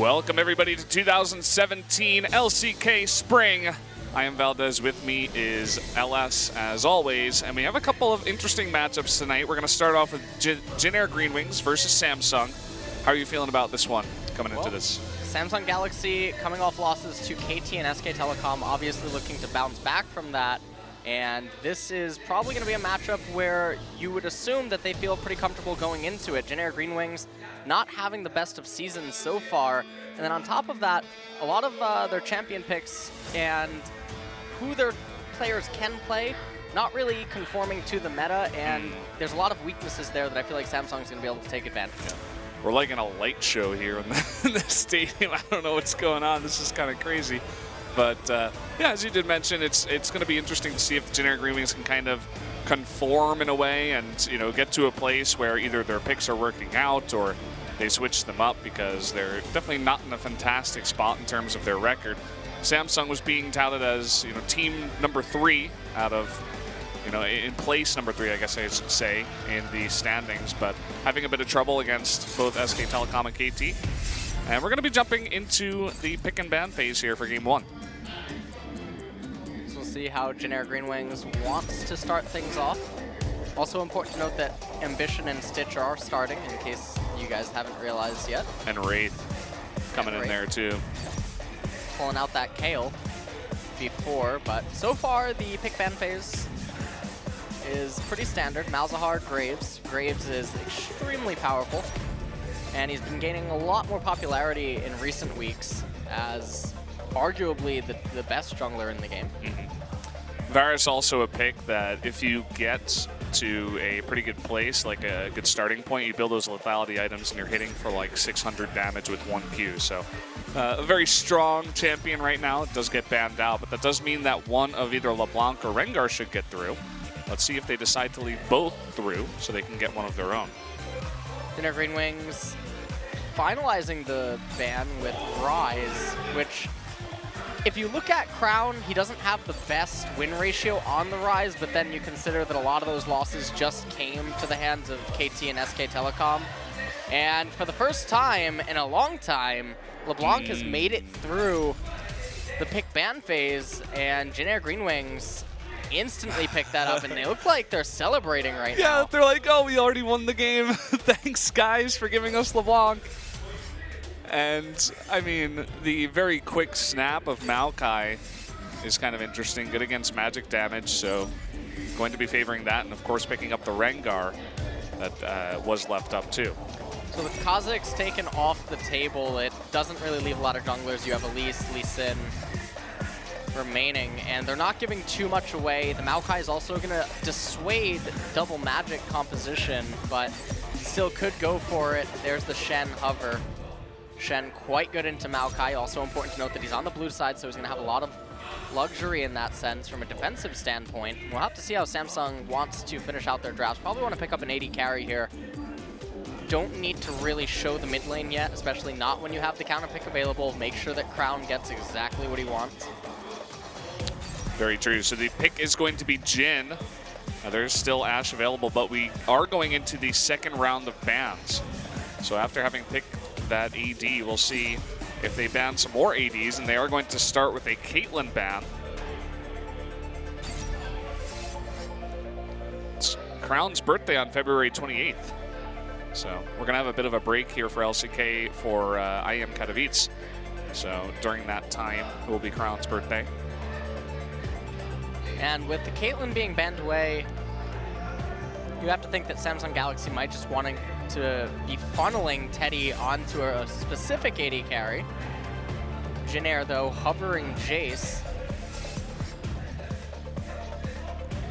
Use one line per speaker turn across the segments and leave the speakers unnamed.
Welcome everybody to 2017 LCK Spring. I am Valdez, with me is LS as always, and we have a couple of interesting matchups tonight. We're going to start off with GreenWings versus Samsung. How are you feeling about this one coming into this?
Samsung Galaxy coming off losses to KT and SK Telecom, obviously looking to bounce back from that. And this is probably going to be a matchup where you would assume that they feel pretty comfortable going into it. GreenWings not having the best of seasons so far. And then on top of that, a lot of their champion picks and who their players can play, not really conforming to the meta. And there's a lot of weaknesses there that I feel like Samsung's going to be able to take advantage of.
We're like in a light show here in the stadium. I don't know what's going on. This is kind of crazy. But yeah, as you did mention, it's going to be interesting to see if the GreenWings can kind of conform in a way and, you know, get to a place where either their picks are working out or they switch them up, because they're definitely not in a fantastic spot in terms of their record. Samsung was being touted as, you know, team number 3 out of, you know, in place number 3, I guess I should say, in the standings, but having a bit of trouble against both SK Telecom and KT. And we're going to be jumping into the pick and ban phase here for game 1.
So we'll see how GreenWings wants to start things off. Also important to note that Ambition and Stitch are starting, in case you guys haven't realized yet.
And Wraith coming in there too.
Pulling out that Kale before, but so far the pick ban phase is pretty standard. Malzahar, Graves. Graves is extremely powerful, and he's been gaining a lot more popularity in recent weeks as arguably the best jungler in the game.
Varus also a pick that if you get to a pretty good place, like a good starting point, you build those lethality items and you're hitting for like 600 damage with 1 Q. So a very strong champion right now. It does get banned out, but that does mean that one of either LeBlanc or Rengar should get through. Let's see if they decide to leave both through so they can get one of their own.
GreenWings finalizing the ban with Rise, which, if you look at Crown, he doesn't have the best win ratio on the Rise, but then you consider that a lot of those losses just came to the hands of KT and SK Telecom. And for the first time in a long time, LeBlanc has made it through the pick ban phase, and GreenWings instantly picked that up, and they look like they're celebrating right now.
Yeah, they're like, oh, we already won the game. Thanks, guys, for giving us LeBlanc. And, I mean, the very quick snap of Maokai is kind of interesting. Good against magic damage, so going to be favoring that. And, of course, picking up the Rengar that was left up, too.
So with Kha'Zix taken off the table, it doesn't really leave a lot of junglers. You have Elise, Lee Sin remaining, and they're not giving too much away. The Maokai is also going to dissuade double magic composition, but still could go for it. There's the Shen hover. Shen quite good into Maokai. Also important to note that he's on the blue side, so he's going to have a lot of luxury in that sense from a defensive standpoint. We'll have to see how Samsung wants to finish out their drafts. Probably want to pick up an AD carry here. Don't need to really show the mid lane yet, especially not when you have the counter pick available. Make sure that Crown gets exactly what he wants.
Very true. So the pick is going to be Jhin. There's still Ashe available, but we are going into the second round of bans. So after having picked that AD, we'll see if they ban some more ADs, and they are going to start with a Caitlyn ban. It's Crown's birthday on February 28th. So we're going to have a bit of a break here for LCK for IEM Katowice. So during that time, it will be Crown's birthday.
And with the Caitlyn being banned away, you have to think that Samsung Galaxy might just wanting to be funneling Teddy onto a specific AD carry. Jhin, though, hovering Jace.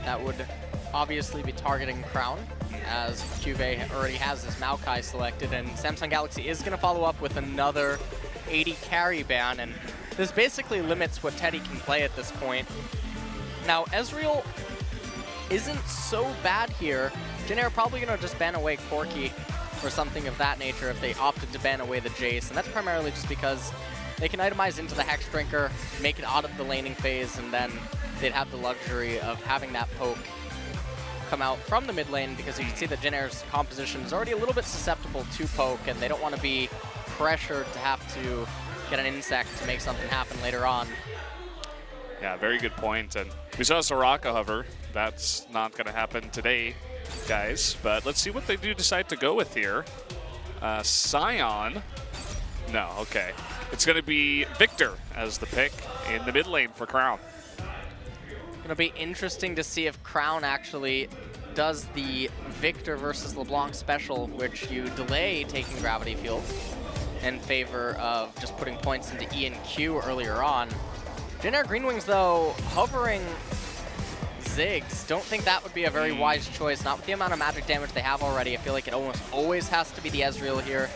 That would obviously be targeting Crown, as Cuvée already has his Maokai selected, and Samsung Galaxy is going to follow up with another AD carry ban, and this basically limits what Teddy can play at this point. Now, Ezreal isn't so bad here. Jhin probably going to just ban away Corki or something of that nature if they opted to ban away the Jace, and that's primarily just because they can itemize into the Hexdrinker, make it out of the laning phase, and then they'd have the luxury of having that poke come out from the mid lane, because you can see that Jhin composition is already a little bit susceptible to poke, and they don't want to be pressured to have to get an insect to make something happen later on.
Yeah, very good point. And we saw Soraka hover. That's not going to happen today, guys. But let's see what they do decide to go with here. Scion. No, okay. It's going to be Victor as the pick in the mid lane for Crown.
Going to be interesting to see if Crown actually does the Victor versus LeBlanc special, which you delay taking Gravity Field in favor of just putting points into E and Q earlier on. Jin-Air GreenWings, though, hovering Ziggs. Don't think that would be a very wise choice. Not with the amount of magic damage they have already. I feel like it almost always has to be the Ezreal here.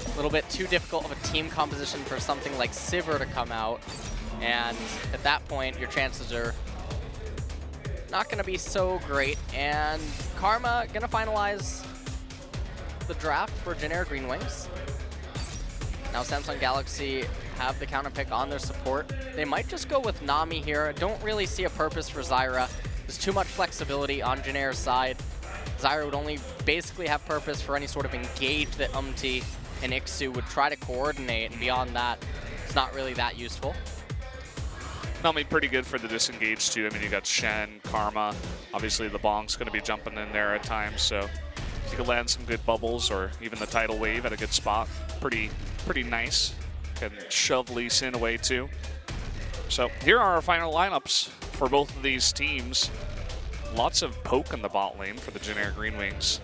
A little bit too difficult of a team composition for something like Sivir to come out. And at that point, your chances are not going to be so great. And Karma going to finalize the draft for Jin-Air GreenWings. Now Samsung Galaxy have the counter pick on their support. They might just go with Nami here. I don't really see a purpose for Zyra. There's too much flexibility on Jin-Air's side. Zyra would only basically have purpose for any sort of engage that Umti and Ixu would try to coordinate, and beyond that, it's not really that useful.
Nami pretty good for the disengage too. I mean, you got Shen, Karma. Obviously, the Bong's going to be jumping in there at times, so if you could land some good bubbles or even the tidal wave at a good spot, pretty nice. Can shove Lee Sin away too. So here are our final lineups for both of these teams. Lots of poke in the bot lane for the Jin-Air GreenWings.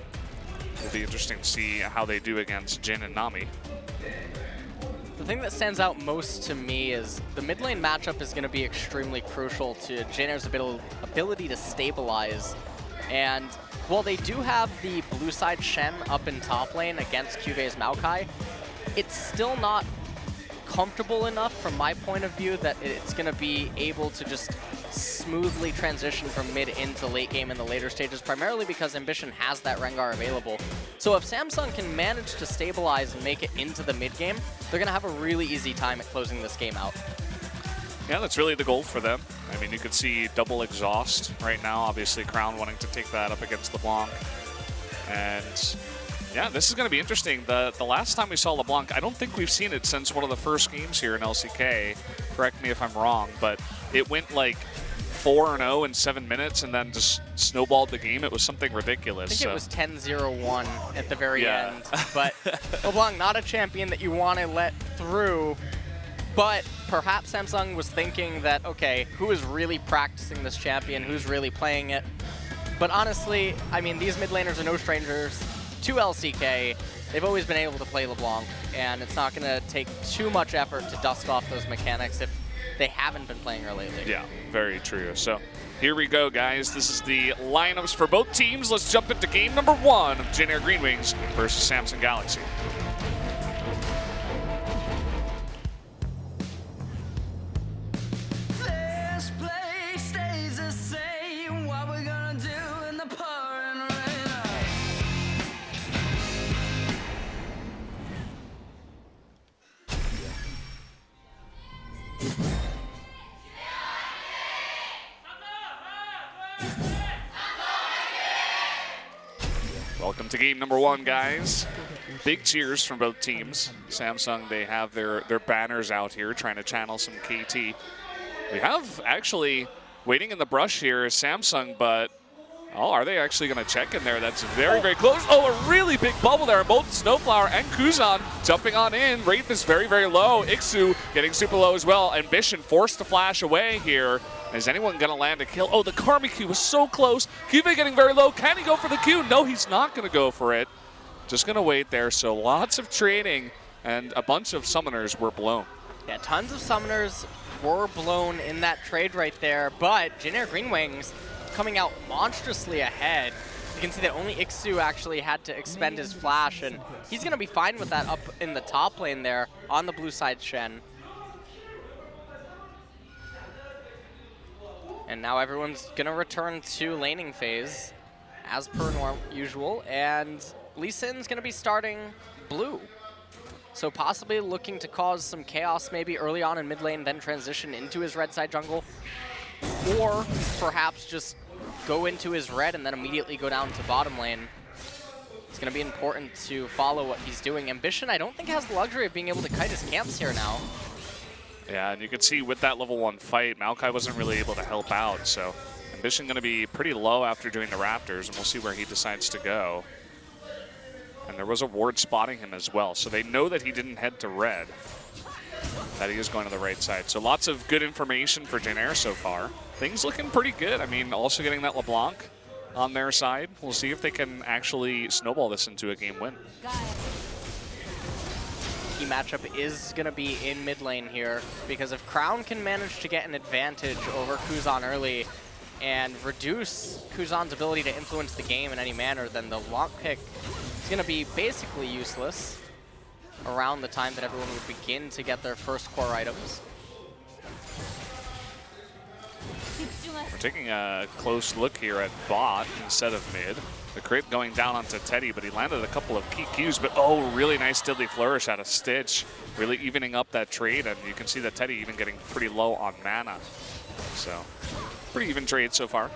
It'll be interesting to see how they do against Jin and Nami.
The thing that stands out most to me is the mid lane matchup is going to be extremely crucial to Jin-Air's ability to stabilize. And while they do have the blue side Shen up in top lane against QV's Maokai, it's still not comfortable enough from my point of view that it's going to be able to just smoothly transition from mid into late game in the later stages, primarily because Ambition has that Rengar available. So if Samsung can manage to stabilize and make it into the mid game, they're going to have a really easy time at closing this game out.
Yeah, that's really the goal for them. I mean, you could see double exhaust right now. Obviously, Crown wanting to take that up against LeBlanc. And yeah, this is going to be interesting. The last time we saw LeBlanc, I don't think we've seen it since one of the first games here in LCK. Correct me if I'm wrong, but it went like 4-0 in 7 minutes and then just snowballed the game. It was something ridiculous.
I think it was 10-0-1 at the very end. But LeBlanc, not a champion that you want to let through. But perhaps Samsung was thinking that, okay, who is really practicing this champion? Who's really playing it? But honestly, I mean, these mid laners are no strangers to LCK. They've always been able to play LeBlanc, and it's not going to take too much effort to dust off those mechanics if they haven't been playing her lately.
Yeah, very true. So here we go, guys. This is the lineups for both teams. Let's jump into game number 1 of Jin-Air GreenWings versus Samsung Galaxy. Welcome to game number 1, guys. Big cheers from both teams. Samsung, they have their banners out here trying to channel some KT. We have actually, waiting in the brush here is Samsung, but oh, are they actually going to check in there? That's very, very close. Oh, a really big bubble there. Both Snowflower and Kuzan jumping on in. Wraith is very, very low. Ixu getting super low as well. Ambition forced to flash away here. Is anyone going to land a kill? Oh, the Karma Q was so close. QV getting very low. Can he go for the Q? No, he's not going to go for it. Just going to wait there. So lots of trading, and a bunch of summoners were blown.
Yeah, tons of summoners were blown in that trade right there, but Jin-Air GreenWings coming out monstrously ahead. You can see that only Ixu actually had to expend his flash, and he's going to be fine with that up in the top lane there on the blue side Shen. And now everyone's going to return to laning phase as per usual, and Lee Sin's going to be starting blue. So possibly looking to cause some chaos maybe early on in mid lane, then transition into his red side jungle. Or perhaps just go into his red and then immediately go down to bottom lane. going to be important to follow what he's doing. Ambition, I don't think, has the luxury of being able to kite his camps here now.
Yeah, and you can see with that level 1 fight, Maokai wasn't really able to help out, so Ambition going to be pretty low after doing the Raptors, and we'll see where he decides to go. And there was a ward spotting him as well, so they know that he didn't head to red, that he is going to the right side. So lots of good information for Jin so far. Things looking pretty good. I mean, also getting that LeBlanc on their side. We'll see if they can actually snowball this into a game win.
Key matchup is going to be in mid lane here, because if Crown can manage to get an advantage over Kuzan early and reduce Kuzan's ability to influence the game in any manner, then the LeBlanc pick is going to be basically useless around the time that everyone would begin to get their first core items.
We're taking a close look here at bot instead of mid. The crit going down onto Teddy, but he landed a couple of key Qs, but oh, really nice Deadly Flourish out of Stitch, really evening up that trade, and you can see that Teddy even getting pretty low on mana. So, pretty even trade so far.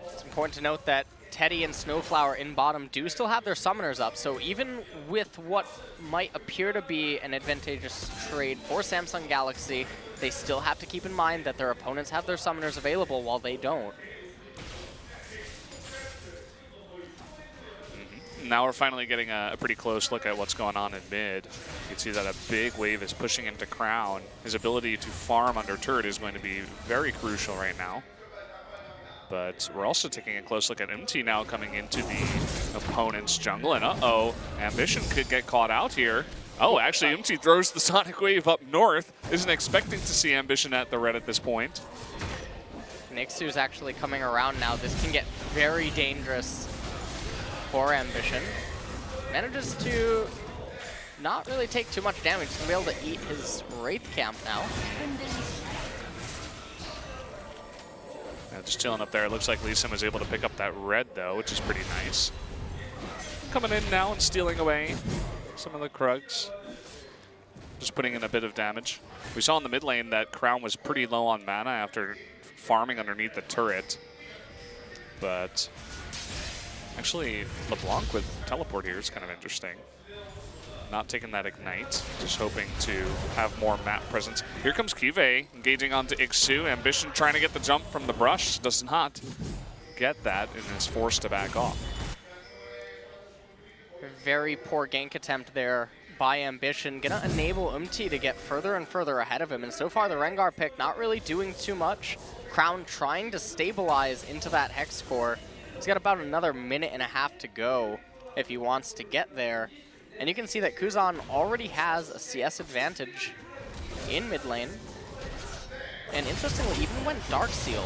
It's important to note that Teddy and Snowflower in bottom do still have their summoners up, so even with what might appear to be an advantageous trade for Samsung Galaxy, they still have to keep in mind that their opponents have their summoners available while they don't.
Now we're finally getting a pretty close look at what's going on in mid. You can see that a big wave is pushing into Crown. His ability to farm under turret is going to be very crucial right now. But we're also taking a close look at MT now coming into the opponent's jungle. And uh-oh, Ambition could get caught out here. Oh, actually, MT throws the Sonic Wave up north. Isn't expecting to see Ambition at the red at this point.
Nixu's actually coming around now. This can get very dangerous for Ambition. Manages to not really take too much damage. He's going to be able to eat his Wraith Camp now.
Just chilling up there. It looks like Lee Sin was able to pick up that red, though, which is pretty nice. Coming in now and stealing away some of the Krugs. Just putting in a bit of damage. We saw in the mid lane that Crown was pretty low on mana after farming underneath the turret. But actually, LeBlanc with teleport here is kind of interesting. Not taking that Ignite, just hoping to have more map presence. Here comes Kive engaging onto Ixu. Ambition trying to get the jump from the brush, does not get that and is forced to back off.
Very poor gank attempt there by Ambition. Gonna enable UMT to get further and further ahead of him, and so far the Rengar pick not really doing too much. Crown trying to stabilize into that Hex core. He's got about another minute and a half to go if he wants to get there. And you can see that Kuzan already has a CS advantage in mid lane. And interestingly, even went Darkseal.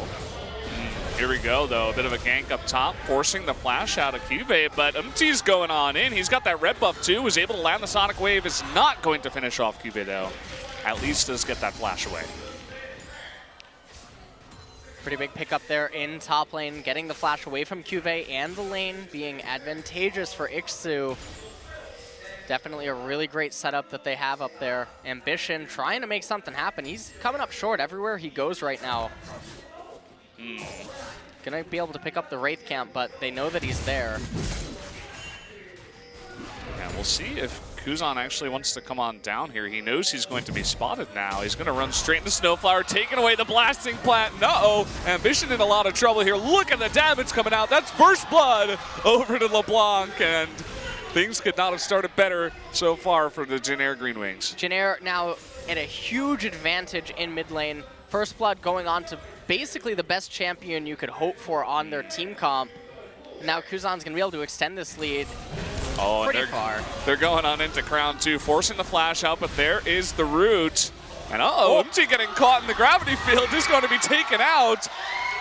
Here we go, though. A bit of a gank up top, forcing the flash out of Cube, but MT's going on in. He's got that red buff, too. Was able to land the Sonic Wave. Is not going to finish off Cube, though. At least does get that flash away.
Pretty big pickup there in top lane, getting the flash away from Cube and the lane being advantageous for Ixu. Definitely a really great setup that they have up there. Ambition trying to make something happen. He's coming up short everywhere he goes right now. Gonna be able to pick up the Wraith Camp, but they know that he's there.
Yeah, we'll see if Kuzan actually wants to come on down here. He knows he's going to be spotted now. He's going to run straight into Snowflower, taking away the blasting plant. Uh-oh, Ambition in a lot of trouble here. Look at the damage coming out. That's First Blood over to LeBlanc, and things could not have started better so far for the Jin GreenWings.
Jin now at a huge advantage in mid lane. First Blood going on to basically the best champion you could hope for on their team comp. Now Kuzan's going to be able to extend this lead pretty far. They're
going on into Crown too, forcing the flash out, but there is the root. And uh-oh, MT getting caught in the gravity field is going to be taken out.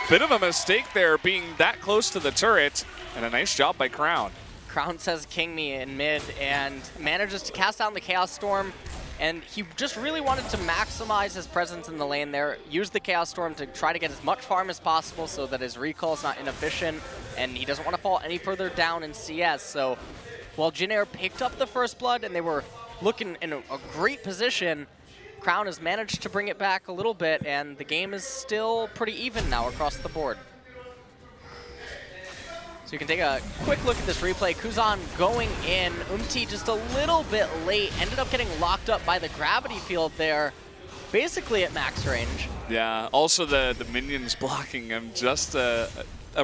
Bit of a mistake there, being that close to the turret, and a nice job by Crown.
Crown says King Me in mid and manages to cast down the Chaos Storm, and he just really wanted to maximize his presence in the lane there, use the Chaos Storm to try to get as much farm as possible so that his recall is not inefficient, and he doesn't want to fall any further down in CS. So while Jin picked up the First Blood and they were looking in a great position, Crown has managed to bring it back a little bit, and the game is still pretty even now across the board. So you can take a quick look at this replay. Kuzan going in. Just a little bit late. Ended up getting locked up by the gravity field there, basically at max range.
Yeah, also the minions blocking him just a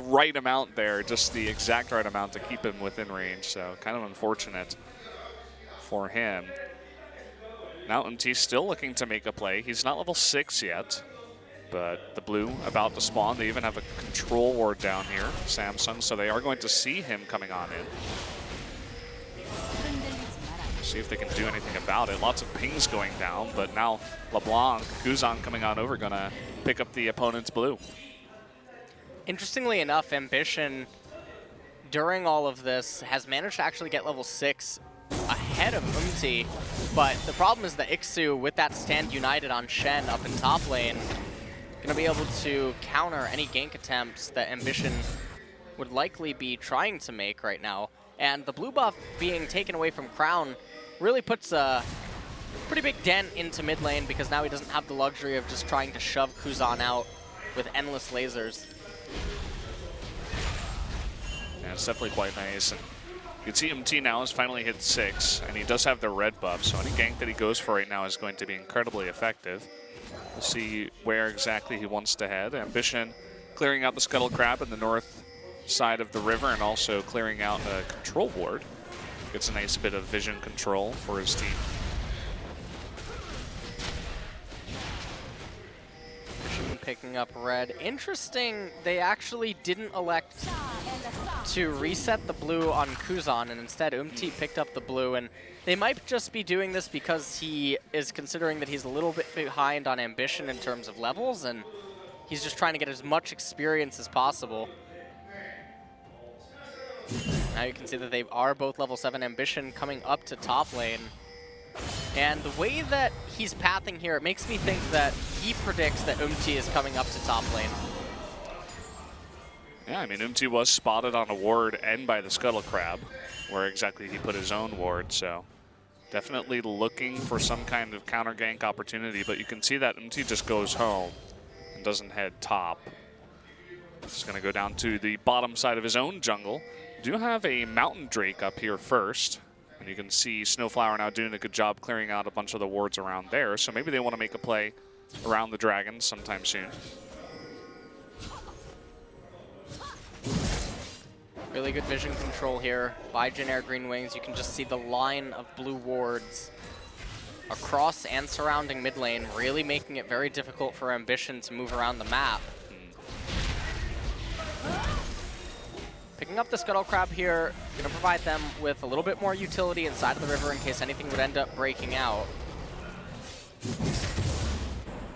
right amount there, just the exact right amount to keep him within range. So kind of unfortunate for him. Now MT still looking to make a play. He's not level 6 yet, but the blue about to spawn. They even have a control ward down here, Samsung, so they are going to see him coming on in. See if they can do anything about it. Lots of pings going down, but now LeBlanc, Kuzan coming on over, gonna pick up the opponent's blue.
Interestingly enough, Ambition, during all of this, has managed to actually get level 6 ahead of Umti, but the problem is that Ixu, with that stand united on Shen up in top lane, gonna be able to counter any gank attempts that Ambition would likely be trying to make right now. And the blue buff being taken away from Crown really puts a pretty big dent into mid lane, because now he doesn't have the luxury of just trying to shove Kuzan out with endless lasers.
Yeah, it's definitely quite nice. And you can see MT now has finally hit 6, and he does have the red buff, so any gank that he goes for right now is going to be incredibly effective. We'll see where exactly he wants to head. Ambition clearing out the Scuttle Crab in the north side of the river, and also clearing out a control ward. Gets a nice bit of vision control for his team.
Picking up red. Interesting, they actually didn't elect to reset the blue on Kuzan, and instead Umti picked up the blue, and they might just be doing this because he is considering that he's a little bit behind on Ambition in terms of levels, and he's just trying to get as much experience as possible. Now you can see that they are both level 7. Ambition coming up to top lane. And the way that he's pathing here, it makes me think that he predicts that Umti is coming up to top lane.
Yeah, I mean, Umti was spotted on a ward and by the Scuttle Crab, where exactly he put his own ward, so definitely looking for some kind of counter gank opportunity, but you can see that Umti just goes home and doesn't head top. He's going to go down to the bottom side of his own jungle. Do have a Mountain Drake up here first. And you can see Snowflower now doing a good job clearing out a bunch of the wards around there. So maybe they want to make a play around the dragons sometime soon.
Really good vision control here by GreenWings. You can just see the line of blue wards across and surrounding mid lane, really making it very difficult for Ambition to move around the map. Picking up the Scuttle Crab here, going to provide them with a little bit more utility inside of the river in case anything would end up breaking out.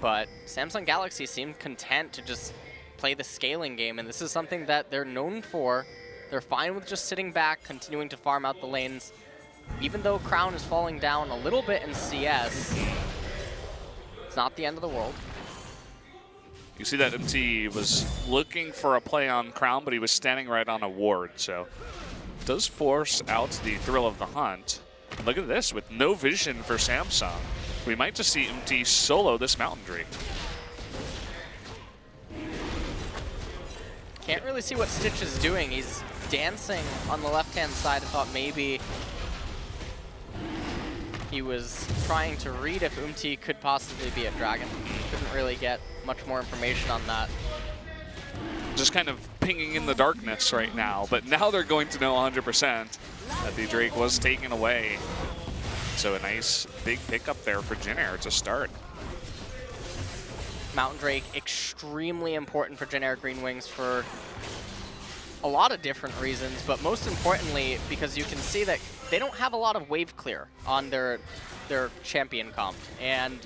But Samsung Galaxy seemed content to just play the scaling game, and this is something that they're known for. They're fine with just sitting back, continuing to farm out the lanes. Even though Crown is falling down a little bit in CS, it's not the end of the world.
You see that MT was looking for a play on Crown, but he was standing right on a ward, so does force out the thrill of the hunt. And look at this, with no vision for Samsung. We might just see MT solo this Mountain Drake.
Can't really see what Stitch is doing. He's dancing on the left-hand side. I thought maybe he was trying to read if Umti could possibly be a dragon. Couldn't really get much more information on that.
Just kind of pinging in the darkness right now, but now they're going to know 100% that the Drake was taken away. So a nice big pickup there for Jin-Air to start.
Mountain Drake, extremely important for GreenWings for a lot of different reasons, but most importantly because you can see that they don't have a lot of wave clear on their champion comp, and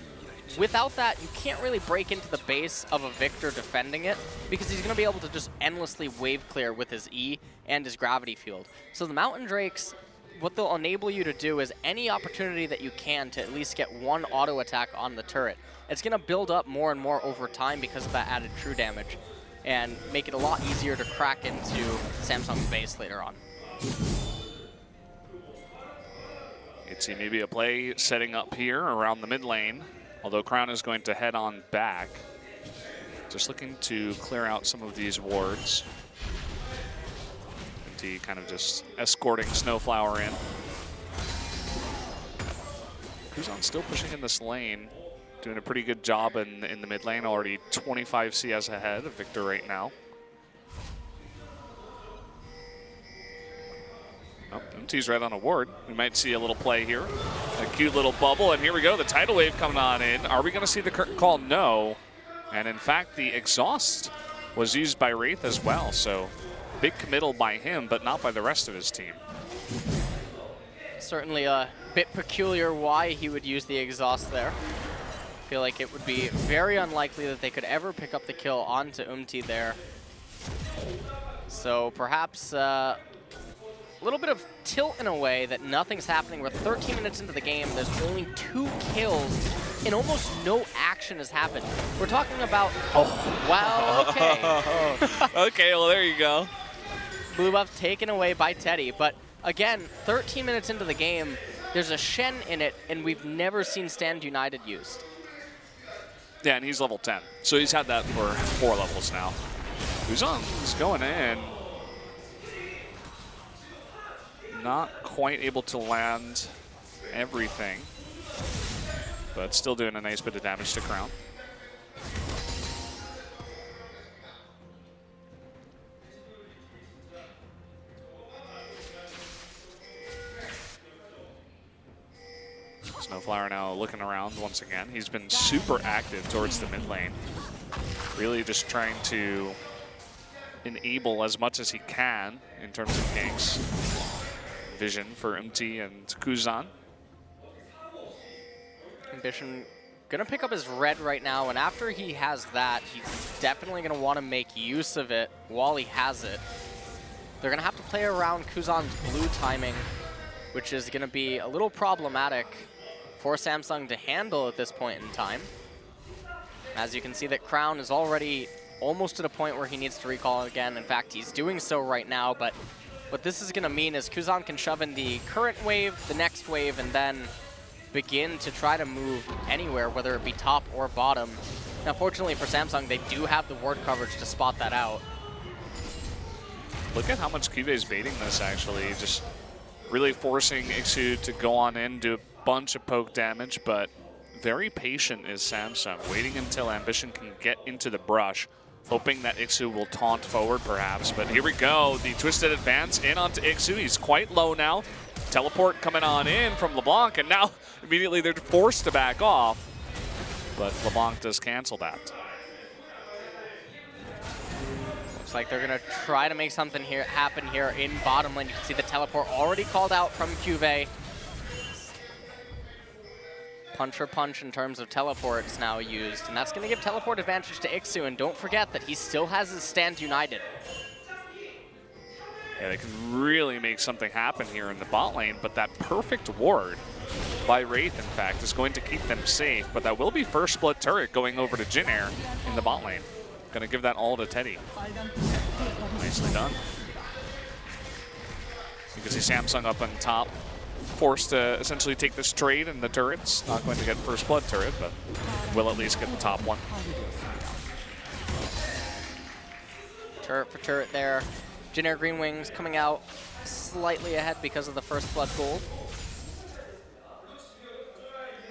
without that you can't really break into the base of a Victor defending it, because he's going to be able to just endlessly wave clear with his E and his gravity field. So the Mountain Drakes, what they'll enable you to do is any opportunity that you can to at least get one auto attack on the turret. It's going to build up more and more over time because of that added true damage, and make it a lot easier to crack into Samsung's base later on.
You'd see maybe a play setting up here around the mid lane, although Crown is going to head on back. Just looking to clear out some of these wards. MT kind of just escorting Snowflower in. Kuzan still pushing in this lane, doing a pretty good job in the mid lane, already 25 CS ahead of Victor right now. Oh, MT's right on a ward. We might see a little play here. A cute little bubble, and here we go, the tidal wave coming on in. Are we gonna see the curtain call? No. And in fact, the exhaust was used by Wraith as well, so big committal by him, but not by the rest of his team.
Certainly a bit peculiar why he would use the exhaust there. I feel like it would be very unlikely that they could ever pick up the kill onto there. So perhaps a little bit of tilt in a way that nothing's happening. We're 13 minutes into the game. There's only 2 kills and almost no action has happened. We're talking about, oh, wow, okay.
Okay, well, there you go.
Blue buff taken away by Teddy. But again, 13 minutes into the game, there's a Shen in it, and we've never seen Stand United used.
Yeah, and he's level 10. So he's had that for 4 levels now. He's going in. Not quite able to land everything, but still doing a nice bit of damage to Crown. Snowflower now looking around once again. He's been super active towards the mid lane. Really just trying to enable as much as he can in terms of ganks. Vision for MT and Kuzan.
Ambition gonna pick up his red right now, and after he has that, he's definitely gonna want to make use of it while he has it. They're gonna have to play around Kuzan's blue timing, which is gonna be a little problematic for Samsung to handle at this point in time. As you can see that Crown is already almost at a point where he needs to recall again. In fact, he's doing so right now, but what this is gonna mean is Kuzan can shove in the current wave, the next wave, and then begin to try to move anywhere, whether it be top or bottom. Now, fortunately for Samsung, they do have the ward coverage to spot that out.
Look at how much Kyuubi's baiting this, actually. Just really forcing Ixu to go on in, do a bunch of poke damage, but very patient is Samsung, waiting until Ambition can get into the brush, hoping that Ixu will taunt forward perhaps. But here we go, the twisted advance in onto Ixu. He's quite low now. Teleport coming on in from LeBlanc, and now immediately they're forced to back off. But LeBlanc does cancel that.
Looks like they're gonna try to make something here happen here in bottom lane. You can see the teleport already called out from Kyuubi. Punch for punch in terms of teleports now used, and that's gonna give teleport advantage to Ixu, and don't forget that he still has his Stand United.
Yeah, they can really make something happen here in the bot lane, but that perfect ward by Wraith, in fact, is going to keep them safe, but that will be first split turret going over to Jin Air in the bot lane. Gonna give that all to Teddy. Nicely done. You can see Samsung up on top, forced to essentially take this trade in the turrets. Not going to get first blood turret, but will at least get the top one.
Turret for turret there. Jin Air GreenWings coming out slightly ahead because of the first blood gold.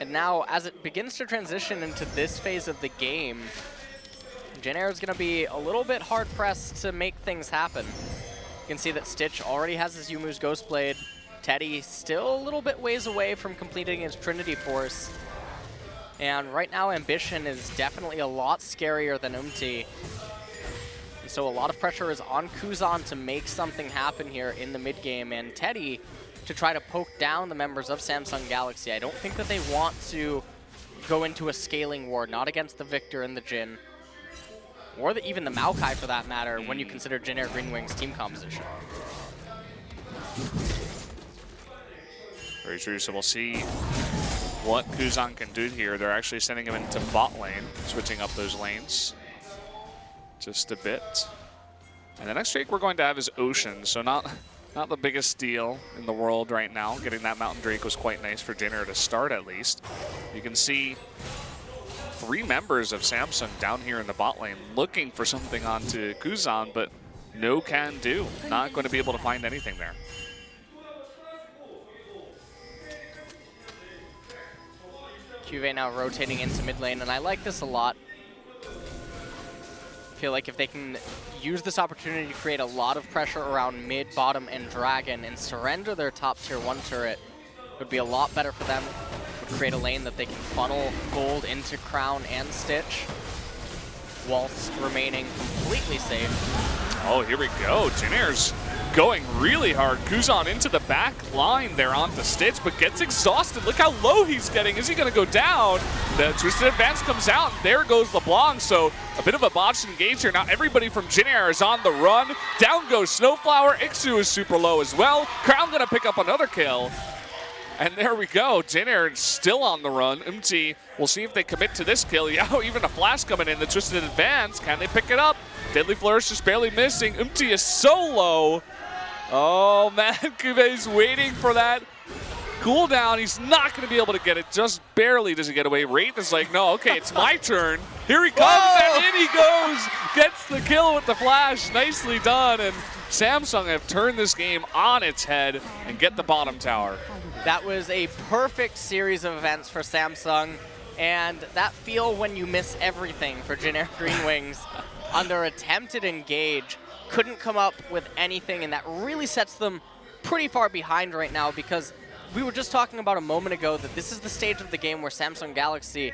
And now, as it begins to transition into this phase of the game, Jin Air is going to be a little bit hard-pressed to make things happen. You can see that Stitch already has his Yumu's Ghostblade. Teddy still a little bit ways away from completing his Trinity Force. And right now, Ambition is definitely a lot scarier than Umti. And so a lot of pressure is on Kuzan to make something happen here in the mid-game, and Teddy to try to poke down the members of Samsung Galaxy. I don't think that they want to go into a scaling war, not against the Victor and the Jin, or even the Maokai for that matter, when you consider Jin Air GreenWings' team composition.
Very true, so we'll see what Kuzan can do here. They're actually sending him into bot lane, switching up those lanes just a bit. And the next Drake we're going to have is Ocean, so not the biggest deal in the world right now. Getting that Mountain Drake was quite nice for Jin Air to start at least. You can see 3 members of Samsung down here in the bot lane looking for something onto Kuzan, but no can do. Not going to be able to find anything there.
QV now rotating into mid lane, and I like this a lot. I feel like if they can use this opportunity to create a lot of pressure around mid, bottom, and dragon and surrender their top tier 1 turret, it would be a lot better for them. It would create a lane that they can funnel gold into Crown and Stitch whilst remaining completely safe.
Oh, here we go. Jinair's going really hard. Kuzan into the back line there onto Stitch, but gets exhausted. Look how low he's getting. Is he going to go down? The Twisted Advance comes out, and there goes LeBlanc. So a bit of a botched engage here. Now everybody from Jinair is on the run. Down goes Snowflower. Ixu is super low as well. Crown going to pick up another kill. And there we go. Jinair still on the run. We'll see if they commit to this kill. Yeah, even a flash coming in. The Twisted Advance. Can they pick it up? Deadly Flourish just barely missing. Is so low. Oh, man. Kuve's waiting for that cooldown. He's not going to be able to get it. Just barely does he get away. Wraith is like, no, okay, it's my turn. Here he comes, and in he goes. Gets the kill with the flash. Nicely done. And Samsung have turned this game on its head and get the bottom tower.
That was a perfect series of events for Samsung, and that feel when you miss everything for generic GreenWings on their attempted engage. Couldn't come up with anything, and that really sets them pretty far behind right now, because we were just talking about a moment ago that this is the stage of the game where Samsung Galaxy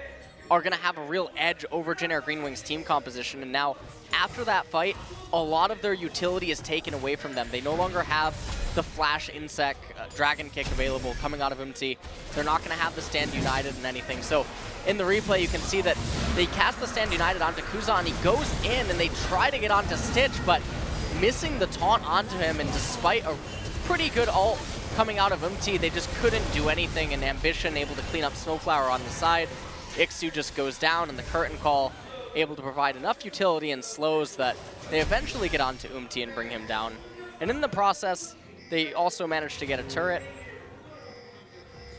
are going to have a real edge over generic GreenWings team composition, and now after that fight, a lot of their utility is taken away from them. They no longer have the flash insect dragon kick available coming out of MT. They're not going to have the stand united and anything. So in the replay, you can see that they cast the stand united onto Kuzan. He goes in and they try to get onto Stitch, but missing the taunt onto him, and despite a pretty good ult coming out of MT, they just couldn't do anything, and Ambition able to clean up Snowflower on the side. Ixu just goes down, and the curtain call able to provide enough utility and slows that they eventually get onto and bring him down. And in the process, they also managed to get a turret.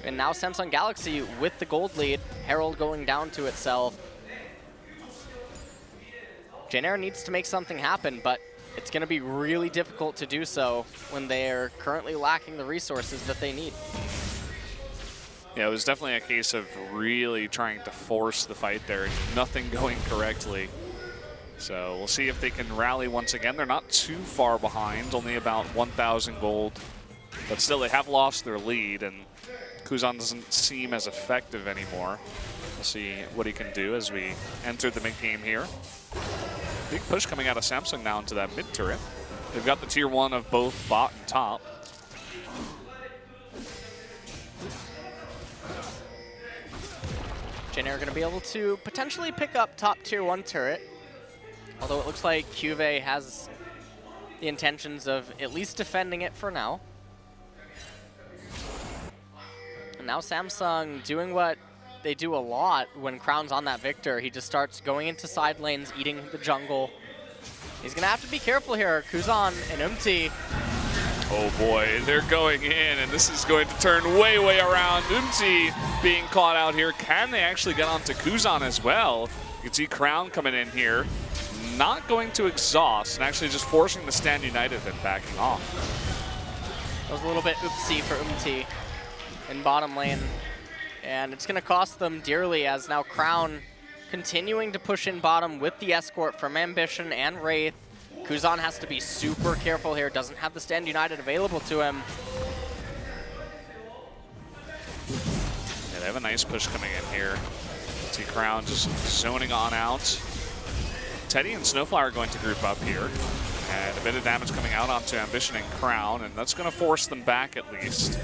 And now Samsung Galaxy with the gold lead, Herald going down to itself. Jinair needs to make something happen, but it's going to be really difficult to do so when they're currently lacking the resources that they need.
Yeah, it was definitely a case of really trying to force the fight there, nothing going correctly. So we'll see if they can rally once again. They're not too far behind, only about 1,000 gold. But still, they have lost their lead, and Kuzan doesn't seem as effective anymore. We'll see what he can do as we enter the mid-game here. Big push coming out of Samsung now into that mid-turret. They've got the tier 1 of both bot and top.
Jinair going to be able to potentially pick up top tier 1 turret. Although it looks like QV has the intentions of at least defending it for now. And now Samsung doing what they do a lot when Crown's on that Victor. He just starts going into side lanes, eating the jungle. He's going to have to be careful here. Kuzan and MT.
Oh boy, they're going in, and this is going to turn way, way around. Being caught out here. Can they actually get onto Kuzan as well? You can see Crown coming in here. Not going to exhaust, and actually just forcing the stand united and backing off.
That was a little bit oopsie for MT in bottom lane. And it's going to cost them dearly, as now Crown continuing to push in bottom with the escort from Ambition and Wraith. Kuzan has to be super careful here, doesn't have the stand united available to him.
Yeah, they have a nice push coming in here. See Crown just zoning on out. Teddy and Snowflower are going to group up here. And a bit of damage coming out onto Ambition and Crown, and that's going to force them back at least.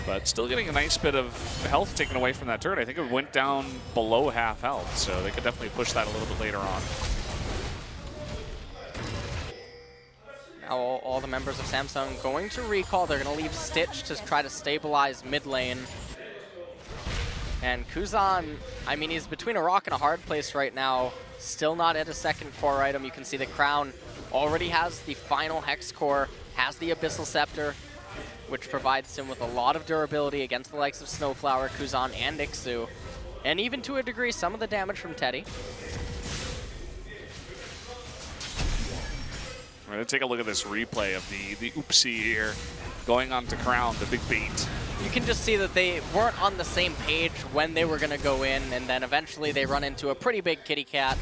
But still getting a nice bit of health taken away from that turret. I think it went down below half health, so they could definitely push that a little bit later on.
Now all the members of Samsung going to recall. They're going to leave Stitch to try to stabilize mid lane. And Kuzan, I mean, he's between a rock and a hard place right now. Still not at a second core item. You can see the Crown already has the final Hex core, has the Abyssal Scepter, which provides him with a lot of durability against the likes of Snowflower, Kuzan, and Ixu. And even to a degree, some of the damage from Teddy.
We're going to take a look at this replay of the oopsie here. Going on to Crown, the big bait.
You can just see that they weren't on the same page when they were going to go in, and then eventually they run into a pretty big kitty cat.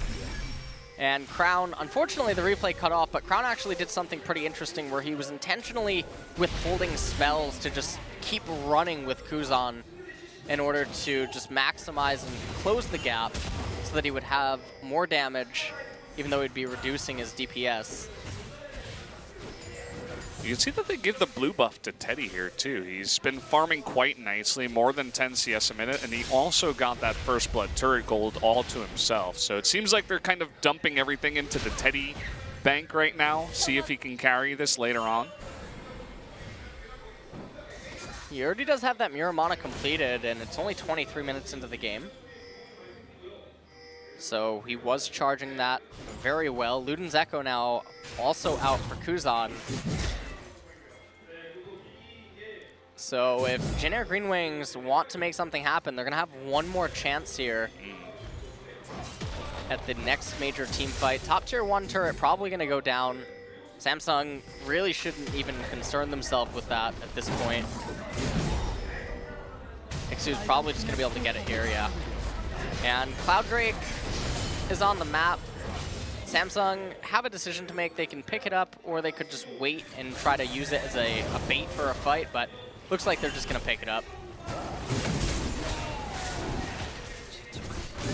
And Crown, unfortunately the replay cut off, but Crown actually did something pretty interesting where he was intentionally withholding spells to just keep running with Kuzan in order to just maximize and close the gap so that he would have more damage, even though he'd be reducing his DPS.
You can see that they give the blue buff to Teddy here too. He's been farming quite nicely, more than 10 CS a minute, and he also got that first blood turret gold all to himself. So it seems like they're kind of dumping everything into the Teddy bank right now. See if he can carry this later on.
He already does have that Miramana completed, and it's only 23 minutes into the game. So he was charging that very well. Luden's Echo now also out for Kuzan. So if Jin GreenWings want to make something happen, they're going to have one more chance here at the next major team fight. Top tier 1 turret probably going to go down. Samsung really shouldn't even concern themselves with that at this point. Ixu's probably just going to be able to get it here, yeah. And Cloud Drake is on the map. Samsung have a decision to make. They can pick it up, or they could just wait and try to use it as a bait for a fight, but looks like they're just going to pick it up.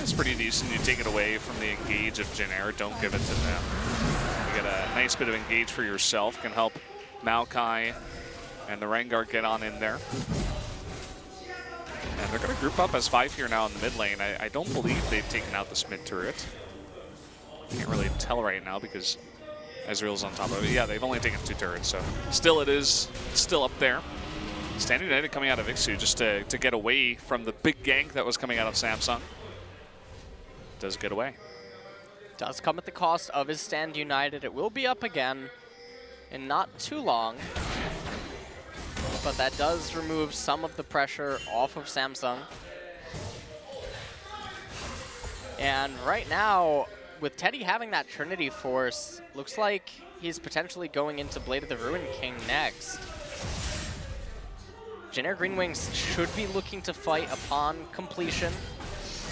It's pretty decent. You take it away from the engage of Jin Air. Don't give it to them. You get a nice bit of engage for yourself. Can help Maokai and the Rengar get on in there. And they're going to group up as 5 here now in the mid lane. I don't believe they've taken out this mid turret. Can't really tell right now because Ezreal's on top of it. Yeah, they've only taken 2 turrets, so still it is still up there. Stand United coming out of Ixu just to get away from the big gank that was coming out of Samsung. Does get away.
Does come at the cost of his Stand United. It will be up again in not too long. But that does remove some of the pressure off of Samsung. And right now, with Teddy having that Trinity Force, looks like he's potentially going into Blade of the Ruin King next. Jin GreenWings should be looking to fight upon completion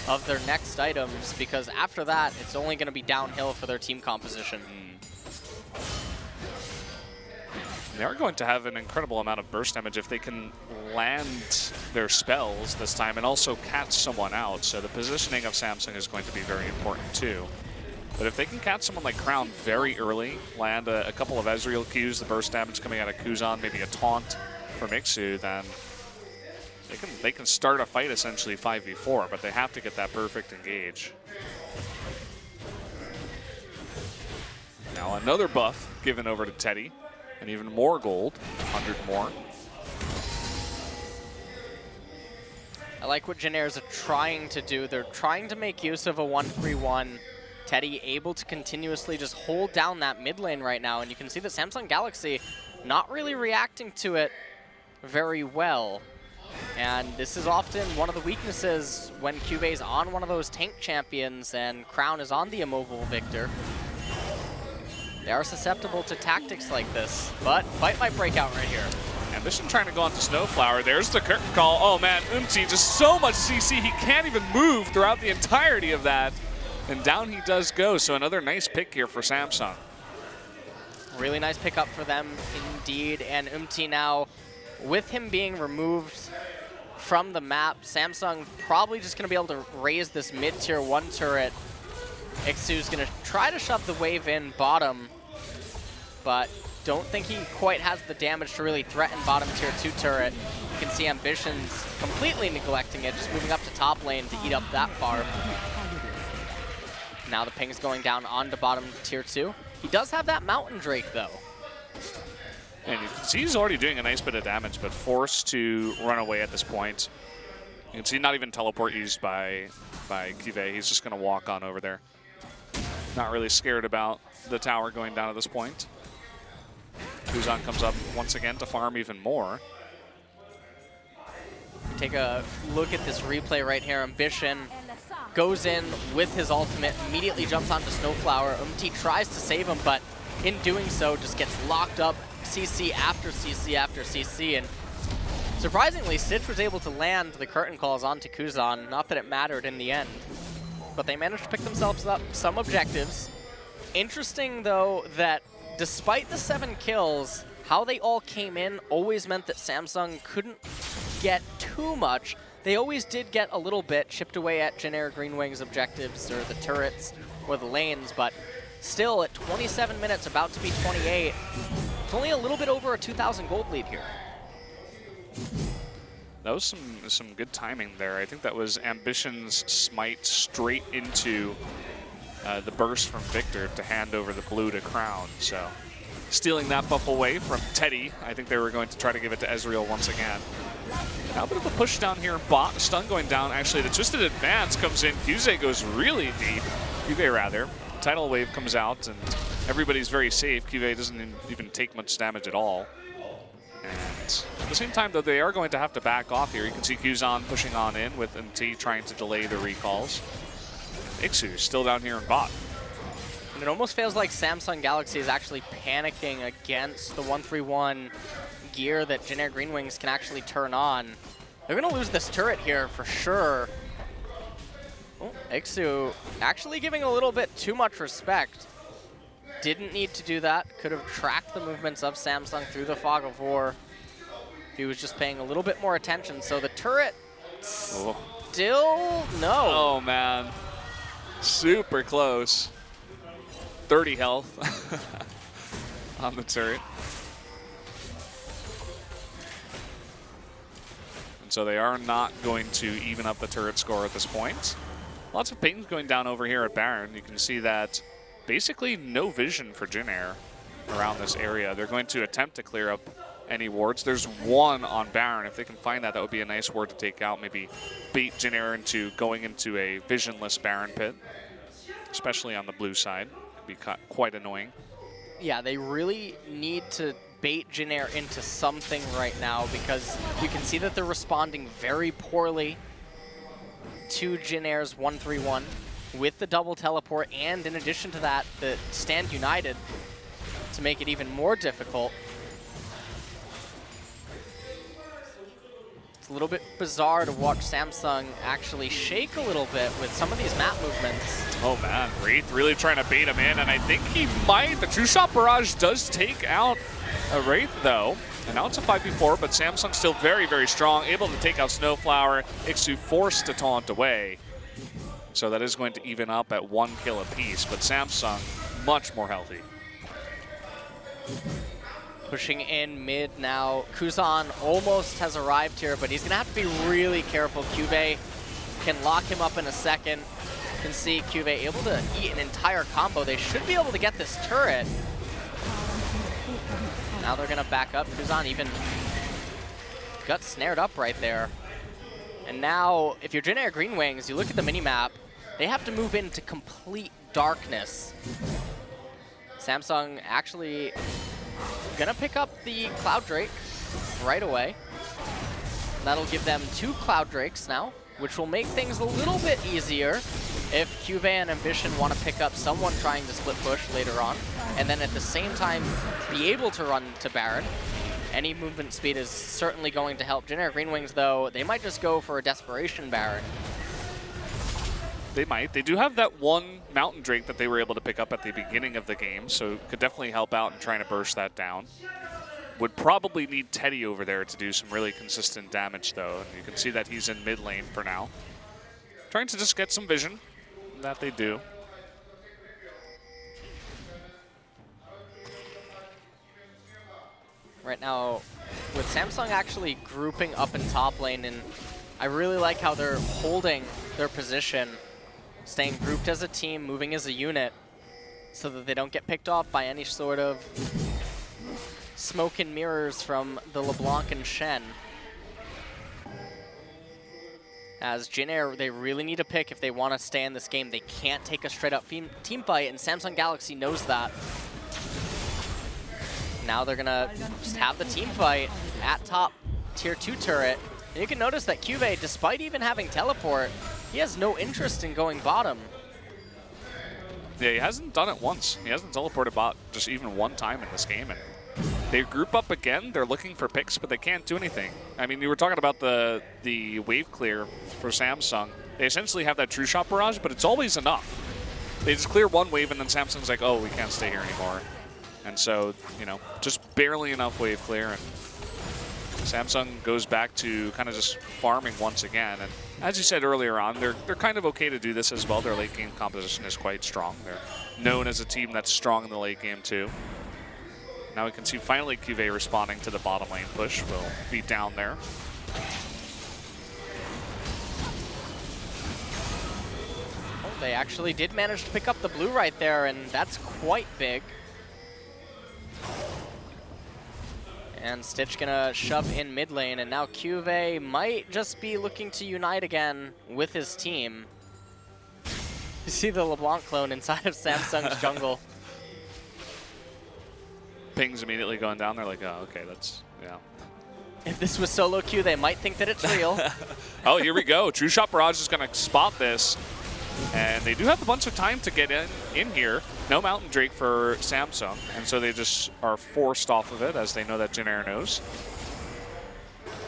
of their next items, because after that, it's only going to be downhill for their team composition.
They are going to have an incredible amount of burst damage if they can land their spells this time and also catch someone out. So the positioning of Samsung is going to be very important too. But if they can catch someone like Crown very early, land a couple of Ezreal Qs, the burst damage coming out of Kuzan, maybe a taunt from Ixu, then they can start a fight essentially 5v4, but they have to get that perfect engage. Now another buff given over to Teddy, and even more gold, 100 more.
I like what Jin Air's trying to do. They're trying to make use of a 1-3-1. Teddy able to continuously just hold down that mid lane right now, and you can see that Samsung Galaxy not really reacting to it very well. And this is often one of the weaknesses when Cube's on one of those tank champions and Crown is on the immobile Victor. They are susceptible to tactics like this, but fight might break out right here.
Ambition trying to go onto Snowflower. There's the curtain call. Oh man, just so much CC, he can't even move throughout the entirety of that. And down he does go, so another nice pick here for Samsung.
Really nice pickup for them indeed, and now, with him being removed from the map, Samsung probably just going to be able to raise this mid-tier 1 turret. Ixu's going to try to shove the wave in bottom, but don't think he quite has the damage to really threaten bottom tier 2 turret. You can see Ambition's completely neglecting it, just moving up to top lane to eat up that farm. Now the ping's going down onto bottom tier 2. He does have that Mountain Drake though.
And you can see he's already doing a nice bit of damage, but forced to run away at this point. You can see not even teleport used by Kive. He's just going to walk on over there. Not really scared about the tower going down at this point. Kuzan comes up once again to farm even more.
Take a look at this replay right here. Ambition goes in with his ultimate, immediately jumps onto Snowflower. Tries to save him, but in doing so, just gets locked up CC after CC after CC, and surprisingly, Stitch was able to land the curtain calls onto Kuzan. Not that it mattered in the end, but they managed to pick themselves up some objectives. Interesting, though, that despite the 7 kills, how they all came in always meant that Samsung couldn't get too much. They always did get a little bit chipped away at generic GreenWings objectives or the turrets or the lanes, but still at 27 minutes, about to be 28, it's only a little bit over a 2,000 gold lead here.
That was some good timing there. I think that was Ambition's smite straight into the burst from Victor to hand over the blue to Crown. So stealing that buff away from Teddy, I think they were going to try to give it to Ezreal once again. Now a bit of a push down here. Bot stun going down. Actually, the Twisted Advance comes in. Qze goes really deep. Qve rather. Tidal Wave comes out, and everybody's very safe. Qve doesn't even take much damage at all. And at the same time, though, they are going to have to back off here. You can see Kuzan pushing on in with MT trying to delay the recalls. Ixu still down here in bot.
And it almost feels like Samsung Galaxy is actually panicking against the 131 gear that generic GreenWings can actually turn on. They're going to lose this turret here for sure. Oh, Ixu actually giving a little bit too much respect. Didn't need to do that. Could have tracked the movements of Samsung through the fog of war if he was just paying a little bit more attention. So the turret still no.
Oh, man. Super close. 30 health on the turret. And so they are not going to even up the turret score at this point. Lots of pings going down over here at Baron. You can see that basically no vision for Jin Air around this area. They're going to attempt to clear up any wards. There's one on Baron. If they can find that, that would be a nice ward to take out. Maybe bait Jin Air into going into a visionless Baron pit, especially on the blue side. Could be quite annoying.
Yeah, they really need to bait Jin Air into something right now because you can see that they're responding very poorly to Jin Air's 131 with the double teleport, and in addition to that, the Stand United to make it even more difficult. It's a little bit bizarre to watch Samsung actually shake a little bit with some of these map movements. Oh man,
Wraith really trying to bait him in, and I think he might. The True Shot Barrage does take out a Wraith though. And now it's a 5v4, but Samsung still very, very strong, able to take out Snowflower. Ixu forced to taunt away. So that is going to even up at 1 kill apiece, but Samsung much more healthy.
Pushing in mid now. Kuzan almost has arrived here, but he's going to have to be really careful. Qve can lock him up in a second. You can see Qve able to eat an entire combo. They should be able to get this turret. Now they're going to back up. Kuzan even got snared up right there. And now, if you're generic GreenWings, you look at the minimap, they have to move into complete darkness. Samsung actually gonna pick up the Cloud Drake right away. That'll give them 2 Cloud Drakes now, which will make things a little bit easier if Qve and Ambition want to pick up someone trying to split push later on, and then at the same time be able to run to Baron. Any movement speed is certainly going to help. Generic GreenWings, though, they might just go for a Desperation Baron.
They might. They do have that one Mountain Drake that they were able to pick up at the beginning of the game, so it could definitely help out in trying to burst that down. Would probably need Teddy over there to do some really consistent damage, though, and you can see that he's in mid lane for now. Trying to just get some vision. That they do.
Right now, with Samsung actually grouping up in top lane, and I really like how they're holding their position, staying grouped as a team, moving as a unit, so that they don't get picked off by any sort of smoke and mirrors from the LeBlanc and Shen. As Jin Air, they really need to pick if they want to stay in this game. They can't take a straight up team fight, and Samsung Galaxy knows that. Now they're gonna just have the team fight at top tier 2 turret. And you can notice that Qve, despite even having teleport, he has no interest in going bottom.
Yeah, he hasn't done it once. He hasn't teleported bot just even one time in this game. And they group up again. They're looking for picks, but they can't do anything. I mean, you were talking about the wave clear for Samsung. They essentially have that true shot barrage, but it's always enough. They just clear one wave, and then Samsung's like, oh, we can't stay here anymore. And so, you know, just barely enough wave clear, and Samsung goes back to kind of just farming once again. And as you said earlier on, they're kind of okay to do this as well. Their late game composition is quite strong. They're known as a team that's strong in the late game too. Now we can see finally QV responding to the bottom lane push. Will be down there.
Oh, they actually did manage to pick up the blue right there, and that's quite big. And Stitch gonna shove in mid lane, and now QV might just be looking to unite again with his team. You see the LeBlanc clone inside of Samsung's jungle.
Ping's immediately going down. They're like, oh, okay, that's, yeah.
If this was solo queue, they might think that it's real.
Oh, here we go. True Shot Barrage is going to spot this. And they do have a bunch of time to get in here. No Mountain Drake for Samsung. And so they just are forced off of it, as they know that Jin Air knows.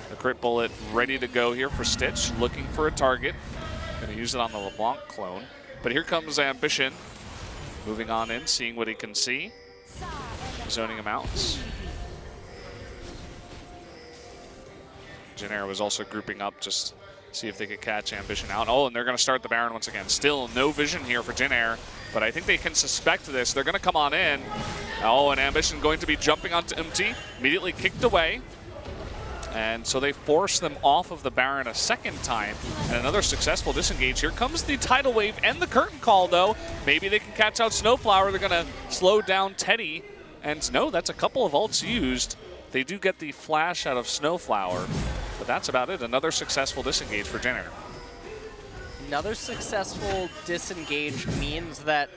The crit bullet ready to go here for Stitch. Looking for a target. Going to use it on the LeBlanc clone. But here comes Ambition. Moving on in, seeing what he can see. Zoning him out. Jin Air was also grouping up, just see if they could catch Ambition out. Oh, and they're going to start the Baron once again. Still no vision here for Jin Air, but I think they can suspect this. They're going to come on in. Oh, and Ambition going to be jumping onto Umti, immediately kicked away. And so they force them off of the Baron a second time. And another successful disengage. Here comes the tidal wave and the curtain call, though. Maybe they can catch out Snowflower. They're going to slow down Teddy. And no, that's a couple of ults used. They do get the flash out of Snowflower, but that's about it. Another successful disengage for Jin Air.
Another successful disengage means that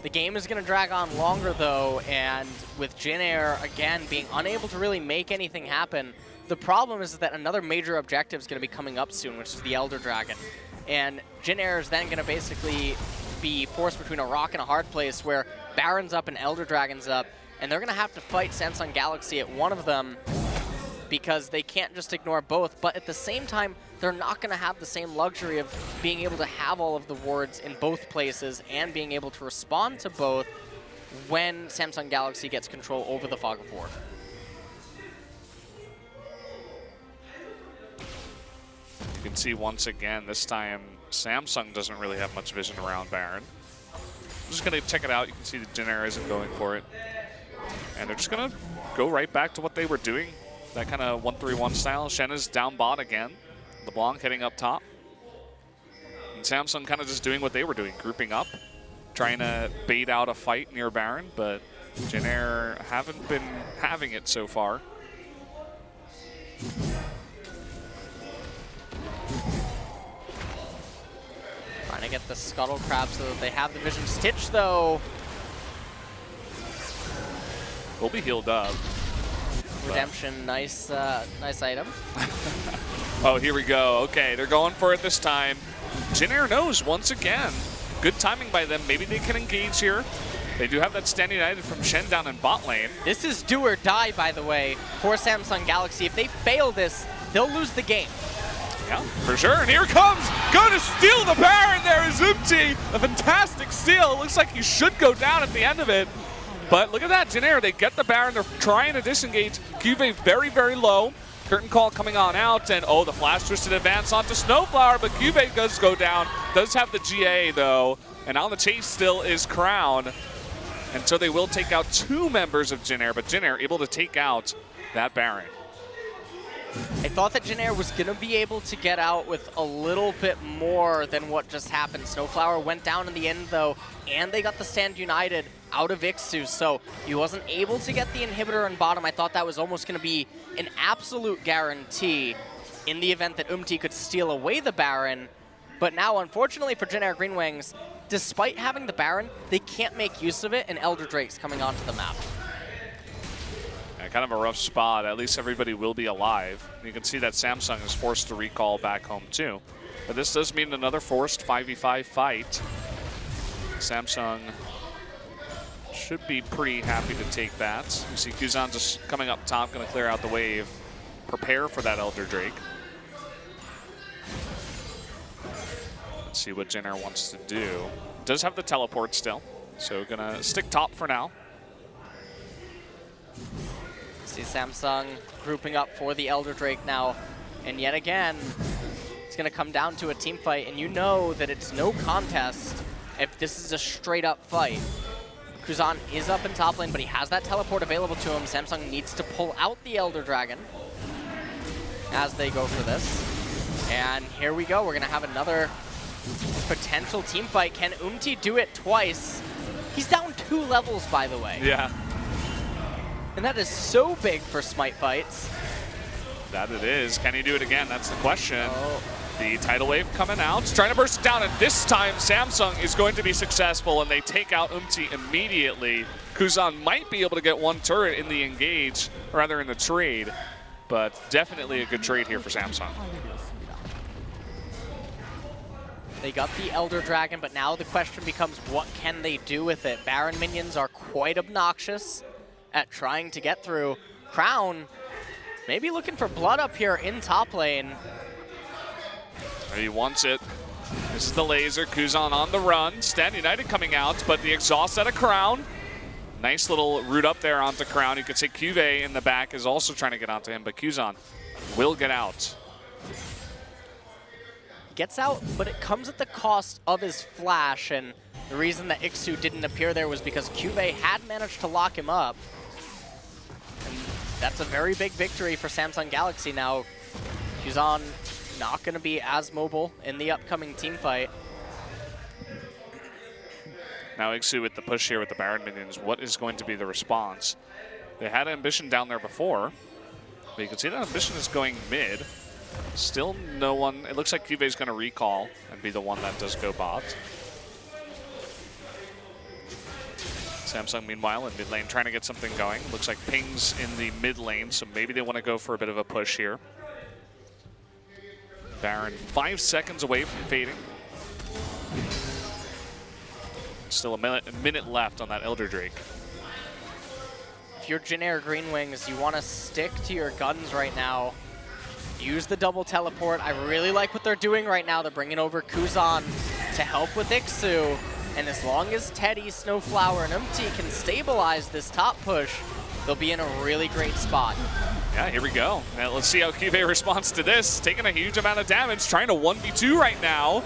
the game is going to drag on longer, though, and with Jin Air, again, being unable to really make anything happen, the problem is that another major objective is going to be coming up soon, which is the Elder Dragon. And Jin Air is then going to basically be forced between a rock and a hard place where Baron's up and Elder Dragon's up, and they're going to have to fight Samsung Galaxy at one of them because they can't just ignore both. But at the same time, they're not going to have the same luxury of being able to have all of the wards in both places and being able to respond to both when Samsung Galaxy gets control over the Fog of War.
You can see once again, this time Samsung doesn't really have much vision around Baron. I'm just going to check it out. You can see the Jin Air isn't going for it. And they're just going to go right back to what they were doing. That kind of 1-3-1 style. Shen is down bot again. LeBlanc heading up top. And Samsung kind of just doing what they were doing, grouping up, trying to bait out a fight near Baron, but Jin Air haven't been having it so far.
Trying to get the Scuttle Crab so that they have the vision. Stitch, though.
We'll be healed up.
Redemption, nice item.
Oh, here we go. Okay, they're going for it this time. Jin Air knows once again. Good timing by them. Maybe they can engage here. They do have that stand united from Shen down in bot lane.
This is do or die, by the way, for Samsung Galaxy. If they fail this, they'll lose the game.
Yeah, for sure. And here comes, going to steal the Baron. There is Umti. A fantastic steal. It looks like he should go down at the end of it. But look at that, Jin Air, they get the Baron, they're trying to disengage. QV very, very low. Curtain call coming on out, and oh, the flash twisted advance onto Snowflower, but QV does go down. Does have the GA though, and on the chase still is Crown. And so they will take out two members of Jin Air, but Jin Air able to take out that Baron.
I thought that Jin Air was going to be able to get out with a little bit more than what just happened. Snowflower went down in the end, though, and they got the stand united out of Ixu, so he wasn't able to get the inhibitor on bottom. I thought that was almost going to be an absolute guarantee in the event that Umti could steal away the Baron. But now, unfortunately for Jin Air GreenWings, despite having the Baron, they can't make use of it, and Elder Drake's coming onto the map.
Yeah, kind of a rough spot. At least everybody will be alive. You can see that Samsung is forced to recall back home too. But this does mean another forced 5v5 fight. Samsung should be pretty happy to take that. You see Kuzan just coming up top, going to clear out the wave. Prepare for that Elder Drake. Let's see what Jenner wants to do. Does have the teleport still, so gonna stick top for now.
See Samsung grouping up for the Elder Drake now, and yet again, it's gonna come down to a team fight, and you know that it's no contest if this is a straight up fight. Kuzan is up in top lane, but he has that teleport available to him. Samsung needs to pull out the Elder Dragon as they go for this. And here we go, we're gonna have another potential team fight. Can Umti do it twice? He's down 2 levels, by the way.
Yeah.
And that is so big for Smite fights.
That it is. Can he do it again? That's the question. The tidal wave coming out, trying to burst it down, and this time Samsung is going to be successful, and they take out Umti immediately. Kuzan might be able to get 1 turret in the engage, or rather in the trade, but definitely a good trade here for Samsung.
They got the Elder Dragon, but now the question becomes, what can they do with it? Baron minions are quite obnoxious at trying to get through. Crown maybe looking for blood up here in top lane.
He wants it. This is the laser. Kuzan on the run. Stand United coming out, but the exhaust out of Crown. Nice little route up there onto Crown. You could say Cuvée in the back is also trying to get onto him, but Kuzan will get out.
Gets out, but it comes at the cost of his flash, and the reason that Ixu didn't appear there was because Cuvée had managed to lock him up. And that's a very big victory for Samsung Galaxy now. Kuzan not going to be as mobile in the upcoming team fight.
Now Ixu with the push here with the Baron minions. What is going to be the response? They had Ambition down there before, but you can see that Ambition is going mid. Still no one. It looks like Cuvée is going to recall and be the one that does go bot. Samsung, meanwhile, in mid lane trying to get something going. Looks like Ping's in the mid lane, so maybe they want to go for a bit of a push here. Baron 5 seconds away from fading. Still a minute left on that Elder Drake.
If you're Jenner GreenWings, you want to stick to your guns right now. Use the double teleport. I really like what they're doing right now. They're bringing over Kuzan to help with Ixu. And as long as Teddy, Snowflower, and Umti can stabilize this top push, they'll be in a really great spot.
Yeah, here we go. Now let's see how Cuvée responds to this. Taking a huge amount of damage, trying to 1v2 right now.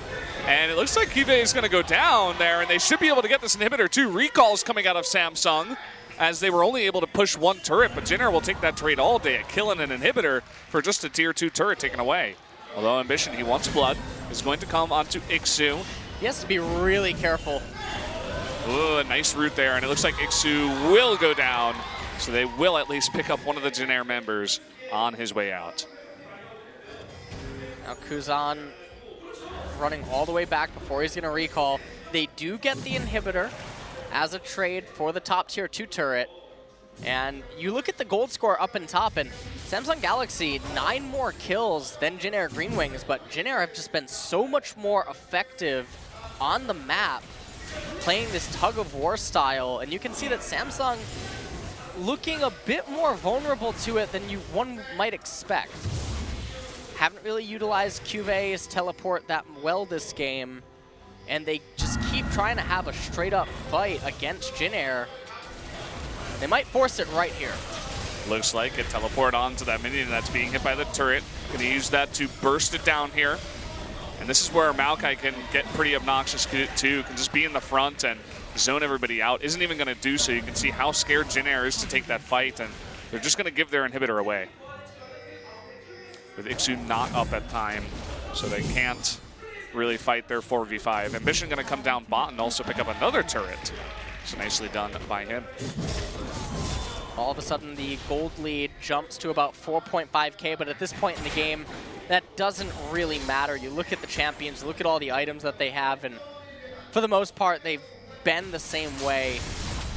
And it looks like Cuvée is going to go down there, and they should be able to get this inhibitor too. Recalls coming out of Samsung, as they were only able to push 1 turret, but Jenner will take that trade all day at killing an inhibitor for just a tier 2 turret taken away. Although Ambition, he wants blood, is going to come onto Ixu.
He has to be really careful.
Ooh, a nice route there, and it looks like Ixu will go down, so they will at least pick up one of the Jenner members on his way out.
Now Kuzan running all the way back before he's going to recall. They do get the inhibitor as a trade for the top tier 2 turret. And you look at the gold score up in top, and Samsung Galaxy 9 more kills than Jenner GreenWings, but Jenner have just been so much more effective on the map playing this tug of war style, and you can see that Samsung looking a bit more vulnerable to it than one might expect. Haven't really utilized Cuvé's teleport that well this game, and they just keep trying to have a straight up fight against Jenner. They might force it right here.
Looks like it. Teleport onto that minion that's being hit by the turret. Gonna use that to burst it down here. And this is where Maokai can get pretty obnoxious too. Can just be in the front and zone everybody out. Isn't even gonna do so. You can see how scared Jenner is to take that fight, and they're just gonna give their inhibitor away. With Ixu not up at time, so they can't really fight their 4v5. Ambition gonna come down bot and also pick up another turret. So nicely done by him.
All of a sudden, the gold lead jumps to about 4.5K, but at this point in the game, that doesn't really matter. You look at the champions, look at all the items that they have, and for the most part, they've been the same way.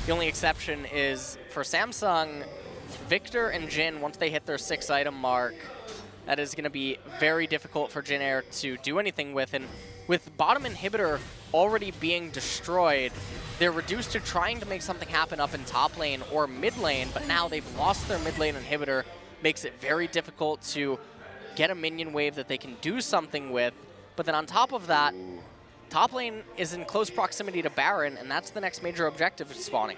The only exception is for Samsung, Victor and Jin, once they hit their 6-item mark, that is going to be very difficult for Jenner to do anything with. And with bottom inhibitor already being destroyed, they're reduced to trying to make something happen up in top lane or mid lane, but now they've lost their mid lane inhibitor. Makes it very difficult to get a minion wave that they can do something with. But then on top of that, top lane is in close proximity to Baron, and that's the next major objective of spawning.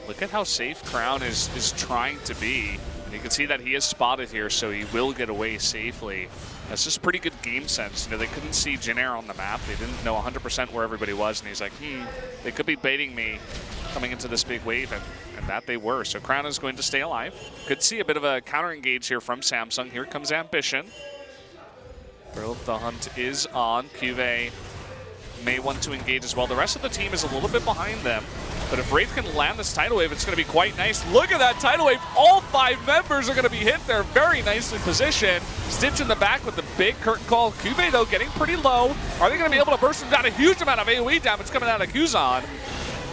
Look at how safe Crown is trying to be. And you can see that he is spotted here, so he will get away safely. That's just pretty good game sense. You know, they couldn't see Jin Air on the map. They didn't know 100% where everybody was, and he's like, they could be baiting me coming into this big wave, and that they were. So Crown is going to stay alive. Could see a bit of a counter engage here from Samsung. Here comes Ambition. Thrill of the hunt is on. Cuvée may want to engage as well. The rest of the team is a little bit behind them. But if Wraith can land this tidal wave, it's going to be quite nice. Look at that tidal wave. All 5 members are going to be hit there. Very nicely positioned. Stitch in the back with the big curtain call. Cuvée, though, getting pretty low. Are they going to be able to burst him down? A huge amount of AoE damage coming out of Kuzan.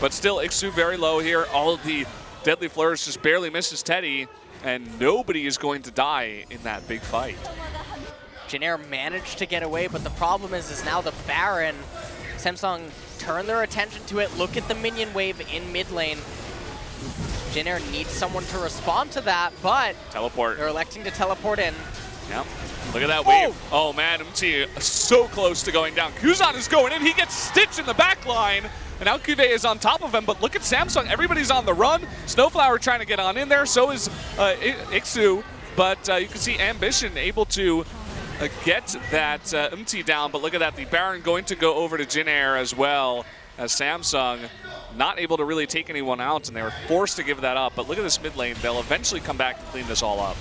But still, Ixu very low here. All of the deadly flourish just barely misses Teddy. And nobody is going to die in that big fight.
Jin Air managed to get away, but the problem is now the Baron. Samsung turn their attention to it. Look at the minion wave in mid lane. Jin Air needs someone to respond to that, but
teleport.
They're electing to teleport in.
Yep. Look at that wave. Oh man, MT so close to going down. Kuzan is going in. He gets Stitch in the back line. And now Cuvée is on top of him, but look at Samsung. Everybody's on the run. Snowflower trying to get on in there. So is Ixu. But you can see Ambition able to get that MT down, but look at that, the Baron going to go over to Jin Air as well, as Samsung not able to really take anyone out, and they were forced to give that up. But look at this mid lane, they'll eventually come back and clean this all up.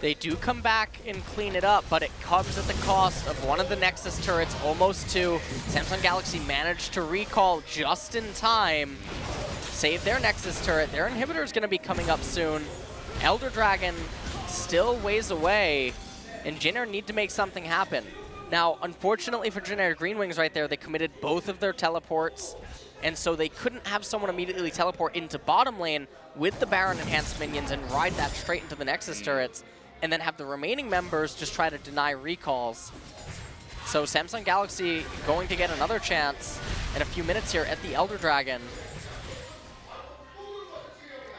They do come back and clean it up, but it comes at the cost of one of the Nexus turrets, almost to Samsung Galaxy managed to recall just in time, save their Nexus turret. Their inhibitor is going to be coming up soon. Elder Dragon still ways away, and Jin Air need to make something happen. Now, unfortunately for Jin Air, GreenWings right there, they committed both of their teleports, and so they couldn't have someone immediately teleport into bottom lane with the Baron enhanced minions and ride that straight into the Nexus turrets, and then have the remaining members just try to deny recalls. So Samsung Galaxy going to get another chance in a few minutes here at the Elder Dragon.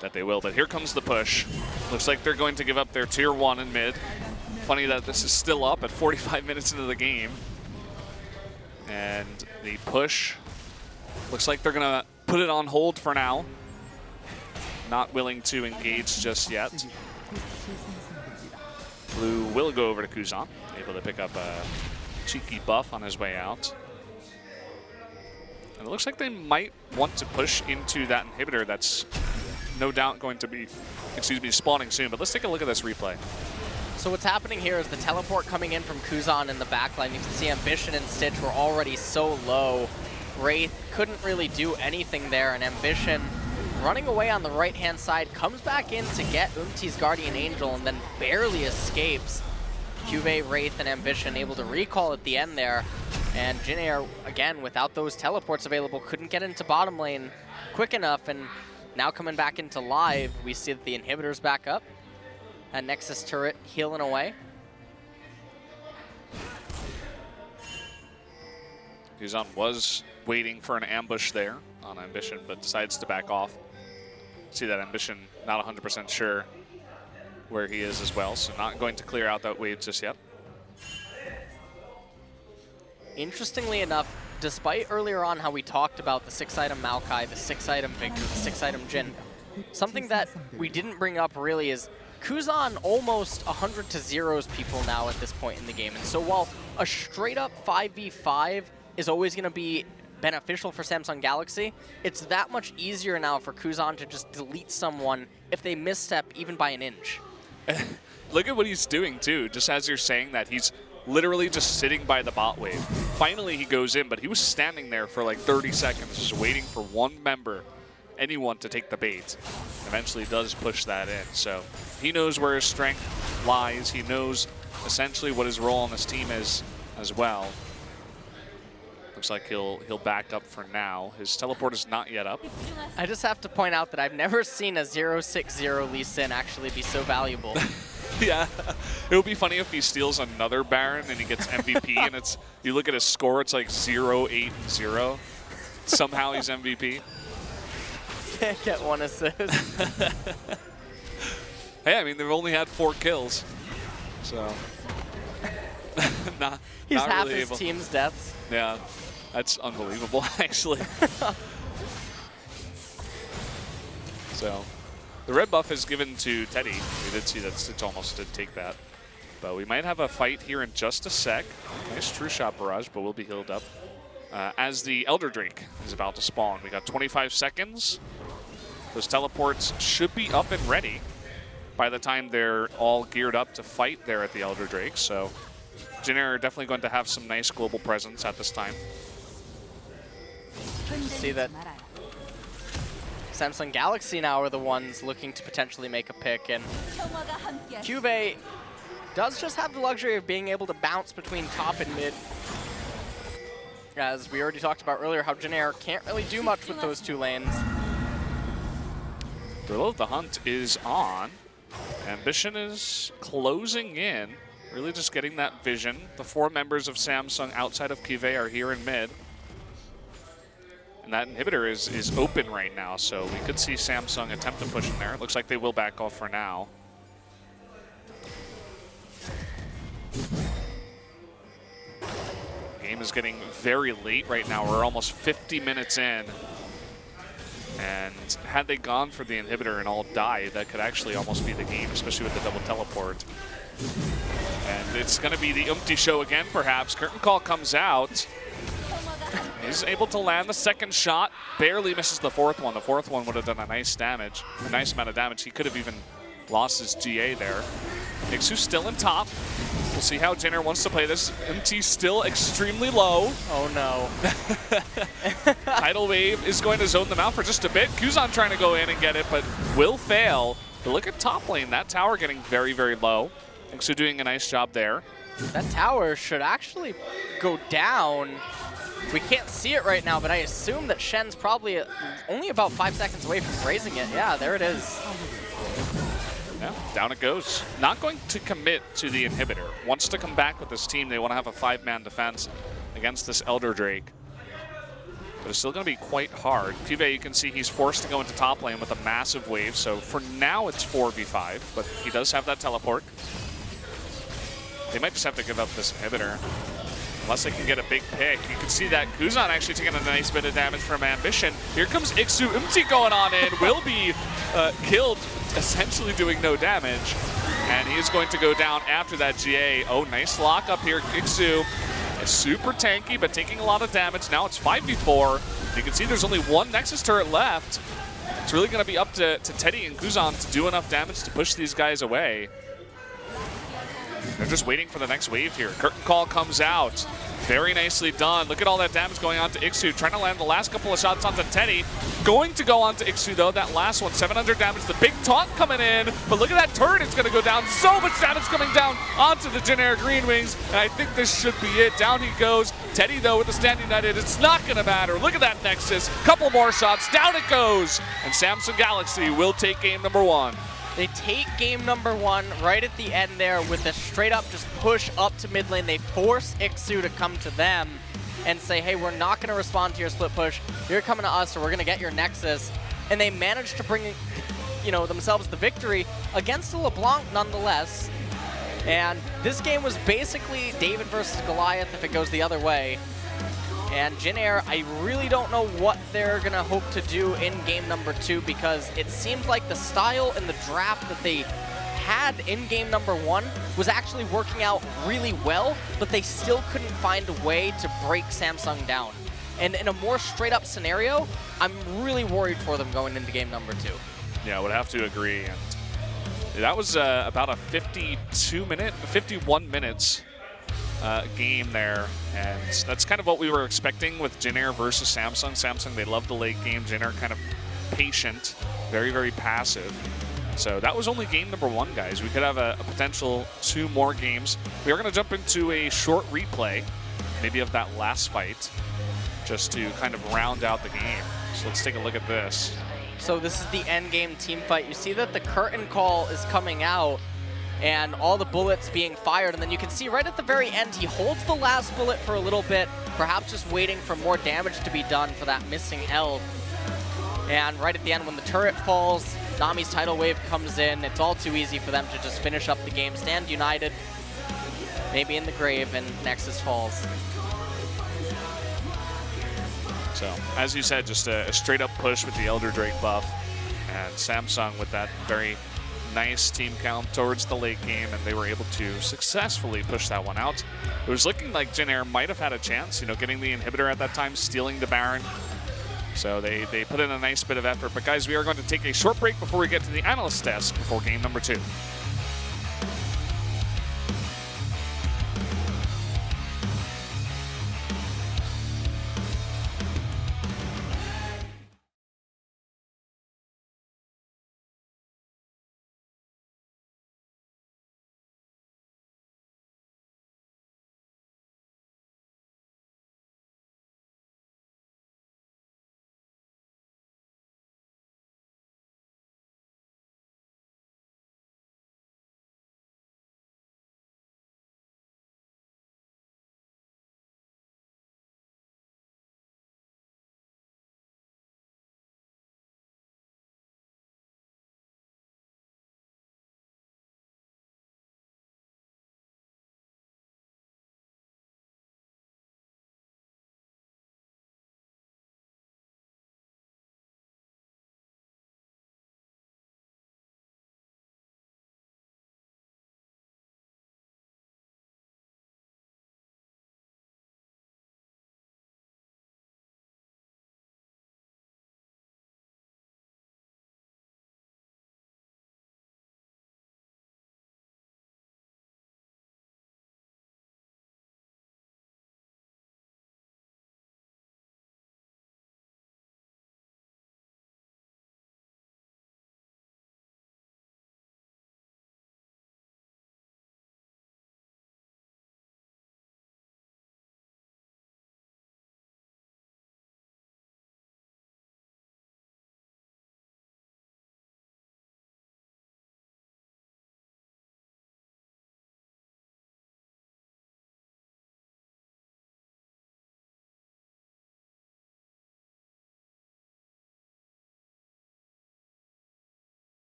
That they will, but here comes the push. Looks like they're going to give up their tier 1 in mid. Funny that this is still up at 45 minutes into the game. And the push looks like they're going to put it on hold for now. Not willing to engage just yet. Blue will go over to Kuzan, able to pick up a cheeky buff on his way out. And it looks like they might want to push into that inhibitor that's no doubt going to be, spawning soon. But let's take a look at this replay.
So what's happening here is the teleport coming in from Kuzan in the backline. You can see Ambition and Stitch were already so low. Wraith couldn't really do anything there, and Ambition running away on the right-hand side, comes back in to get Umti's Guardian Angel and then barely escapes. Cuvée, Wraith, and Ambition able to recall at the end there. And Jin Air, again, without those teleports available, couldn't get into bottom lane quick enough. And now coming back into live, we see that the inhibitor's back up. That Nexus turret healing away.
Kuzan was waiting for an ambush there on Ambition, but decides to back off. See that Ambition not 100% sure where he is as well, so not going to clear out that wave just yet.
Interestingly enough, despite earlier on how we talked about the 6-item Maokai, the 6-item Victor, the 6-item Jin, something that we didn't bring up really is Kuzan almost 100 to 0s people now at this point in the game. And so while a straight up 5v5 is always going to be beneficial for Samsung Galaxy, it's that much easier now for Kuzan to just delete someone if they misstep even by an inch.
Look at what he's doing too, just as you're saying that, he's literally just sitting by the bot wave. Finally he goes in, but he was standing there for like 30 seconds just waiting for one member, anyone, to take the bait. Eventually does push that in, so he knows where his strength lies. He knows essentially what his role on this team is as well. Looks like he'll back up for now. His teleport is not yet up.
I just have to point out that I've never seen a 0-6-0 Lee Sin actually be so valuable.
Yeah, it would be funny if he steals another Baron and he gets MVP, and it's you look at his score, it's like 0-8-0. Somehow he's MVP.
Can't get 1 assist.
Hey, I mean, they've only had 4 kills, so
He's
not
half
really
his
able.
team's deaths.
Yeah, that's unbelievable, actually. So, the red buff is given to Teddy. We did see that Stitch almost did take that. But we might have a fight here in just a sec. Nice true shot barrage, but we'll be healed up. As the Elder Drake is about to spawn. We got 25 seconds. Those teleports should be up and ready by the time they're all geared up to fight there at the Elder Drake. So, Jin Air are definitely going to have some nice global presence at this time.
See that Samsung Galaxy now are the ones looking to potentially make a pick, and Cuvee does just have the luxury of being able to bounce between top and mid. As we already talked about earlier, how Jin Air can't really do much with those 2 lanes.
Thrill of the Hunt is on. Ambition is closing in. Really just getting that vision. The 4 members of Samsung outside of Cuvee are here in mid. And that inhibitor is open right now, so we could see Samsung attempt to push in there. It looks like they will back off for now. Game is getting very late right now. We're almost 50 minutes in. And had they gone for the inhibitor and all died, that could actually almost be the game, especially with the double teleport. And it's going to be the Umpty show again, perhaps. Curtain Call comes out. He's able to land the 2nd shot, barely misses the 4th one. The 4th one would have done a nice amount of damage. He could have even lost his GA there. Ixu's still in top. We'll see how Jin Air wants to play this. MT still extremely low.
Oh no.
Tidal Wave is going to zone them out for just a bit. Kuzan trying to go in and get it, but will fail. But look at top lane. That tower getting very, very low. Ixu doing a nice job there.
That tower should actually go down. We can't see it right now, but I assume that Shen's probably only about 5 seconds away from raising it. Yeah, there it is.
Yeah, down it goes. Not going to commit to the inhibitor. Wants to come back with this team. They want to have a 5-man defense against this Elder Drake. But it's still going to be quite hard. Cuvee, you can see he's forced to go into top lane with a massive wave. So for now, it's 4v5, but he does have that teleport. They might just have to give up this inhibitor. Unless they can get a big pick. You can see that Kuzan actually taking a nice bit of damage from Ambition. Here comes Ixu Umti going on in. Will be killed, essentially doing no damage. And he is going to go down after that GA. Oh, nice lock up here. Ixu is super tanky, but taking a lot of damage. Now it's 5v4. You can see there's only 1 Nexus turret left. It's really going to be up to Teddy and Kuzan to do enough damage to push these guys away. They're just waiting for the next wave here. Curtain Call comes out. Very nicely done. Look at all that damage going on to Ixu. Trying to land the last couple of shots onto Teddy. Going to go on to Ixu, though. That last one, 700 damage. The big taunt coming in. But look at that turret. It's going to go down. So much damage coming down onto the Jin Air GreenWings. And I think this should be it. Down he goes. Teddy, though, with the stand united. It's not going to matter. Look at that Nexus. Couple more shots. Down it goes. And Samsung Galaxy will take game number 1.
They take game number 1 right at the end there with a straight up just push up to mid lane. They force Ixu to come to them and say, hey, we're not going to respond to your split push. You're coming to us, or we're going to get your Nexus. And they managed to bring, themselves the victory against a LeBlanc nonetheless. And this game was basically David versus Goliath if it goes the other way. And Jin Air, I really don't know what they're going to hope to do in game number 2, because it seemed like the style and the draft that they had in game number 1 was actually working out really well, but they still couldn't find a way to break Samsung down. And in a more straight up scenario, I'm really worried for them going into game number 2.
Yeah, I would have to agree. And that was about a 51 minutes game there, and that's kind of what we were expecting with Jin Air versus Samsung. Samsung, they love the late game. Jin Air kind of patient, very, very passive. So that was only game number 1, guys. We could have a potential 2 more games. We are going to jump into a short replay, maybe of that last fight, just to kind of round out the game. So let's take a look at this.
So this is the end game team fight. You see that the curtain call is coming out. and all the bullets being fired. And then you can see right at the very end, he holds the last bullet for a little bit, perhaps just waiting for more damage to be done for that missing L. And right at the end, when the turret falls, Nami's tidal wave comes in. It's all too easy for them to just finish up the game, stand united, maybe in the grave, and Nexus falls.
So, as you said, just a straight up push with the Elder Drake buff, and Samsung with that very nice team count towards the late game, and they were able to successfully push that one out. It was looking like Jin Air might have had a chance, you know, getting the inhibitor at that time, stealing the Baron. So they put in a nice bit of effort. But guys, we are going to take a short break before we get to the analyst desk before game number 2.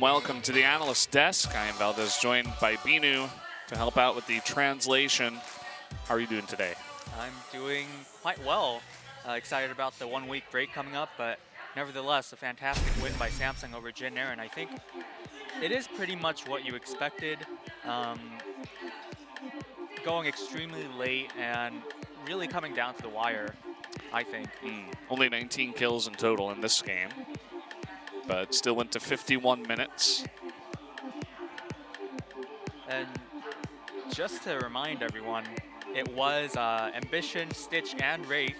Welcome to the analyst desk. I am Valdez, joined by Binu to help out with the translation. How are you doing today?
I'm doing quite well. Excited about the 1 week break coming up, but nevertheless, a fantastic win by Samsung over Jin Air, and I think it is pretty much what you expected. Going extremely late and really coming down to the wire, I think.
Only 19 kills in total in this game, but still went to 51 minutes.
And just to remind everyone, it was Ambition, Stitch, and Wraith.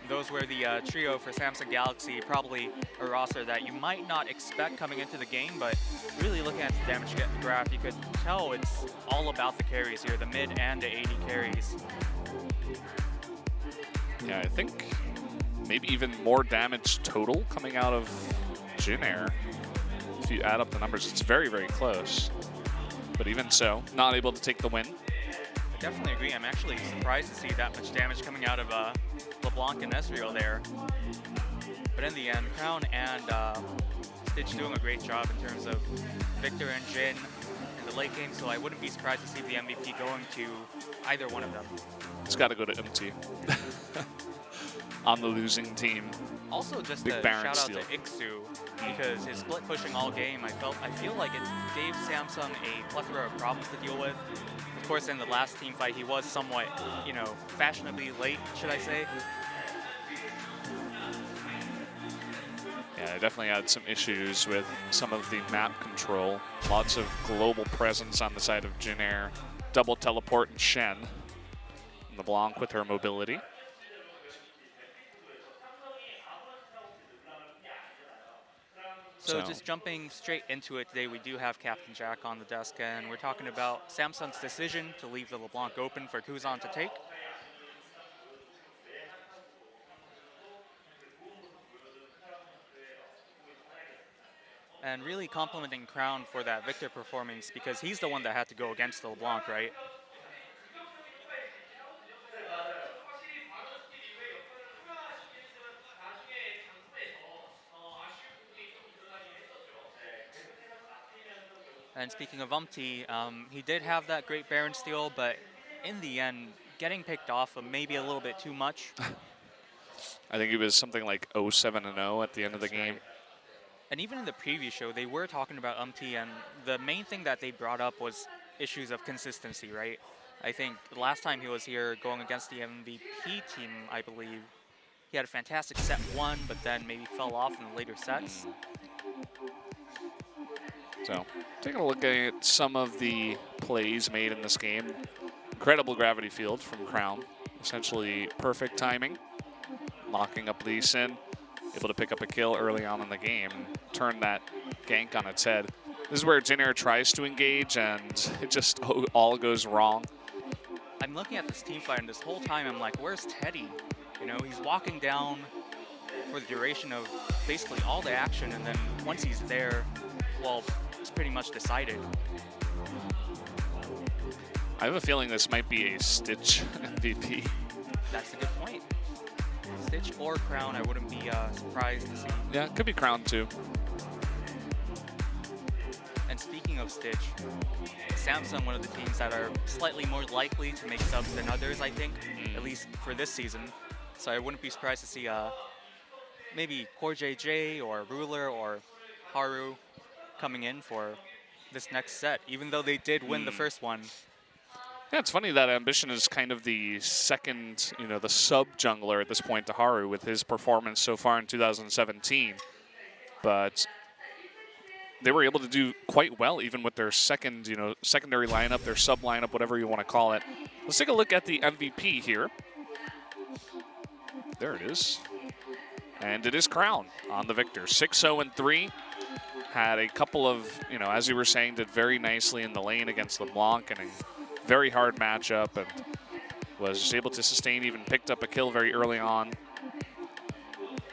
Those were the trio for Samsung Galaxy, probably a roster that you might not expect coming into the game, but really looking at the damage graph, you could tell it's all about the carries here, the mid and the AD carries.
Yeah, I think maybe even more damage total coming out of Jin Air. If you add up the numbers, it's very, very close. But even so, not able to take the win.
I definitely agree. I'm actually surprised to see that much damage coming out of LeBlanc and Ezreal there. But in the end, Crown and Stitch doing a great job in terms of Victor and Jin in the late game, so I wouldn't be surprised to see the MVP going to either one of them.
It's got to go to MT on the losing team.
Also, just
Big
a
Baron
shout out
steal.
to Ixu, because his split pushing all game, I feel like it gave Samsung a plethora of problems to deal with. Of course, in the last team fight, he was somewhat, you know, fashionably late, should I say.
Yeah, I definitely had some issues with some of the map control. Lots of global presence on the side of Jin Air. Double teleport and Shen. And LeBlanc with her mobility.
So just jumping straight into it today, we do have Captain Jack on the desk, and we're talking about Samsung's decision to leave the LeBlanc open for Kuzan to take. And really complimenting Crown for that Victor performance, because he's the one that had to go against the LeBlanc, right? And speaking of Umpty, he did have that great Baron steal, but in the end, getting picked off maybe a little bit too much.
I think he was something like 0-7-0 at the end of the game.
Right. And even in the preview show, they were talking about Umpty, and the main thing that they brought up was issues of consistency, right? I think the last time he was here going against the MVP team, I believe, he had a fantastic set 1, but then maybe fell off in the later sets.
So, taking a look at some of the plays made in this game. Incredible gravity field from Crown. Essentially perfect timing. Locking up Lee Sin. Able to pick up a kill early on in the game and turn that gank on its head. This is where Jin tries to engage and it just all goes wrong.
I'm looking at this team fight, and this whole time I'm like, where's Teddy? You know, he's walking down for the duration of basically all the action, and then once he's there, well, it's pretty much decided.
I have a feeling this might be a Stitch MVP.
That's a good point. Stitch or Crown, I wouldn't be surprised to see.
Yeah, it could be Crown too.
And speaking of Stitch, Samsung, one of the teams that are slightly more likely to make subs than others, I think, at least for this season. So I wouldn't be surprised to see maybe Core JJ or Ruler or Haru coming in for this next set, even though they did win the first one.
Yeah, it's funny that Ambition is kind of the second, you know, the sub-jungler at this point to Haru with his performance so far in 2017. But they were able to do quite well even with their second, you know, secondary lineup, their sub lineup, whatever you want to call it. Let's take a look at the MVP here. There it is. And it is Crown on the Victor. 6-0-3. Had a couple of, you know, as you were saying, did very nicely in the lane against LeBlanc and a very hard matchup, and was just able to sustain, even picked up a kill very early on.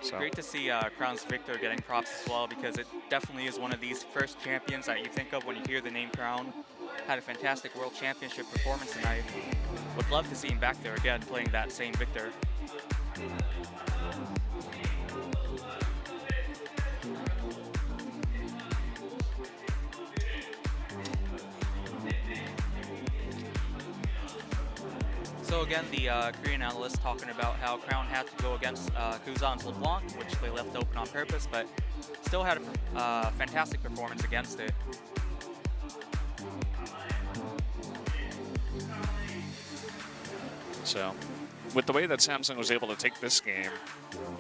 So
great to see Crown's Victor getting props as well, because it definitely is one of these first champions that you think of when you hear the name Crown. Had a fantastic World Championship performance tonight. Would love to see him back there again playing that same Victor. So again, the Korean analyst talking about how Crown had to go against Kuzan's LeBlanc, which they left open on purpose, but still had a fantastic performance against it.
So, with the way that Samsung was able to take this game,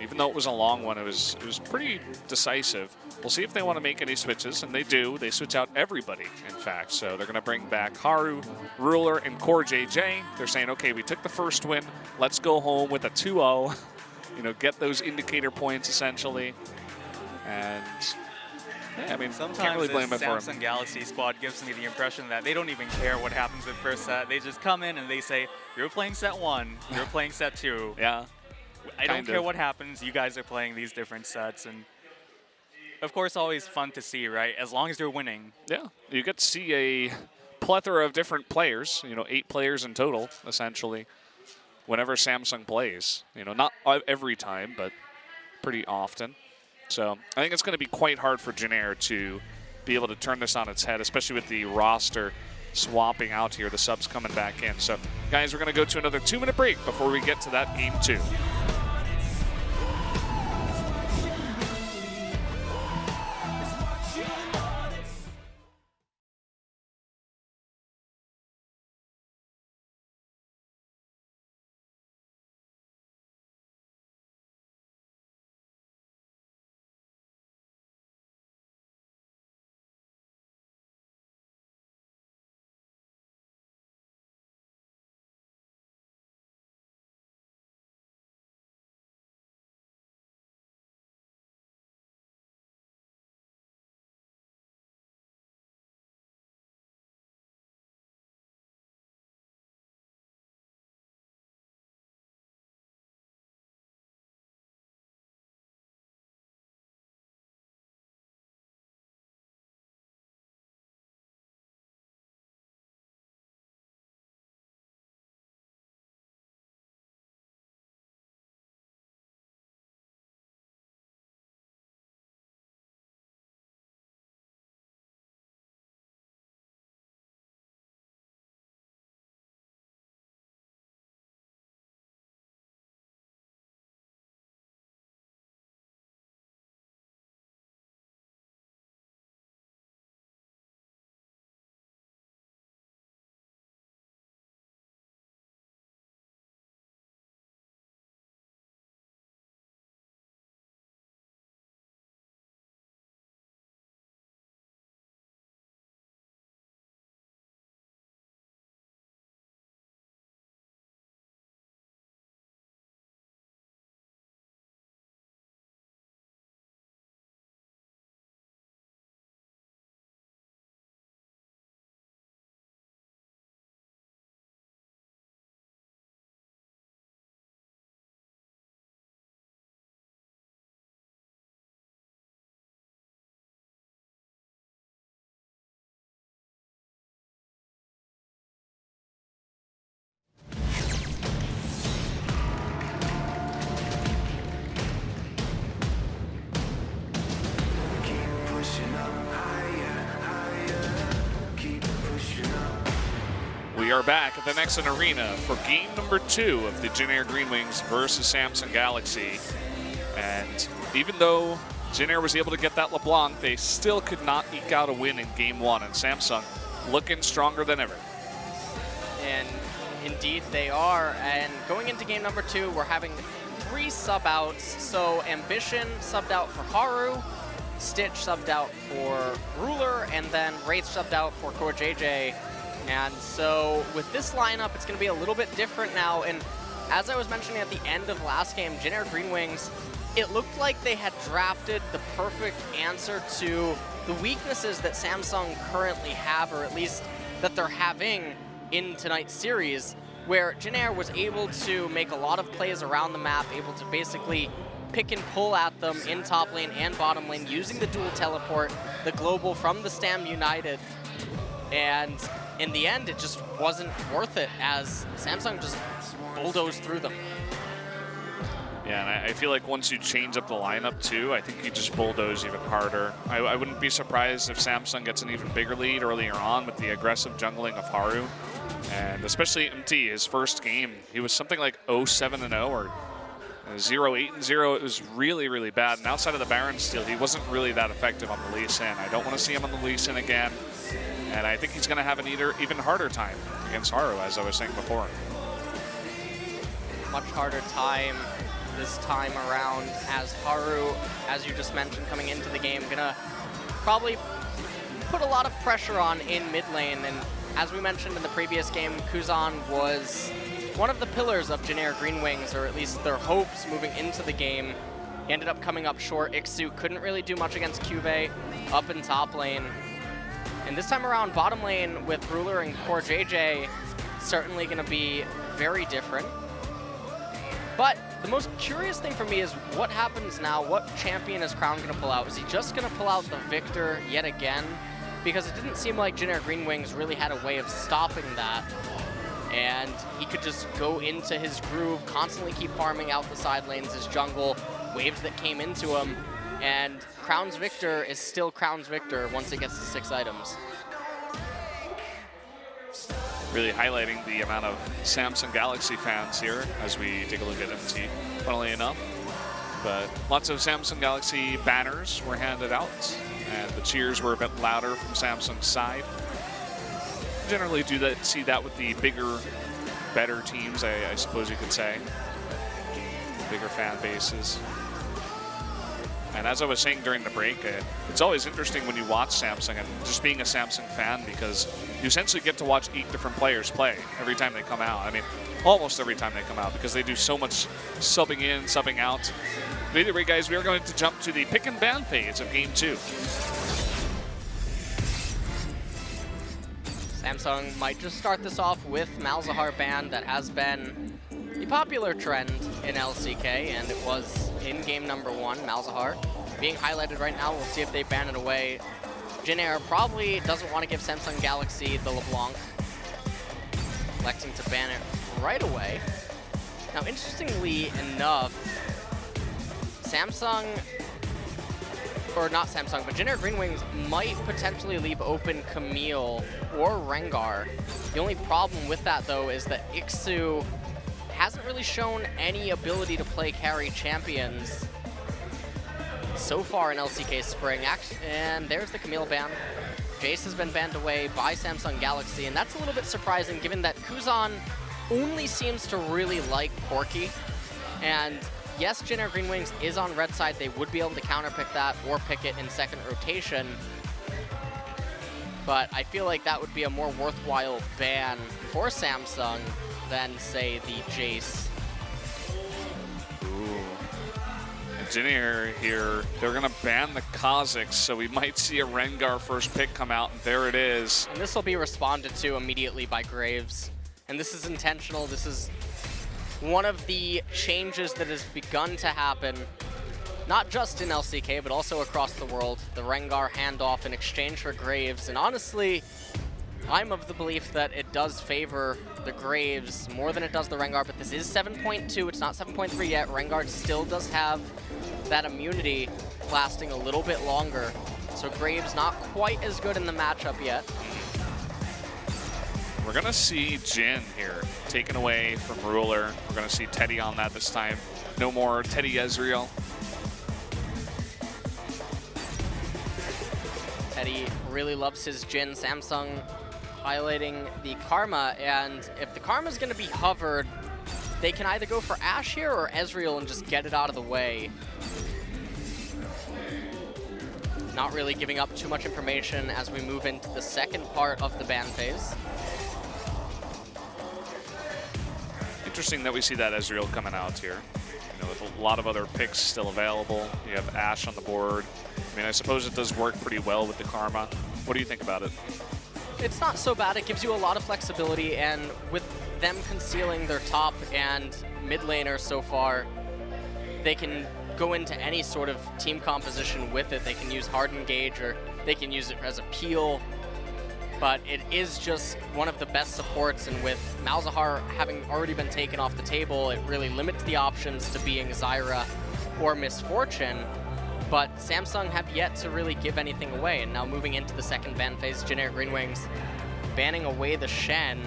even though it was a long one, it was pretty decisive. We'll see if they want to make any switches, and they do. They switch out everybody, in fact. So they're going to bring back Haru, Ruler, and Core JJ. They're saying, okay, we took the first win. Let's go home with a 2-0. You know, get those indicator points, essentially. And, yeah, I mean,
sometimes
can't really blame it for
Samsung
him.
Galaxy squad gives me the impression that they don't even care what happens in first set. They just come in and they say, you're playing set 1, you're playing set 2.
Yeah.
I don't care what happens. You guys are playing these different sets. And of course, always fun to see, right? As long as you're winning.
Yeah, you get to see a plethora of different players, you know, 8 players in total, essentially, whenever Samsung plays. You know, not every time, but pretty often. So I think it's going to be quite hard for Jin to be able to turn this on its head, especially with the roster swapping out here, the subs coming back in. So, guys, we're going to go to another 2-minute break before we get to that game 2. We are back at the Nexon Arena for game number 2 of the Jin Air GreenWings versus Samsung Galaxy. And even though Jin Air was able to get that LeBlanc, they still could not eke out a win in game 1, and Samsung looking stronger than ever.
And indeed they are. And going into game number 2, we're having 3 sub-outs. So Ambition subbed out for Haru, Stitch subbed out for Ruler, and then Wraith subbed out for Core JJ. And so with this lineup, it's going to be a little bit different now. And as I was mentioning at the end of last game, Jin Air GreenWings, it looked like they had drafted the perfect answer to the weaknesses that Samsung currently have, or at least that they're having in tonight's series, where Jin Air was able to make a lot of plays around the map, able to basically pick and pull at them in top lane and bottom lane using the dual teleport, the global from the Stam United. And in the end, it just wasn't worth it as Samsung just bulldozed through them.
Yeah, and I feel like once you change up the lineup too, I think you just bulldoze even harder. I wouldn't be surprised if Samsung gets an even bigger lead earlier on with the aggressive jungling of Haru. And especially MT, his first game, he was something like 0-7-0 or 0-8-0. It was really, really bad. And outside of the Baron steal, he wasn't really that effective on the Lee Sin. I don't want to see him on the Lee Sin again. And I think he's going to have an even harder time against Haru, as I was saying before.
Much harder time this time around, as Haru, as you just mentioned, coming into the game, gonna probably put a lot of pressure on in mid lane. And as we mentioned in the previous game, Kuzan was one of the pillars of Jin Air GreenWings, or at least their hopes moving into the game. He ended up coming up short. Ixu couldn't really do much against Cuvee up in top lane. And this time around, bottom lane with Ruler and Core JJ, certainly gonna be very different. But the most curious thing for me is what happens now. What champion is Crown going to pull out? Is he just going to pull out the Victor yet again? Because it didn't seem like Jin Air GreenWings really had a way of stopping that. And he could just go into his groove, constantly keep farming out the side lanes, his jungle, waves that came into him. And Crown's Victor is still Crown's Victor once it gets to 6 items.
Really highlighting the amount of Samsung Galaxy fans here as we take a look at MT, funnily enough. But lots of Samsung Galaxy banners were handed out, and the cheers were a bit louder from Samsung's side. Generally see that with the bigger, better teams, I suppose you could say. Bigger fan bases. And as I was saying during the break, it's always interesting when you watch Samsung, and just being a Samsung fan, because you essentially get to watch 8 different players play every time they come out. I mean, almost every time they come out, because they do so much subbing in, subbing out. But either way, guys, we are going to jump to the pick and ban phase of game 2.
Samsung might just start this off with Malzahar ban. That has been a popular trend in LCK, and it was in game number 1, Malzahar being highlighted right now. We'll see if they ban it away. Jin Air probably doesn't want to give Samsung Galaxy the LeBlanc, electing to ban it right away. Now, interestingly enough, Samsung, or not Samsung, but Jin Air GreenWings might potentially leave open Camille or Rengar. The only problem with that, though, is that Ixu hasn't really shown any ability to play carry champions so far in LCK Spring. And there's the Camille ban. Jace has been banned away by Samsung Galaxy, and that's a little bit surprising given that Kuzan only seems to really like Corki. And yes, Jin Air GreenWings is on red side. They would be able to counterpick that or pick it in second rotation. But I feel like that would be a more worthwhile ban for Samsung than, say, the Jace.
Ooh. Jin Air here, they're going to ban the Kazakhs, so we might see a Rengar first pick come out, and there it is.
And this will be responded to immediately by Graves. And this is intentional. This is one of the changes that has begun to happen, not just in LCK, but also across the world. The Rengar handoff in exchange for Graves. And honestly, I'm of the belief that it does favor the Graves more than it does the Rengar, but this is 7.2, it's not 7.3 yet. Rengar still does have that immunity lasting a little bit longer. So Graves not quite as good in the matchup yet.
we're going to see Jin here taken away from Ruler. We're going to see Teddy on that this time. No more Teddy Ezreal.
Teddy really loves his Jin. Samsung highlighting the Karma, and if the Karma is going to be hovered, they can either go for Ashe here or Ezreal and just get it out of the way. Not really giving up too much information as we move into the second part of the ban phase.
Interesting that we see that Ezreal coming out here. You know, with a lot of other picks still available. You have Ashe on the board. I mean, I suppose it does work pretty well with the Karma. What do you think about it?
It's not so bad. It gives you a lot of flexibility, and with them concealing their top and mid laner so far, they can go into any sort of team composition with it. They can use hard engage, or they can use it as a peel, but it is just one of the best supports, and with Malzahar having already been taken off the table, it really limits the options to being Zyra or Misfortune. But Samsung have yet to really give anything away, and now moving into the second ban phase, generic GreenWings banning away the Shen.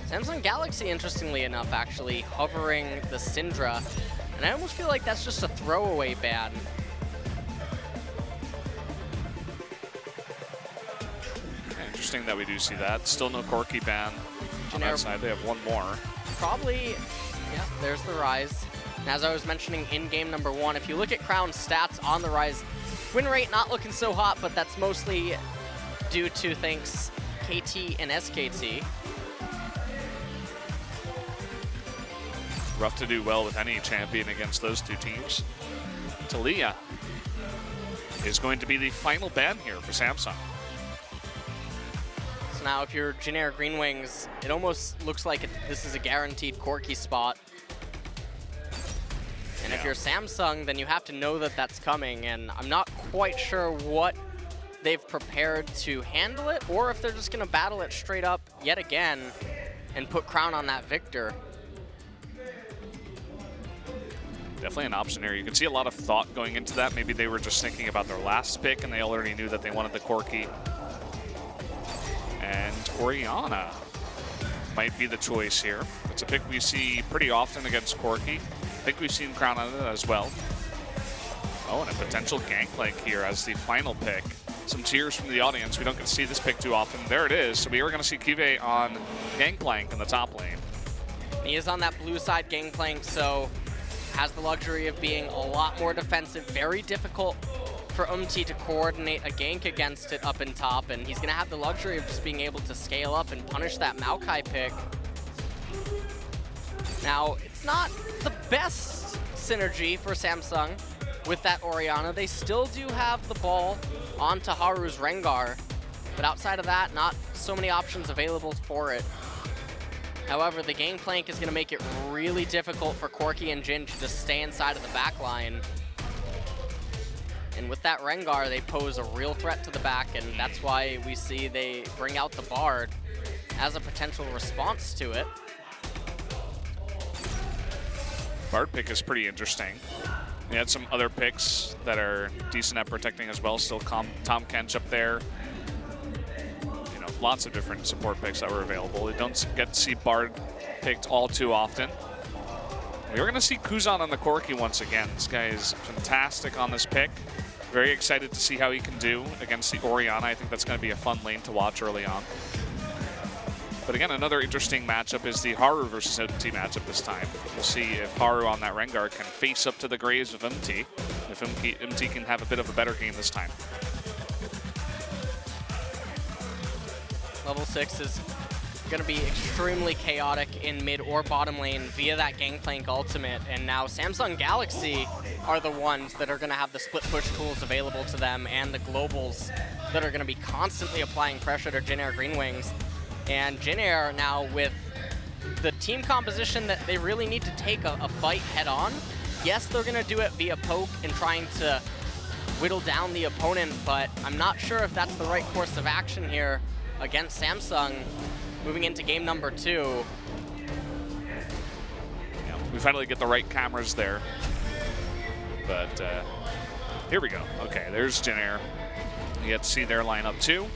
Samsung Galaxy, interestingly enough, actually hovering the Syndra, and I almost feel like that's just a throwaway ban.
Interesting that we do see that. Still no Corki ban on that side. They have one more.
Probably, yeah, there's the Rise. And as I was mentioning in game number 1, if you look at Crown's stats on the Rise, win rate not looking so hot, but that's mostly due to thanks KT and SKT.
Rough to do well with any champion against those two teams. Talia is going to be the final ban here for Samsung.
So now if you're generic GreenWings, it almost looks like this is a guaranteed Corki spot. And if you're Samsung, then you have to know that that's coming, and I'm not quite sure what they've prepared to handle it, or if they're just going to battle it straight up yet again and put Crown on that Victor.
Definitely an option here. You can see a lot of thought going into that. Maybe they were just thinking about their last pick, and they already knew that they wanted the Corki. And Orianna might be the choice here. It's a pick we see pretty often against Corki. I think we've seen Crown on it as well. Oh, and a potential Gangplank here as the final pick. Some cheers from the audience. We don't get to see this pick too often. There it is. So we are going to see Kive on Gangplank in the top lane.
He is on that blue side Gangplank, so has the luxury of being a lot more defensive. Very difficult for to coordinate a gank against it up in top, and he's going to have the luxury of just being able to scale up and punish that Maokai pick. Now, it's not the best synergy for Samsung with that Orianna. They still do have the ball onto Haru's Rengar, but outside of that, not so many options available for it. However, the Gangplank is going to make it really difficult for Corki and Jin to just stay inside of the back line. And with that Rengar, they pose a real threat to the back, and that's why we see they bring out the Bard as a potential response to it.
Bard pick is pretty interesting. We had some other picks that are decent at protecting as well. Still Tom Kench up there. You know, lots of different support picks that were available. We don't get to see Bard picked all too often. We're going to see Kuzan on the Corki once again. This guy is fantastic on this pick. Very excited to see how he can do against the Orianna. I think that's going to be a fun lane to watch early on. But again, another interesting matchup is the Haru versus MT matchup this time. We'll see if Haru on that Rengar can face up to the graves of MT, if MT can have a bit of a better game this time.
Level 6 is going to be extremely chaotic in mid or bottom lane via that Gangplank ultimate, and now Samsung Galaxy are the ones that are going to have the split push tools available to them, and the globals that are going to be constantly applying pressure to Jin Air GreenWings. And Jin Air now with the team composition that they really need to take a fight head on. Yes, they're going to do it via poke and trying to whittle down the opponent, but I'm not sure if that's the right course of action here against Samsung moving into game number 2.
Yeah, we finally get the right cameras there. But here we go. Okay, there's Jin Air. You get to see their lineup too.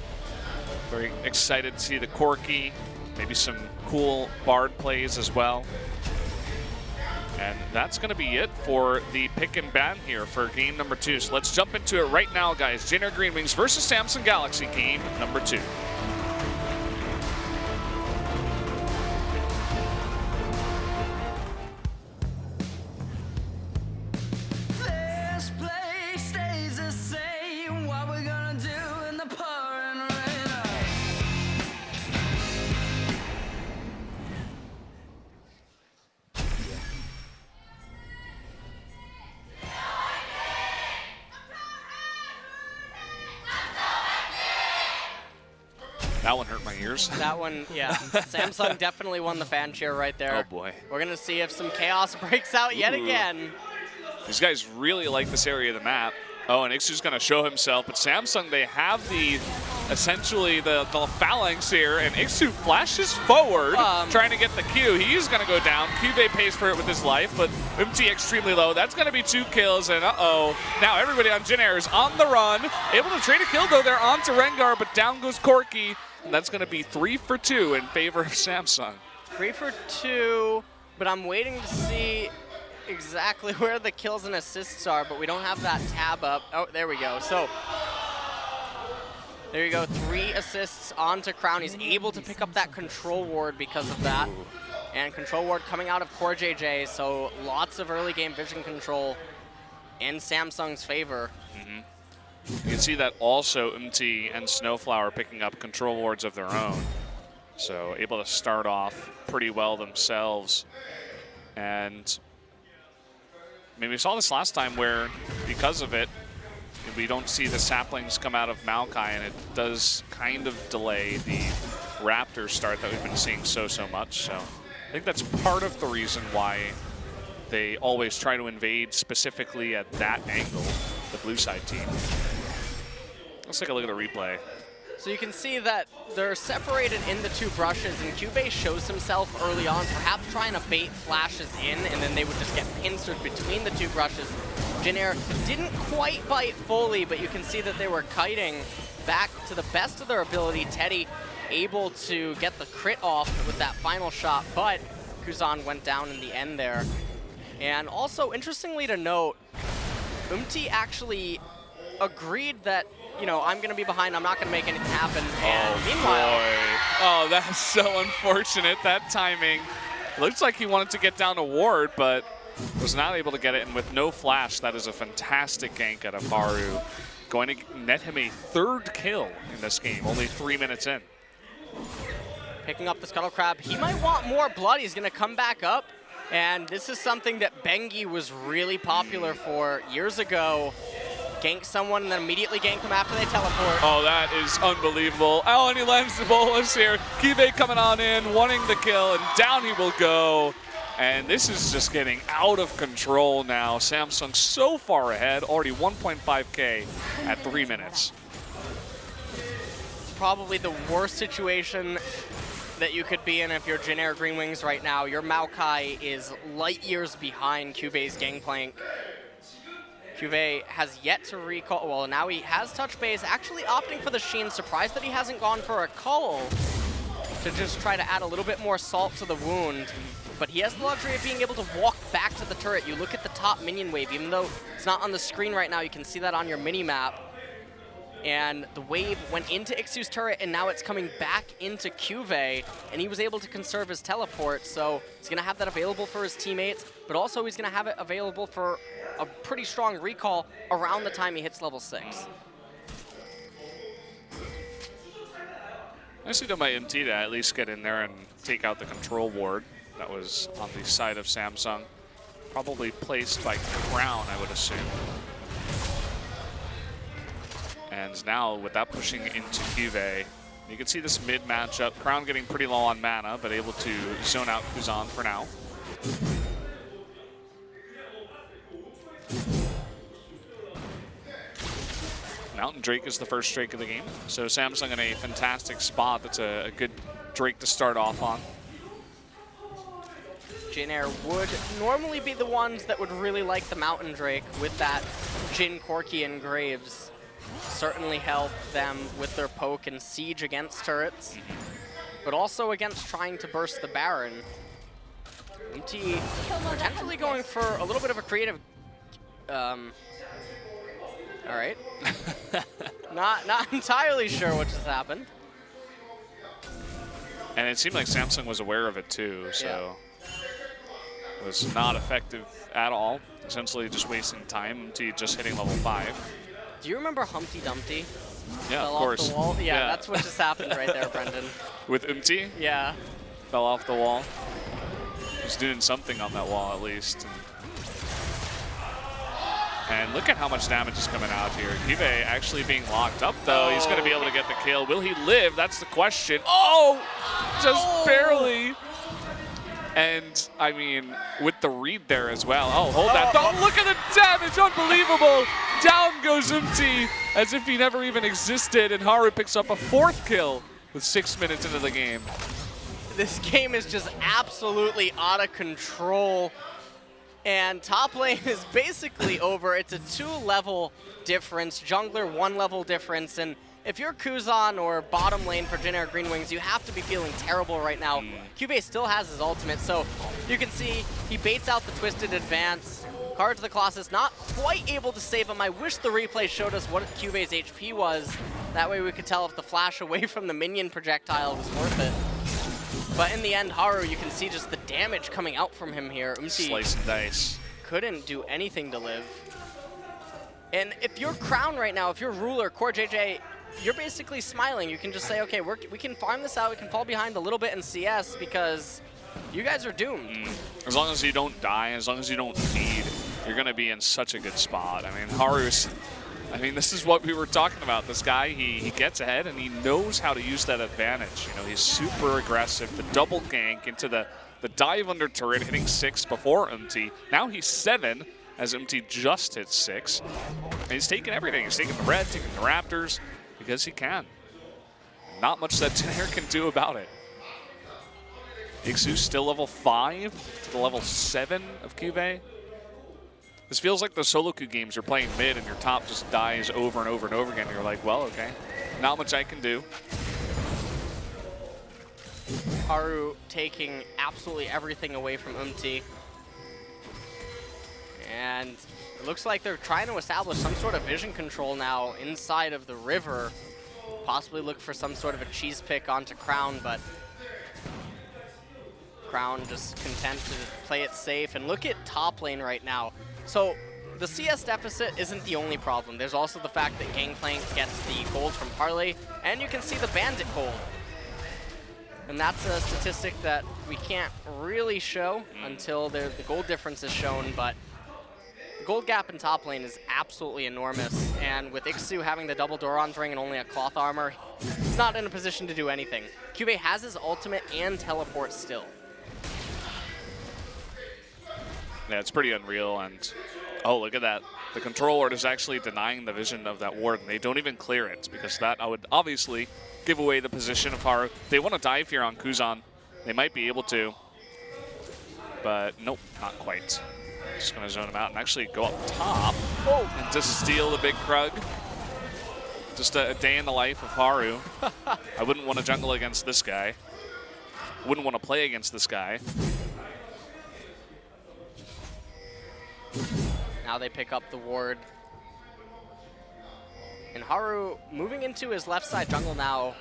Very excited to see the Corki, maybe some cool Bard plays as well. And that's going to be it for the pick and ban here for game number 2. So let's jump into it right now, guys. JAG GreenWings versus Samsung Galaxy, game number 2. That one hurt my ears.
That one, yeah. Samsung definitely won the fan cheer right there.
Oh boy.
We're going to see if some chaos breaks out yet again.
These guys really like this area of the map. Oh, and Ixu's going to show himself, but Samsung, they have essentially the phalanx here, and Ixu flashes forward, trying to get the Q. He's going to go down. Cube pays for it with his life, but MT extremely low. That's going to be 2 kills, and uh-oh. Now everybody on Jin Air is on the run. Able to trade a kill, though. They're on to Rengar, but down goes Corki. And that's going to be 3 for 2 in favor of Samsung.
3 for 2, but I'm waiting to see exactly where the kills and assists are, but we don't have that tab up. Oh, there we go. So there you go, 3 assists onto Crown. He's able to pick up that control ward because of that. And control ward coming out of Core JJ, so lots of early game vision control in Samsung's favor.
You can see that also MT and Snowflower picking up control wards of their own. So able to start off pretty well themselves. And I mean, we saw this last time where, because of it, we don't see the saplings come out of Maokai, and it does kind of delay the Raptor start that we've been seeing so much. So I think that's part of the reason why they always try to invade specifically at that angle, the blue side team. Let's take a look at the replay.
So you can see that they're separated in the 2 brushes, and Cube shows himself early on, perhaps trying to bait flashes in, and then they would just get pincered between the 2 brushes. Jin Air didn't quite bite fully, but you can see that they were kiting back to the best of their ability. Teddy able to get the crit off with that final shot, but Kuzan went down in the end there. And also, interestingly to note, actually agreed that, you know, I'm going to be behind, I'm not going to make anything happen. And meanwhile...
Boy. Oh, that's so unfortunate, that timing. Looks like he wanted to get down a ward, but was not able to get it. And with no flash, that is a fantastic gank out of Haru. Going to net him a 3rd kill in this game, only 3 minutes in.
Picking up the Scuttle Crab. He might want more blood. He's going to come back up. And this is something that Bengi was really popular for years ago. Gank someone and then immediately gank them after they teleport.
Oh, that is unbelievable. Oh, and he lands the bolus here. Kibe coming on in, wanting the kill, and down he will go. And this is just getting out of control now. Samsung so far ahead, already 1.5K at 3 minutes.
Probably the worst situation that you could be in if you're Jin Air GreenWings right now. Your Maokai is light years behind Cube's Gangplank. Cube has yet to recall, well, now he has touch base, actually opting for the Sheen. Surprised that he hasn't gone for a cull to just try to add a little bit more salt to the wound. But he has the luxury of being able to walk back to the turret. You look at the top minion wave, even though it's not on the screen right now, you can see that on your mini-map. And the wave went into Ixu's turret, and now it's coming back into Cube, and he was able to conserve his teleport, so he's going to have that available for his teammates, but also he's going to have it available for a pretty strong recall around the time he hits level 6.
Nicely done by MT to at least get in there and take out the control ward that was on the side of Samsung. Probably placed by Crown, I would assume. And now with that pushing into Cube, you can see this mid matchup. Crown getting pretty low on mana, but able to zone out Kuzan for now. Mountain Drake is the first Drake of the game. So Samsung in a fantastic spot. That's a good Drake to start off on.
Jin Air would normally be the ones that would really like the Mountain Drake with that Jin, Corki, and Graves. certainly help them with their poke and siege against turrets, but also against trying to burst the Baron. UMT potentially going for a little bit of a creative, all right. not entirely sure what just happened.
And it seemed like Samsung was aware of it too, so it was not effective at all. Essentially just wasting time to just hitting level 5.
Do you remember Humpty Dumpty?
Yeah,
Fell
of course.
off the wall? Yeah, that's what just happened right there, Brendan.
With UMT?
Yeah.
Fell off the wall. Was doing something on that wall at least. And look at how much damage is coming out here. Kive actually being locked up though. He's gonna be able to get the kill. Will he live? That's the question. Oh, just barely. And I mean, with the read there as well. Oh, hold that. Oh, look at the damage, unbelievable. Down goes UMT as if he never even existed, and Haru picks up a 4th kill with 6 minutes into the game.
This game is just absolutely out of control. And top lane is basically over. It's a 2-level difference, jungler 1-level difference, and if you're Kuzan or bottom lane for Jin Air GreenWings, you have to be feeling terrible right now. Cube still has his ultimate, so you can see he baits out the twisted advance. Card to the Colossus not quite able to save him. I wish the replay showed us what Cube's HP was. That way we could tell if the flash away from the minion projectile was worth it. But in the end, Haru, you can see just the damage coming out from him here.
Slice and dice.
Couldn't do anything to live. And if you're Crown right now, if you're Ruler, Core JJ, you're basically smiling. You can just say, okay, we can farm this out. We can fall behind a little bit in CS because you guys are doomed.
As long as you don't die, as long as you don't feed, you're going to be in such a good spot. I mean, Haru's... I mean, this is what we were talking about. This guy, he gets ahead and he knows how to use that advantage. You know, he's super aggressive. The double gank into the dive under turret, hitting 6 before UMT. Now he's 7 as UMT just hit 6. And he's taking everything. He's taking the red, taking the raptors because he can. Not much that Jin Air can do about it. Ixu's still level 5 to the level 7 of Cube. This feels like the solo queue games. You're playing mid and your top just dies over and over and over again. You're like, well, okay, not much I can do.
Haru taking absolutely everything away from UMT. And it looks like they're trying to establish some sort of vision control now inside of the river. Possibly look for some sort of a cheese pick onto Crown, but Crown just content to play it safe. And look at top lane right now. So the CS deficit isn't the only problem. There's also the fact that Gangplank gets the gold from Parley, and you can see the Bandit gold. And that's a statistic that we can't really show until the gold difference is shown, but the gold gap in top lane is absolutely enormous. And with Ixu having the double Doran's ring and only a cloth armor, he's not in a position to do anything. Cube has his ultimate and teleport still.
Yeah, it's pretty unreal, and oh, look at that. The control ward is actually denying the vision of that ward, and they don't even clear it, because that would obviously give away the position of Haru. They want to dive here on Kuzan. They might be able to, but nope, not quite. Just going to zone him out and actually go up top and just steal the big Krug. Just a day in the life of Haru. I wouldn't want to jungle against this guy. Wouldn't want to play against this guy.
Now they pick up the ward. And Haru, moving into his left side jungle now,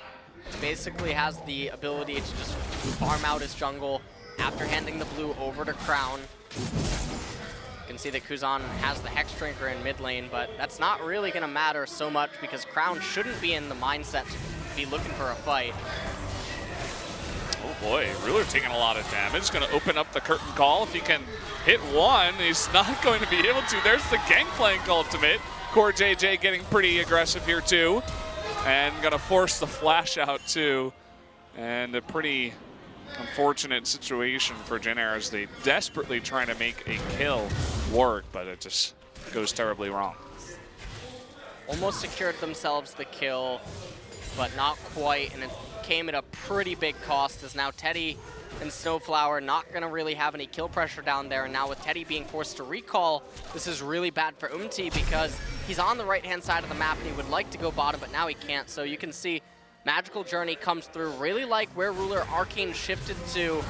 basically has the ability to just farm out his jungle after handing the blue over to Crown. You can see that Kuzan has the Hex Drinker in mid lane, but that's not really going to matter so much because Crown shouldn't be in the mindset to be looking for a fight.
Oh boy, Ruler taking a lot of damage. Going to open up the curtain call. If he can hit one, he's not going to be able to. There's the Gangplank ultimate. Core JJ getting pretty aggressive here too. And going to force the flash out too. And a pretty unfortunate situation for Jin Air as they desperately trying to make a kill work, but it just goes terribly wrong.
Almost secured themselves the kill, but not quite, and it came at a pretty big cost as now Teddy and Snowflower not going to really have any kill pressure down there, and now with Teddy being forced to recall, this is really bad for UMT because He's on the right-hand side of the map, and he would like to go bottom, but now he can't. So you can see Magical Journey comes through. Really like where Ruler Arcane shifted to.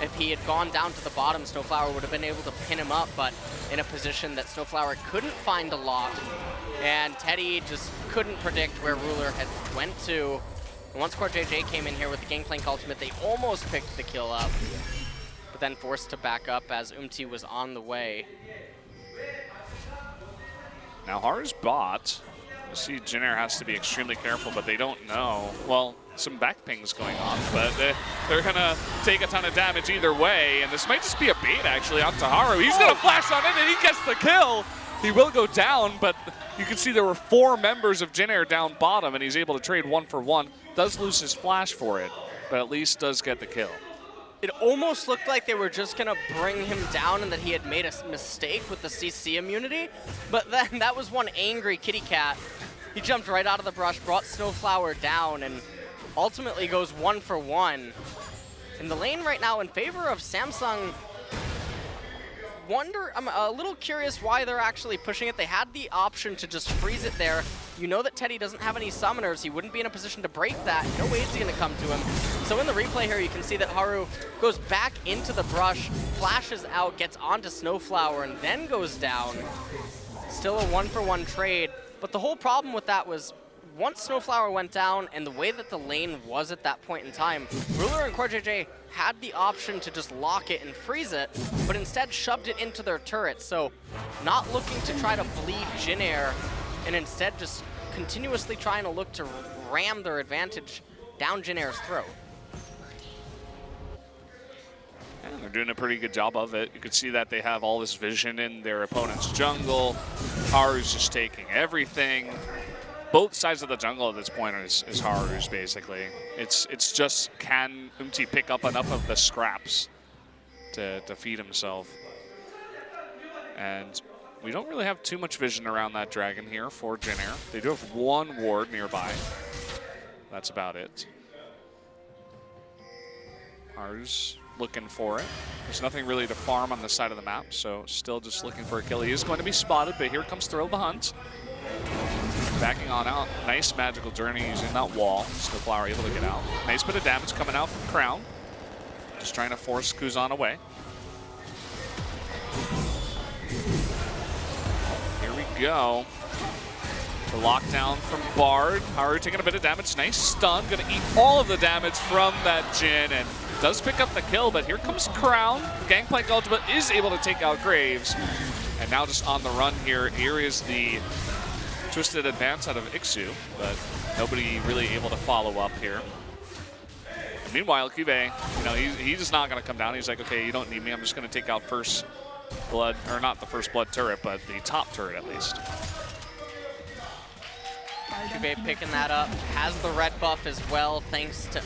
If he had gone down to the bottom, Snowflower would have been able to pin him up, but in a position that Snowflower couldn't find a lock. And Teddy just couldn't predict where Ruler had went to. And once CoreJJ came in here with the Gangplank ultimate, they almost picked the kill up, but then forced to back up as was on the way.
Now Haru's bot. You see Jin Air has to be extremely careful, but they don't know. Well, some back pings going on, but they're gonna take a ton of damage either way, and this might just be a bait actually onto Haru. He's gonna flash on in and he gets the kill. He will go down, but you can see there were 4 members of Jin Air down bottom, and he's able to trade 1 for 1. Does lose his flash for it, but at least does get the kill.
It almost looked like they were just gonna bring him down and that he had made a mistake with the CC immunity, but then that was one angry kitty cat. He jumped right out of the brush, brought Snowflower down, and ultimately goes 1 for 1. In the lane right now in favor of Samsung. I'm a little curious why they're actually pushing it. They had the option to just freeze it there. You know that Teddy doesn't have any summoners. He wouldn't be in a position to break that. No way is he gonna come to him. So in the replay here, you can see that Haru goes back into the brush, flashes out, gets onto Snowflower, and then goes down. Still a 1 for 1 trade. But the whole problem with that was once Snowflower went down and the way that the lane was at that point in time, Ruler and CoreJJ had the option to just lock it and freeze it, but instead shoved it into their turrets. So not looking to try to bleed Jin Air, and instead just continuously trying to look to ram their advantage down Jin Air's throat.
And they're doing a pretty good job of it. You can see that they have all this vision in their opponent's jungle. Haru's just taking everything. Both sides of the jungle at this point is Haru's basically. It's just, can pick up enough of the scraps to feed himself? And we don't really have too much vision around that dragon here for Jin Air. They do have 1 ward nearby. That's about it. Haru's looking for it. There's nothing really to farm on the side of the map, so still just looking for a kill. He is going to be spotted, but here comes Thrill the Hunt. Backing on out. Nice Magical Journey using that wall. Snowflower able to get out. Nice bit of damage coming out from Crown. Just trying to force Kuzan away. Here we go. The lockdown from Bard. Haru taking a bit of damage. Nice stun. Gonna eat all of the damage from that Jin, and does pick up the kill, but here comes Crown. The Gangplank ultimate is able to take out Graves. And now just on the run here. Here is the twisted advance out of Ixu, but nobody really able to follow up here. Meanwhile, Cube, he's just not going to come down. He's like, okay, you don't need me. I'm just going to take out first blood, or not the first blood turret, but the top turret at least.
Cube picking that up, has the red buff as well, thanks to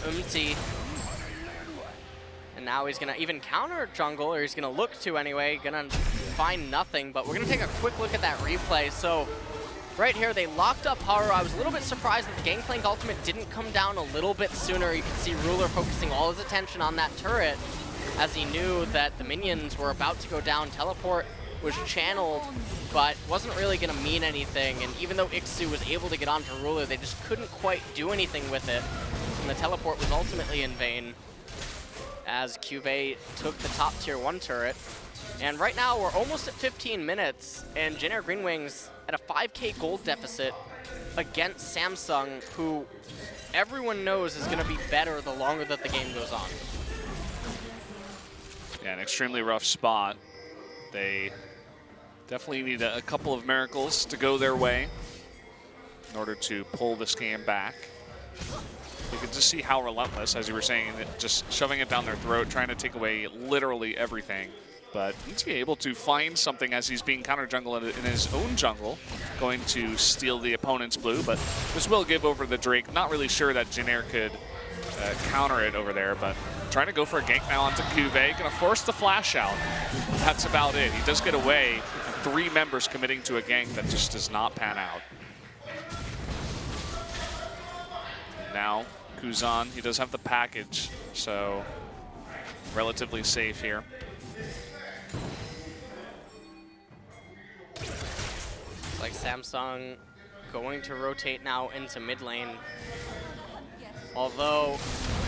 And now he's going to even counter jungle, or he's going to look to anyway, going to find nothing. But we're going to take a quick look at that replay. So right here, they locked up Haru. I was a little bit surprised that the Gangplank ultimate didn't come down a little bit sooner. You can see Ruler focusing all his attention on that turret as he knew that the minions were about to go down. Teleport was channeled, but wasn't really going to mean anything. And even though Ixu was able to get onto Ruler, they just couldn't quite do anything with it. And the teleport was ultimately in vain as Cuvée took the top tier 1 turret. And right now, we're almost at 15 minutes, and Jin Air GreenWings at a 5K gold deficit against Samsung, who everyone knows is going to be better the longer that the game goes on.
Yeah, an extremely rough spot. They definitely need a couple of miracles to go their way in order to pull this game back. You can just see how relentless, as you were saying, just shoving it down their throat, trying to take away literally everything. But he's able to find something as he's being counter jungle in his own jungle, going to steal the opponent's blue, but this will give over the Drake. Not really sure that Jin Air could counter it over there, but trying to go for a gank now onto Cuvée, gonna force the flash out. That's about it. He does get away, and 3 members committing to a gank that just does not pan out. Now, Kuzan, he does have the package, so relatively safe here.
Looks like Samsung going to rotate now into mid lane. Although,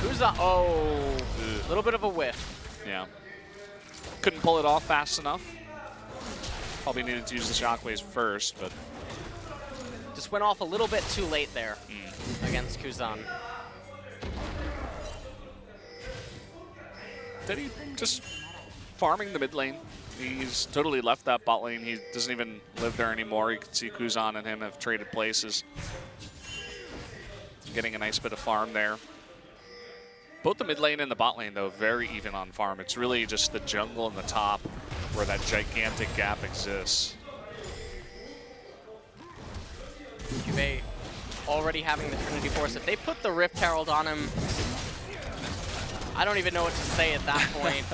Kuza, a little bit of a whiff.
Yeah. Couldn't pull it off fast enough. Probably needed to use the shockwaves first, but
just went off a little bit too late there against Kuzan.
Teddy just farming the mid lane. He's totally left that bot lane. He doesn't even live there anymore. You can see Kuzan and him have traded places. Getting a nice bit of farm there. Both the mid lane and the bot lane, though, very even on farm. It's really just the jungle and the top where that gigantic gap exists.
Juve already having the Trinity Force. If they put the Rift Herald on him, I don't even know what to say at that point.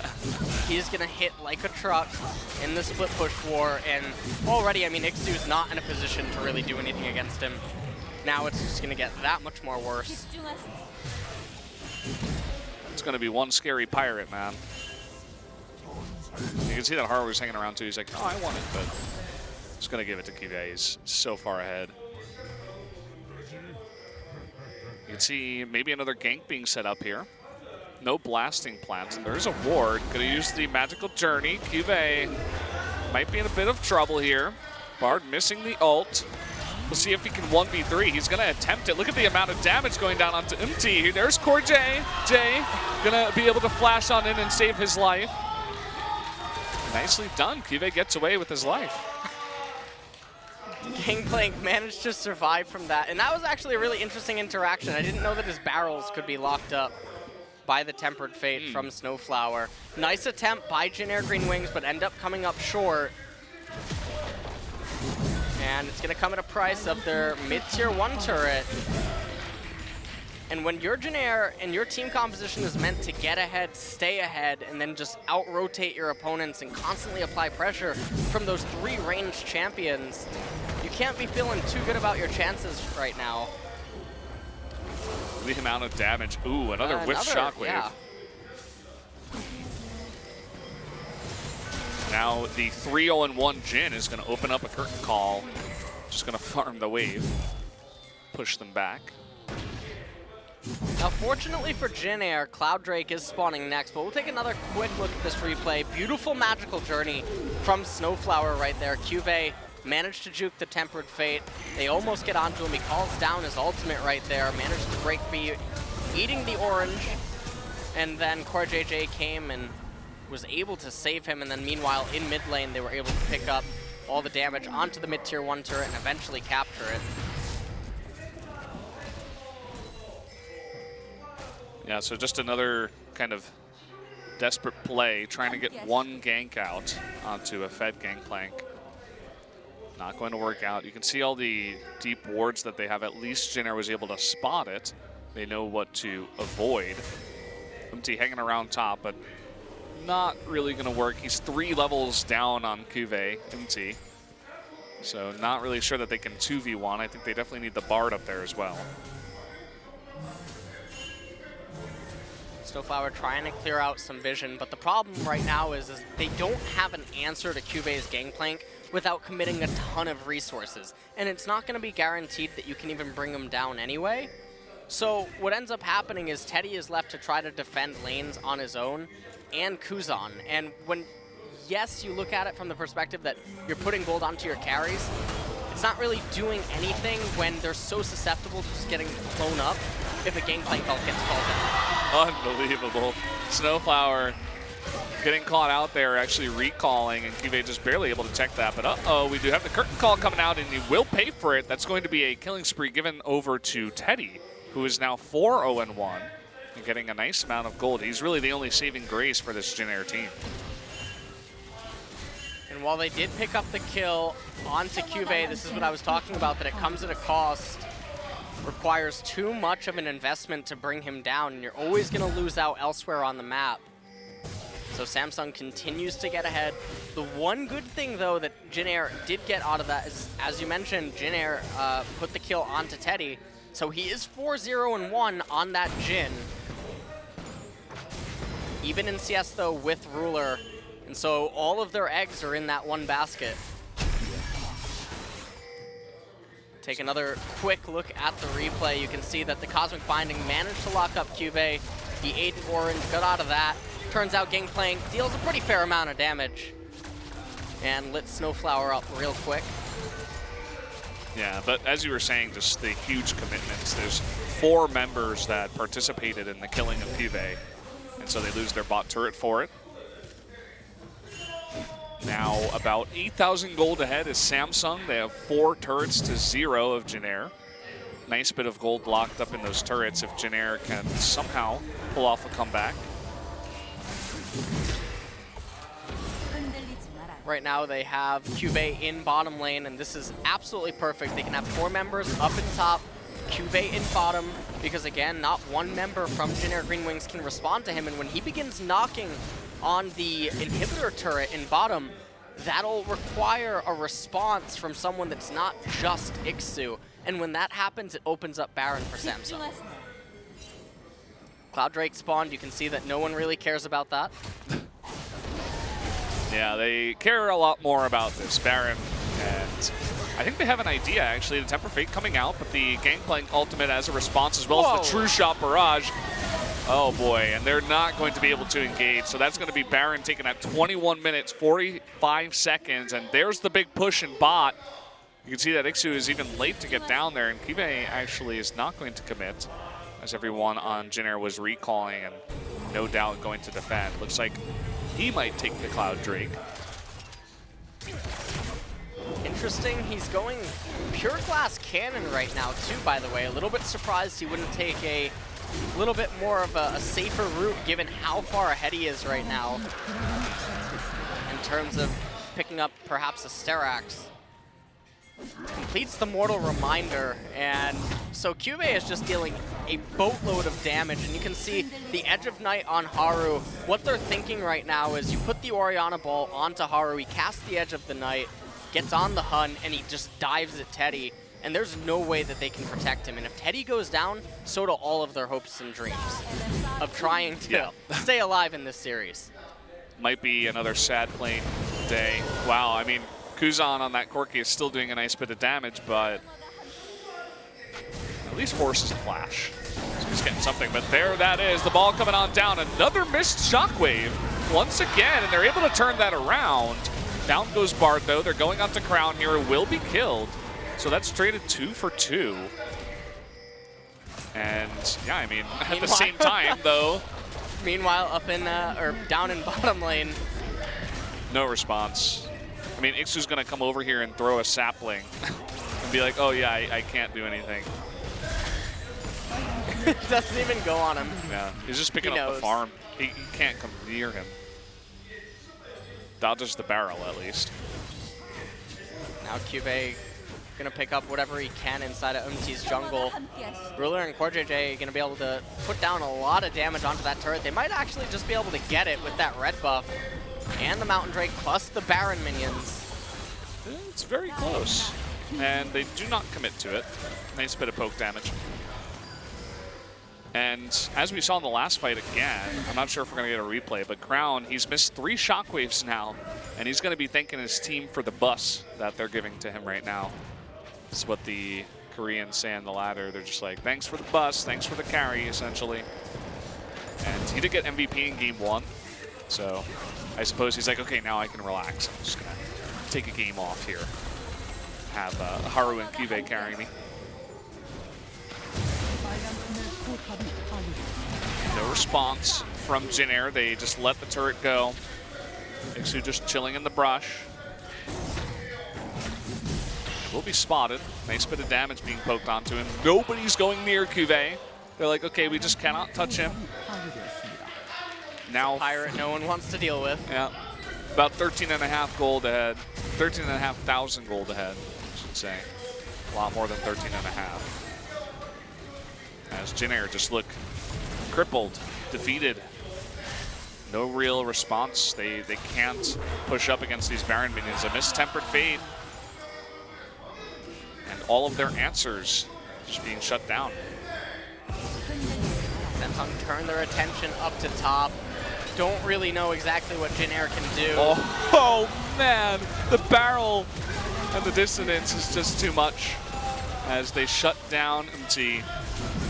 He's going to hit like a truck in the split push war, and already, I mean, Ixu's not in a position to really do anything against him. Now it's just going to get that much more worse.
It's going to be one scary pirate, man. You can see that Haru was hanging around too. He's like, oh, I want it, but just going to give it to Kive. He's so far ahead. You can see maybe another gank being set up here. No blasting plans, and there's a ward. Gonna use the magical journey. Cuvée might be in a bit of trouble here. Bard missing the ult. We'll see if he can 1v3. He's gonna attempt it. Look at the amount of damage going down onto MT. There's Core J. Jay gonna be able to flash on in and save his life. Nicely done. Cuvée gets away with his life.
Gangplank managed to survive from that, and that was actually a really interesting interaction. I didn't know that his barrels could be locked up by the Tempered Fate from Snowflower. Nice attempt by Jin Air GreenWings, but end up coming up short. And it's going to come at a price of their mid-tier 1 turret. And when your Jin Air and your team composition is meant to get ahead, stay ahead, and then just out-rotate your opponents and constantly apply pressure from those 3 ranged champions, you can't be feeling too good about your chances right now.
The amount of damage. Ooh, another whiff shockwave.
Yeah.
Now the 3-0-1 Jin is going to open up a curtain call. Just going to farm the wave. Push them back.
Now, fortunately for Jin Air, Cloud Drake is spawning next, but we'll take another quick look at this replay. Beautiful magical journey from Snowflower right there. Cuvée managed to juke the Tempered Fate. They almost get onto him. He calls down his ultimate right there, managed to break free, eating the orange. And then Core JJ came and was able to save him. And then meanwhile, in mid lane, they were able to pick up all the damage onto the mid-tier 1 turret and eventually capture it.
Yeah, so just another kind of desperate play, trying to get one gank out onto a fed Gangplank. Not going to work out. You can see all the deep wards that they have. At least Jin Air was able to spot it. They know what to avoid. MT hanging around top, but not really going to work. He's 3 levels down on Cuvée, MT. So not really sure that they can 2v1. I think they definitely need the Bard up there as well.
Snowflower trying to clear out some vision, but the problem right now is they don't have an answer to Cuvé's Gangplank without committing a ton of resources. And it's not going to be guaranteed that you can even bring them down anyway. So what ends up happening is Teddy is left to try to defend lanes on his own and Kuzan. And when, yes, you look at it from the perspective that you're putting gold onto your carries, it's not really doing anything when they're so susceptible to just getting blown up if a Gangplank ult gets called down.
Unbelievable. Snowflower getting caught out there, actually recalling, and Cuvée just barely able to check that. But uh-oh, we do have the curtain call coming out, and he will pay for it. That's going to be a killing spree given over to Teddy, who is now 4-0-1 and getting a nice amount of gold. He's really the only saving grace for this Jin Air team.
And while they did pick up the kill onto Cuvée, this is what I was talking about, that it comes at a cost. Requires too much of an investment to bring him down, and you're always going to lose out elsewhere on the map. So Samsung continues to get ahead. The one good thing, though, that Jin Air did get out of that is, as you mentioned, Jin Air put the kill onto Teddy. So he is 4-0-1 on that Jin. Even in CS, though, with Ruler. And so all of their eggs are in that one basket. Take another quick look at the replay. You can see that the Cosmic Binding managed to lock up Cuvée. He aided Orange, got out of that. Turns out Gangplank deals a pretty fair amount of damage and lit Snowflower up real quick.
Yeah, but as you were saying, just the huge commitments. There's 4 members that participated in the killing of Cuvée, and so they lose their bot turret for it. Now about 8,000 gold ahead is Samsung. They have 4 turrets to 0 of Janair. Nice bit of gold locked up in those turrets if Janair can somehow pull off a comeback.
Right now they have Cuvée in bottom lane, and this is absolutely perfect. They can have 4 members up in top, Cuvée in bottom, because again, not one member from Janair GreenWings can respond to him, and when he begins knocking on the inhibitor turret in bottom, that'll require a response from someone that's not just Ixu. And when that happens, it opens up Baron for Samsung. Cloud Drake spawned. You can see that no one really cares about that.
Yeah, they care a lot more about this Baron, and I think they have an idea, actually. The Temper Fate coming out, but the Gangplank ultimate as a response, as well as the True Shot Barrage. Oh boy, and they're not going to be able to engage, so that's going to be Baron taking at 21 minutes, 45 seconds, and there's the big push in bot. You can see that Ixu is even late to get down there, and Cuvée actually is not going to commit, as everyone on Janair was recalling and no doubt going to defend. Looks like he might take the Cloud Drake.
Interesting, he's going Pure Glass Cannon right now too, by the way. A little bit surprised he wouldn't take a little bit more of a safer route given how far ahead he is right now in terms of picking up perhaps a Sterak's. Completes the Mortal Reminder, and so Cuvée is just dealing a boatload of damage, and you can see the Edge of Night on Haru. What they're thinking right now is you put the Orianna Ball onto Haru, he casts the Edge of the Night, gets on the Hun, and he just dives at Teddy, and there's no way that they can protect him. And if Teddy goes down, so do all of their hopes and dreams of trying to stay alive in this series.
Might be another sad playing day. Wow, I mean, Kuzan on that Corki is still doing a nice bit of damage, but at least forces a flash. So he's getting something, but there that is. The ball coming on down. Another missed Shockwave once again, and they're able to turn that around. Down goes Bard, though. They're going up to Crown here. Will be killed. So that's traded 2 for 2. And yeah, I mean, at the same time, though.
Meanwhile, up in, or down in bottom lane.
No response. I mean, Ixu's going to come over here and throw a sapling and be like, oh yeah, I can't do anything.
Doesn't even go on him.
Yeah, he's just picking up the farm. He can't come near him. Dodges the barrel, at least.
Now Cuvée gonna pick up whatever he can inside of Umti's jungle. Ruler and CoreJJ gonna be able to put down a lot of damage onto that turret. They might actually just be able to get it with that red buff. And the Mountain Drake plus the Baron minions.
It's very close. And they do not commit to it. Nice bit of poke damage. And as we saw in the last fight again, I'm not sure if we're going to get a replay, but Crown, he's missed 3 shockwaves now. And he's going to be thanking his team for the bus that they're giving to him right now. That's what the Koreans say on the ladder. They're just like, thanks for the bus, thanks for the carry, essentially. And he did get MVP in game 1. So I suppose he's like, okay, now I can relax. I'm just going to take a game off here. Have Haru and Cuvée carry me. No response from Janair. They just let the turret go. Ixu just chilling in the brush. Will be spotted. Nice bit of damage being poked onto him. Nobody's going near Cuvée. They're like, okay, we just cannot touch him. Now
Pirate no one wants to deal with.
Yeah, about 13.5 gold ahead. 13,500 gold ahead, I should say. A lot more than 13.5. As Janair just look crippled, defeated. No real response. They can't push up against these Baron minions. A mistempered fate. And all of their answers just being shut down.
Samsung turn their attention up to top. Don't really know exactly what Janair can do.
Oh man, the barrel and the dissonance is just too much. as they shut down MT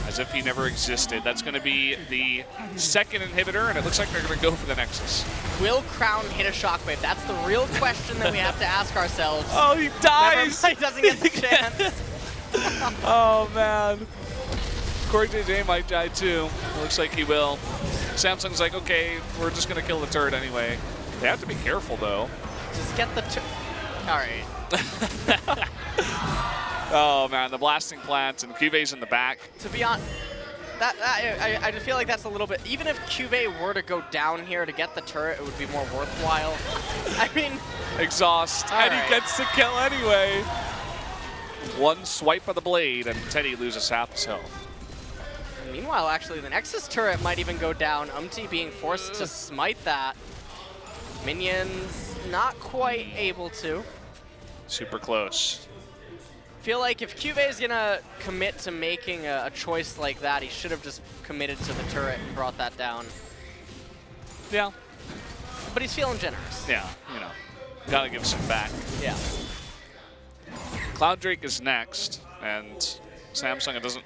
as if he never existed. That's going to be the second inhibitor, and it looks like they're going to go for the Nexus.
Will Crown hit a shockwave? That's the real question that we have to ask ourselves.
Oh, he dies!
Never mind, he doesn't get the chance.
Oh, man. Corey JJ might die, too. It looks like he will. Samsung's like, okay, we're just going to kill the turret anyway. They have to be careful, though.
Just get the all right.
Oh, man, the blasting plants and Cuve's in the back.
To be honest, I just feel like that's a little bit, even if Cuve were to go down here to get the turret, it would be more worthwhile. I mean,
Exhaust, and he gets the kill anyway. One swipe of the blade, and Teddy loses half his health.
Meanwhile, actually, the Nexus turret might even go down. being forced to smite that. Minions not quite able to.
Super close.
Feel like if Cuve is gonna commit to making a choice like that, he should have just committed to the turret and brought that down.
Yeah.
But he's feeling generous.
Yeah, you know, gotta give some back.
Yeah.
Cloud Drake is next, and Samsung, it doesn't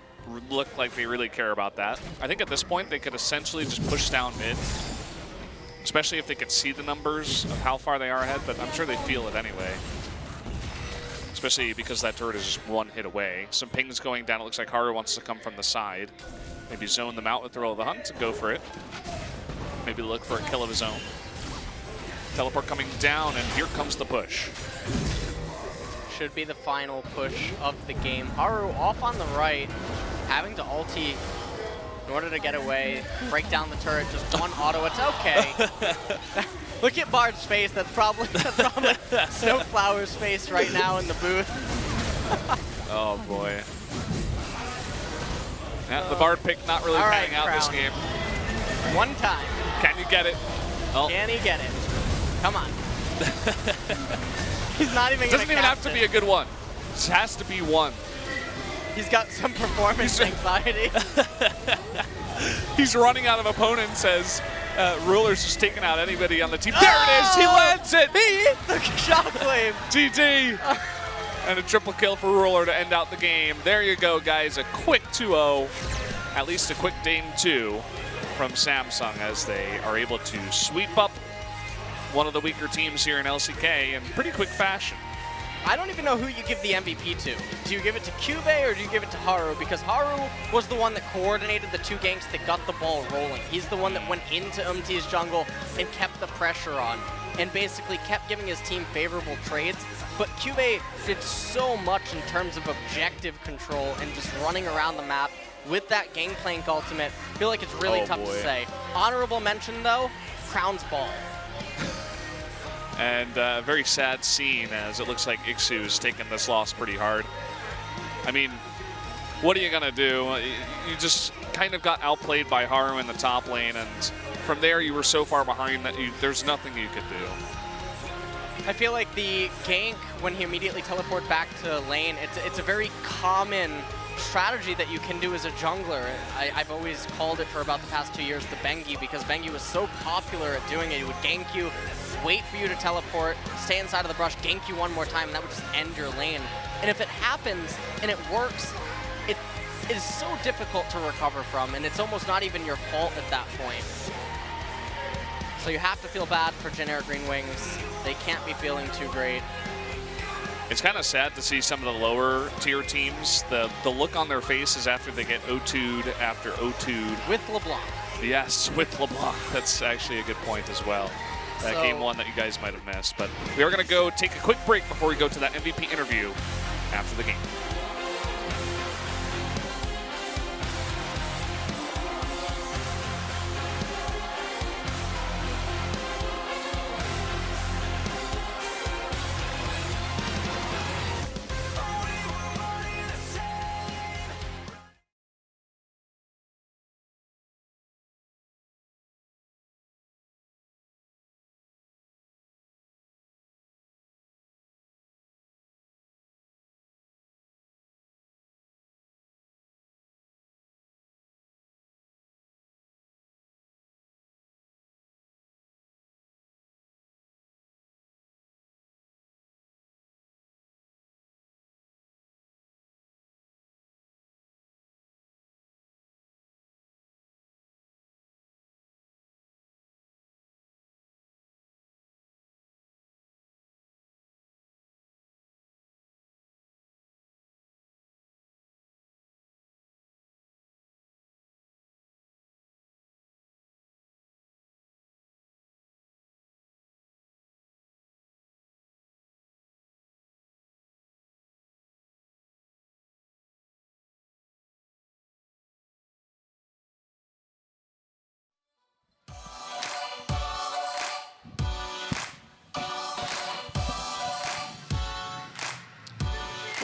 look like they really care about that. I think at this point they could essentially just push down mid, especially if they could see the numbers of how far they are ahead, but I'm sure they feel it anyway. Especially because that turret is just one hit away. Some pings going down. It looks like Haru wants to come from the side. Maybe zone them out with the Thrill of the Hunt and go for it. Maybe look for a kill of his own. Teleport coming down, and here comes the push.
Should be the final push of the game. Haru off on the right, having to ulti in order to get away, break down the turret, just one auto, it's okay. Look at Bard's face, that's probably Snowflower's face right now in the booth.
Oh boy. Yeah, the Bard pick not really panning out this game.
One time.
Can you get it? Oh.
Can he get it? Come on. He's not even
Doesn't even have to be a good one. This has to be one.
He's got some performance anxiety.
He's running out of opponents as Ruler's just taking out anybody on the team. There it is! He lands it!
He hit the shockwave!
GG! And a triple kill for Ruler to end out the game. There you go, guys. A quick 2-0. At least a quick game 2 from Samsung as they are able to sweep up one of the weaker teams here in LCK in pretty quick fashion.
I don't even know who you give the MVP to. Do you give it to Cuve or do you give it to Haru? Because Haru was the one that coordinated the two ganks that got the ball rolling. He's the one that went into MT's jungle and kept the pressure on and basically kept giving his team favorable trades. But Cuve did so much in terms of objective control and just running around the map with that Gangplank ultimate. I feel like it's really tough to say. Honorable mention though, Crown's ball.
And a very sad scene as it looks like Ixu's taking this loss pretty hard. I mean, what are you going to do? You just kind of got outplayed by Haru in the top lane, and from there you were so far behind that there's nothing you could do.
I feel like the gank, when he immediately teleported back to lane, it's a very common strategy that you can do as a jungler. I've always called it for about the past 2 years the Bengi, because Bengi was so popular at doing it. He would gank you, wait for you to teleport, stay inside of the brush, gank you one more time, and that would just end your lane. And if it happens and it works, it is so difficult to recover from, and it's almost not even your fault at that point. So you have to feel bad for generic GreenWings. They can't be feeling too great.
It's kind of sad to see some of the lower tier teams, the look on their faces after they get O2'd after O2'd.
With LeBlanc.
Yes, with LeBlanc. That's actually a good point as well. That game one that you guys might have missed. But we are going to go take a quick break before we go to that MVP interview after the game.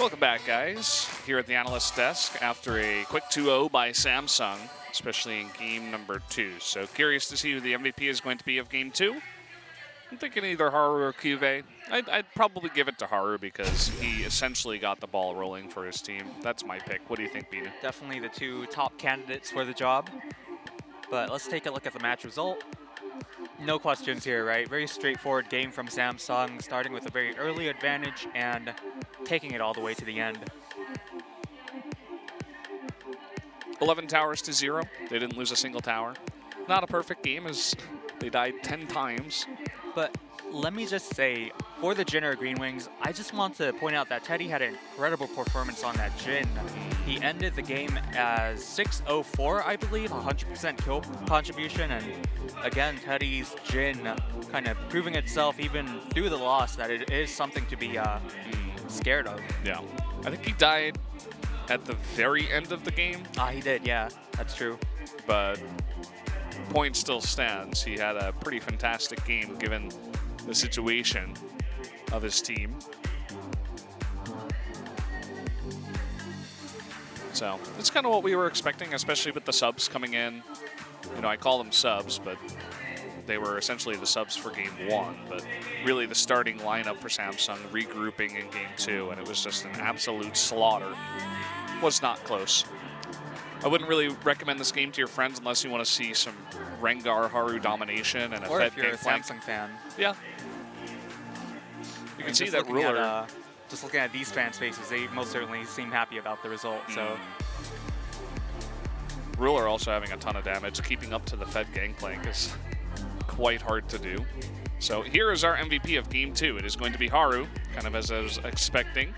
Welcome back, guys, here at the analyst desk after a quick 2-0 by Samsung, especially in game number 2. So curious to see who the MVP is going to be of game 2. I'm thinking either Haru or Kyuvey. I'd probably give it to Haru because he essentially got the ball rolling for his team. That's my pick. What do you think, Bina?
Definitely the two top candidates for the job. But let's take a look at the match result. No questions here, right? Very straightforward game from Samsung, starting with a very early advantage and taking it all the way to the end.
11 towers to 0. They didn't lose a single tower. Not a perfect game as they died 10 times.
But let me just say, for the Jin or GreenWings, I just want to point out that Teddy had an incredible performance on that Jin. He ended the game as 6-0-4, I believe, 100% kill contribution, and again, Teddy's Jin kind of proving itself even through the loss that it is something to be scared of.
Yeah. I think he died at the very end of the game.
He did, yeah, that's true.
But point still stands. He had a pretty fantastic game given the situation of his team. So it's kind of what we were expecting, especially with the subs coming in. You know, I call them subs, but they were essentially the subs for game 1, but really the starting lineup for Samsung regrouping in game 2, and it was just an absolute slaughter. Was not close. I wouldn't really recommend this game to your friends unless you want to see some Rengar Haru domination and a
or
Fed
if you're a
gangplank.
Samsung fan.
Yeah. You can see that Ruler.
Just looking at these fans' faces, they most certainly seem happy about the result. So
Ruler also having a ton of damage. Keeping up to the Fed gangplank is quite hard to do. So here is our MVP of game 2. It is going to be Haru, kind of as I was expecting.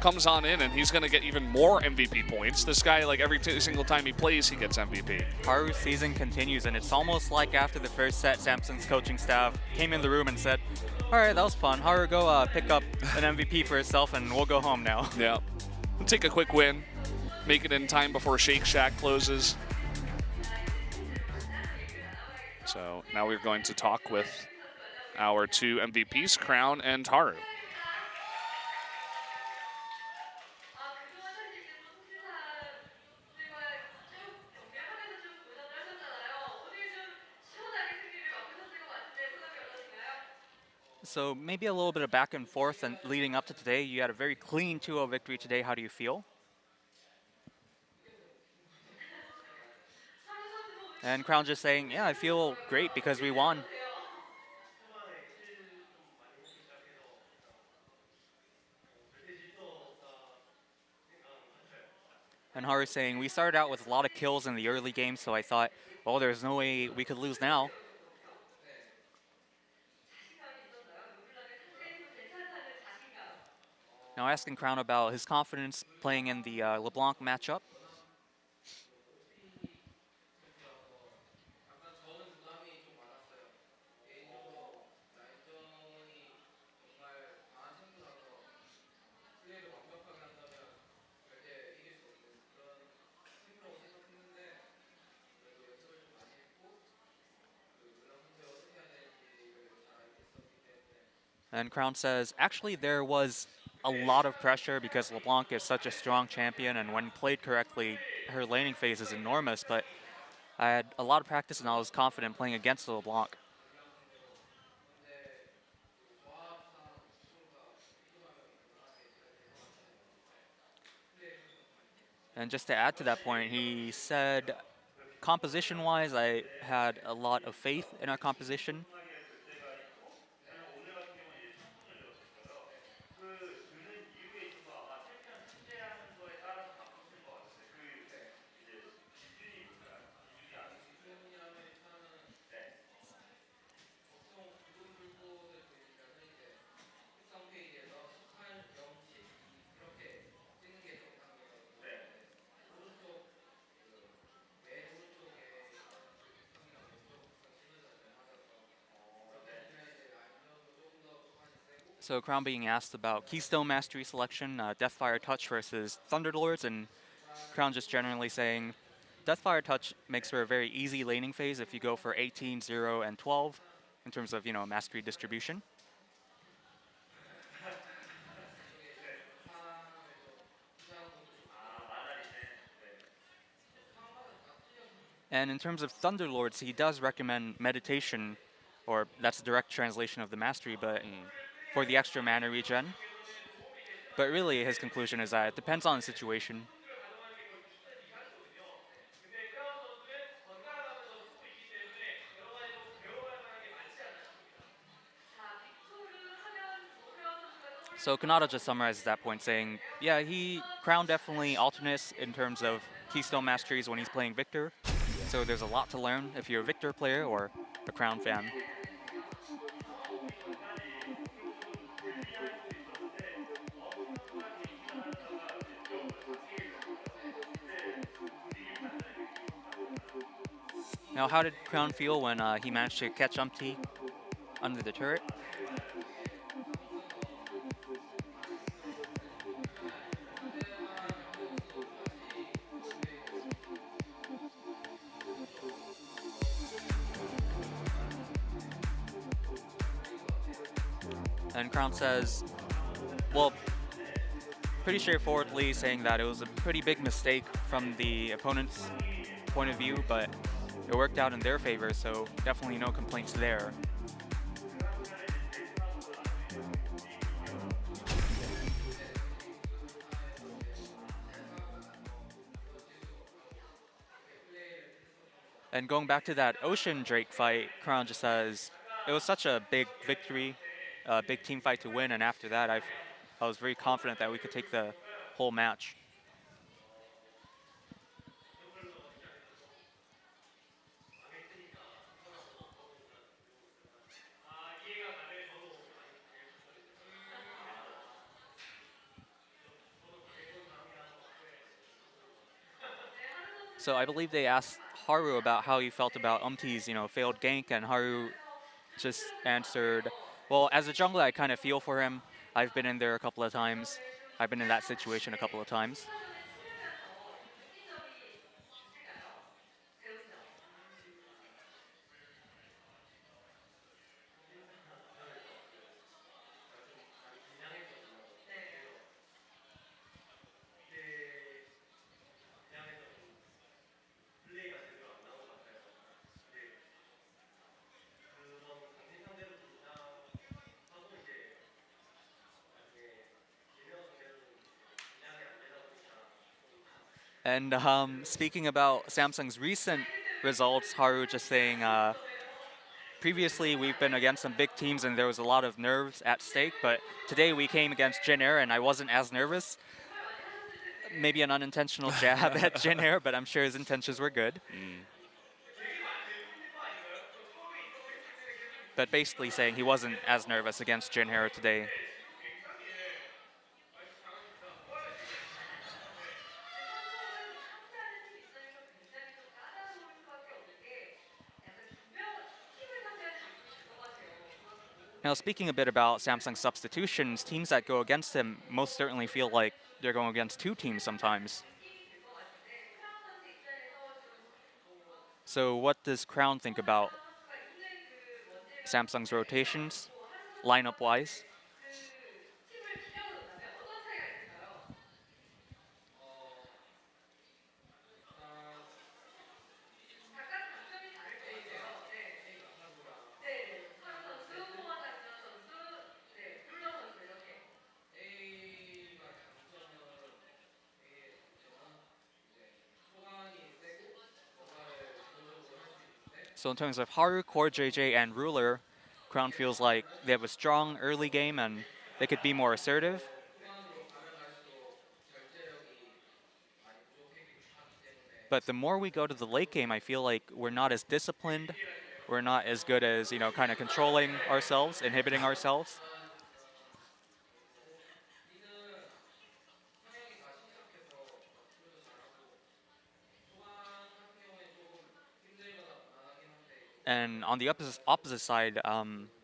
Comes on in, and he's going to get even more MVP points. This guy, like every single time he plays, he gets MVP.
Haru's season continues, and it's almost like after the first set, Samsung's coaching staff came in the room and said, all right, that was fun. Haru, go pick up an MVP for yourself, and we'll go home now.
Yeah. We'll take a quick win. Make it in time before Shake Shack closes. So now we're going to talk with our 2 MVPs, Crown and Haru.
So maybe a little bit of back and forth and leading up to today. You had a very clean 2-0 victory today. How do you feel? And Crown just saying, yeah, I feel great because we won. And Haru saying, we started out with a lot of kills in the early game, so I thought, well, there's no way we could lose now. Now asking Crown about his confidence playing in the LeBlanc matchup. And Crown says, actually there was a lot of pressure because LeBlanc is such a strong champion, and when played correctly, her laning phase is enormous, but I had a lot of practice and I was confident playing against the LeBlanc. And just to add to that point, he said, composition-wise, I had a lot of faith in our composition. So Crown being asked about Keystone Mastery selection, Deathfire Touch versus Thunderlords, and Crown just generally saying Deathfire Touch makes for a very easy laning phase if you go for 18, 0, and 12 in terms of, mastery distribution. And in terms of Thunderlords, he does recommend meditation, or that's a direct translation of the mastery, but for the extra mana regen. But really, his conclusion is that it depends on the situation. So Kanata just summarizes that point saying, yeah, Crown definitely alternates in terms of Keystone Masteries when he's playing Victor. So there's a lot to learn if you're a Victor player or a Crown fan. Now, how did Crown feel when he managed to catch Umpty under the turret? And Crown says, well, pretty straightforwardly saying that it was a pretty big mistake from the opponent's point of view, but it worked out in their favor, so definitely no complaints there. And going back to that Ocean Drake fight, Crown just says, it was such a big victory, a big team fight to win, and after that I was very confident that we could take the whole match. So I believe they asked Haru about how he felt about Umpty's, failed gank, and Haru just answered, well, as a jungler, I kind of feel for him. I've been in there a couple of times. I've been in that situation a couple of times. And speaking about Samsung's recent results, Haru just saying, previously we've been against some big teams and there was a lot of nerves at stake, but today we came against Jin Air and I wasn't as nervous. Maybe an unintentional jab at Jin Air, but I'm sure his intentions were good. But basically saying he wasn't as nervous against Jin Air today. Now, speaking a bit about Samsung's substitutions, teams that go against him most certainly feel like they're going against two teams sometimes. So what does Crown think about Samsung's rotations, lineup-wise? So in terms of Haru, Core JJ, and Ruler, Crown feels like they have a strong early game and they could be more assertive. But the more we go to the late game, I feel like we're not as disciplined. We're not as good as, kind of controlling ourselves, inhibiting ourselves. And on the opposite side,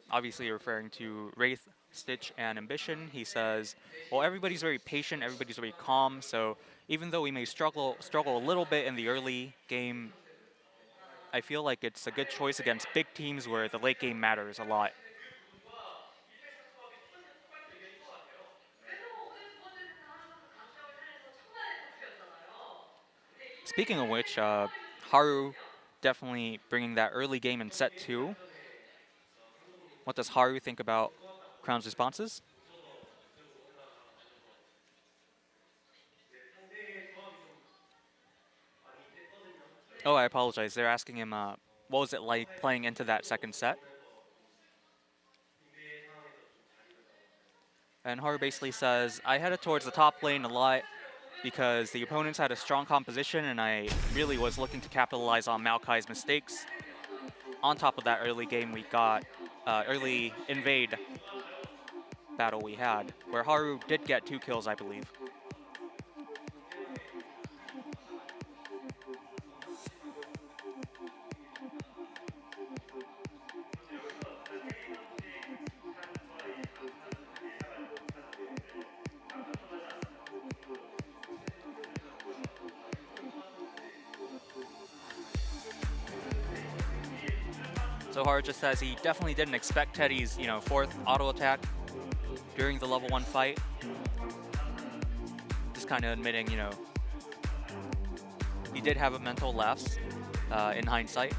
obviously referring to Wraith, Stitch, and Ambition, he says, well, everybody's very patient, everybody's very calm, so even though we may struggle a little bit in the early game, I feel like it's a good choice against big teams where the late game matters a lot. Speaking of which, Haru definitely bringing that early game in set 2. What does Haru think about Crown's responses? Oh, I apologize. They're asking him, what was it like playing into that second set? And Haru basically says, I headed towards the top lane a lot because the opponents had a strong composition and I really was looking to capitalize on Maokai's mistakes. On top of that early game we got, early invade battle we had, where Haru did get 2 kills, I believe. So Haru just says he definitely didn't expect Teddy's, 4th auto attack during the level 1 fight. Just kind of admitting, he did have a mental lapse in hindsight.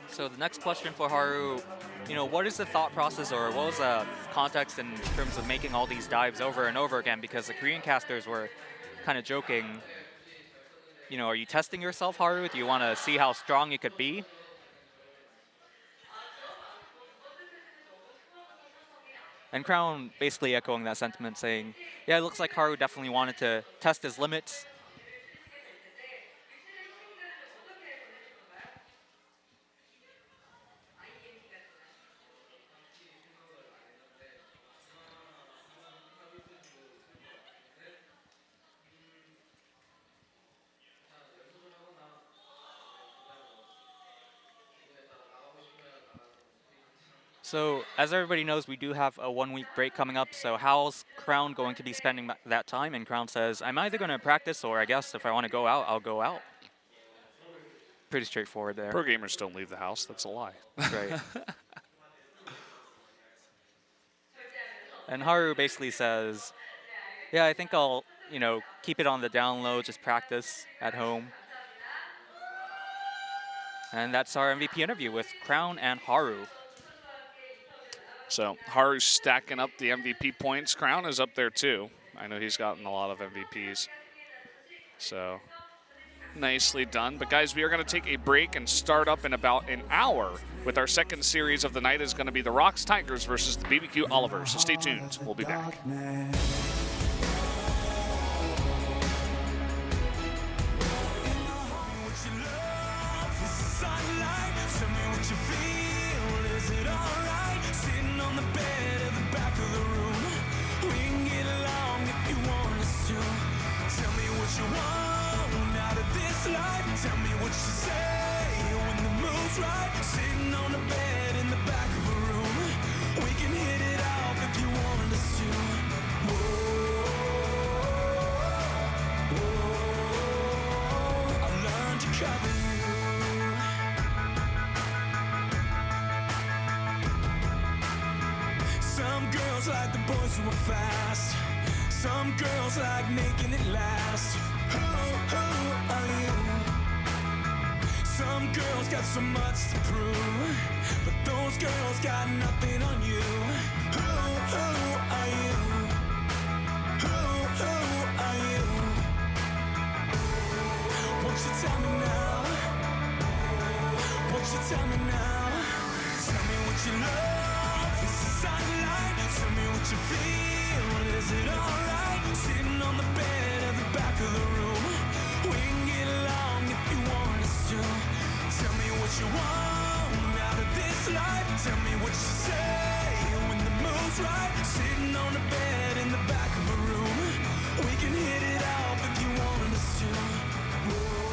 So the next question for Haru, what is the thought process or what was the context in terms of making all these dives over and over again? Because the Korean casters were kind of joking, are you testing yourself, Haru? Do you want to see how strong you could be? And Crown basically echoing that sentiment, saying, yeah, it looks like Haru definitely wanted to test his limits. So, as everybody knows, we do have a 1-week break coming up, so how's Crown going to be spending that time? And Crown says, I'm either going to practice or I guess if I want to go out, I'll go out. Pretty straightforward there.
Pro gamers don't leave the house, that's a lie.
Right. And Haru basically says, yeah, I think I'll, keep it on the down low, just practice at home. And that's our MVP interview with Crown and Haru.
So Haru's stacking up the MVP points. Crown is up there too. I know he's gotten a lot of MVPs. So nicely done. But guys, we are going to take a break and start up in about an hour with our second series of the night is going to be the ROX Tigers versus the BBQ Olivers. So stay tuned. We'll be back.
Tell me what you say when the mood's right. Sitting on the bed in the back of a room. We can hit it off if you wanted us to. Whoa, whoa, I learned to cover you. Some girls like the boys who are fast. Some girls like making it last. Who are you? Some girls got so much to prove, but those girls got nothing on you. Who are you? Who are you? Won't you tell me now? Won't you tell me now? Tell me what you love, is the sunlight? Tell me what you feel, is it alright? Sitting on the bed at the back of the room. We can get along if you want us to. Tell me what you want out of this life. Tell me what you say when the mood's right. Sitting on the bed in the back of a room. We can hit it off if you wanted us to. Whoa.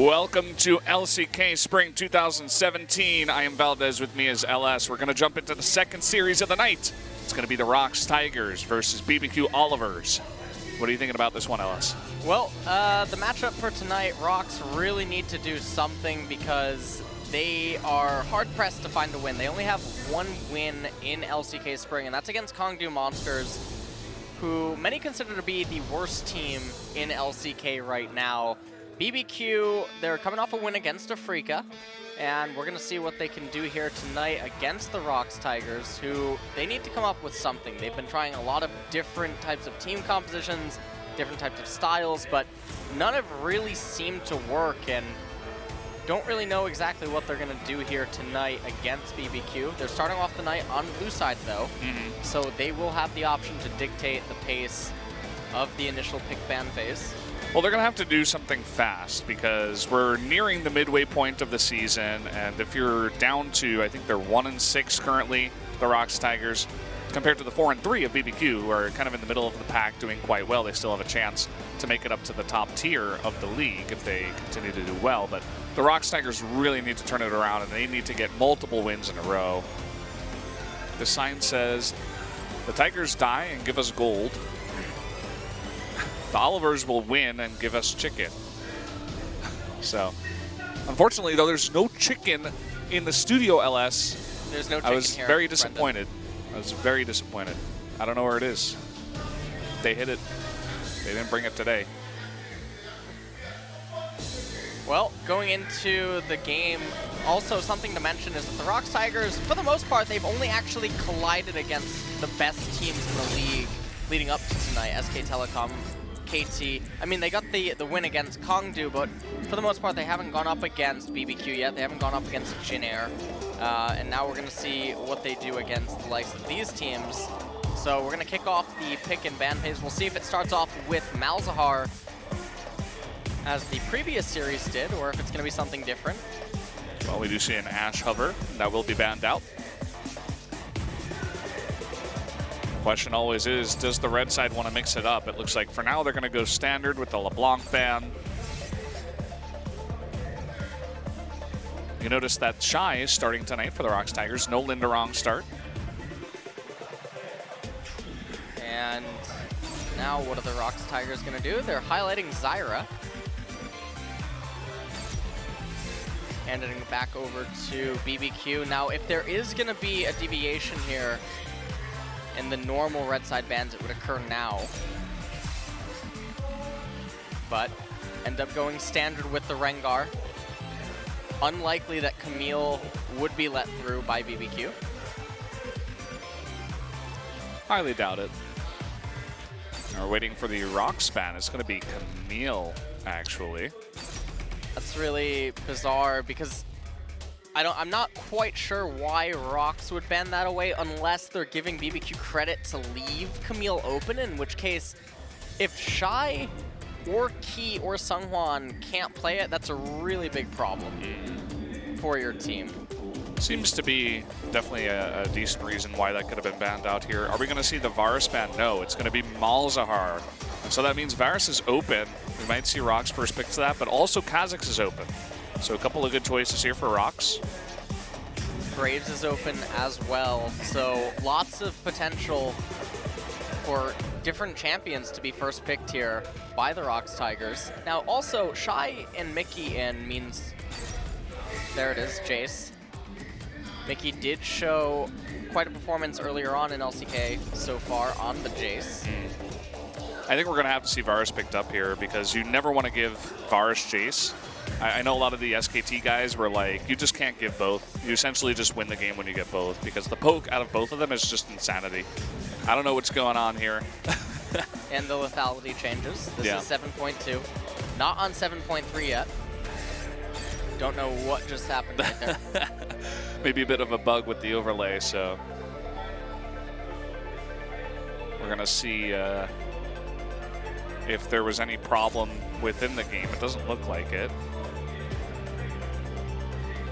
Welcome to LCK Spring 2017. I am Valdez, with me as LS. We're going to jump into the second series of the night. It's going to be the ROX Tigers versus BBQ Olivers. What are you thinking about this one, LS?
Well, the matchup for tonight, ROX really need to do something because they are hard-pressed to find a win. They only have one win in LCK Spring, and that's against Kongdu Monsters, who many consider to be the worst team in LCK right now. BBQ, they're coming off a win against Afrika, and we're going to see what they can do here tonight against the ROX Tigers, who they need to come up with something. They've been trying a lot of different types of team compositions, different types of styles, but none have really seemed to work, and don't really know exactly what they're going to do here tonight against BBQ. They're starting off the night on blue side, though, so they will have the option to dictate the pace of the initial pick ban phase.
Well, they're going to have to do something fast because we're nearing the midway point of the season, and if you're down to, I think they're 1-6 currently, the ROX Tigers, compared to the 4-3 of BBQ, who are kind of in the middle of the pack doing quite well. They still have a chance to make it up to the top tier of the league if they continue to do well, but the ROX Tigers really need to turn it around, and they need to get multiple wins in a row. The sign says, the Tigers die and give us gold. The Olivers will win and give us chicken. So, unfortunately, though, there's no chicken in the studio, LS.
There's no chicken
I was
here,
very
Brendan.
disappointed. I was very disappointed. I don't know where it is. They hid it. They didn't bring it today.
Well, going into the game, also something to mention is that the ROX Tigers, for the most part, they've only actually collided against the best teams in the league leading up to tonight. SK Telecom, KT. I mean, they got the win against Kongdu, but for the most part, they haven't gone up against BBQ yet. They haven't gone up against Jin Air. And now we're going to see what they do against the likes of these teams. So we're going to kick off the pick and ban phase. We'll see if it starts off with Malzahar, as the previous series did, or if it's going to be something different.
Well, we do see an Ash hover. That will be banned out. Question always is, does the red side want to mix it up? It looks like for now they're going to go standard with the LeBlanc ban. You notice that Shy is starting tonight for the ROX Tigers. No Linderong start.
And now what are the ROX Tigers going to do? They're highlighting Zyra. Handing it back over to BBQ. Now, if there is going to be a deviation here in the normal red side bans, it would occur now. But end up going standard with the Rengar. Unlikely that Camille would be let through by BBQ.
Highly doubt it. Now we're waiting for the ROX ban. It's going to be Camille, actually.
That's really bizarre because I'm not quite sure why ROX would ban that away unless they're giving BBQ credit to leave Camille open, in which case, if Shy or Key or Seonghwan can't play it, that's a really big problem for your team.
Seems to be definitely a decent reason why that could have been banned out here. Are we going to see the Varus ban? No, it's going to be Malzahar. And so that means Varus is open. We might see ROX first pick to that, but also Kha'Zix is open. So a couple of good choices here for ROX.
Graves is open as well, so lots of potential for different champions to be first picked here by the ROX Tigers. Now also, Shy and Mickey in means, there it is, Jace. Mickey did show quite a performance earlier on in LCK so far on the Jace.
I think we're going to have to see Varus picked up here because you never want to give Varus Jace. I know a lot of the SKT guys were like, you just can't give both. You essentially just win the game when you get both because the poke out of both of them is just insanity. I don't know what's going on here.
And the lethality changes. This is 7.2. Not on 7.3 yet. Don't know what just happened right there.
Maybe a bit of a bug with the overlay, so we're going to see if there was any problem within the game. It doesn't look like it.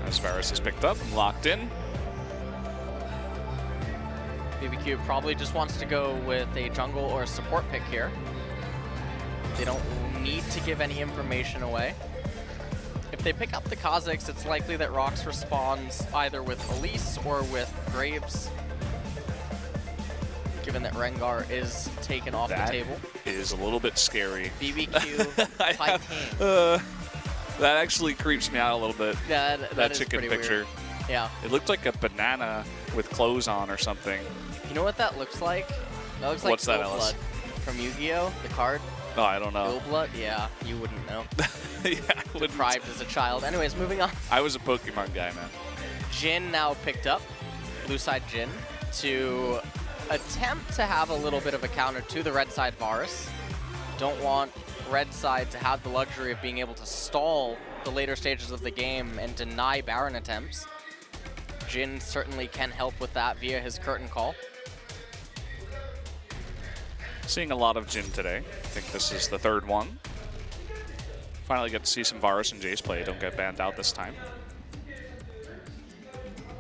As Varus is picked up and locked in.
BBQ probably just wants to go with a jungle or a support pick here. They don't need to give any information away. If they pick up the Kha'Zix, it's likely that ROX responds either with Elise or with Graves, given that Rengar is taken off the table.
That is a little bit scary.
BBQ, Titan.
That actually creeps me out a little bit.
Yeah,
that chicken picture.
Weird. Yeah.
It looked like a banana with clothes on or something.
You know what that looks like? That looks like
What's that, Ellis?
Blood from Yu-Gi-Oh! The card.
Oh, I don't know.
Blood? Yeah, you wouldn't know.
Yeah, I wouldn't.
Deprived as a child. Anyways, moving on.
I was a Pokemon guy, man.
Jin now picked up, blue side Jin, to attempt to have a little bit of a counter to the red side Varus. Don't want red side to have the luxury of being able to stall the later stages of the game and deny Baron attempts. Jin certainly can help with that via his curtain call.
Seeing a lot of Jin today. I think this is the third one. Finally get to see some Varus and Jace play. Don't get banned out this time.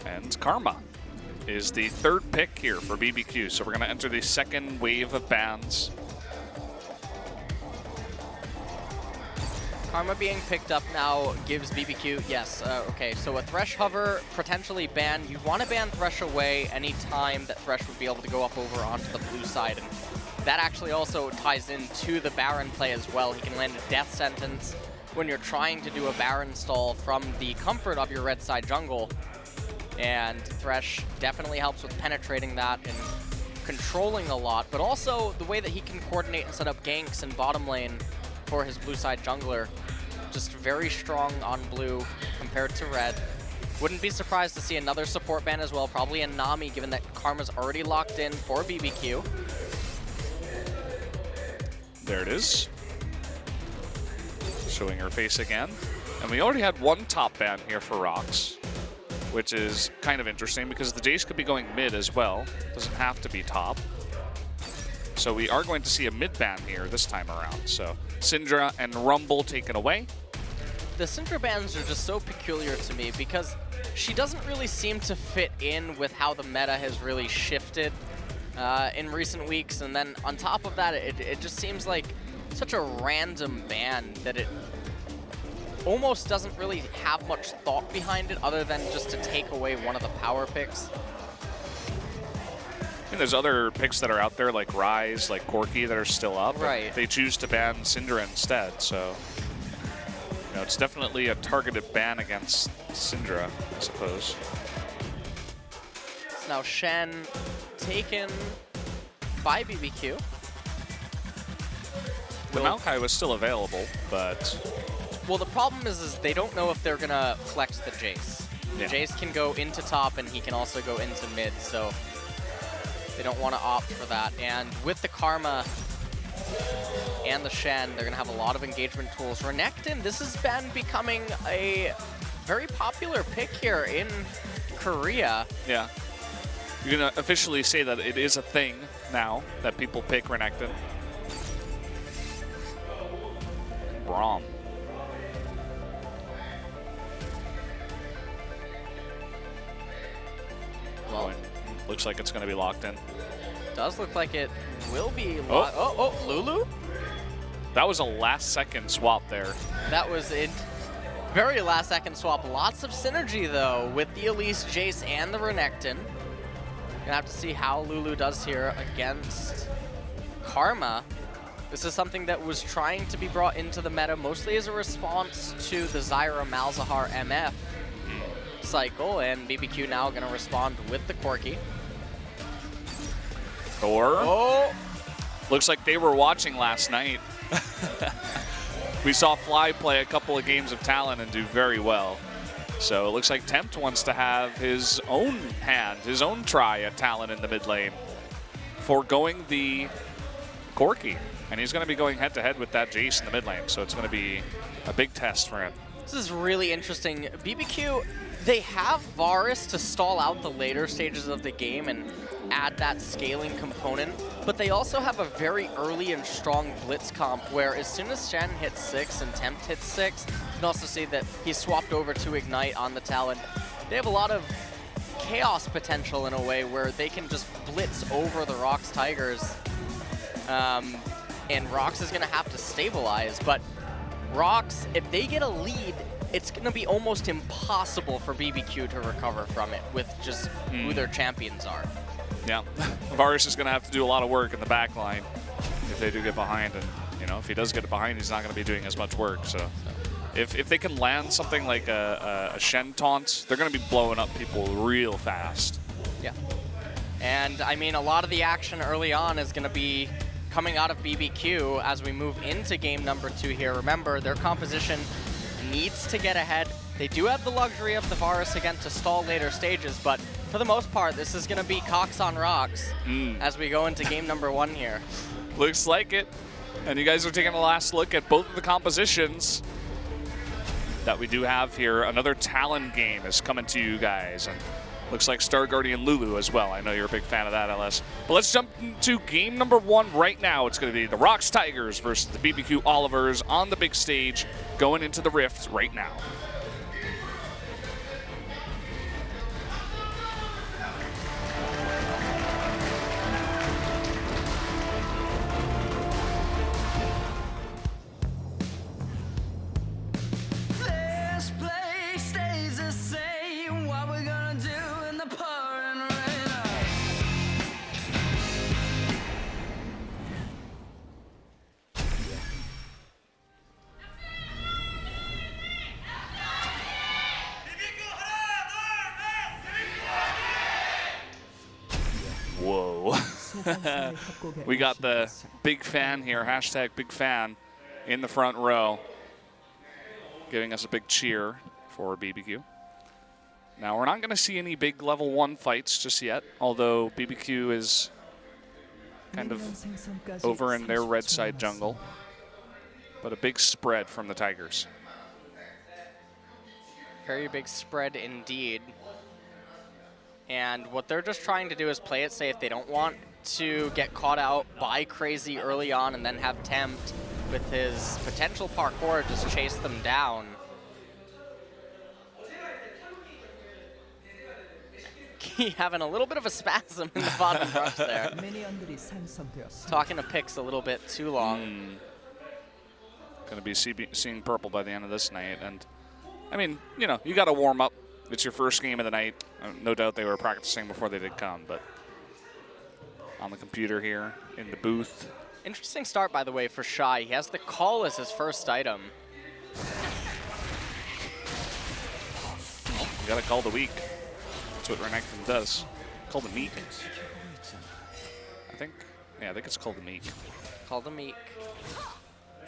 And Karma is the third pick here for BBQ. So we're going to enter the second wave of bans.
Karma being picked up now gives BBQ, yes, okay, so a Thresh hover potentially banned. You want to ban Thresh away anytime that Thresh would be able to go up over onto the blue side. And that actually also ties into the Baron play as well. He can land a death sentence when you're trying to do a Baron stall from the comfort of your red side jungle. And Thresh definitely helps with penetrating that and controlling a lot, but also the way that he can coordinate and set up ganks in bottom lane for his blue side jungler. Just very strong on blue compared to red. Wouldn't be surprised to see another support ban as well, probably a Nami, given that Karma's already locked in for BBQ.
There it is. Showing her face again. And we already had one top ban here for ROX, which is kind of interesting because the Jace could be going mid as well. Doesn't have to be top. So we are going to see a mid ban here this time around. So Syndra and Rumble taken away.
The Syndra bans are just so peculiar to me because she doesn't really seem to fit in with how the meta has really shifted in recent weeks. And then on top of that, it just seems like such a random ban that it almost doesn't really have much thought behind it other than just to take away one of the power picks.
And there's other picks that are out there like Rise, like Corki that are still up.
Right.
They choose to ban Syndra instead, so you know, it's definitely a targeted ban against Syndra, I suppose.
So now Shen taken by BBQ.
The Maokai was still available, but
well, the problem is they don't know if they're gonna flex the Jace.
Yeah.
Jace can go into top and he can also go into mid, so they don't want to opt for that. And with the Karma and the Shen, they're going to have a lot of engagement tools. Renekton, this has been becoming a very popular pick here in Korea.
yeah. You're going to officially say that it is a thing now that people pick Renekton. Braum.
Well,
looks like it's going to be locked in.
does look like it will be.
Oh.
Lulu?
That was a last-second swap there.
That was it. Very last-second swap. Lots of synergy, though, with the Elise, Jace, and the Renekton. Gonna have to see how Lulu does here against Karma. This is something that was trying to be brought into the meta mostly as a response to the Zyra Malzahar MF cycle, and BBQ now gonna respond with the Corki.
Or looks like they were watching last night. We saw Fly play a couple of games of Talon and do very well. So it looks like Tempt wants to have his own hand, his own try at Talon in the mid lane, foregoing the Corki. And he's going to be going head-to-head with that Jace in the mid lane, so it's going to be a big test for him.
This is really interesting. BBQ, they have Varus to stall out the later stages of the game and add that scaling component, but they also have a very early and strong blitz comp where as soon as Shen hits 6 and Tempt hits 6, you can also see that he swapped over to Ignite on the Talon. They have a lot of chaos potential in a way where they can just blitz over the ROX Tigers, and ROX is going to have to stabilize, but ROX, if they get a lead, it's going to be almost impossible for BBQ to recover from it with just who their champions are.
Yeah, Varus is going to have to do a lot of work in the back line if they do get behind. And, you know, if he does get behind, he's not going to be doing as much work. So if they can land something like a Shen taunt, they're going to be blowing up people real fast.
Yeah. And, I mean, a lot of the action early on is going to be coming out of BBQ as we move into game number 2 here. Remember, their composition needs to get ahead. They do have the luxury of the Varus again to stall later stages, but for the most part, this is going to be Cox on rocks as we go into game number 1 here.
Looks like it. And you guys are taking a last look at both of the compositions that we do have here. Another Talon game is coming to you guys. And looks like Star Guardian Lulu as well. I know you're a big fan of that, LS. But let's jump into game number 1 right now. It's going to be the ROX Tigers versus the BBQ Olivers on the big stage going into the Rift right now.
This place stays the same. What we're gonna do in the pouring rain.
Whoa. We got the big fan here, hashtag big fan, in the front row, giving us a big cheer for BBQ. Now, we're not going to see any big level 1 fights just yet, although BBQ is kind of over in their red side jungle. But a big spread from the Tigers.
Very big spread indeed. And what they're just trying to do is play it safe. They don't want to get caught out by Crazy early on and then have Tempt with his potential parkour just chase them down. Key having a little bit of a spasm in the bottom brush there. Talking to Pix a little bit too long.
Going to be seeing purple by the end of this night. And, I mean, you know, you got to warm up. It's your first game of the night. No doubt they were practicing before they did come, but on the computer here in the booth.
Interesting start, by the way, for Shy. He has the call as his first item.
Well, you got to call the weak. That's what Renekton does. Call the meek. I think it's called the meek.
Call the meek.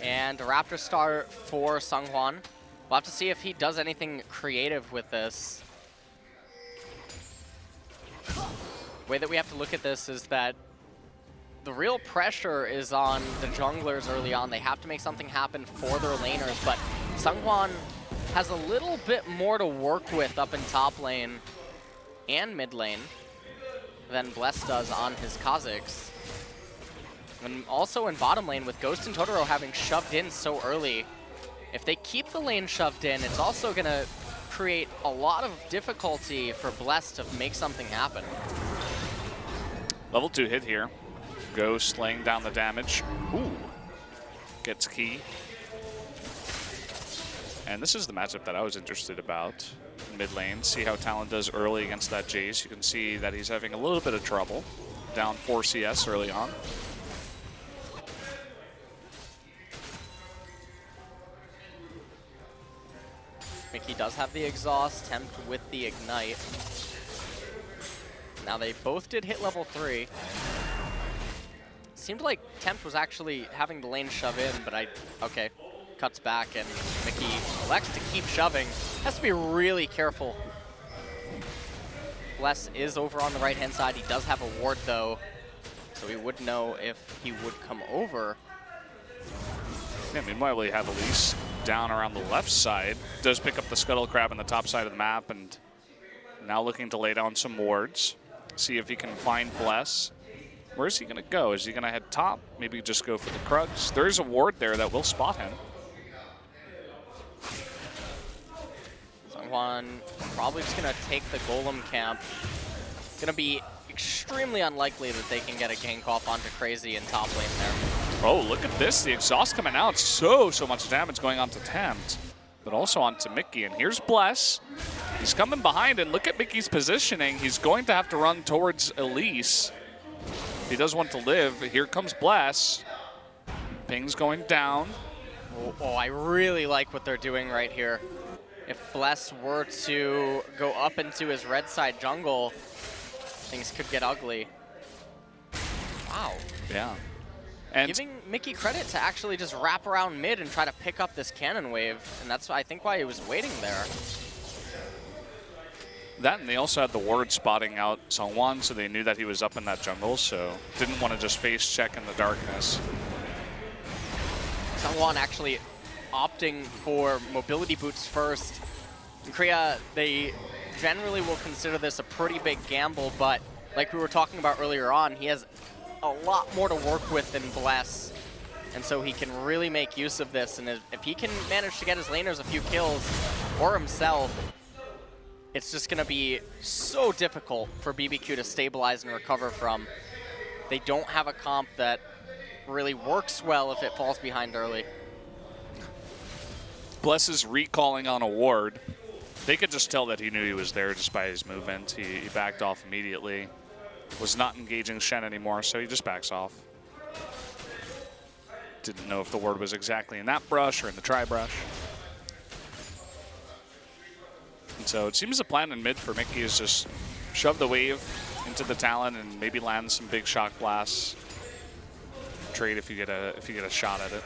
And a Raptor start for Seonghwan. We'll have to see if he does anything creative with this. The way that we have to look at this is that the real pressure is on the junglers early on. They have to make something happen for their laners, but Seonghwan has a little bit more to work with up in top lane and mid lane than Bless does on his Kha'Zix. And also in bottom lane with Ghost and Totoro having shoved in so early, if they keep the lane shoved in, it's also going to create a lot of difficulty for Bless to make something happen.
Level 2 hit here. Ghost laying down the damage. Ooh. Gets key. And this is the matchup that I was interested about. Mid lane. See how Talon does early against that Jace. You can see that he's having a little bit of trouble. Down 4 CS early on.
Mickey does have the exhaust, Tempt with the ignite. Now they both did hit level 3. Seemed like Tempt was actually having the lane shove in, but okay. Cuts back and Mickey elects to keep shoving. Has to be really careful. Bless is over on the right-hand side. He does have a ward though, so we would know if he would come over.
Yeah, meanwhile, we have Elise down around the left side. Does pick up the Scuttle Crab on the top side of the map, and now looking to lay down some wards. See if he can find Bless. Where is he going to go? Is he going to head top? Maybe just go for the Krugs. There is a ward there that will spot him.
Seonghwan probably just going to take the Golem camp. It's going to be extremely unlikely that they can get a gank off onto Crazy in top lane there.
Oh, look at this. The exhaust coming out. So much damage going on to Tempt. but also onto Mickey. And here's Bless. He's coming behind, and look at Mickey's positioning. He's going to have to run towards Elise. He does want to live. Here comes Bless. Ping's going down.
Oh, I really like what they're doing right here. If Bless were to go up into his red side jungle, things could get ugly. Wow.
Yeah. And
giving Mickey credit to actually just wrap around mid and try to pick up this cannon wave, and that's I think why he was waiting there.
that, and they also had the ward spotting out Sungwon, so they knew that he was up in that jungle, so didn't want to just face check in the darkness.
Sungwon actually opting for mobility boots first. In Korea, they generally will consider this a pretty big gamble, but like we were talking about earlier on, he has a lot more to work with than Bless, and so he can really make use of this. And if he can manage to get his laners a few kills or himself, it's just going to be so difficult for BBQ to stabilize and recover from. They don't have a comp that really works well if it falls behind early.
Bless is recalling on a ward. They could just tell that he knew he was there just by his movement. He backed off immediately. Was not engaging Shen anymore, so he just backs off. Didn't know if the ward was exactly in that brush or in the tri-brush. And so it seems the plan in mid for Mickey is just shove the wave into the Talon and maybe land some big shock blasts. Trade if you get a shot at it.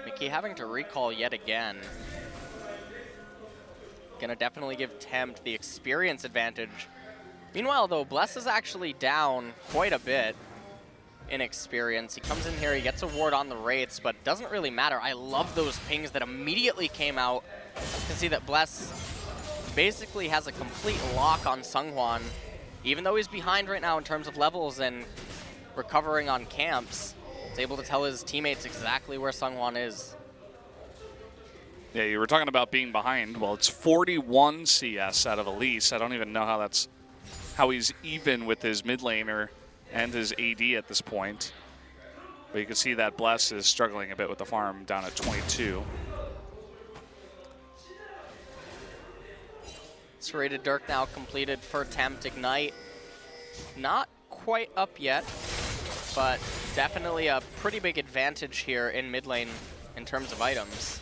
Mickey having to recall yet again. Gonna definitely give Tempt the experience advantage. Meanwhile, though, Bless is actually down quite a bit in experience. He comes in here, he gets a ward on the Wraiths, but it doesn't really matter. I love those pings that immediately came out. You can see that Bless basically has a complete lock on Sungwon. Even though he's behind right now in terms of levels and recovering on camps, he's able to tell his teammates exactly where Sungwon is.
Yeah, you were talking about being behind. Well, it's 41 CS out of Elise. I don't even know how he's even with his mid laner and his AD at this point. But you can see that Bless is struggling a bit with the farm down at 22.
Serrated Dirk now completed for Tempt Ignite. Not quite up yet, but definitely a pretty big advantage here in mid lane in terms of items.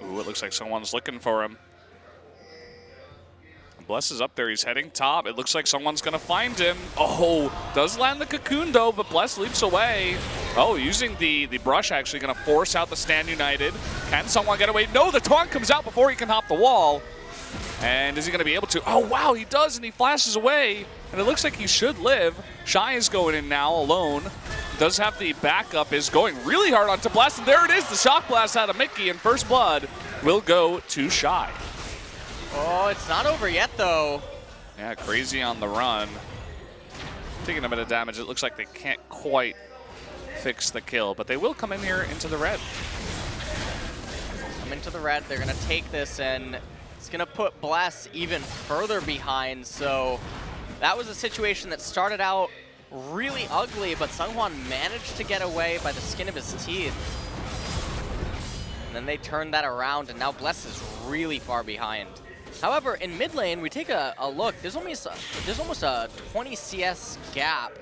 Ooh, it looks like someone's looking for him. Bless is up there. He's heading top. It looks like someone's going to find him. Oh, does land the cocoon, though, but Bless leaps away. Oh, using the brush, actually going to force out the Stand United. Can someone get away? No, the taunt comes out before he can hop the wall. And is he going to be able to? Oh, wow, he does, and he flashes away. And it looks like he should live. Shy is going in now alone. Does have the backup, is going really hard onto Blast, and there it is, the shock blast out of Mickey, and first blood will go to Shy.
Oh, it's not over yet, though.
Yeah, crazy on the run. Taking a bit of damage. It looks like they can't quite fix the kill, but they will come in here into the red.
Come into the red, they're gonna take this, and it's gonna put Bless even further behind, so that was a situation that started out really ugly, but Sungwon managed to get away by the skin of his teeth. And then they turned that around, and now Bless is really far behind. However, in mid lane, we take a look. There's almost a 20 CS gap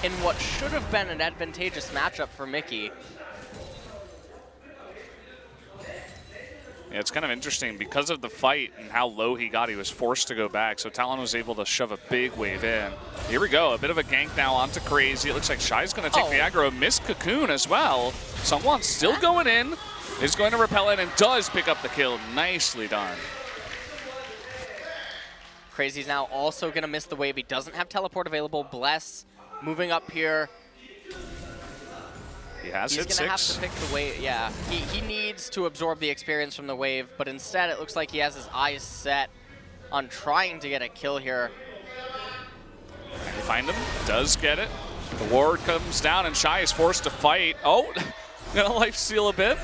in what should have been an advantageous matchup for Mickey.
Yeah, it's kind of interesting because of the fight and how low he got. He was forced to go back, so Talon was able to shove a big wave in. Here we go, a bit of a gank now onto Crazy. It looks like Shy's going to take the aggro, missed Cocoon as well. Someone's still going in, is going to repel in, and does pick up the kill. Nicely done.
Crazy's now also going to miss the wave. He doesn't have teleport available. Bless moving up here.
He has hit 6.
He's going to have to pick the wave. Yeah, he needs to absorb the experience from the wave, but instead it looks like he has his eyes set on trying to get a kill here.
Can he find him? Does get it. The ward comes down and Shy is forced to fight. Oh, gonna life steal a bit,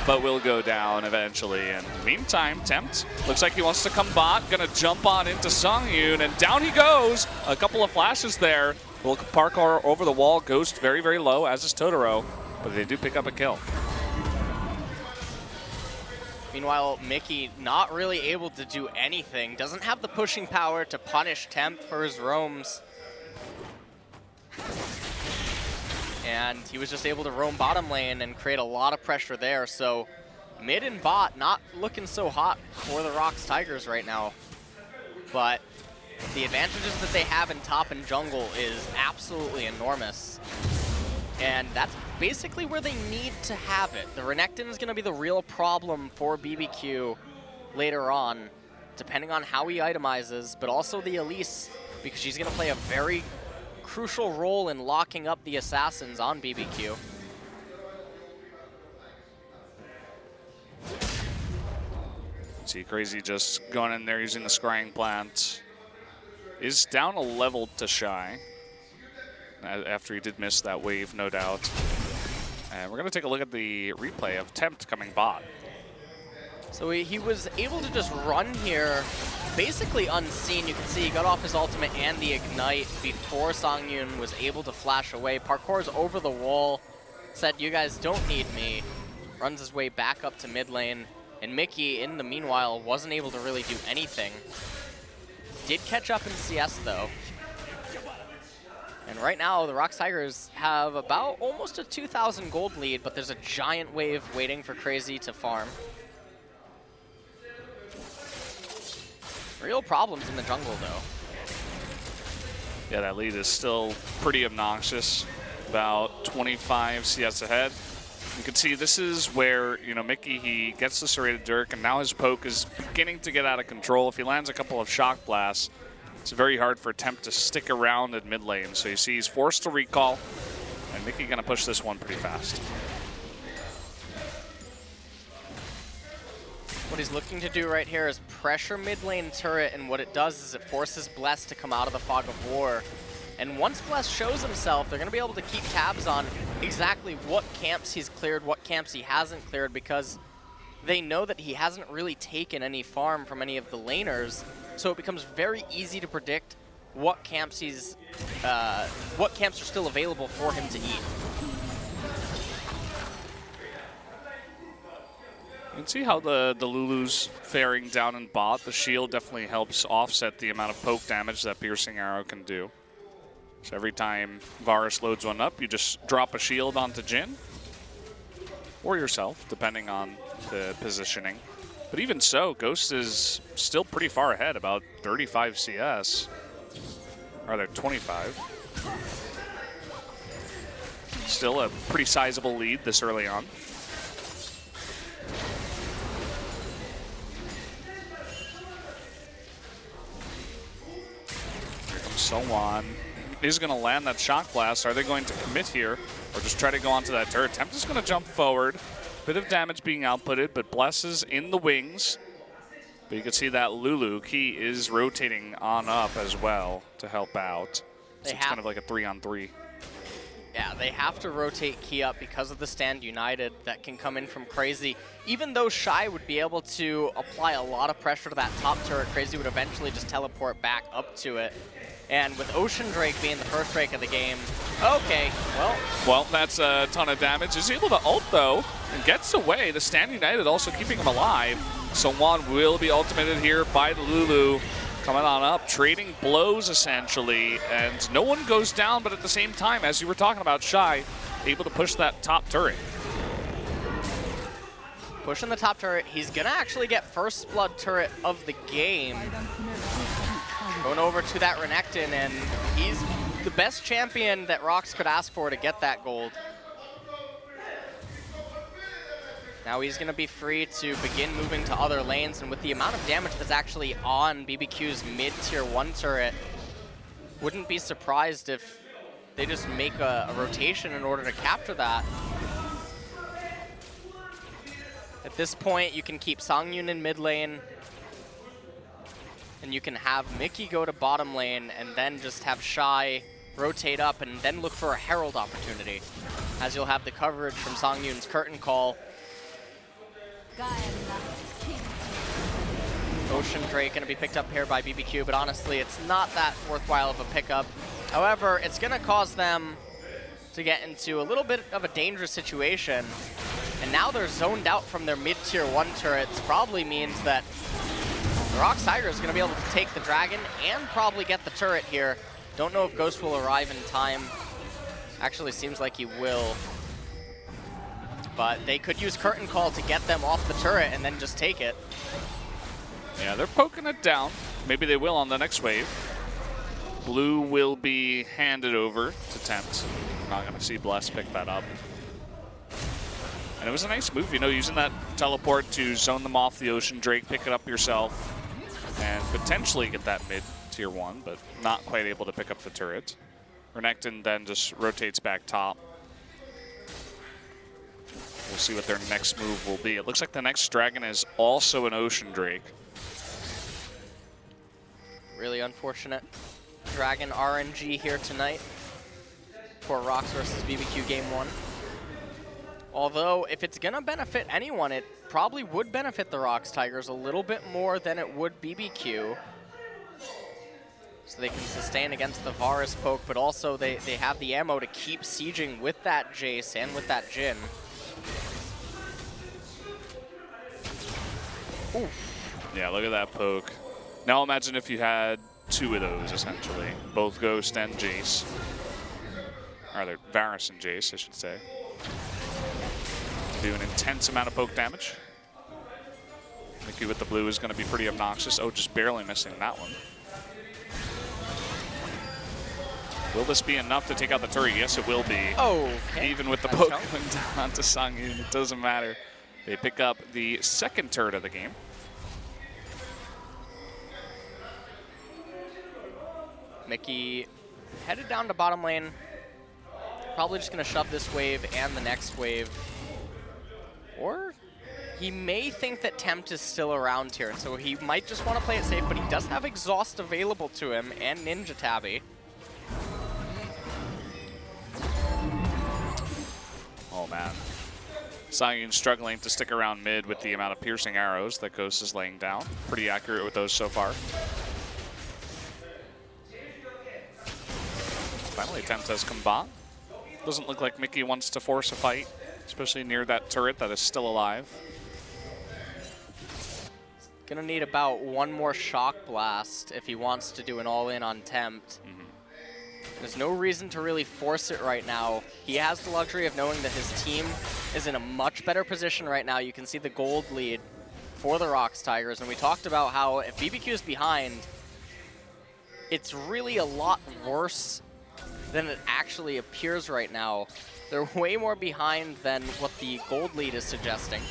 but will go down eventually. And in the meantime, Tempt looks like he wants to come bot, gonna jump on into Songyun, and down he goes. A couple of flashes there. Well, parkour over the wall, Ghost very, very low, as is Totoro, but they do pick up a kill.
Meanwhile, Mickey not really able to do anything. Doesn't have the pushing power to punish Temp for his roams. And he was just able to roam bottom lane and create a lot of pressure there. So mid and bot not looking so hot for the ROX Tigers right now. But the advantages that they have in top and jungle is absolutely enormous. And that's basically where they need to have it. The Renekton is going to be the real problem for BBQ later on, depending on how he itemizes, but also the Elise, because she's going to play a very crucial role in locking up the assassins on BBQ.
See Crazy just going in there using the scrying plant. Is down a level to Shy after he did miss that wave, no doubt. And we're going to take a look at the replay of Tempt coming bot.
So he was able to just run here basically unseen. You can see he got off his ultimate and the ignite before Songyun was able to flash away. Parkour's over the wall, said, "You guys don't need me." Runs his way back up to mid lane. And Mickey, in the meanwhile, wasn't able to really do anything. Did catch up in CS, though. And right now, the ROX Tigers have about almost a 2,000 gold lead, but there's a giant wave waiting for Crazy to farm. Real problems in the jungle, though.
Yeah, that lead is still pretty obnoxious. About 25 CS ahead. You can see this is where, you know, Mickey, he gets the serrated Dirk, and now his poke is beginning to get out of control. If he lands a couple of shock blasts, it's very hard for Temp to stick around at mid lane. So you see he's forced to recall, and Mickey gonna push this one pretty fast.
What he's looking to do right here is pressure mid lane turret, and what it does is it forces Bless to come out of the fog of war. And once Bless shows himself, they're going to be able to keep tabs on exactly what camps he's cleared, what camps he hasn't cleared, because they know that he hasn't really taken any farm from any of the laners. So it becomes very easy to predict what camps what camps are still available for him to eat.
You can see how the Lulu's faring down in bot. The shield definitely helps offset the amount of poke damage that Piercing Arrow can do. So every time Varus loads one up, you just drop a shield onto Jhin. Or yourself, depending on the positioning. But even so, Ghost is still pretty far ahead, about 35 CS. Or they're 25. Still a pretty sizable lead this early on. Here comes Sowan. Is going to land that shock blast. Are they going to commit here or just try to go onto that turret? Tempt is going to jump forward. Bit of damage being outputted, but Bless is in the wings. But you can see that Lulu key is rotating on up as well to help out. So it's kind of like a 3-on-3.
Yeah, they have to rotate key up because of the stand united that can come in from Crazy. Even though Shy would be able to apply a lot of pressure to that top turret, Crazy would eventually just teleport back up to it. And with Ocean Drake being the first Drake of the game, okay, well. Well,
that's a ton of damage. He's able to ult, though, and gets away. The Stand United also keeping him alive. So Juan will be ultimated here by the Lulu. Coming on up, trading blows, essentially. And no one goes down, but at the same time, as you were talking about, Shy, able to push that top turret.
Pushing the top turret. He's going to actually get first blood turret of the game. Going over to that Renekton, and he's the best champion that ROX could ask for to get that gold. Now he's going to be free to begin moving to other lanes, and with the amount of damage that's actually on BBQ's mid-tier 1 turret, wouldn't be surprised if they just make a rotation in order to capture that. At this point, you can keep Songyun in mid lane, and you can have Mickey go to bottom lane, and then just have Shy rotate up and then look for a Herald opportunity, as you'll have the coverage from Songyun's curtain call. Ocean Drake going to be picked up here by BBQ, but honestly, it's not that worthwhile of a pickup. However, it's going to cause them to get into a little bit of a dangerous situation. And now they're zoned out from their mid-tier 1 turrets. Probably means that the ROX Tigers is going to be able to take the Dragon and probably get the turret here. Don't know if Ghost will arrive in time. Actually seems like he will. But they could use Curtain Call to get them off the turret and then just take it.
Yeah, they're poking it down. Maybe they will on the next wave. Blue will be handed over to Tempt. We're not going to see Bless pick that up. And it was a nice move, you know, using that teleport to zone them off the Ocean Drake, pick it up yourself, and potentially get that mid tier 1, but not quite able to pick up the turret. Renekton then just rotates back top. We'll see what their next move will be. It looks like the next Dragon is also an Ocean Drake.
Really unfortunate Dragon RNG here tonight for ROX versus BBQ Game 1. Although, if it's going to benefit anyone, it probably would benefit the ROX Tigers a little bit more than it would BBQ. So they can sustain against the Varus poke, but also they have the ammo to keep sieging with that Jace and with that Jhin. Oof.
Yeah, look at that poke. Now imagine if you had 2 of those, essentially. Both Ghost and Jace. Or they're Varus and Jace, I should say. Do an intense amount of poke damage. Mickey with the blue is going to be pretty obnoxious. Oh, just barely missing that one. Will this be enough to take out the turret? Yes, it will be.
Oh, okay.
Even with the poke going down to Sangyun, it doesn't matter. They pick up the second turret of the game.
Mickey headed down to bottom lane. Probably just going to shove this wave and the next wave. Or he may think that Tempt is still around here, and so he might just want to play it safe, but he does have Exhaust available to him and Ninja Tabby.
Oh, man. Sangyun struggling to stick around mid with the amount of piercing arrows that Ghost is laying down. Pretty accurate with those so far. Finally, Tempt has combat. Doesn't look like Mickey wants to force a fight, especially near that turret that is still alive.
Gonna need about 1 more Shock Blast if he wants to do an all-in on Tempt. There's no reason to really force it right now. He has the luxury of knowing that his team is in a much better position right now. You can see the gold lead for the ROX Tigers, and we talked about how if BBQ is behind, it's really a lot worse than it actually appears right now. They're way more behind than what the gold lead is suggesting.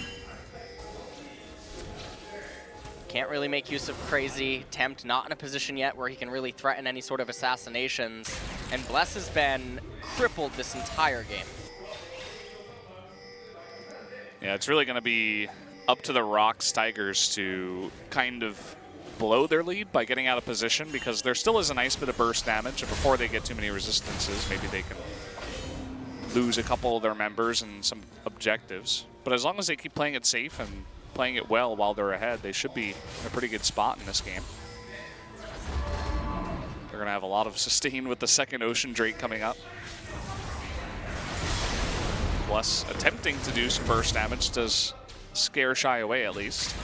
Can't really make use of Crazy. Tempt not in a position yet where he can really threaten any sort of assassinations. And Bless has been crippled this entire game.
Yeah, it's really going to be up to the ROX Tigers to kind of blow their lead by getting out of position, because there still is a nice bit of burst damage, and before they get too many resistances, maybe they can lose a couple of their members and some objectives. But as long as they keep playing it safe and playing it well while they're ahead, they should be in a pretty good spot in this game. They're going to have a lot of sustain with the second Ocean Drake coming up. Bless attempting to do some burst damage does scare Shy away at least.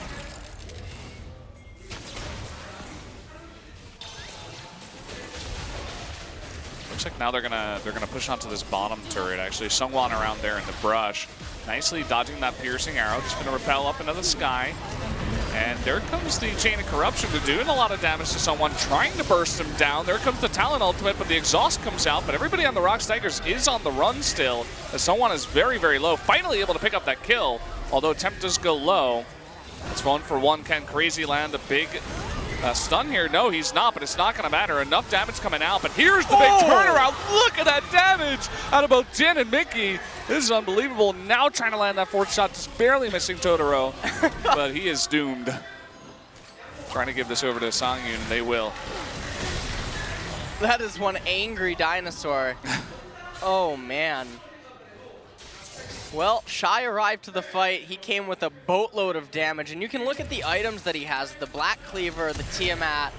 Looks like now they're gonna push onto this bottom turret. Actually, Sungwon around there in the brush, nicely dodging that piercing arrow. Just gonna rappel up into the sky, and there comes the Chain of Corruption to doing a lot of damage to someone, trying to burst him down. There comes the Talon ultimate, but the exhaust comes out. But everybody on the ROX Tigers is on the run still, as Sungwon is very, very low. Finally able to pick up that kill, although Tempt does go low. It's 1-for-1. Can Crazy land a big stun here? No, he's not, but it's not going to matter. Enough damage coming out, but here's the big turnaround. Look at that damage out of both Jhin and Mickey. This is unbelievable. Now trying to land that 4th shot, just barely missing Totoro, but he is doomed. Trying to give this over to Sangyun, and they will.
That is one angry dinosaur. Oh, man. Well, Shy arrived to the fight. He came with a boatload of damage, and you can look at the items that he has. The Black Cleaver, the Tiamat.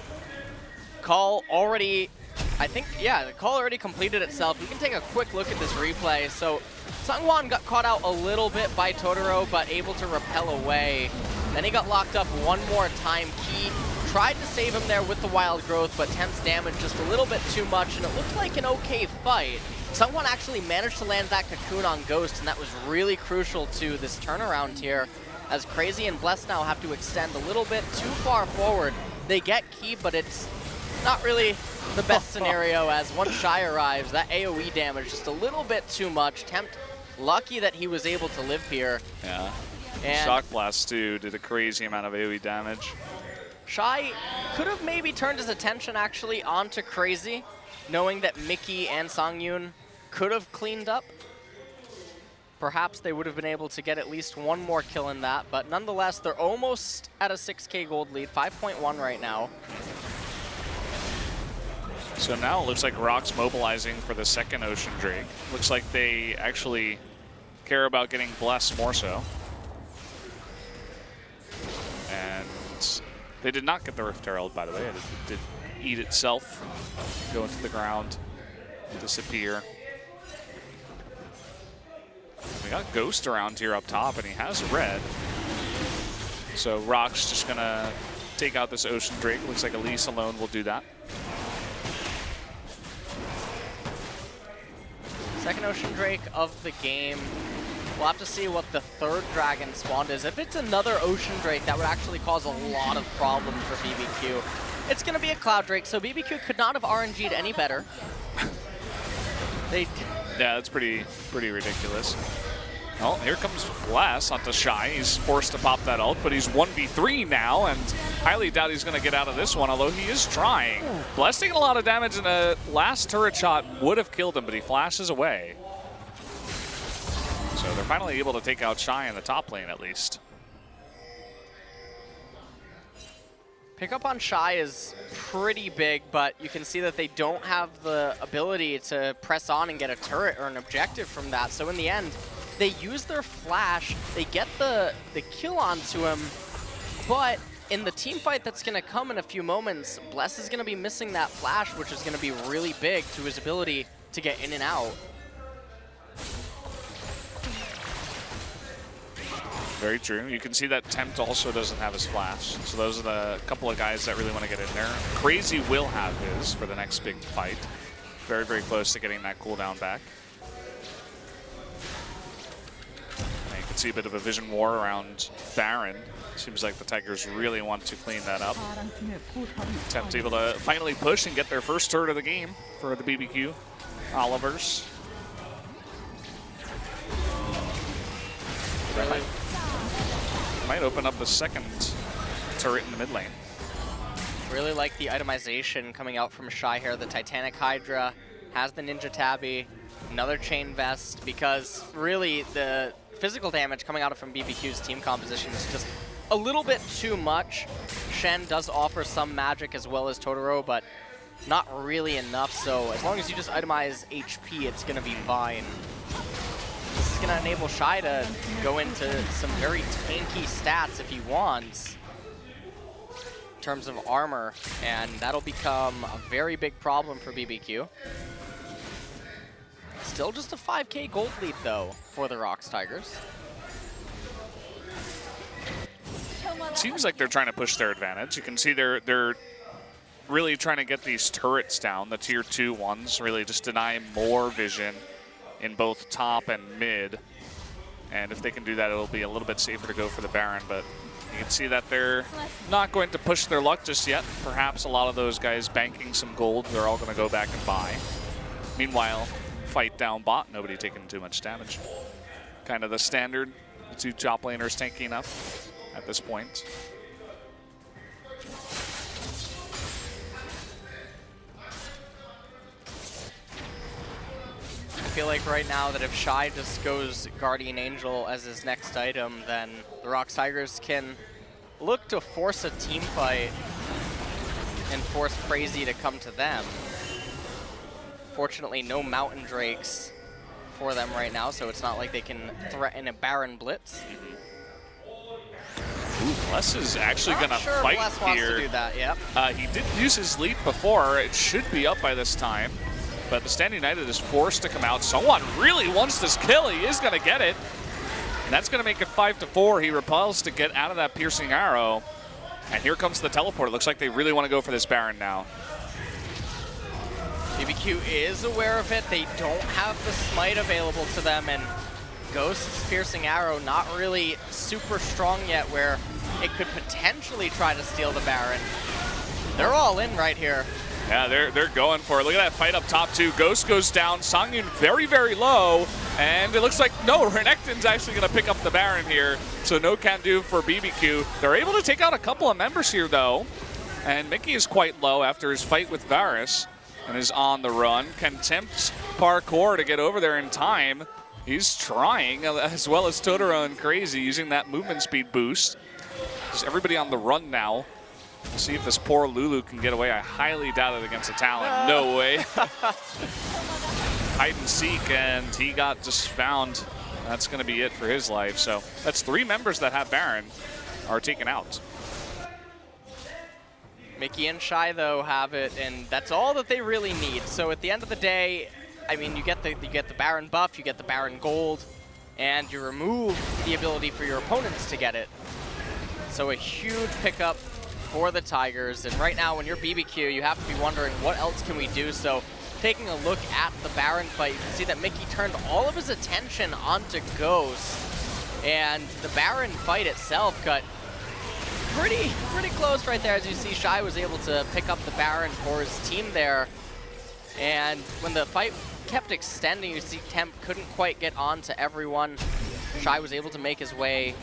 Call already I think, yeah, the call already completed itself. We can take a quick look at this replay. So Sungwon got caught out a little bit by Totoro, but able to repel away. Then he got locked up one more time. Key tried to save him there with the wild growth, but Temp's damage just a little bit too much, and it looked like an okay fight. Sungwon actually managed to land that cocoon on Ghost, and that was really crucial to this turnaround here, as Crazy and Bless now have to extend a little bit too far forward. They get Key, but it's not really the best scenario, as once Shy arrives, that AoE damage just a little bit too much. Tempt lucky that he was able to live here.
Yeah.
And
Shock Blast too did a crazy amount of AoE damage.
Shy could have maybe turned his attention actually onto Crazy, knowing that Mickey and Songyun could have cleaned up. Perhaps they would have been able to get at least one more kill in that, but nonetheless, they're almost at a 6K gold lead, 5.1 right now.
So now it looks like ROX mobilizing for the second Ocean Drake. Looks like they actually care about getting Bless more so. And they did not get the Rift Herald, by the way. It did eat itself, go into the ground, disappear. We got Ghost around here up top, and he has red. So ROX just gonna take out this Ocean Drake. Looks like Elise alone will do that.
Second Ocean Drake of the game. We'll have to see what the third dragon spawned is. If it's another Ocean Drake, that would actually cause a lot of problems for BBQ. It's going to be a Cloud Drake, so BBQ could not have RNG'd any better.
Yeah, that's pretty ridiculous. Well, here comes Bless onto Shy. He's forced to pop that ult, but he's 1v3 now, and highly doubt he's going to get out of this one, although he is trying. Bless taking a lot of damage, and the last turret shot would have killed him, but he flashes away. So they're finally able to take out Shy in the top lane, at least.
Pickup on Shy is pretty big, but you can see that they don't have the ability to press on and get a turret or an objective from that. So in the end, they use their flash, they get the kill onto him, but in the team fight that's going to come in a few moments, Bless is going to be missing that flash, which is going to be really big to his ability to get in and out.
Very true. You can see that Tempt also doesn't have his flash. So those are the couple of guys that really want to get in there. Crazy will have his for the next big fight. Very, very close to getting that cooldown back. And you can see a bit of a vision war around Baron. Seems like the Tigers really want to clean that up. Tempt able to finally push and get their first turret of the game for the BBQ Olivers.
Really?
Might open up the second turret in the mid lane.
Really like the itemization coming out from Shy here. The Titanic Hydra has the Ninja Tabby, another Chain Vest, because really the physical damage coming out from BBQ's team composition is just a little bit too much. Shen does offer some magic as well as Totoro, but not really enough, so as long as you just itemize HP, it's going to be fine. This is going to enable Shy to go into some very tanky stats if he wants in terms of armor, and that'll become a very big problem for BBQ. Still just a 5K gold lead, though, for the ROX Tigers.
It seems like they're trying to push their advantage. You can see they're really trying to get these turrets down, the tier 2 ones, really just deny more vision in both top and mid. And if they can do that, it'll be a little bit safer to go for the Baron, but you can see that they're not going to push their luck just yet. Perhaps a lot of those guys banking some gold, they're all going to go back and buy. Meanwhile, fight down bot, nobody taking too much damage. Kind of the standard, the two top laners tanky enough at this point.
I feel like right now that if Shy just goes Guardian Angel as his next item, then the ROX Tigers can look to force a team fight and force Crazy to come to them. Fortunately, no Mountain Drakes for them right now, so it's not like they can threaten a Baron Blitz.
Ooh, Bless is actually going to
Sure,
fight
Bless wants
here.
to do that, yep.
He did use his leap before. It should be up by this time. But the Stand United is forced to come out. Someone really wants this kill. He is going to get it. And that's going to make it 5-4. He repels to get out of that piercing arrow. And here comes the teleport. It looks like they really want to go for this Baron now.
BBQ is aware of it. They don't have the smite available to them, and Ghost's piercing arrow not really super strong yet where it could potentially try to steal the Baron. They're all in right here.
Yeah, they're going for it. Look at that fight up top, too. Ghost goes down. Songyun very, very low. And it looks like, no, Renekton's actually going to pick up the Baron here. So no can do for BBQ. They're able to take out a couple of members here, though. And Mickey is quite low after his fight with Varus and is on the run. Can tempt Parkour to get over there in time. He's trying, as well as Totoro and Crazy, using that movement speed boost. Just everybody on the run now. We'll see if this poor Lulu can get away. I highly doubt it against a Talon. No way. Hide and seek, and he got just found. That's going to be it for his life. So that's 3 members that have Baron are taken out.
Mickey and Shy, though, have it, and that's all that they really need. So at the end of the day, I mean, you get the Baron buff, you get the Baron gold, and you remove the ability for your opponents to get it. So a huge pickup for the Tigers, and right now when you're BBQ, you have to be wondering what else can we do. So taking a look at the Baron fight, you can see that Mickey turned all of his attention onto Ghost, and the Baron fight itself got pretty close right there. As you see, Shy was able to pick up the Baron for his team there, and when the fight kept extending, you see Temp couldn't quite get on to everyone. Shy was able to make his way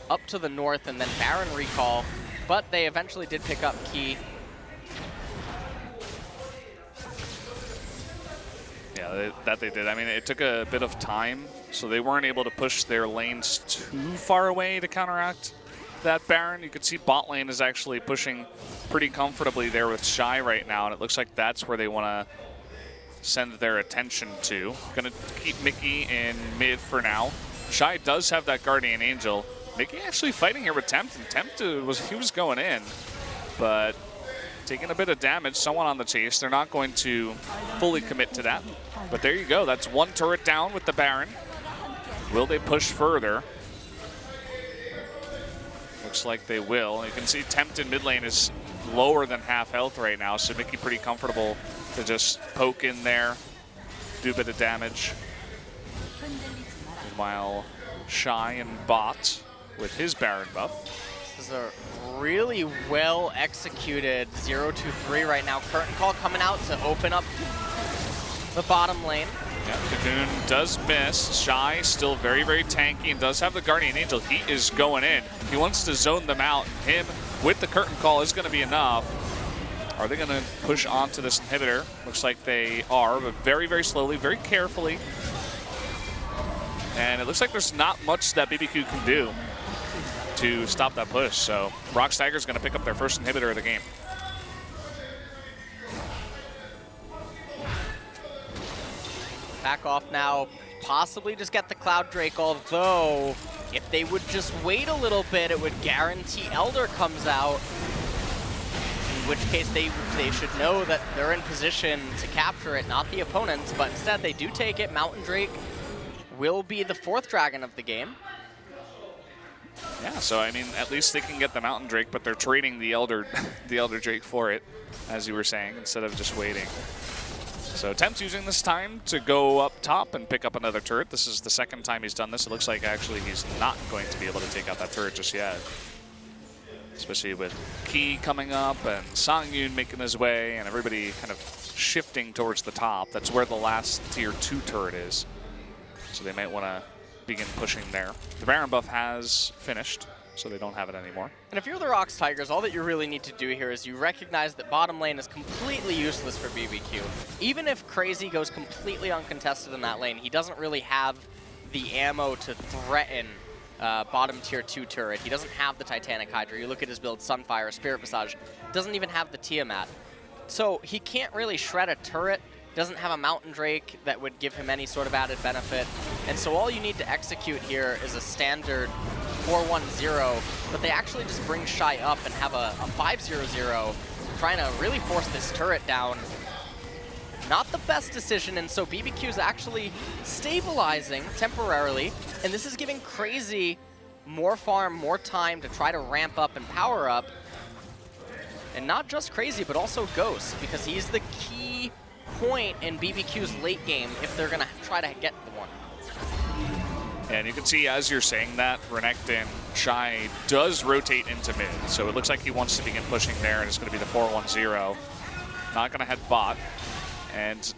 up to the north and then Baron recall, but they eventually did pick up Key.
Yeah, that they did. I mean, it took a bit of time, so they weren't able to push their lanes too far away to counteract that Baron. You could see bot lane is actually pushing pretty comfortably there with Shy right now, and it looks like that's where they want to send their attention to. Gonna keep Mickey in mid for now. Shy does have that Guardian Angel. Mickey actually fighting here with Tempt, and Tempt was going in, but taking a bit of damage. Someone on the chase. They're not going to fully commit to that, but there you go. That's 1 turret down with the Baron. Will they push further? Looks like they will. You can see Tempt in mid lane is lower than half health right now, so Mickey pretty comfortable to just poke in there, do a bit of damage. Meanwhile, Shy and Bot with his Baron buff.
This is a really well executed 0-2-3 right now. Curtain Call coming out to open up the bottom lane.
Yeah, Cocoon does miss. Shy still very, very tanky and does have the Guardian Angel. He is going in. He wants to zone them out. Him with the Curtain Call is going to be enough. Are they going to push onto this inhibitor? Looks like they are, but very, very slowly, very carefully. And it looks like there's not much that BBQ can do to stop that push. So ROX Tigers going to pick up their first inhibitor of the game.
Back off now, possibly just get the Cloud Drake, although if they would just wait a little bit, it would guarantee Elder comes out, in which case they should know that they're in position to capture it, not the opponents, but instead they do take it. Mountain Drake will be the 4th dragon of the game.
Yeah, so I mean, at least they can get the Mountain Drake, but they're trading the Elder Drake for it, as you were saying, instead of just waiting. So Temp's using this time to go up top and pick up another turret. This is the 2nd time he's done this. It looks like actually he's not going to be able to take out that turret just yet. Especially with Key coming up and Songyun making his way and everybody kind of shifting towards the top. That's where the last tier 2 turret is. So they might want to begin pushing there. The Baron buff has finished, so they don't have it anymore.
And if you're the ROX Tigers, all that you really need to do here is you recognize that bottom lane is completely useless for BBQ. Even if Crazy goes completely uncontested in that lane, he doesn't really have the ammo to threaten bottom tier 2 turret. He doesn't have the Titanic Hydra. You look at his build, Sunfire, Spirit Visage, doesn't even have the Tiamat. So he can't really shred a turret, doesn't have a Mountain Drake that would give him any sort of added benefit. And so all you need to execute here is a standard 4-1-0, but they actually just bring Shy up and have a 5-0-0, trying to really force this turret down. Not the best decision, and so BBQ is actually stabilizing temporarily, and this is giving Crazy more farm, more time to try to ramp up and power up. And not just Crazy, but also Ghost, because he's the key point in BBQ's late game if they're gonna try to get the one.
And you can see, as you're saying that, Renekton Shy does rotate into mid. So it looks like he wants to begin pushing there, and it's going to be the 4-1-0. Not going to head bot. And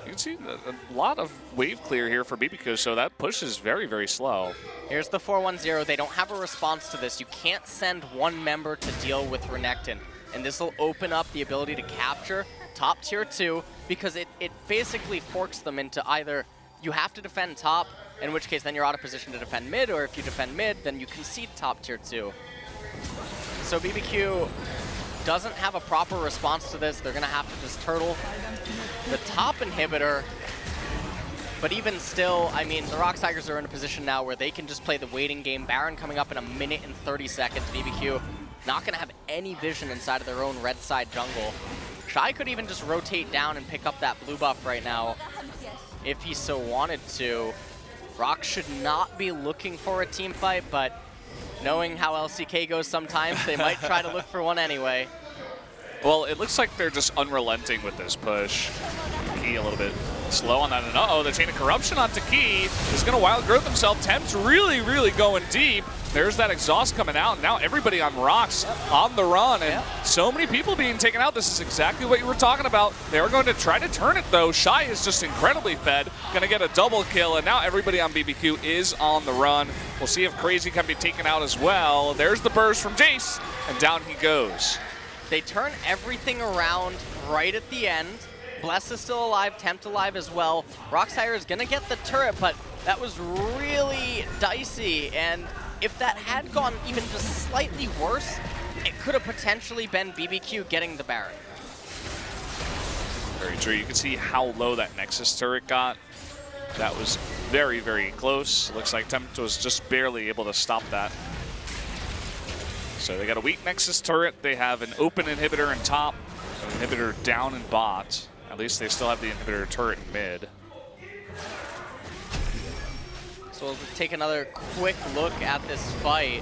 you can see a lot of wave clear here for BBQ, so that push is very, very slow.
Here's the 4-1-0. They don't have a response to this. You can't send one member to deal with Renekton. And this will open up the ability to capture top tier 2, because it basically forks them into either you have to defend top, in which case then you're out of position to defend mid, or if you defend mid, then you concede top tier 2. So BBQ doesn't have a proper response to this. They're gonna have to just turtle the top inhibitor. But even still, I mean, the ROX Tigers are in a position now where they can just play the waiting game. Baron coming up in 1 minute and 30 seconds. BBQ not gonna have any vision inside of their own red side jungle. Shy could even just rotate down and pick up that blue buff right now if he so wanted to. ROX should not be looking for a team fight, but knowing how LCK goes sometimes, they might try to look for one anyway.
Well, it looks like they're just unrelenting with this push. Key a little bit slow on that, and uh-oh, the Chain of Corruption onto Key is going to wild growth himself. Temp's really, really going deep. There's that exhaust coming out. Now everybody on ROX on the run, and so many people being taken out. This is exactly what you were talking about. They were going to try to turn it, though. Shy is just incredibly fed, going to get a double kill, and now everybody on BBQ is on the run. We'll see if Crazy can be taken out as well. There's the burst from Jace, and down he goes.
They turn everything around right at the end. Bless is still alive, Tempt alive as well. ROX Tigers is gonna get the turret, but that was really dicey, and if that had gone even just slightly worse, it could have potentially been BBQ getting the Baron.
Very true. You can see how low that Nexus turret got. That was very, very close. Looks like Tempt was just barely able to stop that. So they got a weak Nexus turret. They have an open inhibitor in top, an inhibitor down in bot. At least they still have the inhibitor turret in mid.
So we'll take another quick look at this fight.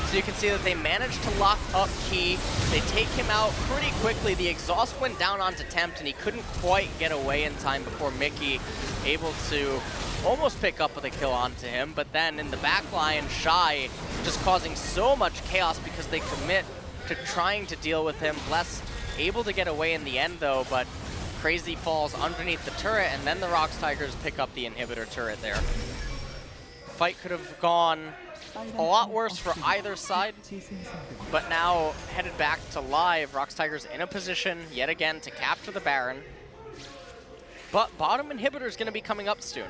So you can see that they managed to lock up Key. They take him out pretty quickly. The exhaust went down onto Tempt, and he couldn't quite get away in time before Mickey able to almost pick up with a kill onto him. But then in the back line, Shy just causing so much chaos because they commit to trying to deal with him. Bless able to get away in the end, though, but Crazy falls underneath the turret, and then the ROX Tigers pick up the inhibitor turret there. Fight could have gone a lot worse for either side, but now headed back to live, ROX Tigers in a position yet again to capture the Baron. But bottom inhibitor is going to be coming up soon.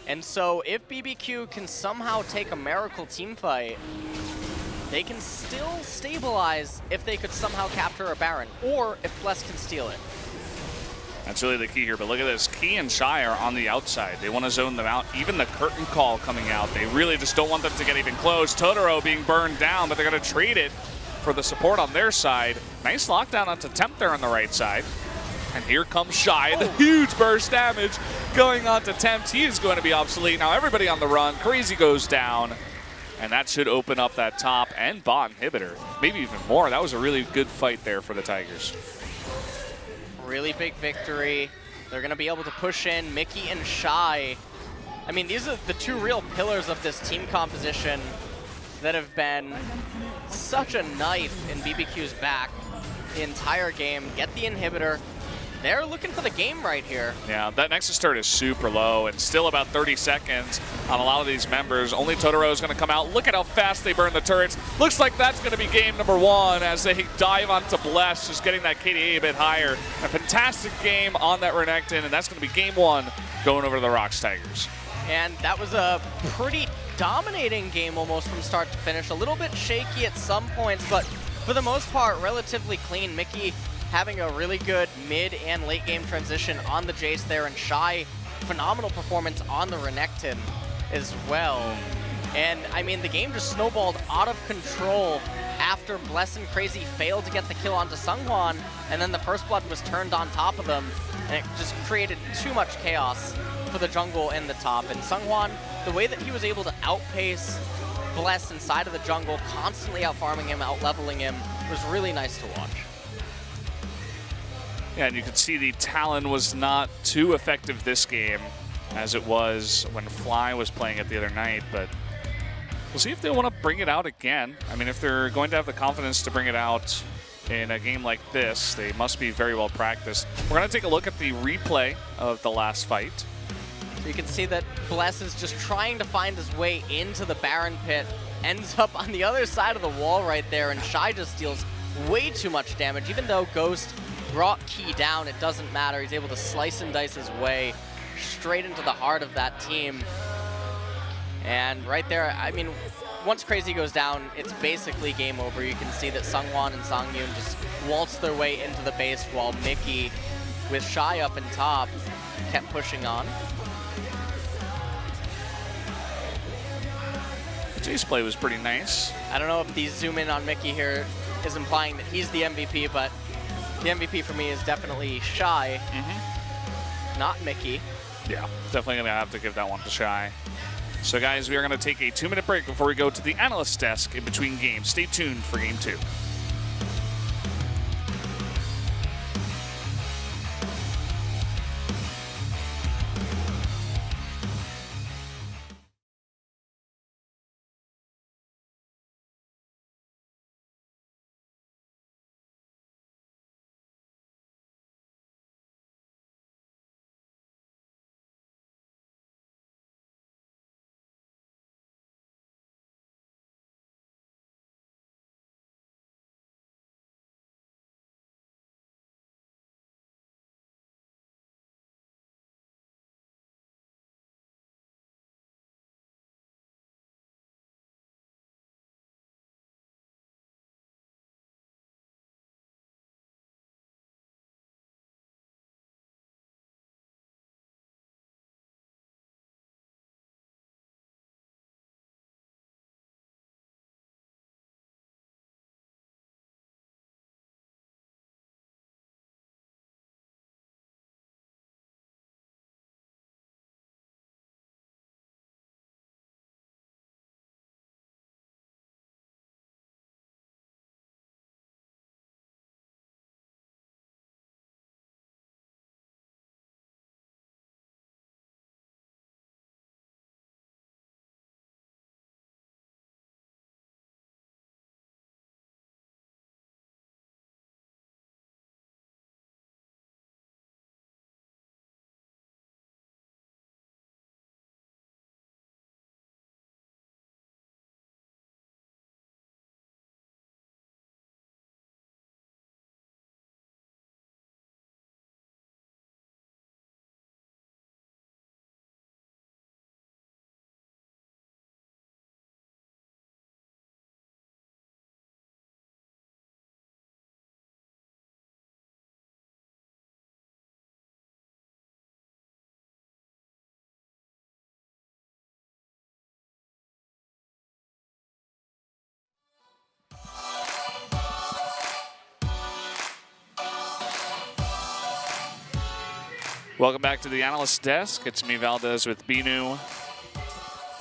And so if BBQ can somehow take a miracle team fight, they can still stabilize if they could somehow capture a Baron, or if Bless can steal it.
That's really the key here, but look at this. Key and Shy are on the outside. They want to zone them out. Even the curtain call coming out, they really just don't want them to get even close. Totoro being burned down, but they're going to trade it for the support on their side. Nice lockdown onto Tempt there on the right side. And here comes Shy, the huge burst damage going on to Tempt. He is going to be obsolete. Now everybody on the run. Crazy goes down. And that should open up that top and bot inhibitor. Maybe even more. That was a really good fight there for the Tigers.
Really big victory. They're going to be able to push in Mickey and Shy. I mean, these are the two real pillars of this team composition that have been such a knife in BBQ's back the entire game. Get the inhibitor. They're looking for the game right here.
Yeah, that Nexus turret is super low and still about 30 seconds on a lot of these members. Only Totoro is going to come out. Look at how fast they burn the turrets. Looks like that's going to be game number 1 as they dive onto Bless, just getting that KDA a bit higher. A fantastic game on that Renekton, and that's going to be game 1 going over to the ROX Tigers.
And that was a pretty dominating game almost from start to finish. A little bit shaky at some points, but for the most part, relatively clean. Mickey having a really good mid and late game transition on the Jace there, and Shy phenomenal performance on the Renekton as well. And I mean, the game just snowballed out of control after Bless and Crazy failed to get the kill onto Seonghwan, and then the first blood was turned on top of them, and it just created too much chaos for the jungle and the top. And Seonghwan, the way that he was able to outpace Bless inside of the jungle, constantly out-farming him, out-leveling him, was really nice to watch.
Yeah, and you can see the Talon was not too effective this game as it was when Fly was playing it the other night, but we'll see if they want to bring it out again. I mean, if they're going to have the confidence to bring it out in a game like this, they must be very well practiced. We're going to take a look at the replay of the last fight.
So you can see that Bless is just trying to find his way into the Baron pit, ends up on the other side of the wall right there, and Shy just deals way too much damage. Even though Ghost brought Key down, it doesn't matter. He's able to slice and dice his way straight into the heart of that team. And right there, I mean, once Crazy goes down, it's basically game over. You can see that Seonghwan and Songyun just waltz their way into the base while Mickey, with Shy up in top, kept pushing on.
Jay's play was pretty nice.
I don't know if the zoom in on Mickey here is implying that he's the MVP, but the MVP for me is definitely Shy, not Mickey.
Yeah, definitely going to have to give that one to Shy. So guys, we are going to take a 2-minute break before we go to the analyst desk in between games. Stay tuned for game 2. Welcome back to the analyst desk. It's me, Valdez, with Binu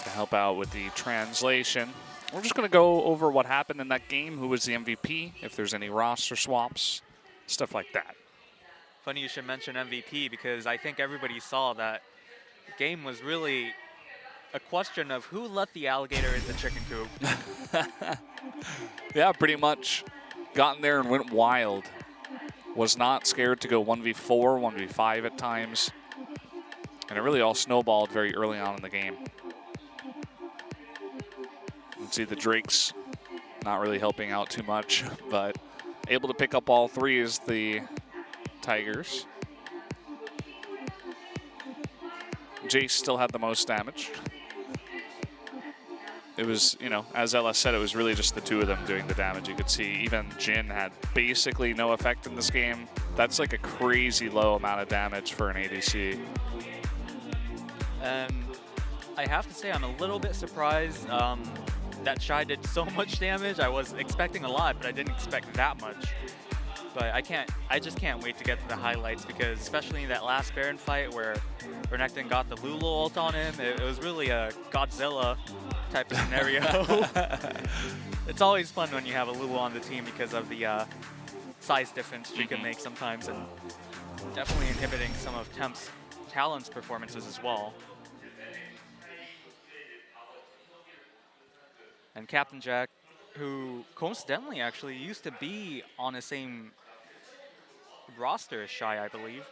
to help out with the translation. We're just going to go over what happened in that game, who was the MVP, if there's any roster swaps, stuff like that.
Funny you should mention MVP, because I think everybody saw that the game was really a question of who let the alligator in the chicken coop.
Yeah, pretty much. Got in there and went wild. Was not scared to go 1v4, 1v5 at times. And it really all snowballed very early on in the game. You can see the Drakes not really helping out too much, but able to pick up all 3 is the Tigers. Jace still had the most damage. It was, you know, as Ella said, it was really just the 2 of them doing the damage. You could see even Jin had basically no effect in this game. That's like a crazy low amount of damage for an ADC.
And I have to say, I'm a little bit surprised that Shy did so much damage. I was expecting a lot, but I didn't expect that much. But I just can't wait to get to the highlights, because especially in that last Baron fight where Renekton got the Lulu ult on him, it was really a Godzilla type of scenario. It's always fun when you have a Lulu on the team because of the size difference she can make sometimes, and definitely inhibiting some of Temp's Talon's performances as well. And Captain Jack, who coincidentally actually used to be on the same roster as Shy, I believe.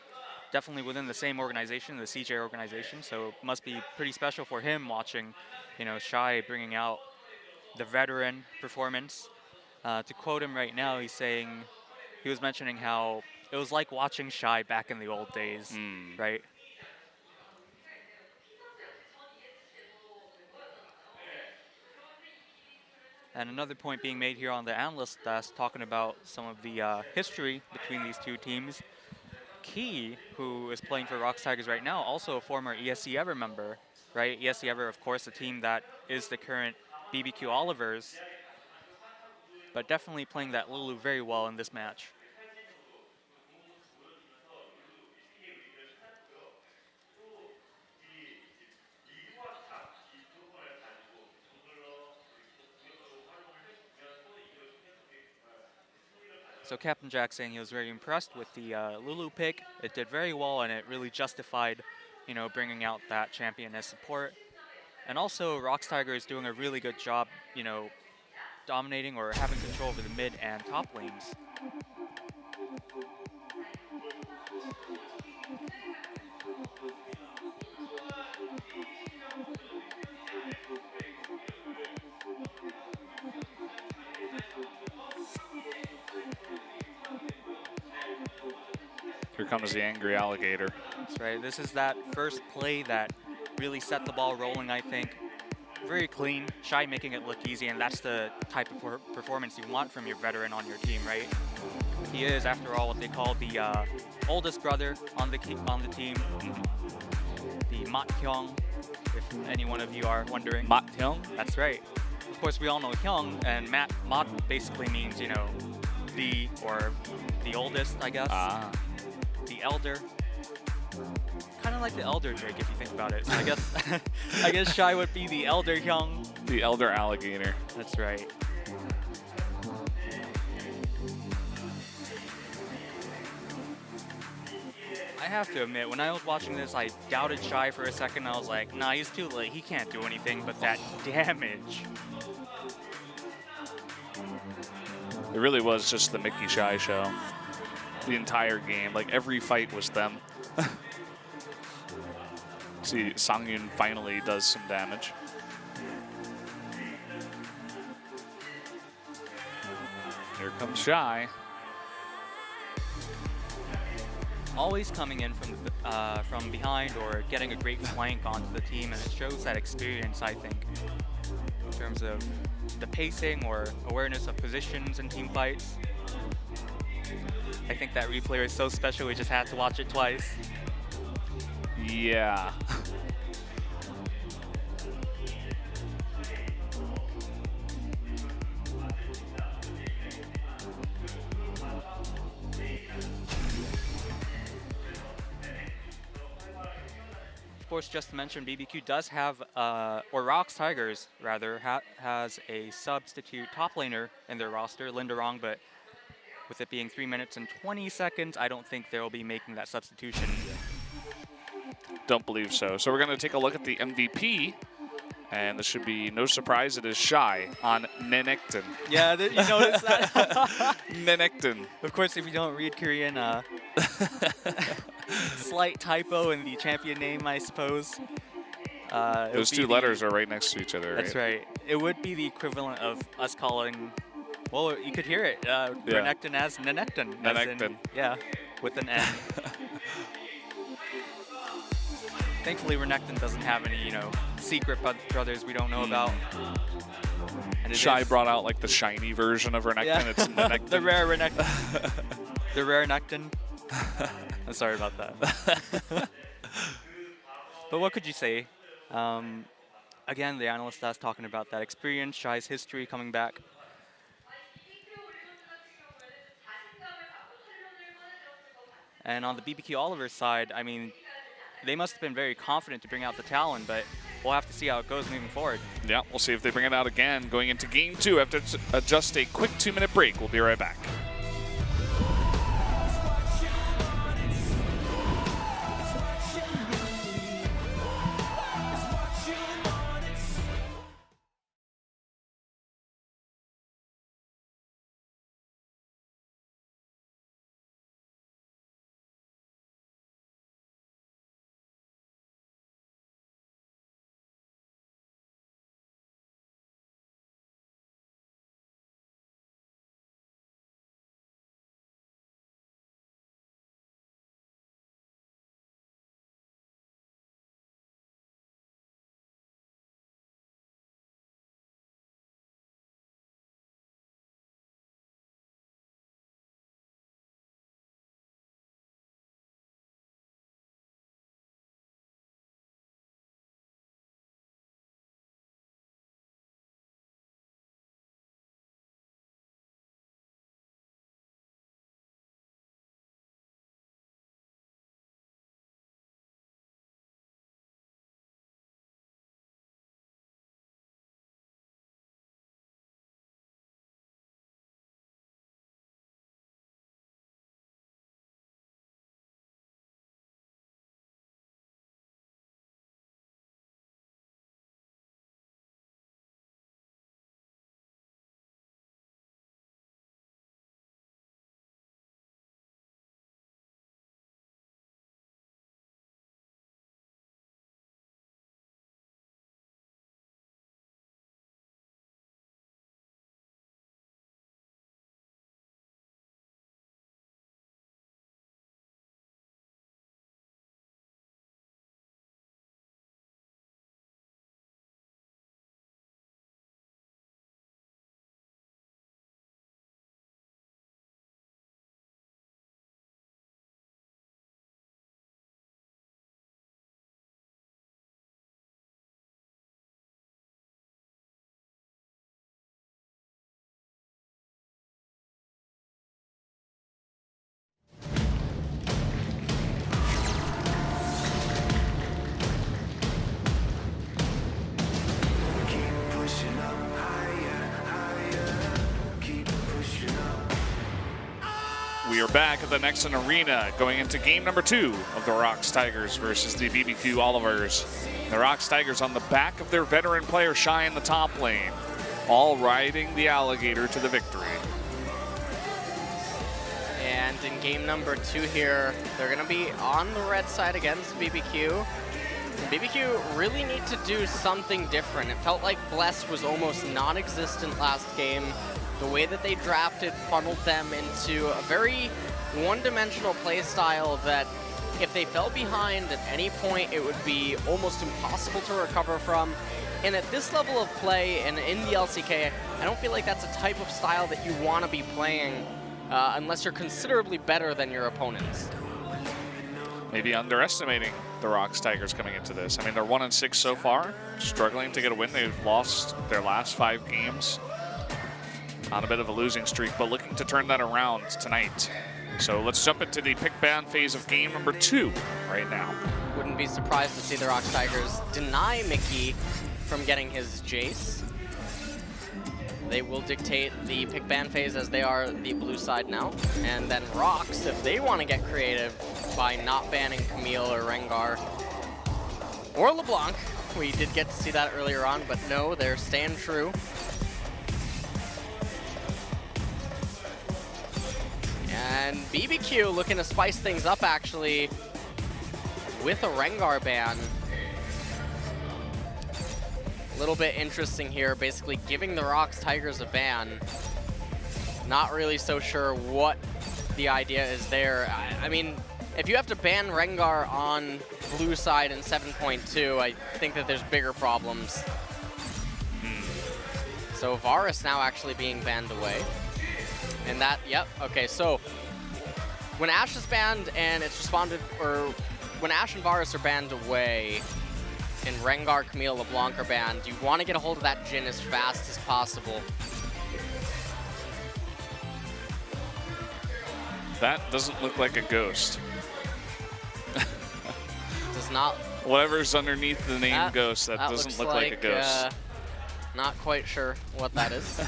Definitely within the same organization, the CJ organization, so it must be pretty special for him watching, you know, Shy bringing out the veteran performance. To quote him right now, he was mentioning how it was like watching Shy back in the old days, right? And another point being made here on the analyst desk, talking about some of the history between these two teams. Key, who is playing for ROX Tigers right now, also a former ESC Ever member, right? ESC Ever, of course, the team that is the current BBQ Olivers, but definitely playing that Lulu very well in this match. So Captain Jack saying he was very impressed with the Lulu pick. It did very well, and it really justified, you know, bringing out that champion as support. And also, ROX Tigers doing a really good job, you know, dominating or having control over the mid and top lanes.
Here comes the angry alligator.
That's right. This is that first play that really set the ball rolling, I think. Very clean. Shy making it look easy, and that's the type of performance you want from your veteran on your team, right? He is, after all, what they call the oldest brother on the team. The Mat Hyung, if any one of you are wondering.
Mat Hyung?
That's right. Of course, we all know Hyung, and Mat basically means, you know, the oldest, I guess. The elder. Kind of like the elder Drake, if you think about it. So I guess Shy would be the elder Hyung.
The elder alligator.
That's right. I have to admit, when I was watching this, I doubted Shy for a second. I was like, nah, he's too late. He can't do anything, but that damage.
It really was just the Mickey Shy show. The entire game, like every fight was them. See, Sangyun finally does some damage. Here comes Shy.
Always coming in from behind or getting a great flank onto the team, and it shows that experience, I think, in terms of the pacing or awareness of positions in team fights. I think that replay is so special, we just had to watch it twice.
Yeah.
Of course, just to mention, BBQ does have, or ROX Tigers, rather, has a substitute top laner in their roster, Linderong, but with it being 3 minutes and 20 seconds, I don't think they'll be making that substitution.
Don't believe so. So we're going to take a look at the MVP, and this should be no surprise. It is Shy on Nenekton.
Yeah, you noticed that?
Nenekton.
Of course, if you don't read Korean, slight typo in the champion name, I suppose.
Those two letters are right next to each other, right?
That's right. It would be the equivalent of us calling, well, you could hear it, Renekton as Nenekton.
Nenekton.
Yeah, with an N. Thankfully, Renekton doesn't have any, you know, secret brothers we don't know about. And
Shy brought out like the shiny version of Renekton.
Yeah.
It's Nenekton.
The rare Renekton. The rare Necton. I'm sorry about that. But what could you say? Again, the analyst that's talking about that experience, Shy's history coming back. And on the BBQ Oliver side, I mean, they must have been very confident to bring out the Talon, but we'll have to see how it goes moving forward.
Yeah, we'll see if they bring it out again going into game 2 after just a quick 2-minute break. We'll be right back. We are back at the Nexon Arena going into game number 2 of the ROX Tigers versus the BBQ Olivers. The ROX Tigers on the back of their veteran player Shy in the top lane, all riding the alligator to the victory.
And in game number 2 here, they're going to be on the red side against BBQ. BBQ really need to do something different. It felt like Bless was almost non-existent last game. The way that they drafted funneled them into a very one-dimensional play style that if they fell behind at any point, it would be almost impossible to recover from. And at this level of play and in the LCK, I don't feel like that's a type of style that you want to be playing unless you're considerably better than your opponents.
Maybe underestimating the ROX Tigers coming into this. I mean, they're 1-6 so far, struggling to get a win. They've lost their last 5 games. On a bit of a losing streak, but looking to turn that around tonight. So let's jump into the pick ban phase of game number 2 right now.
Wouldn't be surprised to see the ROX Tigers deny Mickey from getting his Jace. They will dictate the pick ban phase as they are the blue side now. And then ROX, if they want to get creative by not banning Camille or Rengar or LeBlanc. We did get to see that earlier on, but no, they're staying true. And BBQ looking to spice things up, actually, with a Rengar ban. A little bit interesting here, basically giving the ROX Tigers a ban. Not really so sure what the idea is there. I mean, if you have to ban Rengar on blue side in 7.2, I think that there's bigger problems. So Varus now actually being banned away. And that, yep, okay, so when Ashe is banned and it's responded, or when Ashe and Varus are banned away, and Rengar, Camille, LeBlanc are banned. You want to get a hold of that Jhin as fast as possible.
That doesn't look like a ghost.
Does not.
Whatever's underneath the name Ghost, that doesn't look like a ghost.
Not quite sure what that is.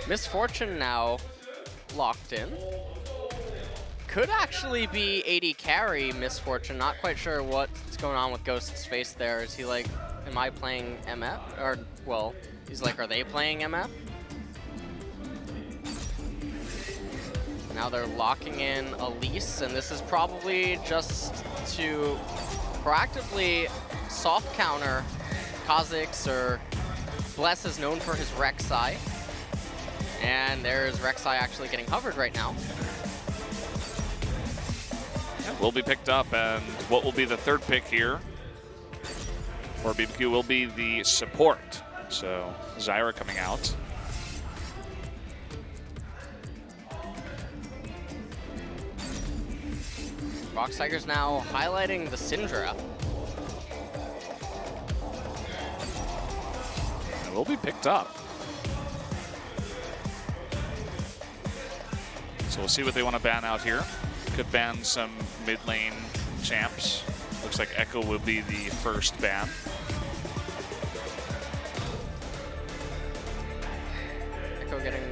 Misfortune now locked in. Could actually be AD carry Misfortune. Not quite sure what's going on with Ghost's face there. Is he like, am I playing MF? Or, well, he's like, are they playing MF? Now they're locking in Elise, and this is probably just to proactively soft counter Kha'Zix, or Bless is known for his Rek'Sai. And there's Rek'Sai actually getting hovered right now.
Yeah, will be picked up, and what will be the third pick here for BBQ will be the support. So Zyra coming out.
ROX Tigers now highlighting the Syndra.
It will be picked up. So we'll see what they want to ban out here. Could ban some mid lane champs. Looks like Echo will be the first ban.
Echo getting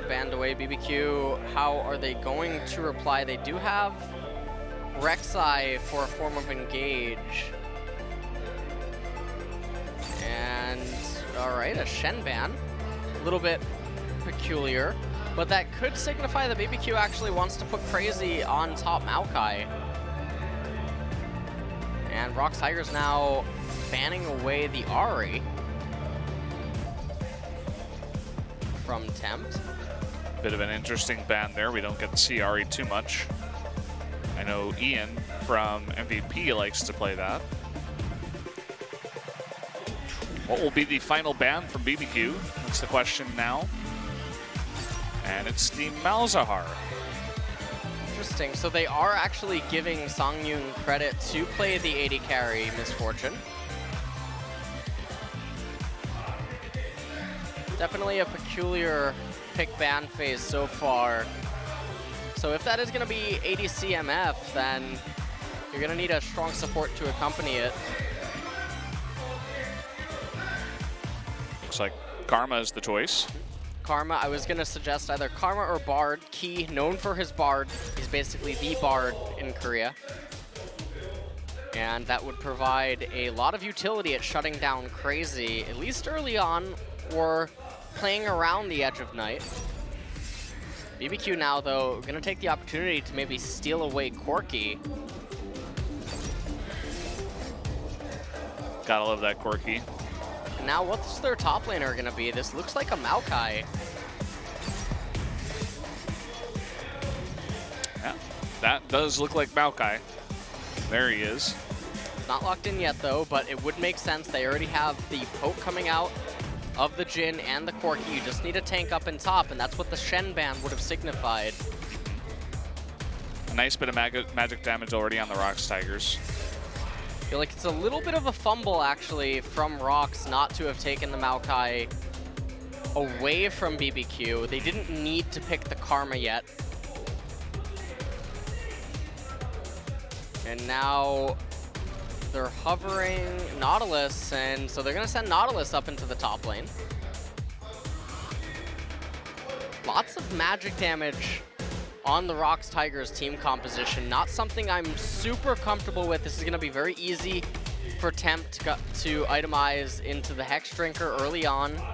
banned away. BBQ, how are they going to reply? They do have Rek'Sai for a form of engage. And, all right, a Shen ban. A little bit peculiar, but that could signify that BBQ actually wants to put Crazy on top Maokai. And ROX Tigers now banning away the Ahri from Tempt.
Bit of an interesting ban there. We don't get to see Ahri too much. I know Ian from MVP likes to play that. What will be the final ban from BBQ? That's the question now. And it's the Malzahar.
Interesting. So they are actually giving Songyun credit to play the AD carry Misfortune. Definitely a peculiar pick ban phase so far. So if that is going to be ADCMF, then you're going to need a strong support to accompany it.
Looks like Karma is the choice.
Karma, I was going to suggest either Karma or Bard. Key, known for his Bard. He's basically the Bard in Korea. And that would provide a lot of utility at shutting down Crazy, at least early on, or playing around the edge of night. BBQ now, though, going to take the opportunity to maybe steal away Corki.
Gotta love that Corki.
And now what's their top laner going to be? This looks like a Maokai.
Yeah, that does look like Maokai. There he is.
Not locked in yet, though, but it would make sense. They already have the poke coming out of the Jhin and the Corki. You just need a tank up in top, and that's what the Shen ban would have signified.
A nice bit of magic damage already on the ROX Tigers.
I feel like it's a little bit of a fumble, actually, from ROX not to have taken the Maokai away from BBQ. They didn't need to pick the Karma yet. And now they're hovering Nautilus, and so they're going to send Nautilus up into the top lane. Lots of magic damage on the ROX Tigers team composition. Not something I'm super comfortable with. This is going to be very easy for Tempt to itemize into the Hex Drinker early on. Going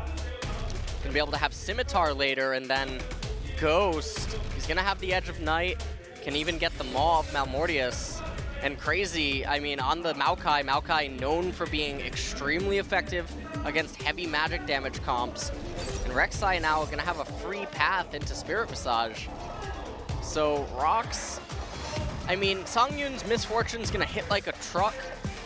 to be able to have Scimitar later, and then Ghost. He's going to have the Edge of Night. Can even get the Maw of Malmortius. And Crazy, I mean, on the Maokai, Maokai known for being extremely effective against heavy magic damage comps. And Rek'Sai now going to have a free path into Spirit Visage. So ROX, I mean, Songyun's Misfortune's going to hit like a truck.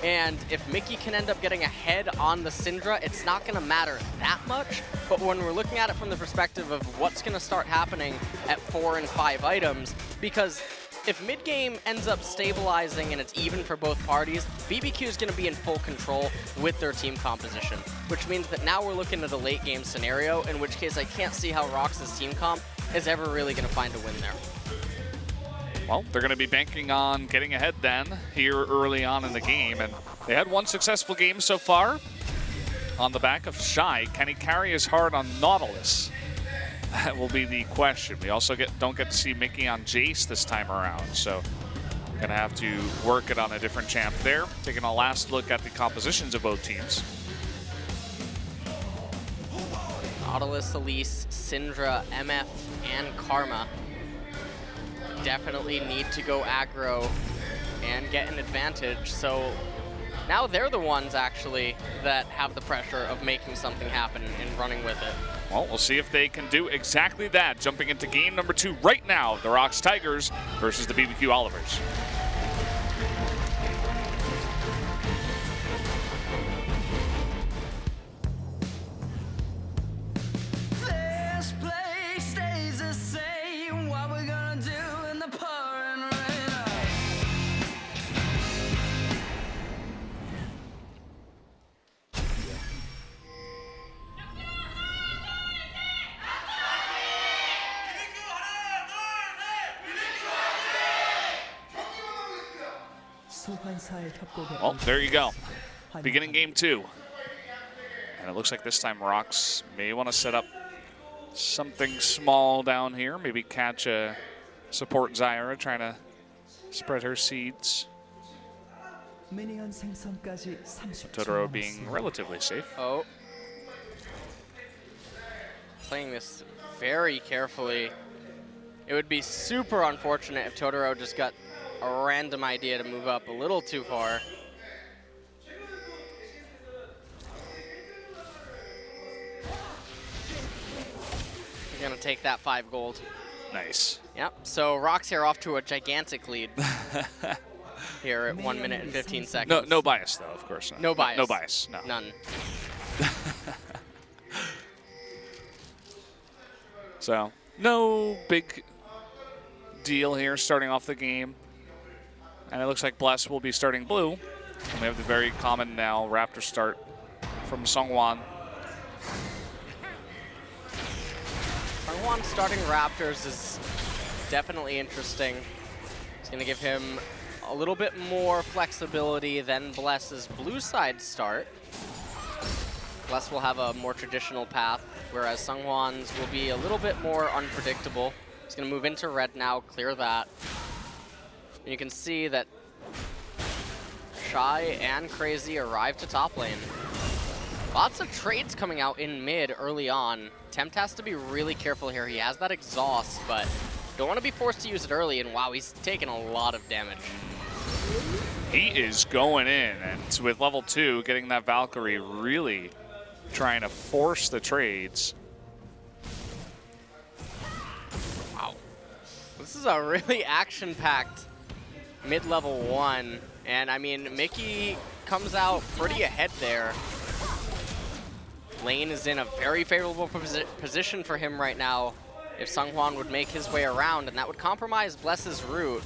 And if Mickey can end up getting ahead on the Syndra, it's not going to matter that much. But when we're looking at it from the perspective of what's going to start happening at 4 and 5 items, because if mid-game ends up stabilizing and it's even for both parties, BBQ is going to be in full control with their team composition, which means that now we're looking at a late-game scenario, in which case I can't see how ROX's team comp is ever really going to find a win there.
Well, they're going to be banking on getting ahead then here early on in the game, and they had one successful game so far on the back of Shy. Can he carry his heart on Nautilus? That will be the question. We also don't get to see Mickey on Jace this time around, so we're going to have to work it on a different champ there. Taking a last look at the compositions of both teams.
Nautilus, Elise, Syndra, MF, and Karma definitely need to go aggro and get an advantage. So now they're the ones actually that have the pressure of making something happen and running with it.
Well, we'll see if they can do exactly that. Jumping into game number 2 right now, the ROX Tigers versus the BBQ Olivers.
This place stays the same. What we're gonna do in the pouring rain.
Well, there you go. Beginning game 2. And it looks like this time ROX may want to set up something small down here. Maybe catch a support Zyra trying to spread her seeds. Totoro being relatively safe.
Oh. Playing this very carefully. It would be super unfortunate if Totoro just got a random idea to move up a little too far. You're gonna take that 5 gold.
Nice.
Yep, so ROX here off to a gigantic lead here at 1 minute and 15 seconds.
No bias though, of course not.
No bias.
No bias, no.
None.
So, no big deal here starting off the game. And it looks like Bless will be starting blue. And we have the very common now Raptor start from Sungwon.
Sungwon starting Raptors is definitely interesting. It's going to give him a little bit more flexibility than Bless's blue side start. Bless will have a more traditional path, whereas Sungwon's will be a little bit more unpredictable. He's going to move into red now, clear that. And you can see that Shy and Crazy arrive to top lane. Lots of trades coming out in mid early on. Tempt has to be really careful here. He has that exhaust, but don't want to be forced to use it early, and wow, he's taking a lot of damage.
He is going in, and with level 2, getting that Valkyrie, really trying to force the trades.
Wow. This is a really action-packed mid-level 1, and I mean, Mickey comes out pretty ahead there. Lane is in a very favorable position for him right now if Sungwon would make his way around, and that would compromise Bless's route.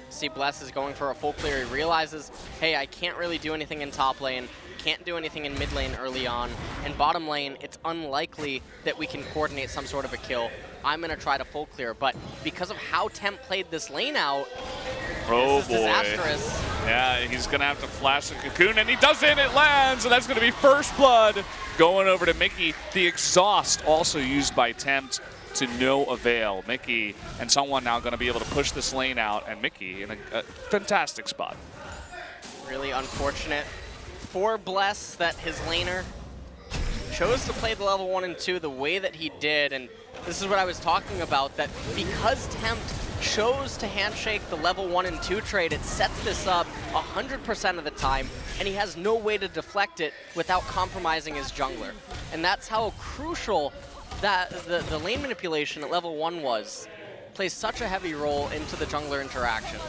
See, Bless is going for a full clear. He realizes, hey, I can't really do anything in top lane, can't do anything in mid lane early on, and bottom lane, it's unlikely that we can coordinate some sort of a kill. I'm going to try to full clear, but because of how Temp played this lane out, this is disastrous.
Yeah, he's going to have to flash the cocoon, and he does it, it lands, and that's going to be first blood going over to Mickey. The exhaust also used by Tempt to no avail. Mickey and someone now going to be able to push this lane out, and Mickey in a fantastic spot.
Really unfortunate for Bless that his laner chose to play the level 1 and 2 the way that he did, and this is what I was talking about, that because Tempt chose to handshake the level 1 and 2 trade, it sets this up 100% of the time, and he has no way to deflect it without compromising his jungler. And that's how crucial that the lane manipulation at level 1 was. Plays such a heavy role into the jungler interaction.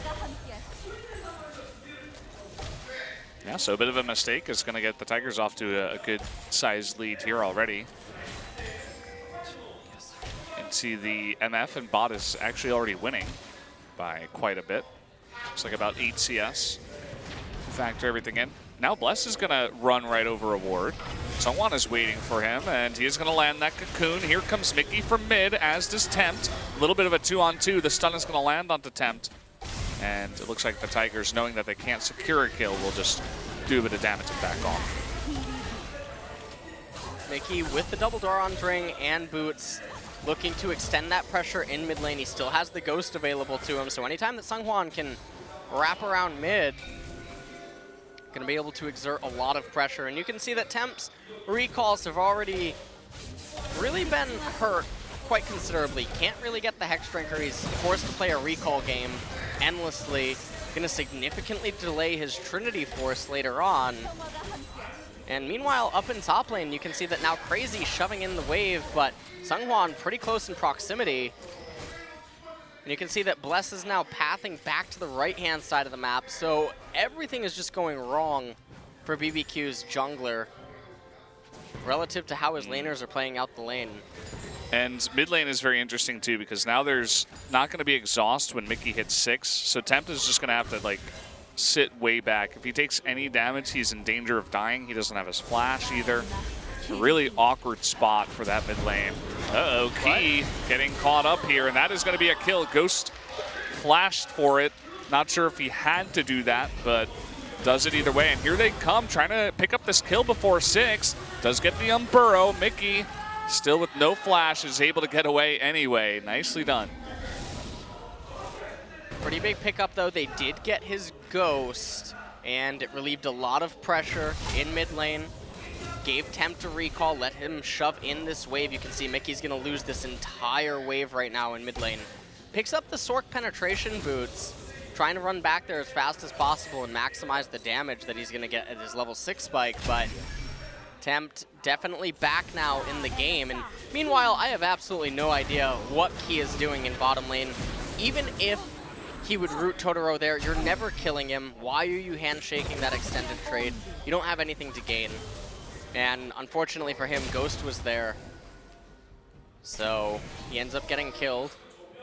Yeah, so a bit of a mistake is going to get the Tigers off to a good sized lead here already. And see the MF and bot is actually already winning by quite a bit. Looks like about 8 CS. Factor everything in. Now Bless is going to run right over a ward. Someone is waiting for him, and he is going to land that cocoon. Here comes Mickey from mid, as does Tempt. A little bit of a 2-on-2. The stun is going to land onto Tempt. And it looks like the Tigers, knowing that they can't secure a kill, will just do a bit of damage and back off.
Mickey with the double door on Dring and Boots, looking to extend that pressure in mid lane. He still has the Ghost available to him, so anytime that Seonghwan can wrap around mid, going to be able to exert a lot of pressure. And you can see that Tempt's recalls have already really been hurt quite considerably. Can't really get the Hex Drinker. He's forced to play a recall game endlessly. Going to significantly delay his Trinity Force later on. And meanwhile, up in top lane, you can see that now Crazy shoving in the wave, but Seonghwan pretty close in proximity. And you can see that Bless is now pathing back to the right-hand side of the map, so everything is just going wrong for BBQ's jungler relative to how his laners are playing out the lane.
And mid lane is very interesting too, because now there's not going to be exhaust when Mickey hits 6, so Tempt is just going to have to like sit way back. If he takes any damage, he's in danger of dying. He doesn't have his flash either. A really awkward spot for that mid lane. Uh-oh, Key getting caught up here, and that is going to be a kill. Ghost flashed for it. Not sure if he had to do that, but does it either way. And here they come, trying to pick up this kill before 6. Does get the Burrow. Mickey, still with no flash, is able to get away anyway. Nicely done.
Pretty big pickup, though. They did get his Ghost, and it relieved a lot of pressure in mid lane. Gave Tempt a recall, let him shove in this wave. You can see Mickey's going to lose this entire wave right now in mid lane. Picks up the Sork penetration boots, trying to run back there as fast as possible and maximize the damage that he's going to get at his level 6 spike, but Tempt definitely back now in the game. And meanwhile, I have absolutely no idea what Key is doing in bottom lane. Even if he would root Totoro there, you're never killing him. Why are you handshaking that extended trade? You don't have anything to gain. And unfortunately for him, Ghost was there. So he ends up getting killed.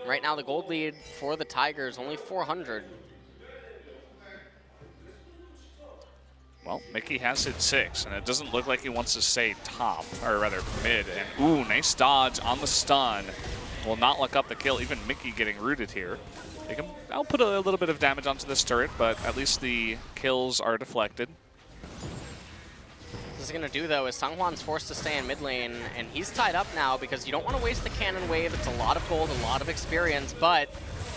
Right now the gold lead for the Tigers, only 400.
Well, Mickey has hit 6, and it doesn't look like he wants to stay top, or rather mid. And ooh, nice dodge on the stun. Will not look up the kill, even Mickey getting rooted here. They can, I'll put a little bit of damage onto this turret, but at least the kills are deflected.
What this is going to do, though, is Seonghwan's forced to stay in mid lane, and he's tied up now because you don't want to waste the cannon wave. It's a lot of gold, a lot of experience, but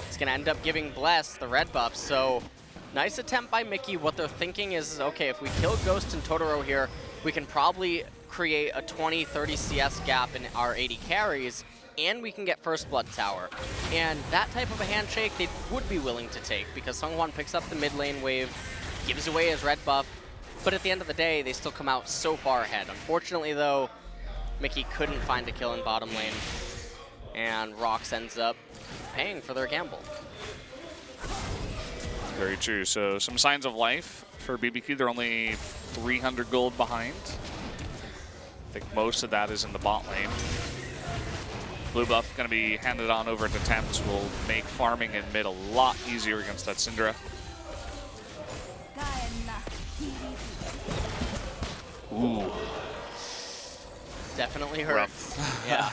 it's going to end up giving Bless the red buff. So nice attempt by Mickey. What they're thinking is, okay, if we kill Ghost and Totoro here, we can probably create a 20-30 CS gap in our 80 carries, and we can get First Blood Tower. And that type of a handshake they would be willing to take because Seonghwan picks up the mid lane wave, gives away his red buff, but at the end of the day, they still come out so far ahead. Unfortunately, though, Mickey couldn't find a kill in bottom lane, and ROX ends up paying for their gamble.
Very true. So some signs of life for BBQ. They're only 300 gold behind. I think most of that is in the bot lane. Blue buff going to be handed on over to Temps. Will make farming in mid a lot easier against that Syndra. Ooh.
Definitely hurts. Yeah.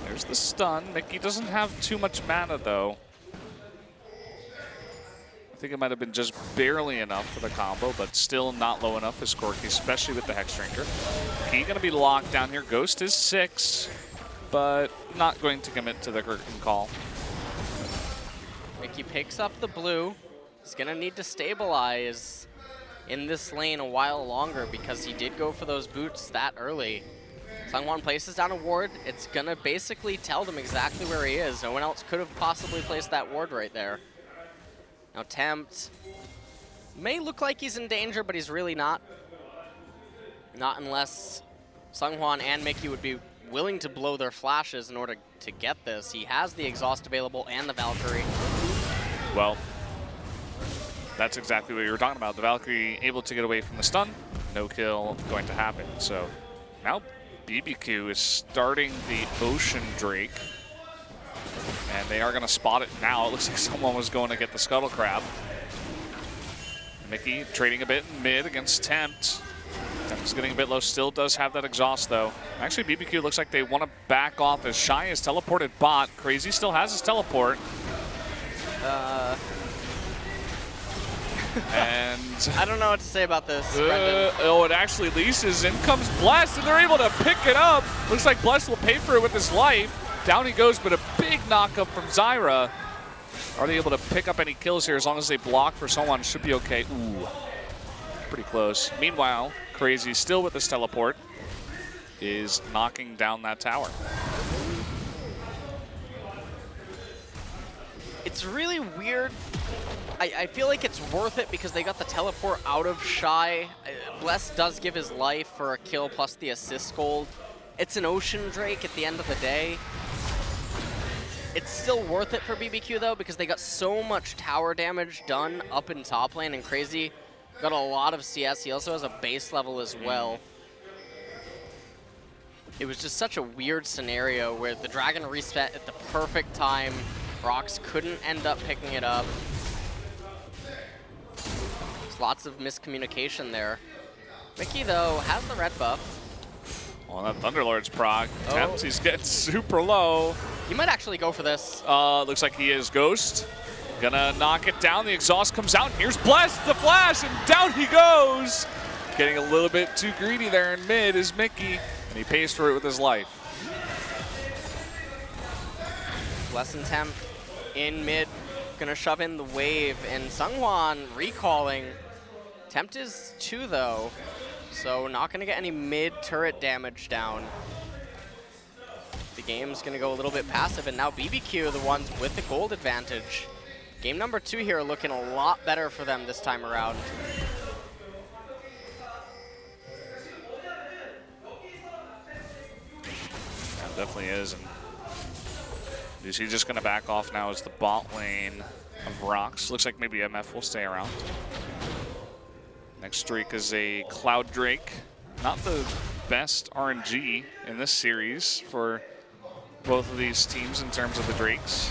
There's the stun. Mickey doesn't have too much mana, though. I think it might have been just barely enough for the combo, but still not low enough as Corky, especially with the Hex Drinker. Key going to be locked down here. Ghost is 6, but not going to commit to the curtain call.
Mickey picks up the blue. He's going to need to stabilize in this lane a while longer because he did go for those boots that early. Seonghwan places down a ward. It's going to basically tell them exactly where he is. No one else could have possibly placed that ward right there. Now Tempt may look like he's in danger, but he's really not. Not unless Seonghwan and Mickey would be willing to blow their flashes in order to get this. He has the exhaust available and the Valkyrie.
Well, that's exactly what you were talking about. The Valkyrie able to get away from the stun. No kill going to happen. So now BBQ is starting the Ocean Drake. And they are going to spot it now. It looks like someone was going to get the Scuttle Crab. Mickey trading a bit in mid against Tempt. Tempt's getting a bit low, still does have that exhaust though. Actually, BBQ looks like they want to back off as Shy is teleported bot. Crazy still has his teleport. And
I don't know what to say about this.
oh, it actually leases. In comes Bless, and they're able to pick it up. Looks like Bless will pay for it with his life. Down he goes, but a big knockup from Zyra. Are they able to pick up any kills here? As long as they block for someone, should be okay. Ooh, pretty close. Meanwhile, Crazy still with his teleport is knocking down that tower.
It's really weird. I feel like it's worth it because they got the teleport out of Shy. Bless does give his life for a kill plus the assist gold. It's an Ocean Drake at the end of the day. It's still worth it for BBQ though because they got so much tower damage done up in top lane, and Crazy got a lot of CS. He also has a base level as well. It was just such a weird scenario where the Dragon reset at the perfect time. ROX couldn't end up picking it up. There's lots of miscommunication there. Mickey, though, has the red buff.
Well, that Thunderlord's proc. Temps, he's getting super low.
He might actually go for this.
Looks like he is Ghost. Gonna knock it down. The exhaust comes out. Here's Bless, the flash, and down he goes. Getting a little bit too greedy there in mid is Mickey, and he pays for it with his life.
Bless and Temp in mid, gonna shove in the wave, and Seonghwan recalling. Tempt is 2 though, so not gonna get any mid turret damage down. The game's gonna go a little bit passive, and now BBQ, the ones with the gold advantage. Game number 2 here looking a lot better for them this time around.
Yeah, definitely is. And is he just going to back off now as the bot lane of ROX? Looks like maybe MF will stay around. Next streak is a Cloud Drake. Not the best RNG in this series for both of these teams in terms of the Drakes.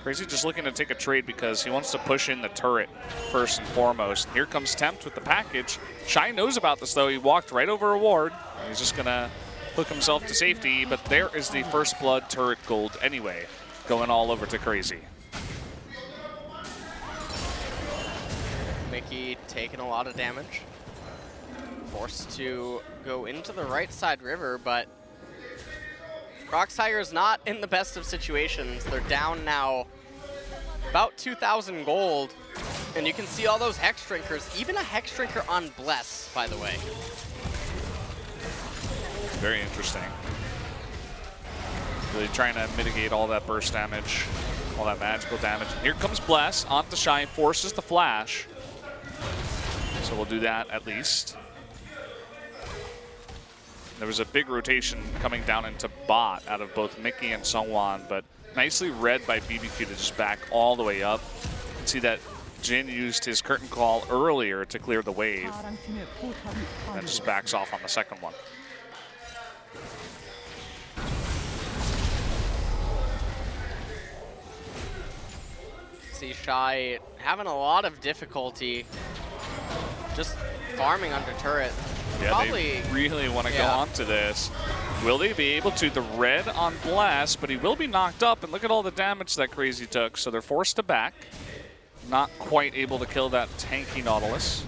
Crazy just looking to take a trade because he wants to push in the turret first and foremost. Here comes Tempt with the package. Shy knows about this though. He walked right over a ward. He's just going to hook himself to safety, but there is the first blood turret gold anyway, going all over to Crazy.
Mickey taking a lot of damage. Forced to go into the right side river, but ROX Tigers not in the best of situations. They're down now about 2,000 gold, and you can see all those Hex Drinkers, even a Hex Drinker on Bless, by the way.
Very interesting. Really trying to mitigate all that burst damage, all that magical damage. Here comes Bless onto Shy, forces the flash. So we'll do that at least. There was a big rotation coming down into bot out of both Mickey and Seonghwan, but nicely read by BBQ to just back all the way up. You can see that Jin used his curtain call earlier to clear the wave. And just backs off on the second one.
See Shy having a lot of difficulty just farming under turret.
Yeah,
Probably,
they really want to go on to this. Will they be able to? The red on Blast, but he will be knocked up, and look at all the damage that Crazy took. So they're forced to back. Not quite able to kill that tanky Nautilus.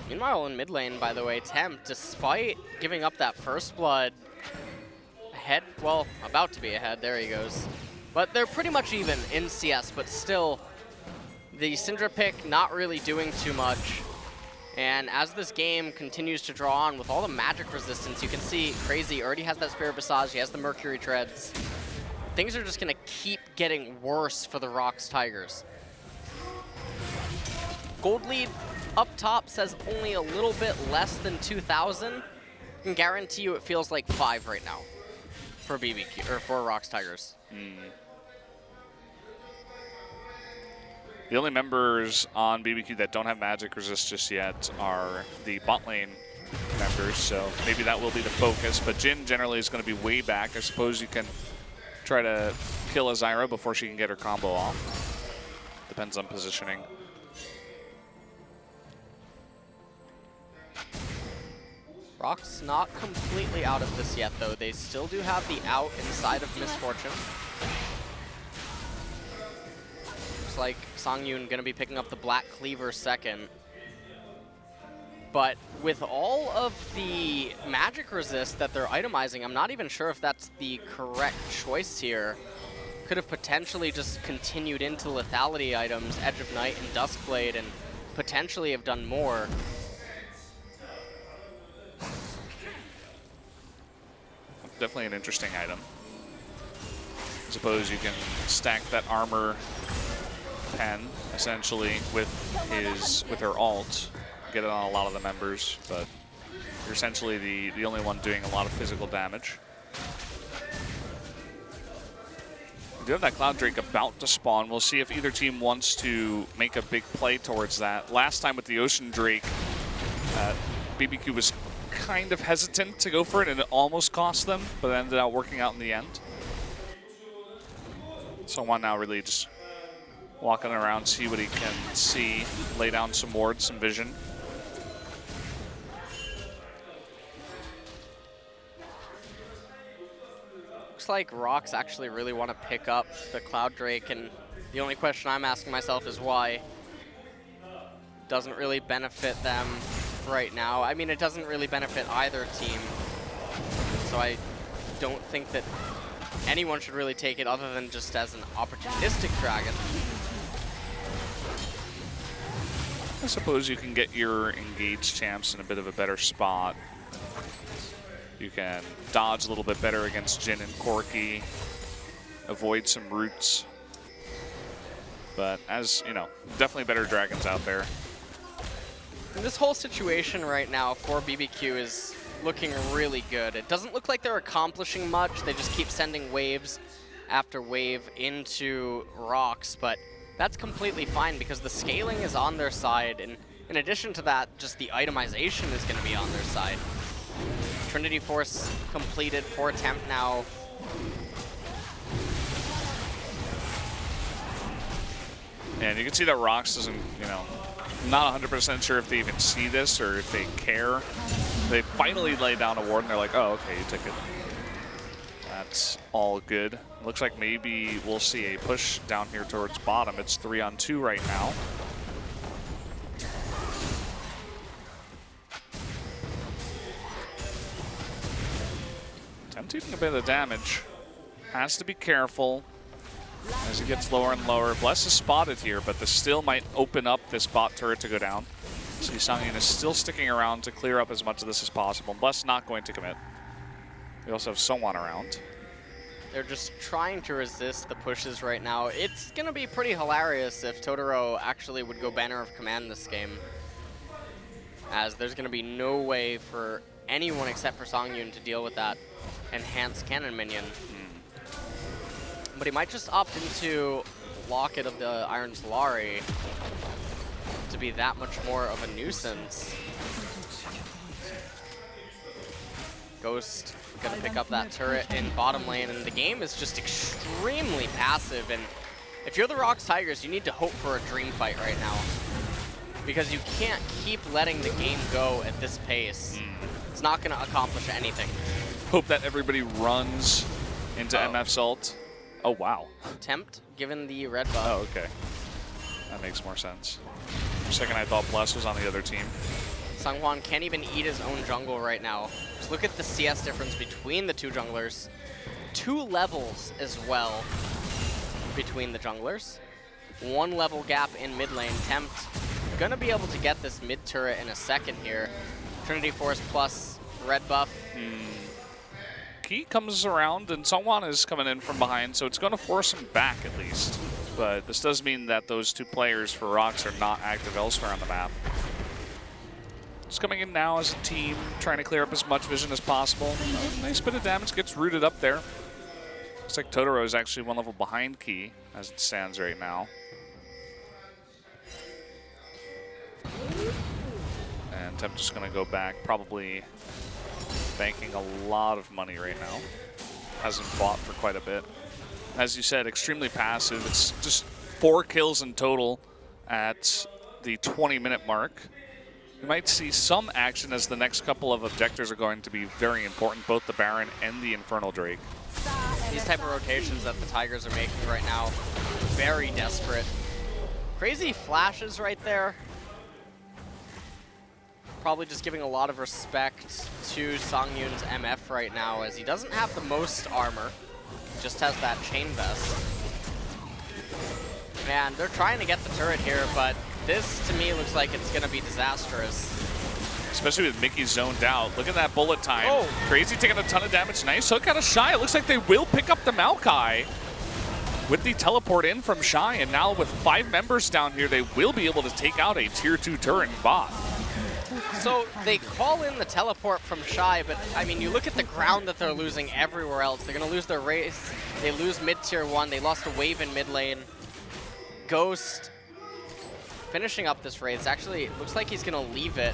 Meanwhile, in mid lane, by the way, Tempt, despite giving up that first blood, ahead, well, about to be ahead, there he goes. But they're pretty much even in CS, but still, the Syndra pick not really doing too much. And as this game continues to draw on with all the magic resistance, you can see Crazy already has that Spirit Visage, he has the Mercury Treads. Things are just gonna keep getting worse for the ROX Tigers. Gold lead up top says only a little bit less than 2,000. I can guarantee you it feels like 5 right now for BBQ, or for ROX Tigers.
The only members on BBQ that don't have magic resist just yet are the bot lane members. characters, so maybe that will be the focus. But Jin generally is going to be way back. I suppose you can try to kill a Zyra before she can get her combo off. Depends on positioning.
ROX not completely out of this yet, though. They still do have the out inside of Misfortune. Looks like Songyun gonna be picking up the Black Cleaver second. But with all of the magic resist that they're itemizing, I'm not even sure if that's the correct choice here. Could have potentially just continued into lethality items, Edge of Night and Duskblade, and potentially have done more.
Definitely an interesting item. I suppose you can stack that armor pen essentially with her alt, get it on a lot of the members, but you're essentially the only one doing a lot of physical damage. We do have that Cloud Drake about to spawn. We'll see if either team wants to make a big play towards that. Last time with the Ocean Drake, BBQ was kind of hesitant to go for it, and it almost cost them, but it ended out working out in the end. So one now really just walking around, see what he can see, lay down some wards, some vision.
Looks like ROX actually really want to pick up the Cloud Drake, and the only question I'm asking myself is why. Doesn't really benefit them right now. I mean, it doesn't really benefit either team. So I don't think that anyone should really take it other than just as an opportunistic dragon.
I suppose you can get your engaged champs in a bit of a better spot. You can dodge a little bit better against Jin and Corki, avoid some roots. But as, you know, definitely better dragons out there.
And this whole situation right now for BBQ is looking really good. It doesn't look like they're accomplishing much. They just keep sending waves after wave into ROX, but that's completely fine because the scaling is on their side, and in addition to that, just the itemization is going to be on their side. Trinity Force completed for attempt now.
And you can see that ROX doesn't, you know, not 100% sure if they even see this or if they care. They finally lay down a ward and they're like, oh, okay, you took it. That's all good. Looks like maybe we'll see a push down here towards bottom. It's 3-on-2 right now. Tempt taking a bit of damage. Has to be careful as he gets lower and lower. Bless is spotted here, but this still might open up this bot turret to go down. So Songyun is still sticking around to clear up as much of this as possible. Bless not going to commit. We also have someone around.
They're just trying to resist the pushes right now. It's going to be pretty hilarious if Totoro actually would go Banner of Command this game, as there's going to be no way for anyone except for Songyun to deal with that enhanced cannon minion. But he might just opt into Locket of the Iron Solari to be that much more of a nuisance. Ghost gonna pick up that turret in bottom lane, and the game is just extremely passive. And if you're the ROX Tigers, you need to hope for a dream fight right now, because you can't keep letting the game go at this pace. It's not gonna accomplish anything.
Hope that everybody runs into MF's ult. Oh, wow.
Tempt, given the red buff.
Oh, okay. That makes more sense. For a second, I thought Bless was on the other team.
Sungwon can't even eat his own jungle right now. Just look at the CS difference between the two junglers. 2 levels as well between the junglers. 1 level gap in mid lane. Tempt gonna be able to get this mid turret in a second here. Trinity Force plus red buff.
Key comes around, and Sungwon is coming in from behind, so it's going to force him back at least. But this does mean that those 2 players for ROX are not active elsewhere on the map. Just coming in now as a team, trying to clear up as much vision as possible. A nice bit of damage gets rooted up there. Looks like Totoro is actually 1 level behind Key as it stands right now. And Temp just going to go back, probably banking a lot of money right now. Hasn't fought for quite a bit. As you said, extremely passive. It's just 4 kills in total at the 20-minute mark. We might see some action as the next couple of objectives are going to be very important, both the Baron and the Infernal Drake.
These type of rotations that the Tigers are making right now, very desperate. Crazy flashes right there. Probably just giving a lot of respect to Songyun's MF right now, as he doesn't have the most armor, just has that chain vest. Man, they're trying to get the turret here, but this to me looks like it's going to be disastrous.
Especially with Mickey zoned out. Look at that bullet time.
Oh.
Crazy taking a ton of damage. Nice hook out of Shy. It looks like they will pick up the Maokai with the teleport in from Shy. And now with 5 members down here, they will be able to take out a tier 2 turret in bot.
So they call in the teleport from Shy, but I mean, you look at the ground that they're losing everywhere else. They're going to lose their race. They lose mid-tier 1. They lost a wave in mid lane. Ghost finishing up this race. Actually, it looks like he's going to leave it.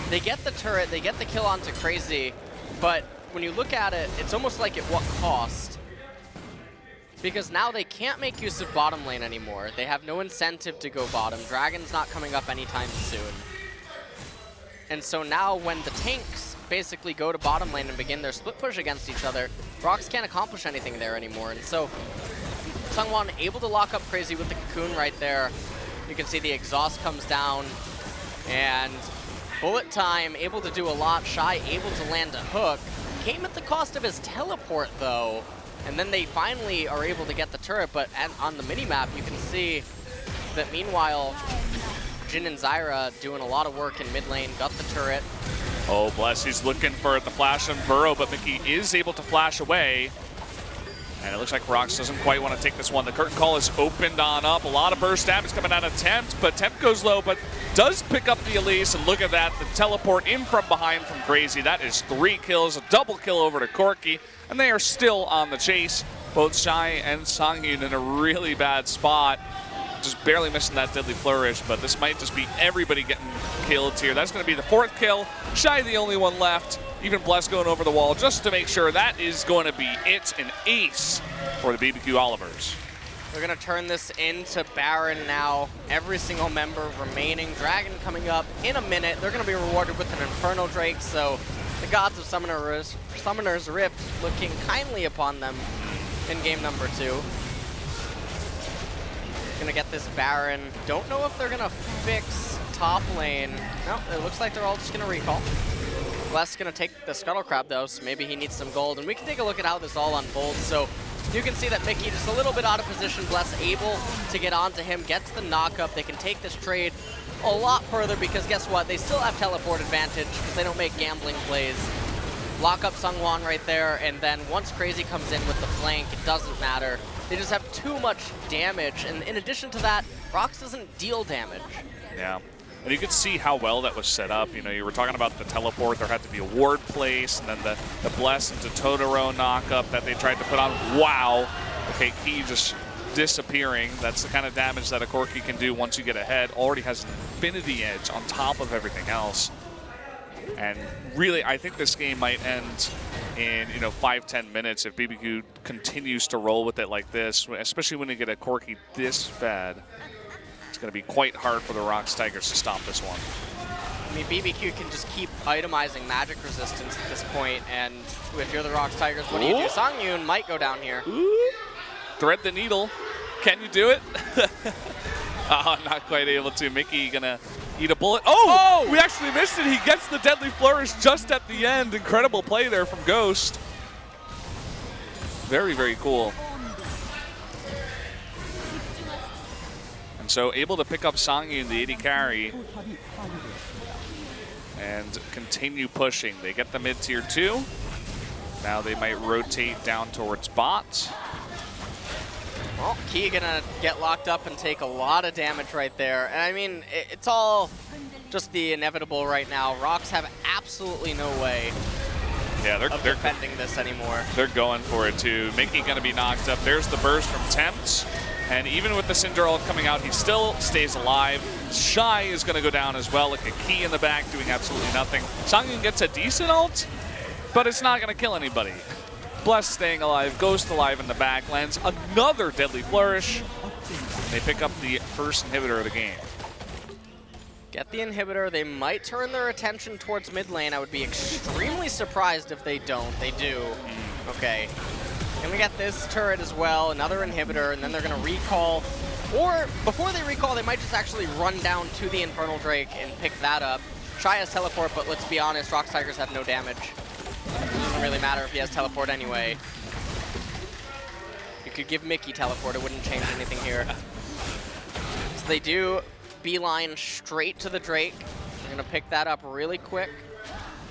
They get the turret, they get the kill onto Crazy, but when you look at it, it's almost like at what cost? Because now they can't make use of bottom lane anymore. They have no incentive to go bottom. Dragon's not coming up anytime soon. And so now when the tanks basically go to bottom lane and begin their split push against each other, ROX can't accomplish anything there anymore. And so Sungwon able to lock up Crazy with the cocoon right there. You can see the exhaust comes down, and bullet time, able to do a lot. Shy able to land a hook. Came at the cost of his teleport though. And then they finally are able to get the turret, but on the minimap you can see that meanwhile Jin and Zyra doing a lot of work in mid lane, got the turret.
Oh, bless, he's looking for the flash on Burrow, but Mickey is able to flash away. And it looks like ROX doesn't quite want to take this one. The curtain call is opened on up. A lot of burst damage coming out of Temp, but Temp goes low, but does pick up the Elise. And look at that, the teleport in from behind from Crazy. That is 3 kills, a double kill over to Corky. And they are still on the chase. Both Shy and Songyun in a really bad spot. Just barely missing that deadly flourish, but this might just be everybody getting killed here. That's going to be the 4th kill. Shy the only one left. Even Bless going over the wall just to make sure that is going to be it, an ace for the BBQ Olivers.
They're going to turn this into Baron now. Every single member remaining. Dragon coming up in a minute. They're going to be rewarded with an Infernal Drake, so the gods of Summoner's Rift looking kindly upon them in game number 2. Gonna get this Baron. Don't know if they're gonna fix top lane. No, it looks like they're all just gonna recall. Bless gonna take the Scuttle Crab though, so maybe he needs some gold. And we can take a look at how this all unfolds. So you can see that Mickey just a little bit out of position. Bless able to get onto him, gets the knock-up. They can take this trade a lot further because guess what? They still have teleport advantage because they don't make gambling plays. Lock up Sungwon right there, and then once Crazy comes in with the flank, it doesn't matter. They just have too much damage, and in addition to that, ROX doesn't deal damage.
Yeah, and you could see how well that was set up. You know, you were talking about the teleport, there had to be a ward place, and then the Bless into Totoro knockup that they tried to put on. Wow, okay, Key just disappearing. That's the kind of damage that a Corky can do once you get ahead. Already has an Infinity Edge on top of everything else. And really, I think this game might end in 5-10 minutes if BBQ continues to roll with it like this, especially when you get a Corky this bad. It's going to be quite hard for the ROX Tigers to stop this one.
I mean, BBQ can just keep itemizing magic resistance at this point, and if you're the ROX Tigers, what do you do? Songyun might go down here.
Ooh. Thread the needle. Can you do it? Oh, not quite able to. Mickey gonna eat a bullet. Oh! We actually missed it. He gets the deadly flourish just at the end. Incredible play there from Ghost. Very, very cool. And so able to pick up Songyun, the 80 carry, and continue pushing. They get the mid-tier 2. Now they might rotate down towards bot.
Well, Key gonna get locked up and take a lot of damage right there. And I mean, it's all just the inevitable right now. ROX have absolutely no way
they're
defending this anymore.
They're going for it too. Mickey gonna be knocked up. There's the burst from Tempt. And even with the Syndra ult coming out, he still stays alive. Shy is going to go down as well, like a key in the back, doing absolutely nothing. Songyun gets a decent ult, but it's not going to kill anybody. Bless staying alive, Ghost alive in the back, lands another deadly flourish. They pick up the first inhibitor of the game.
Get the inhibitor. They might turn their attention towards mid lane. I would be extremely surprised if they don't. They do. Okay. And we got this turret as well, another inhibitor, and then they're going to recall. Or before they recall, they might just actually run down to the Infernal Drake and pick that up. Shy has teleport, but let's be honest, ROX Tigers have no damage. It doesn't really matter if he has teleport anyway. You could give Mickey teleport, it wouldn't change anything here. So they do beeline straight to the Drake. They're going to pick that up really quick,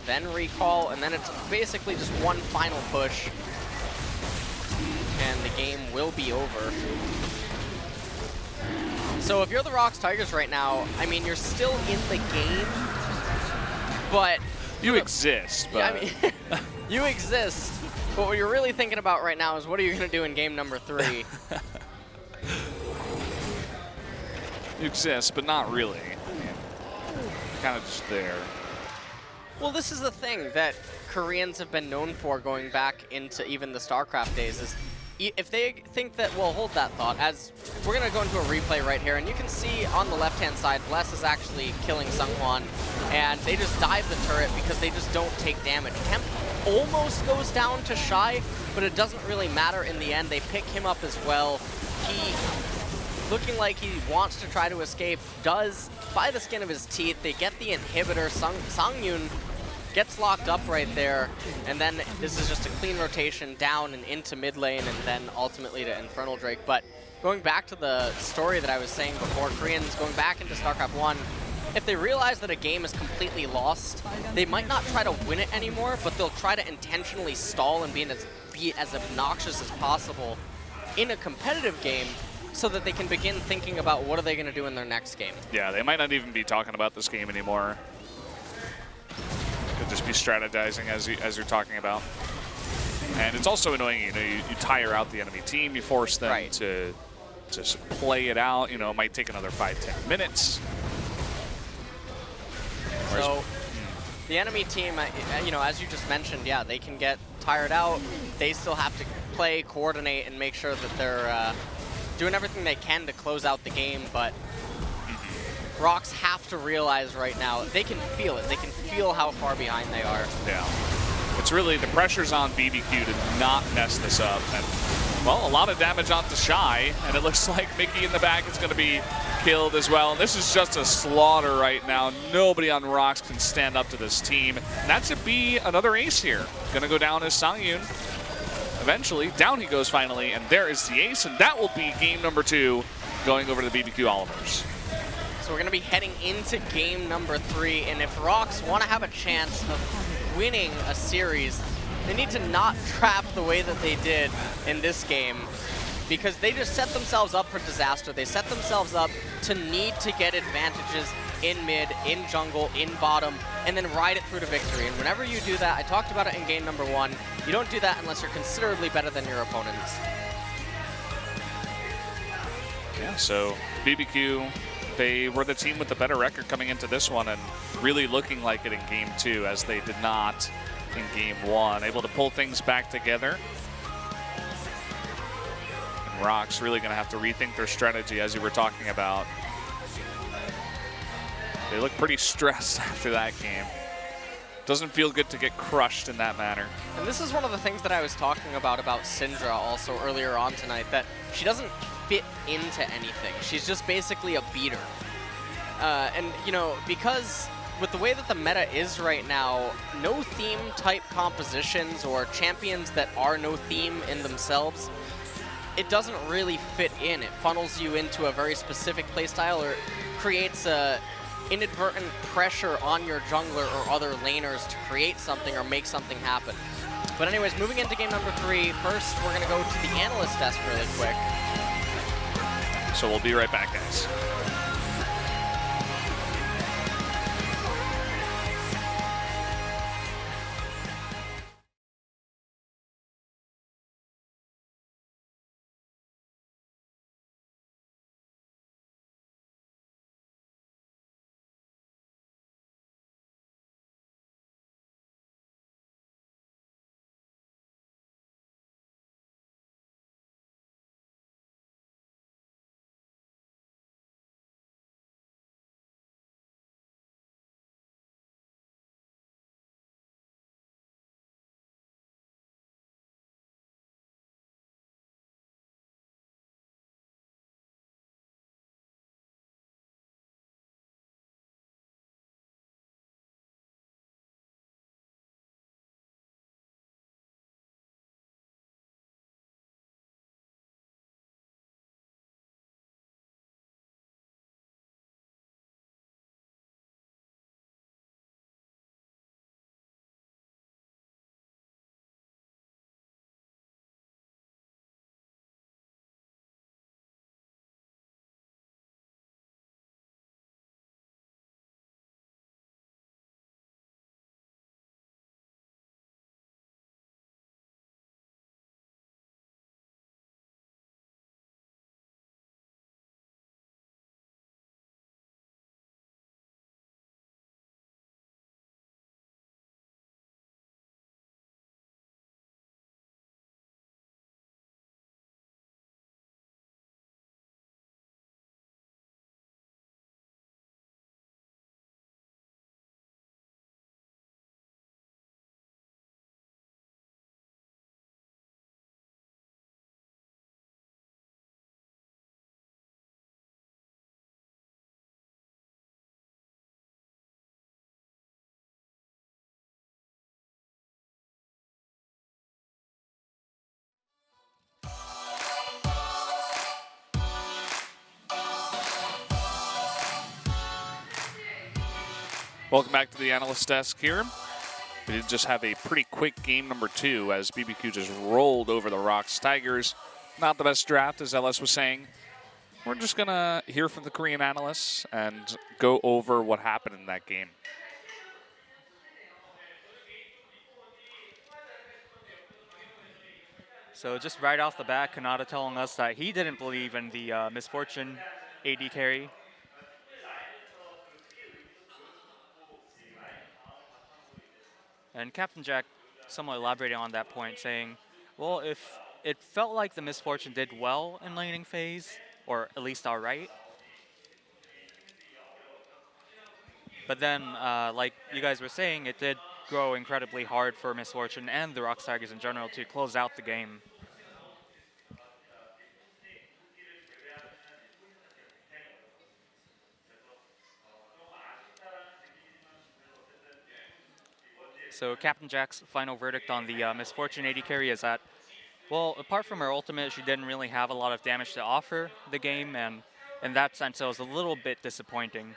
then recall, and then it's basically just one final push. And the game will be over. So if you're the ROX Tigers right now, I mean, you're still in the game, but...
You exist, but...
I mean, you exist, but what you're really thinking about right now is what are you going to do in game number 3?
You exist, but not really. Kind of just there.
Well, this is the thing that Koreans have been known for going back into even the StarCraft days is if they think that, well, hold that thought, as we're going to go into a replay right here, and you can see on the left-hand side, Bless is actually killing Seonghwan, and they just dive the turret because they just don't take damage. Temp almost goes down to Shy, but it doesn't really matter in the end. They pick him up as well. He, looking like he wants to try to escape, does by the skin of his teeth. They get the inhibitor. Songyun gets locked up right there, and then this is just a clean rotation down and into mid lane, and then ultimately to Infernal Drake. But going back to the story that I was saying before, Koreans going back into StarCraft 1, if they realize that a game is completely lost, they might not try to win it anymore, but they'll try to intentionally stall and be as obnoxious as possible in a competitive game so that they can begin thinking about what are they going to do in their next game.
Yeah, they might not even be talking about this game anymore. Could just be strategizing as you're talking about. And it's also annoying, you know, you tire out the enemy team, you force them to just play it out. You know, it might take another 5-10 minutes.
So the enemy team, you know, as you just mentioned, yeah, they can get tired out. They still have to play, coordinate, and make sure that they're doing everything they can to close out the game, but ROX have to realize right now, they can feel it. They can feel how far behind they are.
Yeah. It's really, the pressure's on BBQ to not mess this up. And, well, a lot of damage onto Shy, and it looks like Mickey in the back is going to be killed as well. This is just a slaughter right now. Nobody on ROX can stand up to this team. And that should be another ace here. Going to go down as Songyun. Eventually, down he goes finally, and there is the ace, and that will be game number 2 going over to the BBQ Olivers.
So we're going to be heading into game number 3, and if ROX want to have a chance of winning a series, they need to not trap the way that they did in this game, because they just set themselves up for disaster. They set themselves up to need to get advantages in mid, in jungle, in bottom, and then ride it through to victory. And whenever you do that, I talked about it in game number 1, you don't do that unless you're considerably better than your opponents.
Yeah, so BBQ, they were the team with the better record coming into this one and really looking like it in game 2, as they did not in game 1. Able to pull things back together. And ROX really going to have to rethink their strategy, as you were talking about. They look pretty stressed after that game. Doesn't feel good to get crushed in that manner.
And this is one of the things that I was talking about Syndra also earlier on tonight, that she doesn't fit into anything. She's just basically a beater. And, you know, because with the way that the meta is right now, no theme type compositions or champions that are no theme in themselves, it doesn't really fit in. It funnels you into a very specific playstyle, or creates a inadvertent pressure on your jungler or other laners to create something or make something happen. But anyways, moving into game number 3, first we're going to go to the analyst desk really quick.
So we'll be right back, guys. Welcome back to the analyst desk here. We did just have a pretty quick game number 2 as BBQ just rolled over the ROX Tigers. Not the best draft, as LS was saying. We're just going to hear from the Korean analysts and go over what happened in that game.
So just right off the bat, Kanata telling us that he didn't believe in the Misfortune AD carry. And Captain Jack somewhat elaborating on that point, saying, well, if it felt like the Misfortune did well in laning phase, or at least all right. But then, like you guys were saying, it did grow incredibly hard for Misfortune and the ROX Tigers in general to close out the game. So Captain Jack's final verdict on the Misfortune AD carry is that, well, apart from her ultimate, she didn't really have a lot of damage to offer the game, and in that sense, it was a little bit disappointing.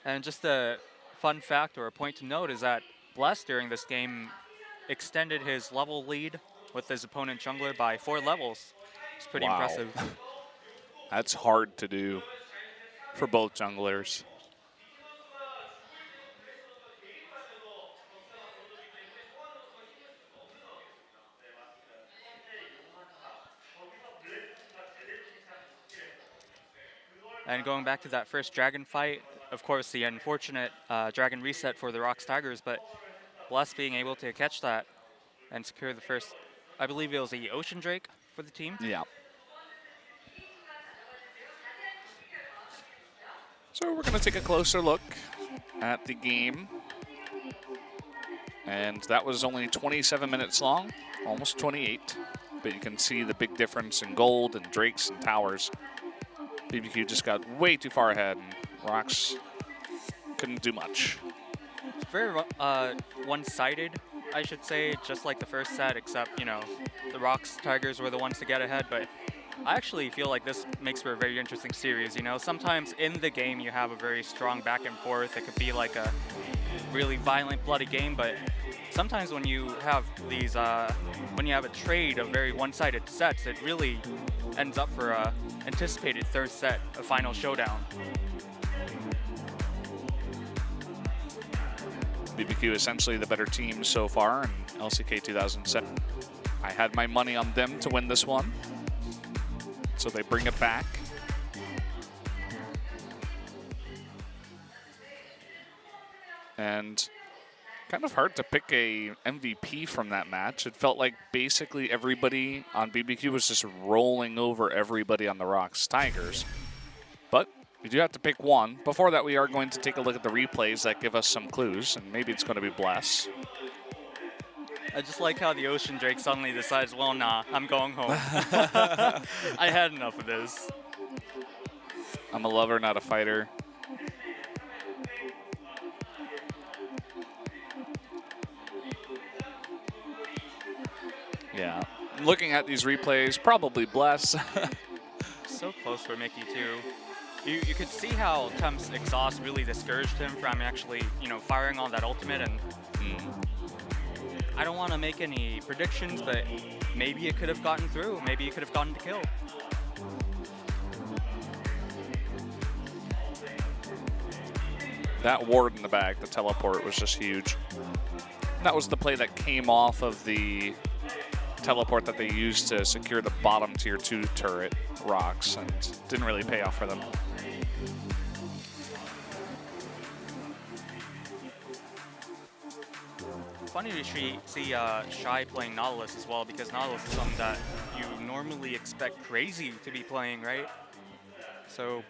And just a fun fact or a point to note is that Bless during this game extended his level lead with his opponent jungler by 4 levels. It's pretty impressive.
That's hard to do for both junglers.
And going back to that first Dragon fight, of course, the unfortunate Dragon reset for the ROX Tigers, but Bless being able to catch that and secure the first, I believe it was the Ocean Drake for the team.
Yeah. So we're going to take a closer look at the game. And that was only 27 minutes long, almost 28. But you can see the big difference in gold and drakes and towers. BBQ just got way too far ahead, and ROX couldn't do much.
It's very one-sided, I should say, just like the first set, except, you know, the ROX Tigers were the ones to get ahead, but I actually feel like this makes for a very interesting series. You know, sometimes in the game you have a very strong back and forth. It could be like a really violent, bloody game, but sometimes when you have these, when you have a trade of very one-sided sets, it really ends up for a anticipated third set, a final showdown.
BBQ essentially the better team so far in LCK 2007. I had my money on them to win this one. So they bring it back. And kind of hard to pick a MVP from that match. It felt like basically everybody on BBQ was just rolling over everybody on the ROX Tigers. But we do have to pick one. Before that, we are going to take a look at the replays that give us some clues, and maybe it's going to be Bless.
I just like how the Ocean Drake suddenly decides, well, nah, I'm going home. I had enough of this.
I'm a lover, not a fighter. Yeah, looking at these replays, probably Bless.
So close for Mickey, too. You could see how Temp's exhaust really discouraged him from actually, you know, firing on that ultimate, and I don't want to make any predictions, but maybe it could have gotten through. Maybe it could have gotten to kill.
That ward in the back, the teleport, was just huge. That was the play that came off of the teleport that they used to secure the bottom tier 2 turret, ROX, and didn't really pay off for them.
Funny to see Shy playing Nautilus as well, because Nautilus is something that you normally expect Crazy to be playing, right? So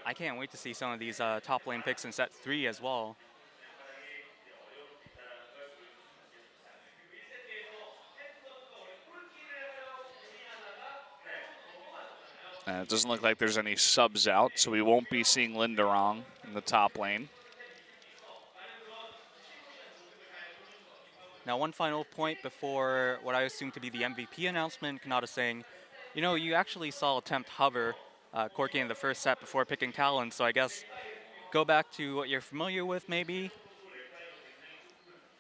I can't wait to see some of these top lane picks in set 3 as well.
It doesn't look like there's any subs out, so we won't be seeing Linderong in the top lane.
Now, one final point before what I assume to be the MVP announcement, Kanata saying, You know, you actually saw attempt hover Corky in the first set before picking Talon, so I guess go back to what you're familiar with, maybe.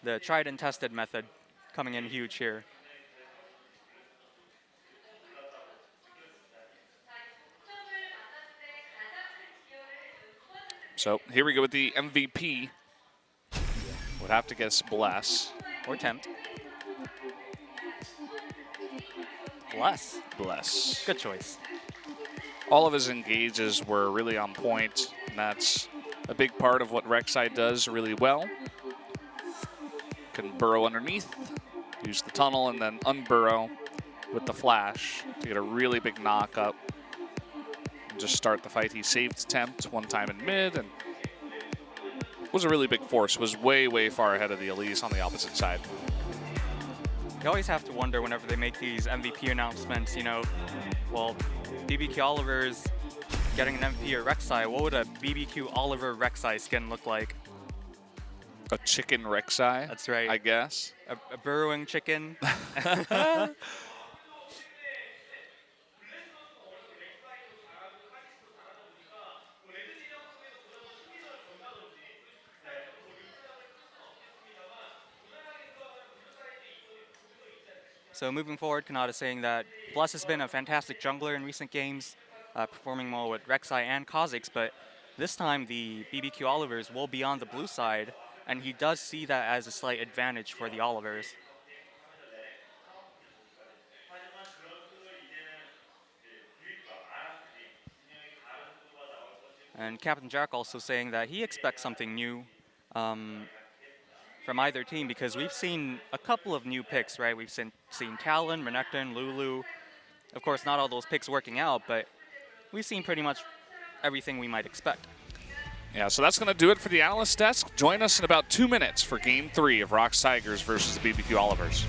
The tried and tested method coming in huge here.
So here we go with the MVP. Would have to guess Bless.
Or tempt. Bless.
Bless.
Good choice.
All of his engages were really on point, and that's a big part of what Rek'Sai does really well. Can burrow underneath, use the tunnel, and then unburrow with the flash to get a really big knock up. And just start the fight. He saved Tempt one time in mid, and was a really big force. Was way, way far ahead of the Elise on the opposite side.
You always have to wonder whenever they make these MVP announcements, you know, well, BBQ Oliver's getting an MVP or Rek'Sai. What would a BBQ Oliver Rek'Sai skin look like?
A chicken Rek'Sai.
That's right.
I guess.
A burrowing chicken. So moving forward, Kanata saying that Bless has been a fantastic jungler in recent games, performing well with Rek'Sai and Kha'Zix, but this time the BBQ Olivers will be on the blue side, and he does see that as a slight advantage for the Olivers. And Captain Jack also saying that he expects something new from either team, because we've seen a couple of new picks, right? We've seen Talon, Renekton, Lulu. Of course, not all those picks working out, but we've seen pretty much everything we might expect.
Yeah, so that's going to do it for the analyst desk. Join us in about 2 minutes for Game 3 of ROX Tigers versus the BBQ Olivers.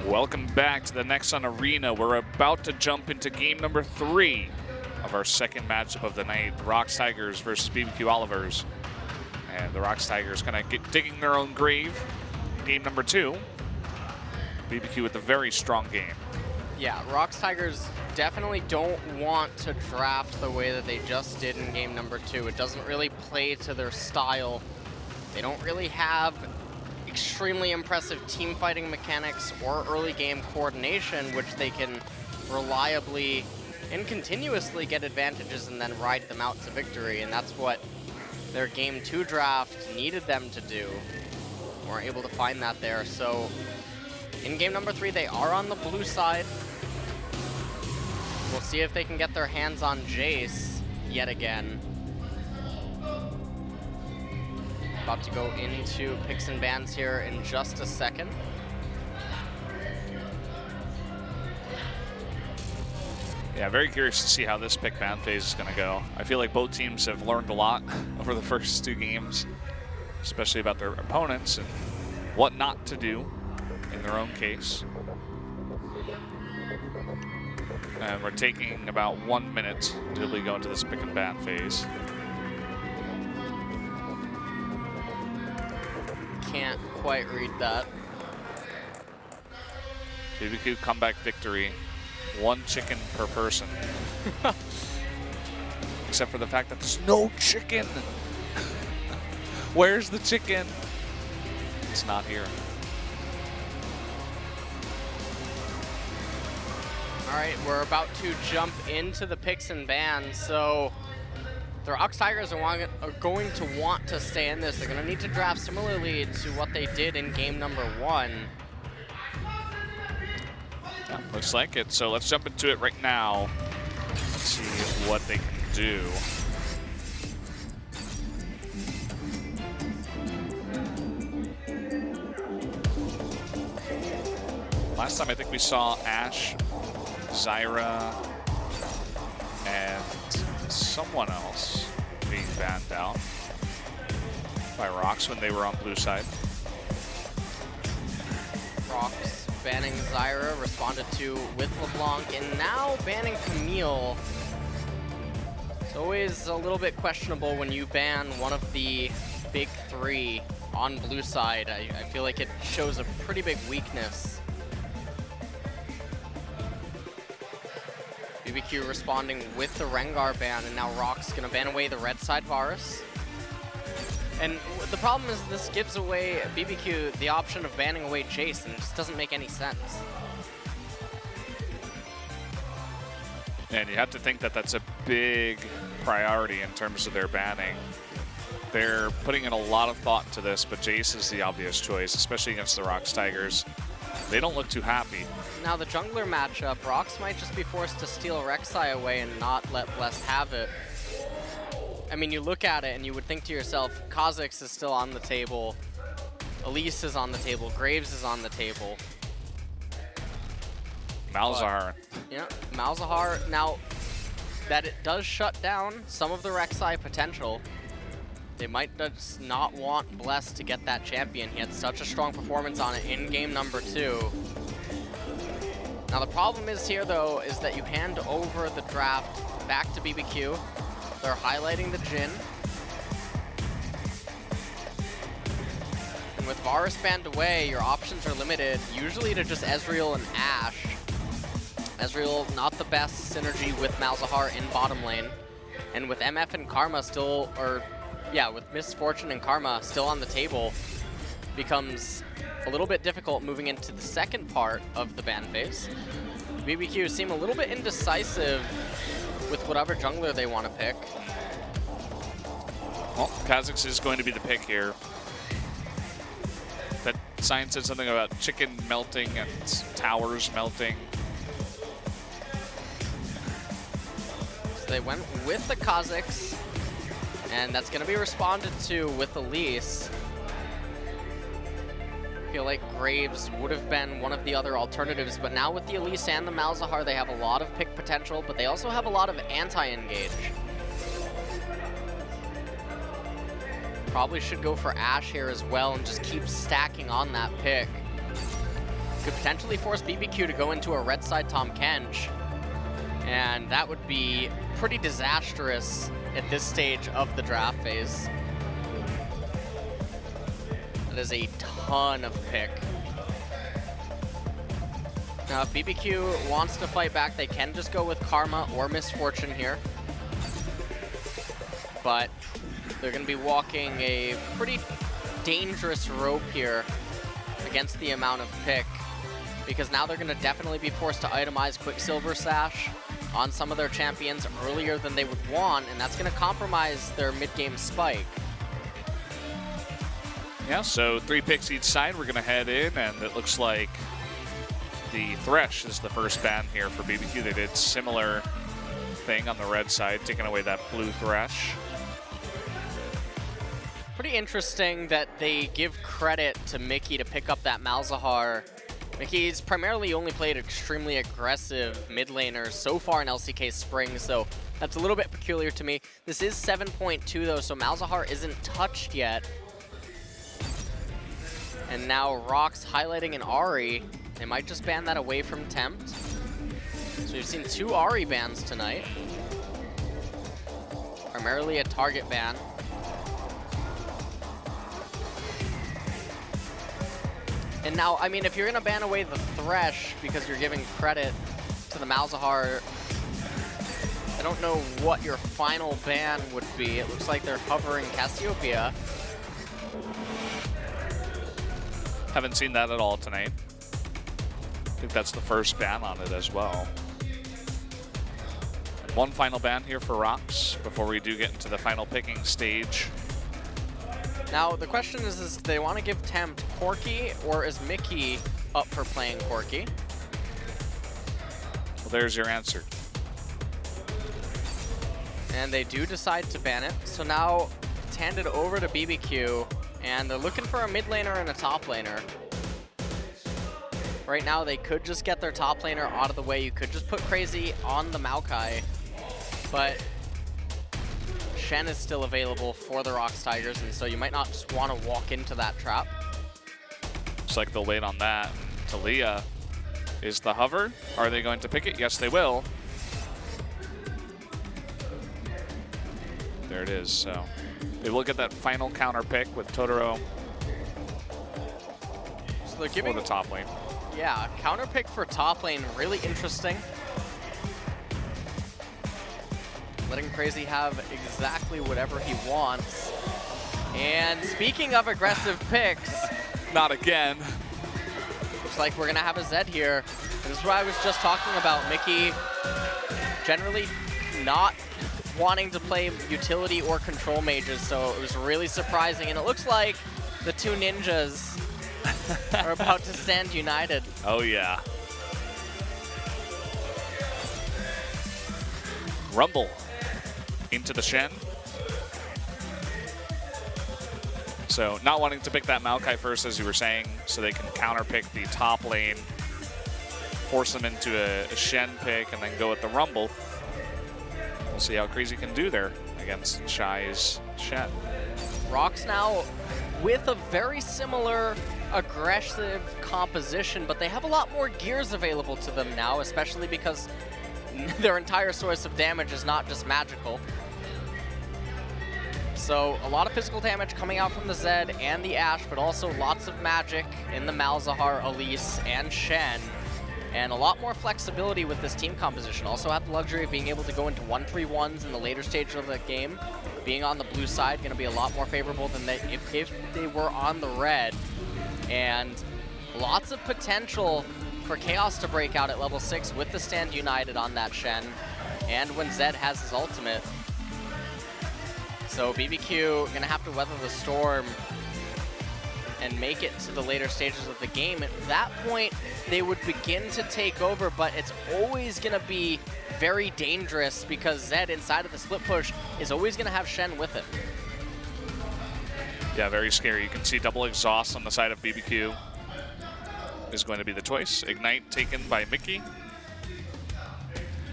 Welcome back to the Nexon Arena. We're about to jump into game number 3 of our second matchup of the night, ROX Tigers versus BBQ Olivers. And the ROX Tigers kind of digging their own grave. Game number 2. BBQ with a very strong game.
Yeah, ROX Tigers definitely don't want to draft the way that they just did in game number 2. It doesn't really play to their style. They don't really have extremely impressive team fighting mechanics or early game coordination, which they can reliably and continuously get advantages and then ride them out to victory. And that's what their game 2 draft needed them to do. Weren't able to find that there. So in game number 3, they are on the blue side. We'll see if they can get their hands on Jace yet again. About to go into picks and bans here in just a second.
Yeah, very curious to see how this pick ban phase is going to go. I feel like both teams have learned a lot over the first 2 games, especially about their opponents and what not to do in their own case. And we're taking about 1 minute until we go into this pick and ban phase.
Can't quite read that.
BBQ comeback victory. 1 chicken per person. Except for the fact that there's no chicken. Where's the chicken? It's not here.
All right, we're about to jump into the picks and bans. So the ROX Tigers are going to want to stay in this. They're going to need to draft similarly to what they did in game number 1.
Yeah, looks like it. So let's jump into it right now. Let's see what they can do. Last time I think we saw Ashe, Zyra, and someone else being banned out by ROX when they were on blue side.
ROX banning Zyra, responded to with LeBlanc, and now banning Camille. It's always a little bit questionable when you ban one of the big 3 on blue side. I feel like it shows a pretty big weakness. BBQ responding with the Rengar ban, and now ROX gonna ban away the red side Varus. And the problem is this gives away BBQ the option of banning away Jace, and it just doesn't make any sense.
And you have to think that that's a big priority in terms of their banning. They're putting in a lot of thought to this, but Jace is the obvious choice, especially against the ROX Tigers. They don't look too happy.
Now the jungler matchup, ROX might just be forced to steal Rek'Sai away and not let Blessed have it. I mean, you look at it and you would think to yourself, Kha'Zix is still on the table, Elise is on the table, Graves is on the table.
Malzahar.
Yeah, Malzahar. Now, that it does shut down some of the Rek'Sai potential. They might just not want Bless to get that champion. He had such a strong performance on it in game number 2. Now the problem is here though, is that you hand over the draft back to BBQ. They're highlighting the Jhin. And with Varus banned away, your options are limited, usually to just Ezreal and Ashe. Ezreal, not the best synergy with Malzahar in bottom lane. And with MF and Karma still, with Misfortune and Karma still on the table, becomes a little bit difficult moving into the second part of the ban phase. BBQ seem a little bit indecisive with whatever jungler they want to pick.
Well, Kha'Zix is going to be the pick here. That sign said something about chicken melting and towers melting.
So they went with the Kha'Zix, and that's going to be responded to with Elise. I feel like Graves would have been one of the other alternatives, but now with the Elise and the Malzahar, they have a lot of pick potential, but they also have a lot of anti-engage. Probably should go for Ashe here as well and just keep stacking on that pick. Could potentially force BBQ to go into a red side Tahm Kench, and that would be pretty disastrous at this stage of the draft phase. That is a ton of pick. Now, if BBQ wants to fight back, they can just go with Karma or Misfortune here. But they're going to be walking a pretty dangerous rope here against the amount of pick, because now they're going to definitely be forced to itemize Quicksilver Sash on some of their champions earlier than they would want, and that's going to compromise their mid-game spike.
Yeah, so 3 picks each side. We're going to head in, and it looks like the Thresh is the first ban here for BBQ. They did similar thing on the red side, taking away that blue Thresh.
Pretty interesting that they give credit to Mickey to pick up that Malzahar. Mickey's primarily only played extremely aggressive mid laner so far in LCK Spring, so that's a little bit peculiar to me. This is 7.2 though, so Malzahar isn't touched yet. And now ROX highlighting an Ahri. They might just ban that away from Tempt. So we've seen 2 Ahri bans tonight. Primarily a target ban. And now, I mean, if you're gonna ban away the Thresh because you're giving credit to the Malzahar, I don't know what your final ban would be. It looks like they're hovering Cassiopeia.
Haven't seen that at all tonight. I think that's the first ban on it as well. One final ban here for ROX before we do get into the final picking stage.
Now, the question is do they want to give Tempt Corki, or is Mickey up for playing Corki?
Well, there's your answer.
And they do decide to ban it. So now it's handed over to BBQ, and they're looking for a mid laner and a top laner. Right now, they could just get their top laner out of the way. You could just put Crazy on the Maokai, but Shen is still available for the ROX Tigers, and so you might not just want to walk into that trap.
Looks like they'll wait on that. Talia is the hover. Are they going to pick it? Yes, they will. There it is. So they will get that final counter pick with Totoro
So they're giving
for the top lane.
Yeah, counter pick for top lane, really interesting. Letting Crazy have exactly whatever he wants. And speaking of aggressive picks,
Not again.
looks like we're gonna have a Zed here. And this is what I was just talking about. Mickey generally not wanting to play utility or control mages, so it was really surprising. And it looks like the 2 ninjas are about to stand united.
Oh, yeah. Rumble into the Shen. So not wanting to pick that Maokai first, as you were saying, so they can counter pick the top lane, force them into a Shen pick, and then go with the Rumble. We'll see how Crazy can do there against Shy's Shen.
ROX now with a very similar aggressive composition, but they have a lot more gears available to them now, especially because their entire source of damage is not just magical. So a lot of physical damage coming out from the Zed and the Ashe, but also lots of magic in the Malzahar, Elise, and Shen. And a lot more flexibility with this team composition. Also have the luxury of being able to go into 1-3-1s in the later stages of the game. Being on the blue side, going to be a lot more favorable than if they were on the red. And lots of potential for Chaos to break out at level 6 with the Stand United on that Shen. And when Zed has his ultimate. So BBQ going to have to weather the storm and make it to the later stages of the game. At that point, they would begin to take over, but it's always going to be very dangerous because Zed inside of the split push is always going to have Shen with it.
Yeah, very scary. You can see double exhaust on the side of BBQ is going to be the choice. Ignite taken by Mickey.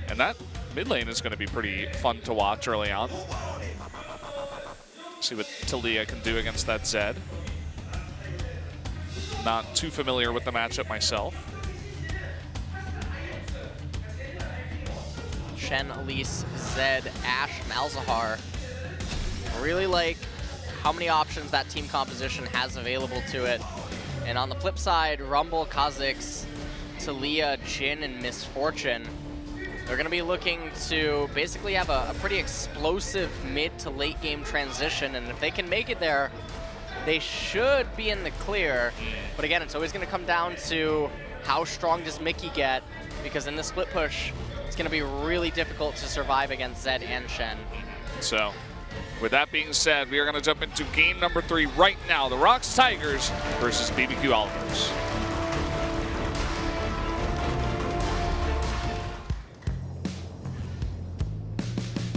And that mid lane is going to be pretty fun to watch early on. See what Talia can do against that Zed. Not too familiar with the matchup myself.
Shen, Elise, Zed, Ashe, Malzahar. I really like how many options that team composition has available to it. And on the flip side, Rumble, Kha'Zix, Talia, Jin, and Misfortune. They're going to be looking to basically have a pretty explosive mid to late game transition, and if they can make it there, they should be in the clear. But again, it's always going to come down to how strong does Mickey get, because in the split push, it's going to be really difficult to survive against Zed and Shen.
So, with that being said, we are going to jump into game number 3 right now. The ROX Tigers versus BBQ Olivers.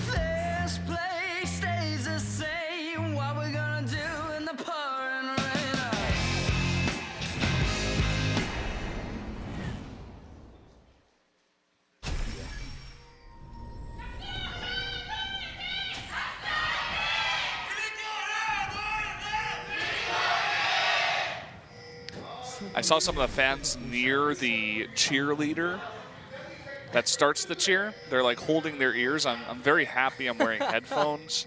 This place stays the same. What we're gonna do in the pouring rain.
I saw some of the fans near the cheerleader that starts the cheer. They're like holding their ears. I'm very happy I'm wearing headphones.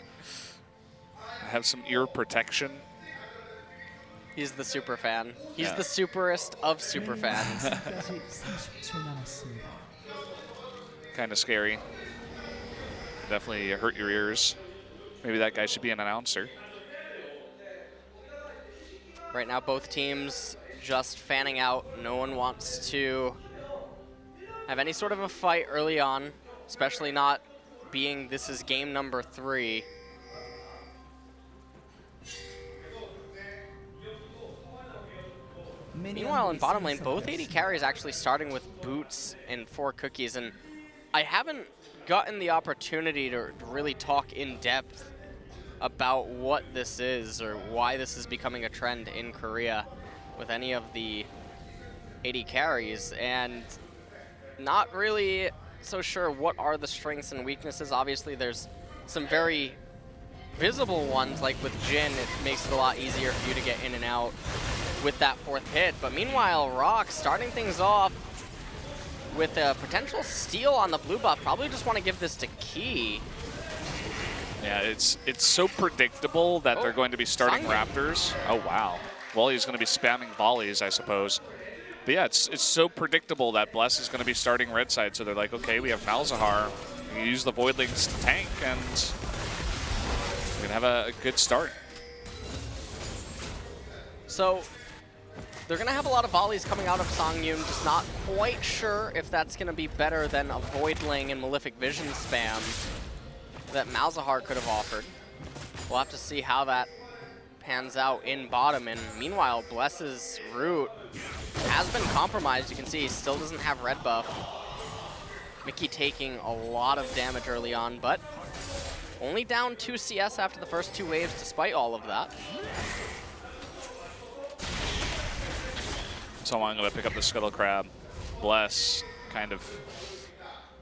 I have some ear protection.
He's the super fan. He's
Yeah.
the superest of super fans.
Kind of scary. Definitely hurt your ears. Maybe that guy should be an announcer.
Right now, both teams just fanning out. No one wants to have any sort of a fight early on, especially not being this is game number 3. Meanwhile, in bottom lane, both AD carries actually starting with boots and 4 cookies, and I haven't gotten the opportunity to really talk in depth about what this is or why this is becoming a trend in Korea with any of the AD carries, and not really so sure what are the strengths and weaknesses. Obviously, there's some very visible ones, like with Jin, it makes it a lot easier for you to get in and out with that 4th hit. But meanwhile, ROX starting things off with a potential steal on the blue buff. Probably just want to give this to Key.
Yeah, it's so predictable that they're going to be starting
Sangha.
Raptors. Oh, wow. Well, he's going to be spamming volleys, I suppose. But yeah, it's so predictable that Bless is going to be starting red side. So they're like, okay, we have Malzahar. We use the Voidlings to tank, and we're going to have a good start.
So they're going to have a lot of volleys coming out of Songyun. Just not quite sure if that's going to be better than a Voidling and Malefic Vision spam that Malzahar could have offered. We'll have to see how that pans out in bottom. And meanwhile, Bless's root has been compromised. You can see he still doesn't have red buff. Mickey taking a lot of damage early on, but only down 2 CS after the first 2 waves despite all of that.
So I'm going to pick up the Scuttle Crab. Bless kind of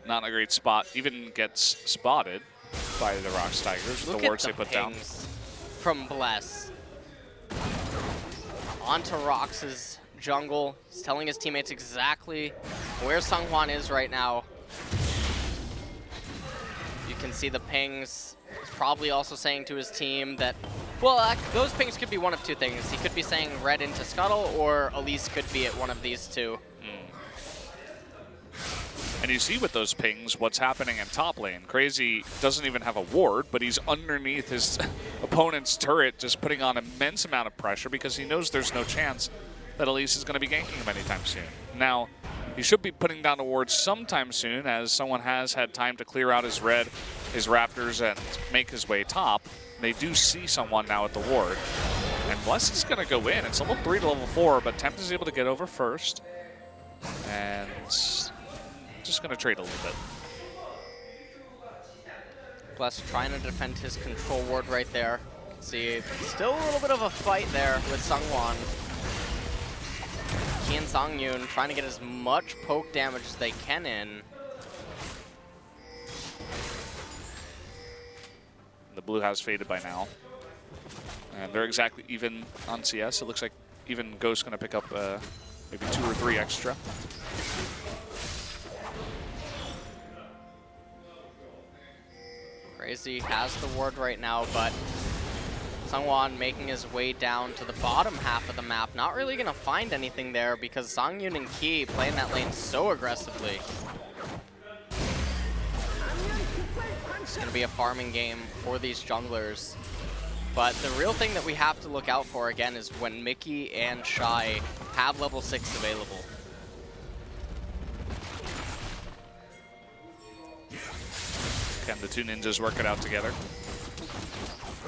not in a great spot. Even gets spotted by the ROX Tigers with
Look
the wards
at
they
the
put down.
pings from Bless. Onto ROX's jungle. He's telling his teammates exactly where Seonghwan is right now. You can see the pings. He's probably also saying to his team that, well, those pings could be one of 2 things. He could be saying red into Scuttle, or Elise could be at one of these 2.
And you see with those pings what's happening in top lane. Crazy doesn't even have a ward, but he's underneath his opponent's turret, just putting on immense amount of pressure because he knows there's no chance that Elise is going to be ganking him anytime soon. Now, he should be putting down a ward sometime soon, as someone has had time to clear out his red, his Raptors, and make his way top. They do see someone now at the ward. And Bless is going to go in. It's level 3 to level 4, but Tempt is able to get over first. And just going to trade a little bit.
Bless trying to defend his control ward right there. You can see still a little bit of a fight there with Seonghwan. He and Songyun trying to get as much poke damage as they can in.
The blue has faded by now. And they're exactly even on CS. It looks like even Ghost's going to pick up maybe 2 or 3 extra.
Crazy has the ward right now, but Sungwon making his way down to the bottom half of the map. Not really going to find anything there because Songyun and Ki playing that lane so aggressively. It's going to be a farming game for these junglers. But the real thing that we have to look out for, again, is when Mickey and Shy have level 6 available.
Can the two ninjas work it out together?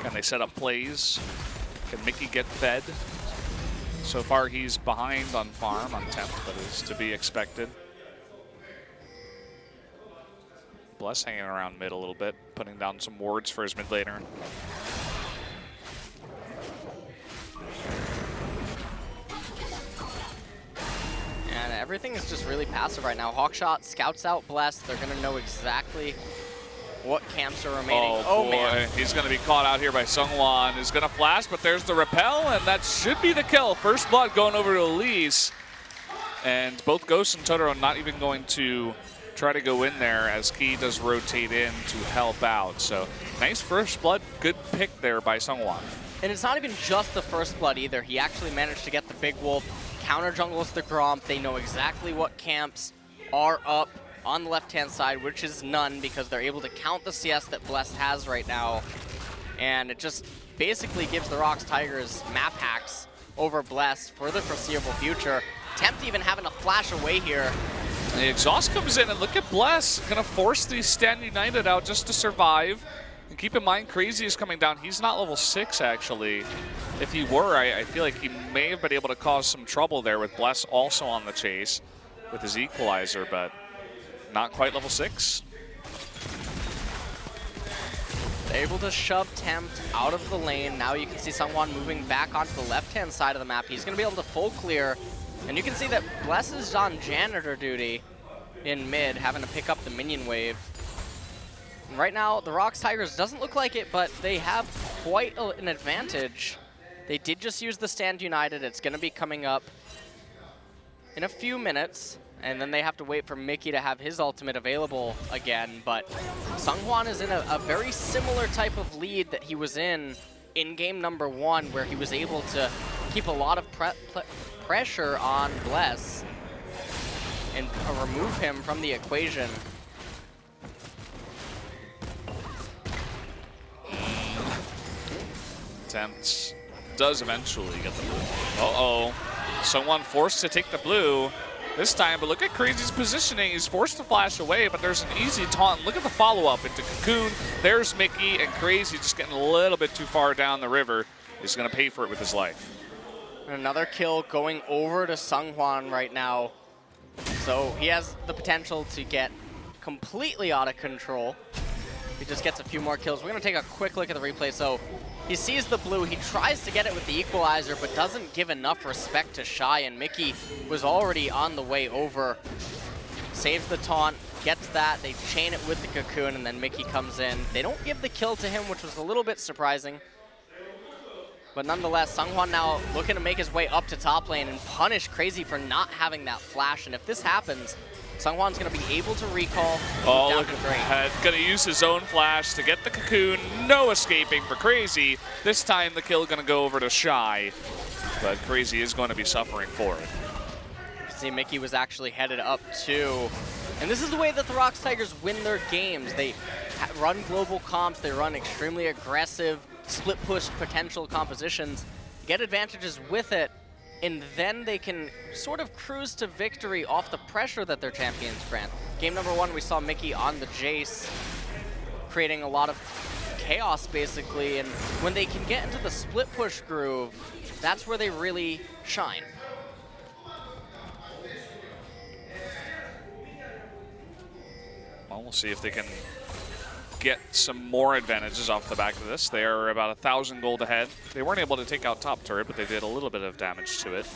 Can they set up plays? Can Mickey get fed? So far, he's behind on farm, on 10th, but is to be expected. Bless hanging around mid a little bit, putting down some wards for his mid laner.
And everything is just really passive right now. Hawkshot scouts out Bless. They're going to know exactly what camps are remaining.
Oh boy,
man.
He's going to be caught out here by Sungwon. He's going to flash, but there's the repel, and that should be the kill. First blood going over to Elise. And both Ghost and Totoro not even going to try to go in there as Ki does rotate in to help out. So nice first blood, good pick there by Sungwon.
And it's not even just the first blood either. He actually managed to get the big wolf, counter jungles the Gromp. They know exactly what camps are up on the left-hand side, which is none, because they're able to count the CS that Blessed has right now. And it just basically gives the ROX Tigers map hacks over Blessed for the foreseeable future. Tempt even having to flash away here.
The exhaust comes in, and look at Bless. Gonna force the Stand United out just to survive. And keep in mind, Crazy is coming down. He's not level 6, actually. If he were, I feel like he may have been able to cause some trouble there with Bless also on the chase with his equalizer, but not quite level 6.
They're able to shove Tempt out of the lane. Now you can see Sungwon moving back onto the left-hand side of the map. He's going to be able to full clear. And you can see that Bless is on janitor duty in mid, having to pick up the minion wave. And right now, the ROX Tigers doesn't look like it, but they have quite an advantage. They did just use the Stand United. It's going to be coming up in a few minutes. And then they have to wait for Mickey to have his ultimate available again. But Sungwon is in a very similar type of lead that he was in game number 1, where he was able to keep a lot of pressure on Bless and remove him from the equation.
Tempt does eventually get the blue. Uh-oh. Someone forced to take the blue this time, but look at Crazy's positioning. He's forced to flash away, but there's an easy taunt. Look at the follow-up into Cocoon. There's Mickey, and Crazy just getting a little bit too far down the river. He's going to pay for it with his life.
Another kill going over to Sungwon right now. So he has the potential to get completely out of control. He just gets a few more kills. We're going to take a quick look at the replay. So he sees the blue. He tries to get it with the equalizer, but doesn't give enough respect to Shy. And Mickey was already on the way over. Saves the taunt, gets that. They chain it with the Cocoon, and then Mickey comes in. They don't give the kill to him, which was a little bit surprising. But nonetheless, Sungwon now looking to make his way up to top lane and punish Crazy for not having that flash. And if this happens, Sungwon's going to be able to recall.
Oh, look at that. Going to use his own flash to get the Cocoon. No escaping for Crazy. This time the kill going to go over to Shy. But Crazy is going to be suffering for it.
See, Mickey was actually headed up too. And this is the way that the ROX Tigers win their games. They run global comps. They run extremely aggressive, split push potential compositions, get advantages with it, and then they can sort of cruise to victory off the pressure that their champions grant. Game number 1, we saw Mickey on the Jace, creating a lot of chaos basically, and when they can get into the split push groove, that's where they really shine.
Well, we'll see if they can get some more advantages off the back of this. They are about 1,000 gold ahead. They weren't able to take out top turret, but they did a little bit of damage to it.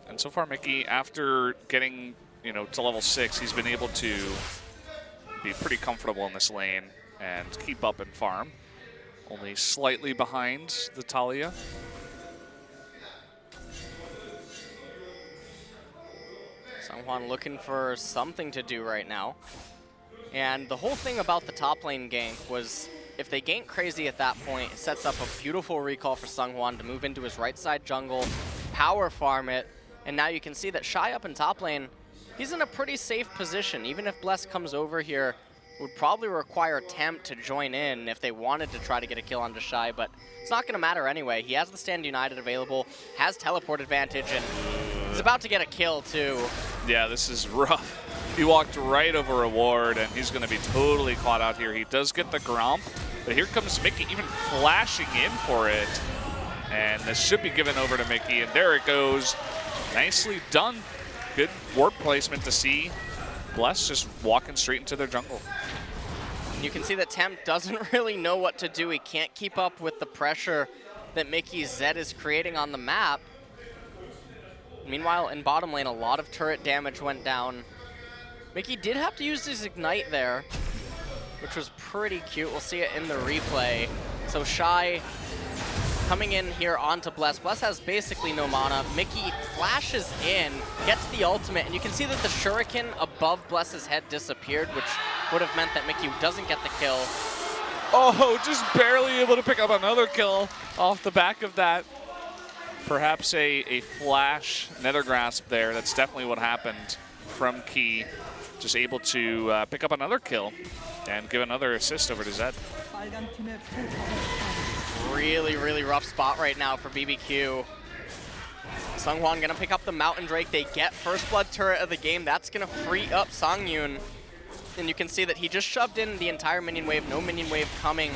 And so far, Mickey, after getting, to level 6, he's been able to be pretty comfortable in this lane and keep up and farm. Only slightly behind the Talia.
Sungwon looking for something to do right now. And the whole thing about the top lane gank was if they gank Crazy at that point, it sets up a beautiful recall for Seonghwan to move into his right side jungle, power farm it, and now you can see that Shy up in top lane, he's in a pretty safe position. Even if Bless comes over here, would probably require Temp to join in if they wanted to try to get a kill onto Shy, but it's not going to matter anyway. He has the Stand United available, has teleport advantage, and he's about to get a kill too.
Yeah, this is rough. He walked right over a ward, and he's going to be totally caught out here. He does get the Gromp, but here comes Mickey even flashing in for it. And this should be given over to Mickey, and there it goes. Nicely done. Good ward placement to see Bless just walking straight into their jungle.
You can see that Temp doesn't really know what to do. He can't keep up with the pressure that Mickey's Zed is creating on the map. Meanwhile, in bottom lane, a lot of turret damage went down. Mickey did have to use his Ignite there, which was pretty cute. We'll see it in the replay. So Shy coming in here onto Bless. Bless has basically no mana. Mickey flashes in, gets the ultimate, and you can see that the shuriken above Bless's head disappeared, which would have meant that Mickey doesn't get the kill.
Oh, just barely able to pick up another kill off the back of that. Perhaps a flash nether grasp there. That's definitely what happened from Key. Just able to pick up another kill and give another assist over to Zed.
Really, really rough spot right now for BBQ. Seonghwan gonna pick up the Mountain Drake. They get first blood turret of the game. That's gonna free up Songyun. And you can see that he just shoved in the entire minion wave, no minion wave coming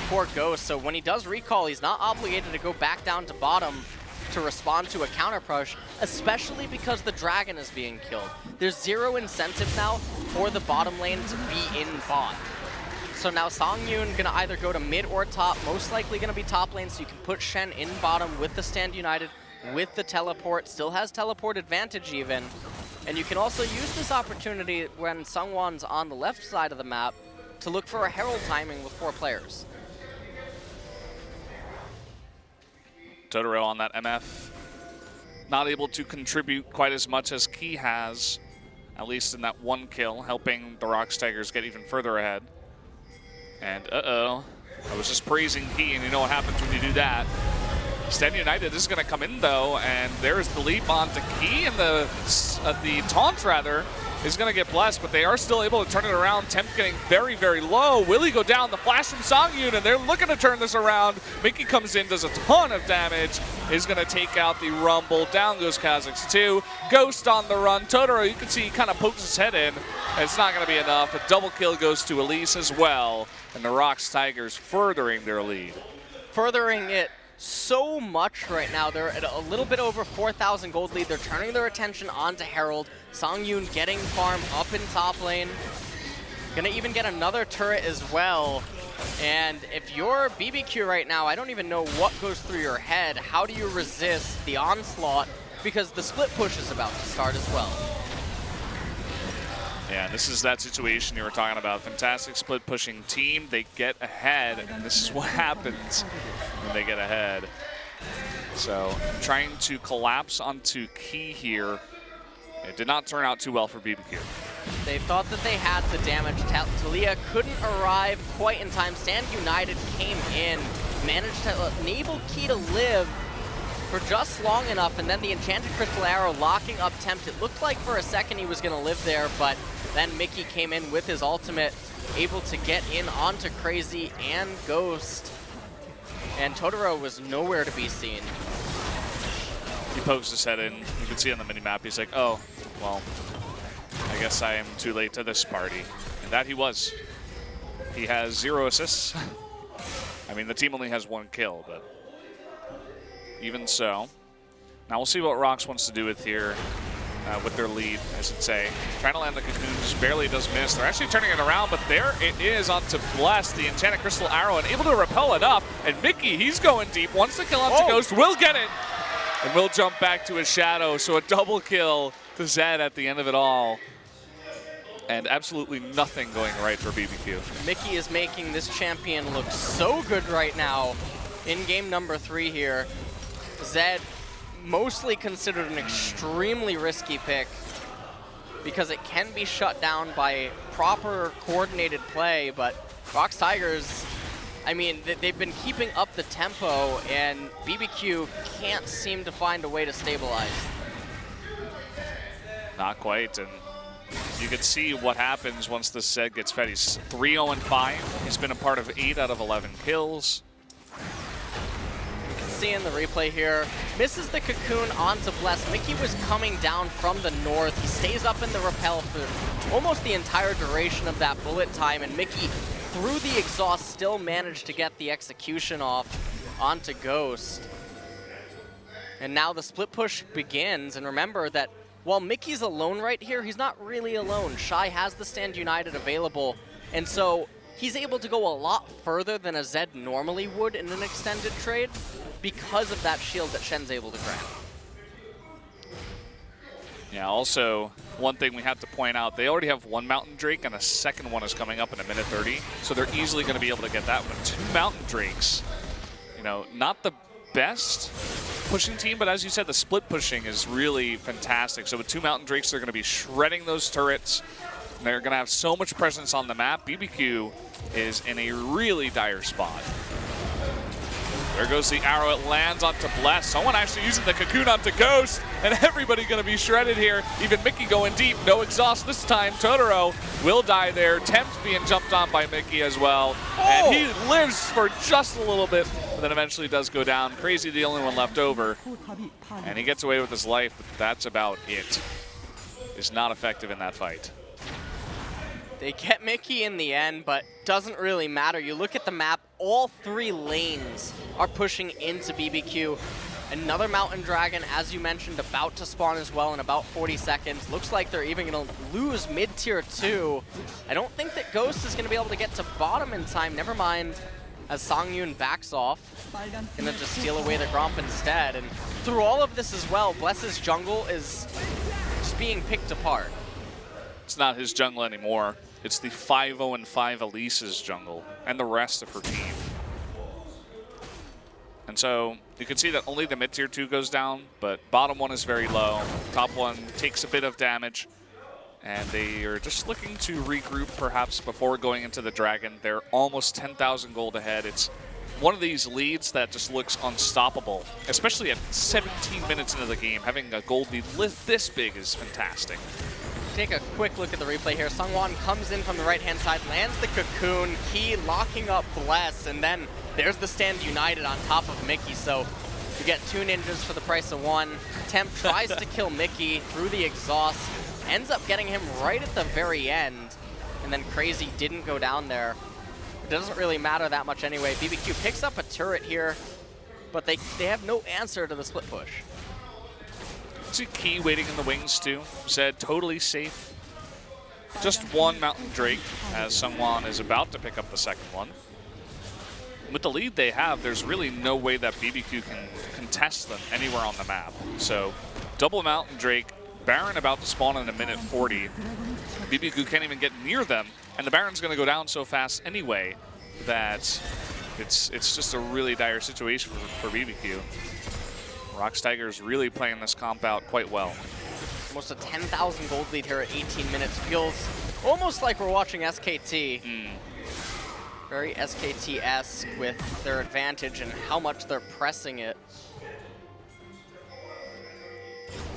for Ghost. So when he does recall, he's not obligated to go back down to bottom to respond to a counter push, especially because the dragon is being killed. There's zero incentive now for the bottom lane to be in bot. So now Songyun gonna either go to mid or top, most likely gonna be top lane, so you can put Shen in bottom with the Stand United, with the teleport, still has teleport advantage even. And you can also use this opportunity when Seonghwan's on the left side of the map to look for a Herald timing with 4 players.
Totoro on that MF. Not able to contribute quite as much as Key has, at least in that one kill, helping the ROX Tigers get even further ahead. And I was just praising Key, and you know what happens when you do that. Stand United is going to come in though, and there's the leap onto Key, and the taunt rather is going to get blessed, but they are still able to turn it around. Temp getting very, very low. Will he go down? The flash from Songyun, and they're looking to turn this around. Mickey comes in, does a ton of damage, is going to take out the Rumble. Down goes Kha'Zix too. Ghost on the run. Totoro, you can see he kind of pokes his head in. It's not going to be enough. A double kill goes to Elise as well, and the ROX Tigers furthering their lead.
Furthering it so much right now. They're at a little bit over 4,000 gold lead. They're turning their attention onto Herald. Songyun getting farm up in top lane. Gonna even get another turret as well. And if you're BBQ right now, I don't even know what goes through your head. How do you resist the onslaught? Because the split push is about to start as well.
Yeah, this is that situation you were talking about. Fantastic split pushing team. They get ahead, and this is what happens when they get ahead. So trying to collapse onto Key here. It did not turn out too well for BBQ.
They thought that they had the damage. Talia couldn't arrive quite in time. Stand United came in, managed to enable Key to live for just long enough, and then the Enchanted Crystal Arrow locking up Tempt. It looked like for a second he was going to live there, but then Mickey came in with his ultimate, able to get in onto Crazy and Ghost. And Totoro was nowhere to be seen.
He pokes his head in. You can see on the minimap, he's like, oh, well, I guess I am too late to this party. And that he was. He has 0 assists. I mean, the team only has 1 kill, but even so. Now we'll see what ROX wants to do with here. With their lead, I should say. Trying to land the cocoon, just barely does miss. They're actually turning it around, but there it is onto Bless, the Enchanted Crystal Arrow, and able to repel enough. And Mickey, he's going deep. Wants to kill onto Ghost, will get it, and will jump back to his shadow. So a double kill to Zed at the end of it all. And absolutely nothing going right for BBQ.
Mickey is making this champion look so good right now in game number 3 here. Zed mostly considered an extremely risky pick because it can be shut down by proper coordinated play, but ROX Tigers I mean, they've been keeping up the tempo, and BBQ can't seem to find a way to stabilize.
Not quite, and you can see what happens once this Zed gets fed. He's 3-0-5. He's been a part of 8 out of 11 kills.
You can see in the replay here, misses the cocoon onto Bless. Mickey was coming down from the north. He stays up in the rappel for almost the entire duration of that bullet time, and Mickey, through the exhaust, still managed to get the execution off onto Ghost. And now the split push begins, and remember that while Mickey's alone right here, he's not really alone. Shy has the Stand United available, and so he's able to go a lot further than a Zed normally would in an extended trade because of that shield that Shen's able to grant.
Yeah, also, one thing we have to point out, they already have 1 Mountain Drake, and a second one is coming up in a minute 30, so they're easily going to be able to get that one. 2 Mountain Drakes, you know, not the best pushing team, but as you said, the split pushing is really fantastic. So with 2 Mountain Drakes, they're going to be shredding those turrets. They're going to have so much presence on the map. BBQ is in a really dire spot. There goes the arrow. It lands onto Bless. Someone actually using the cocoon onto Ghost, and everybody going to be shredded here. Even Mickey going deep. No exhaust this time. Totoro will die there. Tempt being jumped on by Mickey as well. And he lives for just a little bit, but then eventually does go down. Crazy, the only one left over. And he gets away with his life, but that's about it. Is not effective in that fight.
They get Mickey in the end, but doesn't really matter. You look at the map, all 3 lanes are pushing into BBQ. Another Mountain Dragon, as you mentioned, about to spawn as well in about 40 seconds. Looks like they're even going to lose mid-tier 2. I don't think that Ghost is going to be able to get to bottom in time. Never mind, as Songyun backs off. Going to just steal away the Gromp instead. And through all of this as well, Bless's jungle is just being picked apart.
It's not his jungle anymore. It's the 5-0-5 Elise's jungle and the rest of her team. And so you can see that only the mid-tier 2 goes down, but bottom 1 is very low. Top 1 takes a bit of damage, and they are just looking to regroup perhaps before going into the Dragon. They're almost 10,000 gold ahead. It's one of these leads that just looks unstoppable, especially at 17 minutes into the game. Having a gold lead this big is fantastic.
Take a quick look at the replay here. Sungwon comes in from the right-hand side, lands the cocoon, Key locking up Bless, and then there's the Stand United on top of Mickey. So you get 2 ninjas for the price of 1. Temp tries to kill Mickey through the exhaust, ends up getting him right at the very end, and then Crazy didn't go down there. It doesn't really matter that much anyway. BBQ picks up a turret here, but they have no answer to the split push.
See Key waiting in the wings too. Zed totally safe. Just 1 Mountain Drake as Sungwon is about to pick up the second one. With the lead they have, there's really no way that BBQ can contest them anywhere on the map. So double Mountain Drake, Baron about to spawn in a minute 40. BBQ can't even get near them, and the Baron's going to go down so fast anyway that it's just a really dire situation for BBQ. ROX Tigers really playing this comp out quite well.
Almost a 10,000 gold lead here at 18 minutes. Feels almost like we're watching SKT. Very SKT-esque with their advantage and how much they're pressing it.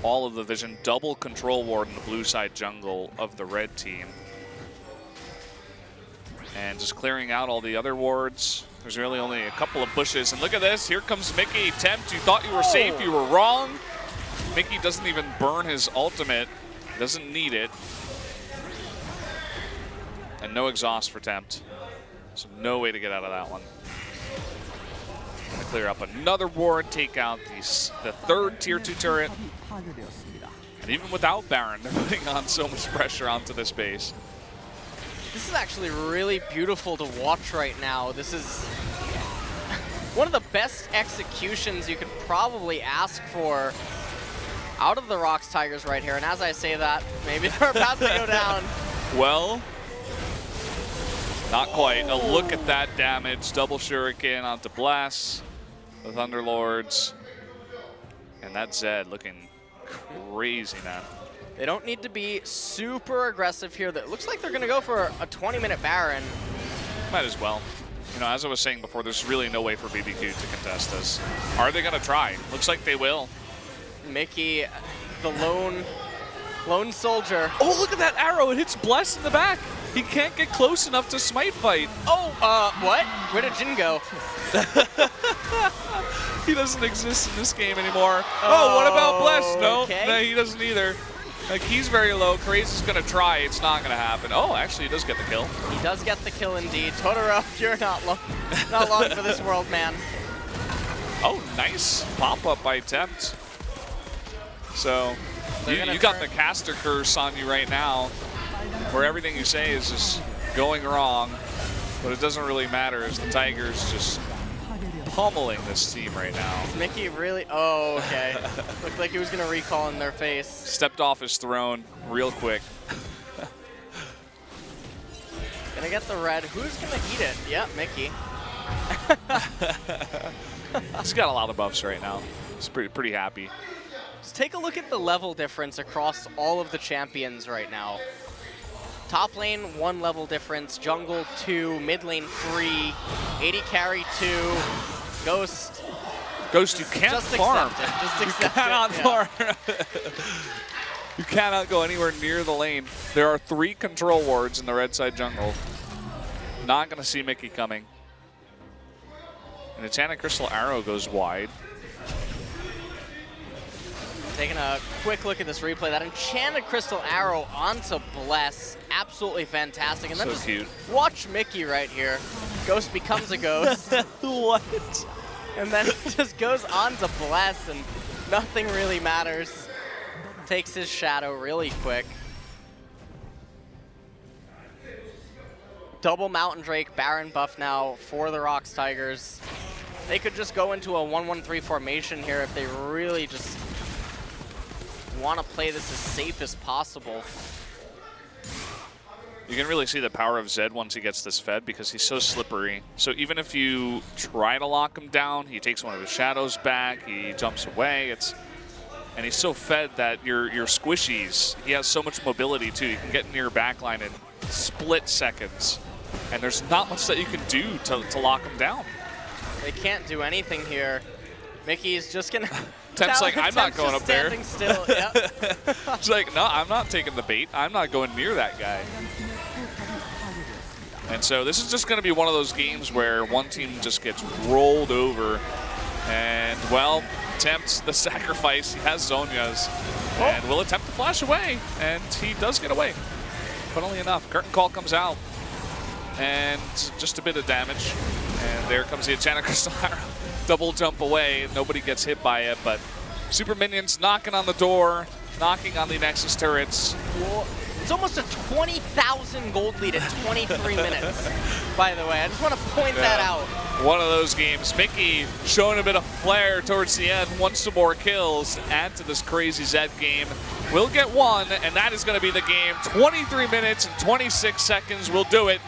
All of the vision, double control ward in the blue side jungle of the red team. And just clearing out all the other wards. There's really only a couple of bushes, and look at this, here comes Mickey. Tempt, you thought you were safe, you were wrong. Mickey doesn't even burn his ultimate, doesn't need it. And no exhaust for Tempt, so no way to get out of that one. Gonna clear up another ward, take out the 3rd tier 2 turret. And even without Baron, they're putting on so much pressure onto this base.
This is actually really beautiful to watch right now. This is one of the best executions you could probably ask for out of the ROX Tigers right here. And as I say that, maybe they're about to go down.
Well, not quite. A look at that damage. Double Shuriken onto Blast, the Thunderlords. And that Zed looking crazy now.
They don't need to be super aggressive here. It looks like they're going to go for a 20-minute Baron.
Might as well. You know, as I was saying before, there's really no way for BBQ to contest this. Are they going to try? Looks like they will.
Mickey, the lone soldier.
Oh, look at that arrow. It hits Bless in the back. He can't get close enough to smite fight.
Oh, what? Where did Jin go?
He doesn't exist in this game anymore. Oh, what about Bless? No,
okay.
no, he doesn't either. Like, he's very low. Crazy's going to try. It's not going to happen. Oh, actually, he does get the kill.
He does get the kill indeed. Totoro, you're not long for this world, man.
Oh, nice pop-up by Tempt. So, you got the caster curse on you right now, where everything you say is just going wrong, but it doesn't really matter as the Tigers just pummeling this team right now.
Mickey really, oh, okay. Looked like he was gonna recall in their face.
Stepped off his throne real quick.
Gonna get the red, who's gonna eat it? Yep, Mickey.
He's got a lot of buffs right now. He's pretty happy.
Just take a look at the level difference across all of the champions right now. Top lane, 1 level difference. Jungle, 2. Mid lane, 3. 80 carry, 2. Ghost.
Ghost, you can't
Just
farm.
accept it. Just accept
You cannot
it.
farm. You cannot go anywhere near the lane. There are 3 control wards in the red side jungle. Not going to see Mickey coming. And Enchanted Crystal Arrow goes wide.
Taking a quick look at this replay, that Enchanted Crystal Arrow onto Bless, absolutely fantastic. And then
So
just
cute.
watch Mickey right here. Ghost becomes a ghost.
What?
And then just goes on to Bless and nothing really matters. Takes his shadow really quick. Double Mountain Drake, Baron buff now for the ROX Tigers. They could just go into a 1-1-3 formation here if they really just want to play this as safe as possible.
You can really see the power of Zed once he gets this fed because he's so slippery. So even if you try to lock him down, he takes one of his shadows back, he jumps away. And he's so fed that your squishies, he has so much mobility too. You can get near backline in split seconds. And there's not much that you can do to lock him down.
They can't do anything here. Mickey's just gonna.
Temp's like, I'm not going up there.
Standing still. Yep.
It's like, no, I'm not taking the bait. I'm not going near that guy. And so this is just going to be one of those games where one team just gets rolled over. And, well, Temp's the sacrifice. He has Zhonya's and will attempt to flash away. And he does get away. Funnily enough, Curtain Call comes out. And just a bit of damage. And there comes the Enchanted Crystal Arrow. Double jump away. Nobody gets hit by it, but Super Minions knocking on the door, knocking on the Nexus turrets.
Well, it's almost a 20,000 gold lead at 23 minutes, by the way. I just want to point that out.
One of those games. Mickey showing a bit of flair towards the end. Wants some more kills. Add to this crazy Zed game. We'll get one, and that is going to be the game. 23 minutes and 26 seconds will do it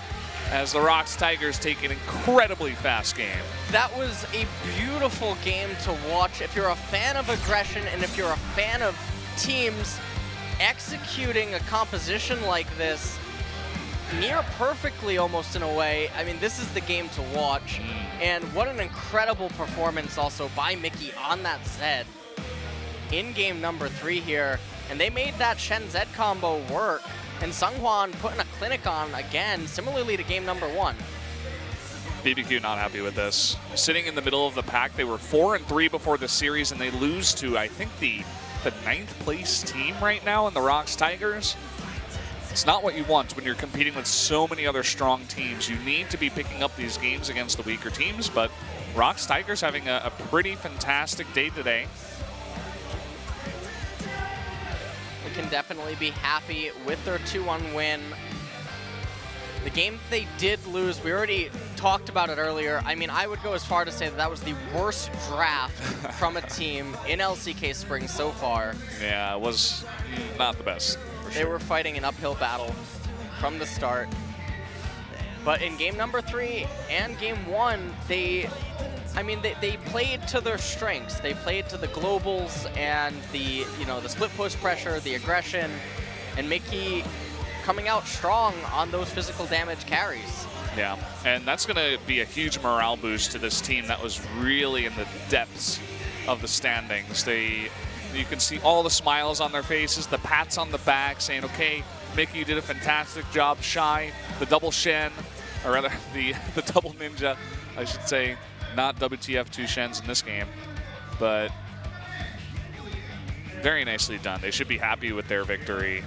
as the ROX Tigers take an incredibly fast game.
That was a beautiful game to watch. If you're a fan of aggression and if you're a fan of teams executing a composition like this near perfectly almost in a way, I mean, this is the game to watch. And what an incredible performance also by Mickey on that Zed in game number 3 here. And they made that Shen Zed combo work. And Seonghwan putting a clinic on again, similarly to game number 1.
BBQ not happy with this. Sitting in the middle of the pack, they were 4-3 before the series, and they lose to, I think, the 9th place team right now in the ROX Tigers. It's not what you want when you're competing with so many other strong teams. You need to be picking up these games against the weaker teams, but ROX Tigers having a pretty fantastic day today.
We can definitely be happy with their 2-1 win. The game they did lose, we already talked about it earlier. I mean, I would go as far to say that that was the worst draft from a team in LCK Spring so far.
Yeah, it was not the best.
They were fighting an uphill battle from the start. But in game number 3 and game 1, they played to their strengths. They played to the globals and the split push pressure, the aggression, and Mickey coming out strong on those physical damage carries.
Yeah, and that's going to be a huge morale boost to this team that was really in the depths of the standings. You can see all the smiles on their faces, the pats on the back saying, okay, Mickey, you did a fantastic job. Shy, the double Shen, or rather the double Ninja, I should say. Not WTF 2 Shens in this game, but very nicely done. They should be happy with their victory.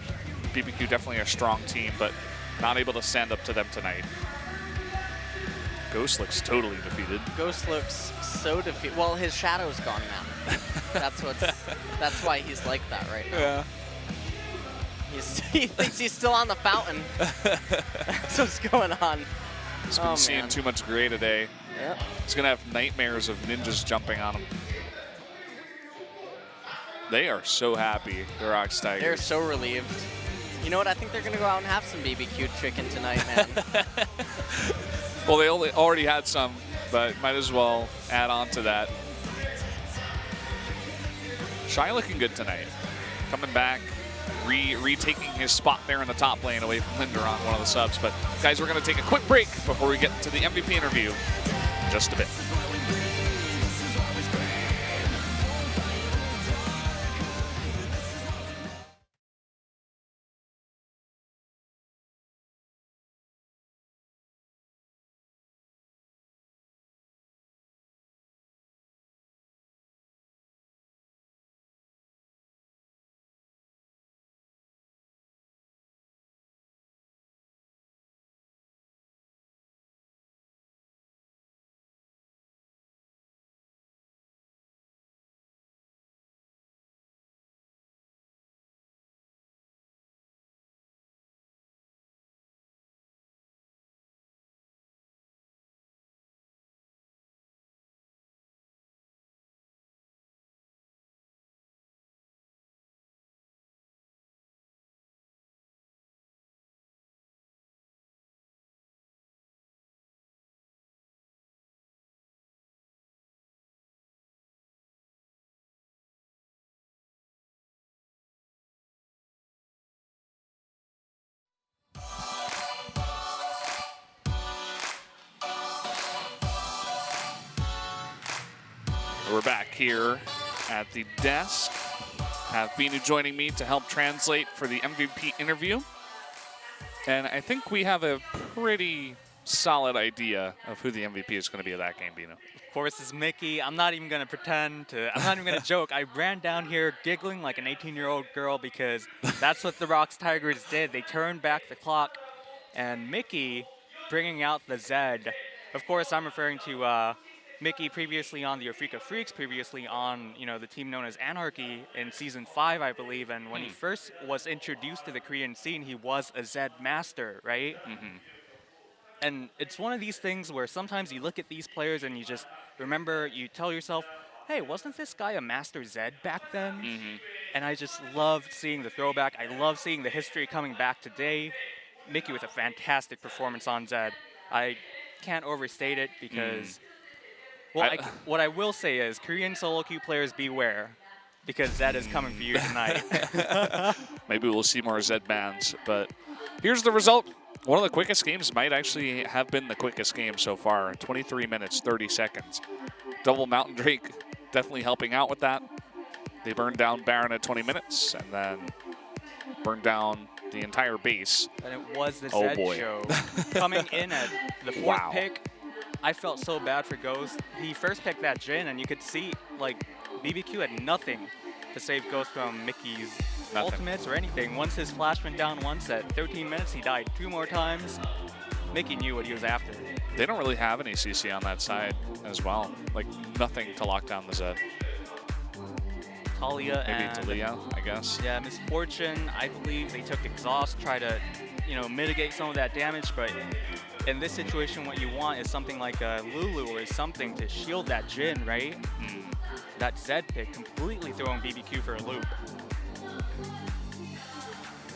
BBQ definitely a strong team, but not able to stand up to them tonight. Ghost looks totally defeated.
Ghost looks so defeated. Well, his shadow's gone now. That's why he's like that right now.
Yeah.
He thinks he's still on the fountain. That's what's going on.
He's been seeing too much gray today.
Yep.
He's going to have nightmares of ninjas jumping on him. They are so happy, the ROX Tigers.
They're so relieved. You know what? I think they're going to go out and have some BBQ chicken tonight, man.
Well, they already had some, but might as well add on to that. Shy looking good tonight. Coming back, retaking his spot there in the top lane away from Linderon, one of the subs. But guys, we're going to take a quick break before we get to the MVP interview in just a bit. We're back here at the desk. Have Binu joining me to help translate for the MVP interview. And I think we have a pretty solid idea of who the MVP is going to be of that game, Binu.
Of course, it's Mickey. I'm not even going to pretend to, I'm not even going to joke. I ran down here giggling like an 18-year-old girl because that's what the ROX Tigers did. They turned back the clock, and Mickey bringing out the Zed. Of course, I'm referring to Mickey previously on the Afrika Freaks, previously on, the team known as Anarchy in Season 5, I believe. And when he first was introduced to the Korean scene, he was a Zed master, right?
Mm-hmm.
And it's one of these things where sometimes you look at these players and you just remember, you tell yourself, hey, wasn't this guy a Master Zed back then?
Mm-hmm.
And I just loved seeing the throwback. I love seeing the history coming back today. Mickey with a fantastic performance on Zed. I can't overstate it because... Well, what I will say is, Korean solo queue players beware, because Zed is coming for you tonight.
Maybe we'll see more Zed bans, but here's the result. One of the quickest games might actually have been the quickest game so far. 23 minutes, 30 seconds. Double Mountain Drake definitely helping out with that. They burned down Baron at 20 minutes, and then burned down the entire base.
And it was the Zed show. Coming in at the fourth pick, I felt so bad for Ghost. He first picked that Jhin, and you could see, BBQ had nothing to save Ghost from Mickey's ultimates or anything. Once his flash went down once at 13 minutes, he died 2 more times. Mickey knew what he was after.
They don't really have any CC on that side as well. Nothing to lock down the Zed.
Talia
and Talia, I guess.
Yeah, Misfortune, I believe they took Exhaust, try to, mitigate some of that damage, but in this situation, what you want is something like a Lulu or something to shield that Jhin, right? That Zed pick completely throwing BBQ for a loop.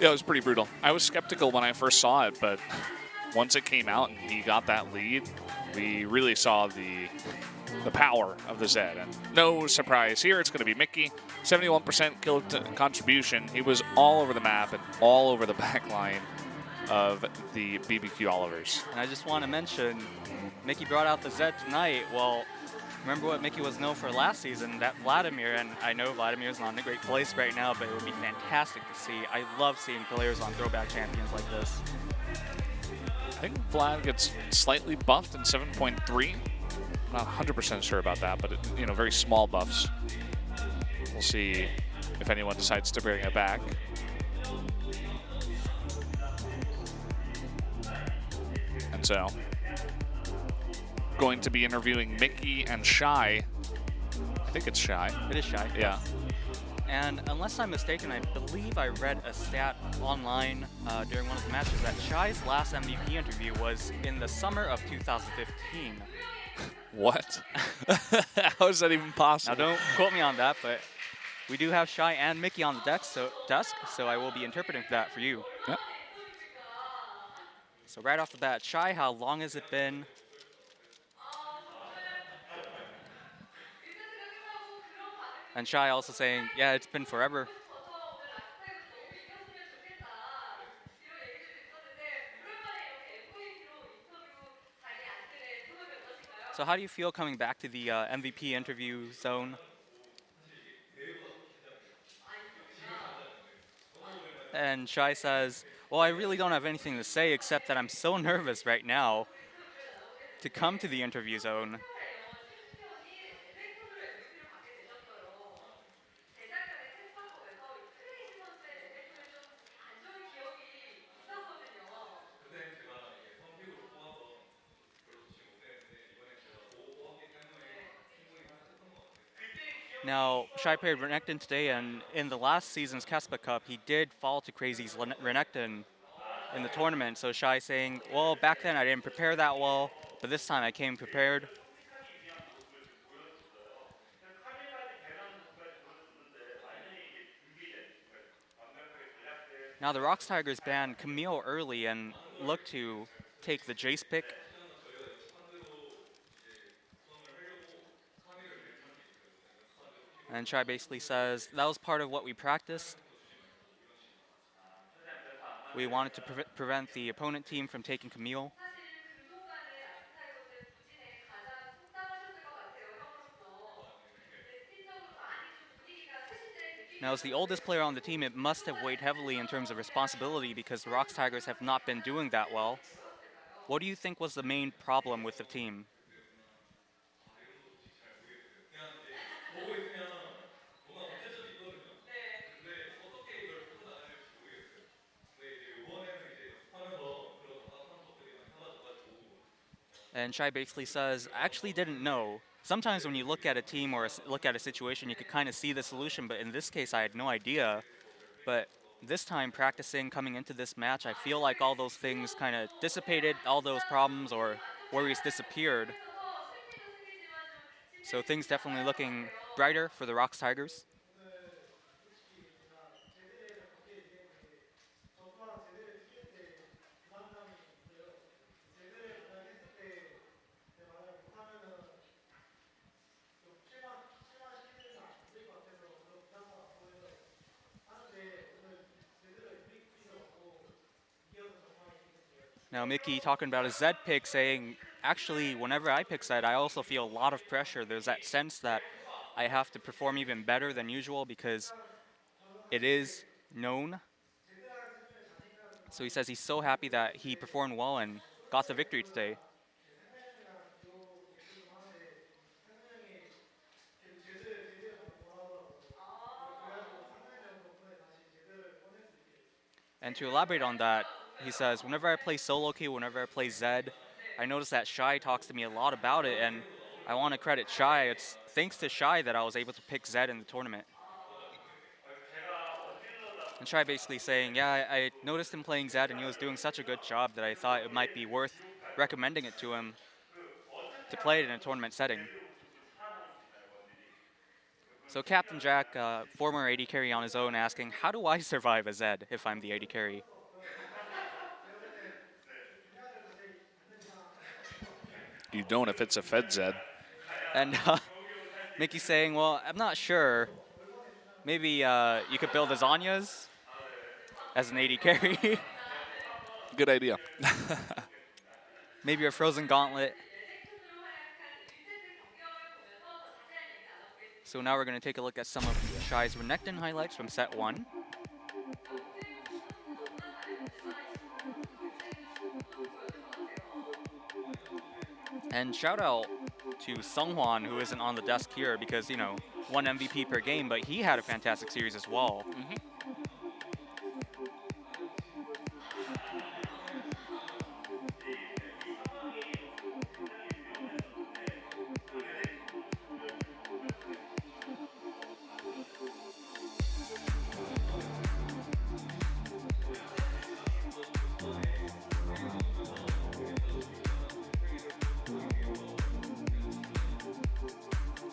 Yeah, it was pretty brutal. I was skeptical when I first saw it, but once it came out and he got that lead, we really saw the power of the Zed. And no surprise here, it's going to be Mickey. 71% kill contribution. He was all over the map and all over the back line. of the BBQ Olivers.
And I just want to mention, Mickey brought out the Zed tonight. Well, remember what Mickey was known for last season, that Vladimir, and I know Vladimir's not in a great place right now, but it would be fantastic to see. I love seeing players on throwback champions like this.
I think Vlad gets slightly buffed in 7.3. Not 100% sure about that, but you know, very small buffs. We'll see if anyone decides to bring it back. And so, going to be interviewing Mickey and Shy. I think it's Shy.
It is Shy.
Yeah.
And unless I'm mistaken, I believe I read a stat online during one of the matches that Shy's last MVP interview was in the summer of 2015.
What? How is that even possible?
Now don't quote me on that, but we do have Shy and Mickey on the desk, so I will be interpreting that for you.
Yep.
So right off the bat, Shy, how long has it been? And Shy also saying, yeah, it's been forever. So how do you feel coming back to the MVP interview zone? And Shy says, well, I really don't have anything to say except that I'm so nervous right now to come to the interview zone. Now, Shy played Renekton today, and in the last season's Kespa Cup, he did fall to Crazy's Renekton in the tournament. So Shy saying, well, back then I didn't prepare that well, but this time I came prepared. Now the ROX Tigers banned Camille early and looked to take the Jace pick. And Shy basically says, that was part of what we practiced. We wanted to prevent the opponent team from taking Camille. Now, as the oldest player on the team, it must have weighed heavily in terms of responsibility because the ROX Tigers have not been doing that well. What do you think was the main problem with the team? And Shy basically says, I actually didn't know. Sometimes when you look at a team or look at a situation, you could kind of see the solution, but in this case, I had no idea. But this time, practicing, coming into this match, I feel like all those things kind of dissipated, all those problems or worries disappeared. So things definitely looking brighter for the ROX Tigers. Now Mickey talking about his Zed pick, saying, actually, whenever I pick Zed, I also feel a lot of pressure. There's that sense that I have to perform even better than usual because it is known. So he says he's so happy that he performed well and got the victory today. And to elaborate on that, he says, whenever I play solo queue, whenever I play Zed, I notice that Shy talks to me a lot about it, and I want to credit Shy. It's thanks to Shy that I was able to pick Zed in the tournament. And Shy basically saying, yeah, I noticed him playing Zed, and he was doing such a good job that I thought it might be worth recommending it to him to play it in a tournament setting. So Captain Jack, former AD carry on his own, asking, how do I survive a Zed if I'm the AD carry?
You don't if it's a Fed Zed.
And Mickey's saying, well, I'm not sure. Maybe you could build the Zanyas as an AD carry.
Good idea.
Maybe a frozen gauntlet. So now we're going to take a look at some of Shy's Renekton highlights from set 1. And shout out to Seonghwan, who isn't on the desk here because, you know, 1 MVP per game, but he had a fantastic series as well.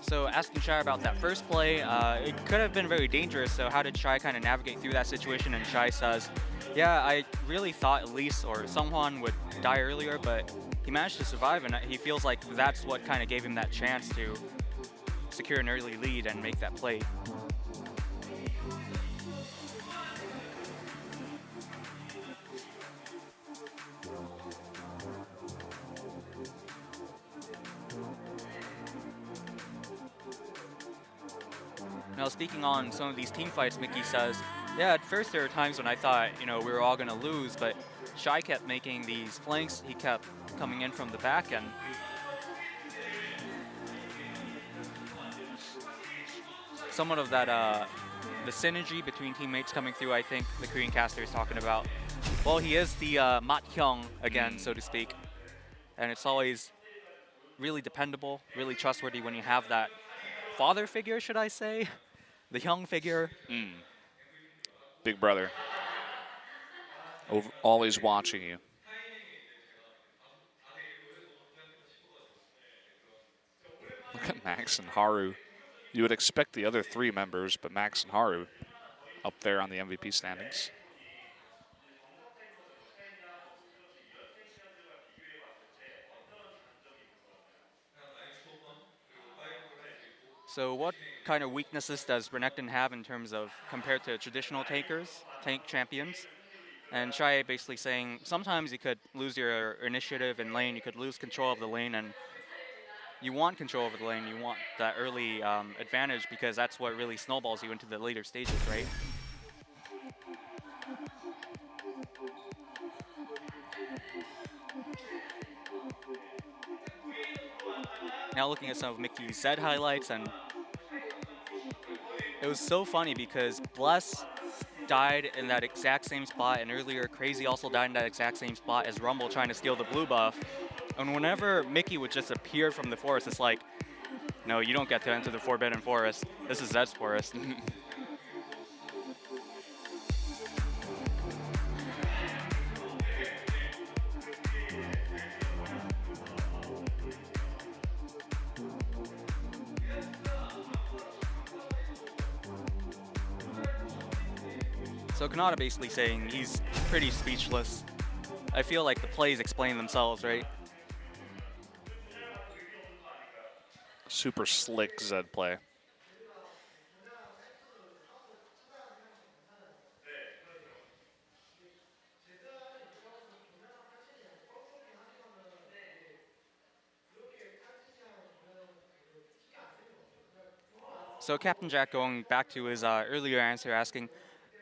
So asking Shy about that first play, it could have been very dangerous, so how did Shy kind of navigate through that situation? And Shy says, yeah, I really thought Elise or Seonghwan would die earlier, but he managed to survive, and he feels like that's what kind of gave him that chance to secure an early lead and make that play. Now, speaking on some of these team fights, Mickey says, yeah, at first there were times when I thought, you know, we were all going to lose, but Shy kept making these flanks. He kept coming in from the back, and somewhat of that, the synergy between teammates coming through, I think the Korean caster is talking about. Well, he is the Mat Hyung again, so to speak, and it's always really dependable, really trustworthy when you have that father figure, should I say? The Hyung figure.
Big brother. Always watching you. Look at Max and Haru. You would expect the other 3 members, but Max and Haru up there on the MVP standings.
So what kind of weaknesses does Renekton have in terms of compared to traditional tank champions? And Shy basically saying sometimes you could lose your initiative in lane, you could lose control of the lane, and you want control over the lane, you want that early advantage because that's what really snowballs you into the later stages, right? Now looking at some of Mickey's Zed highlights, and it was so funny because Bless died in that exact same spot, and earlier Crazy also died in that exact same spot as Rumble trying to steal the blue buff. And whenever Mickey would just appear from the forest, it's like, no, you don't get to enter the Forbidden Forest. This is Zed's forest. So Kanata basically saying he's pretty speechless. I feel like the plays explain themselves, right?
Super slick Zed play.
So Captain Jack going back to his earlier answer asking,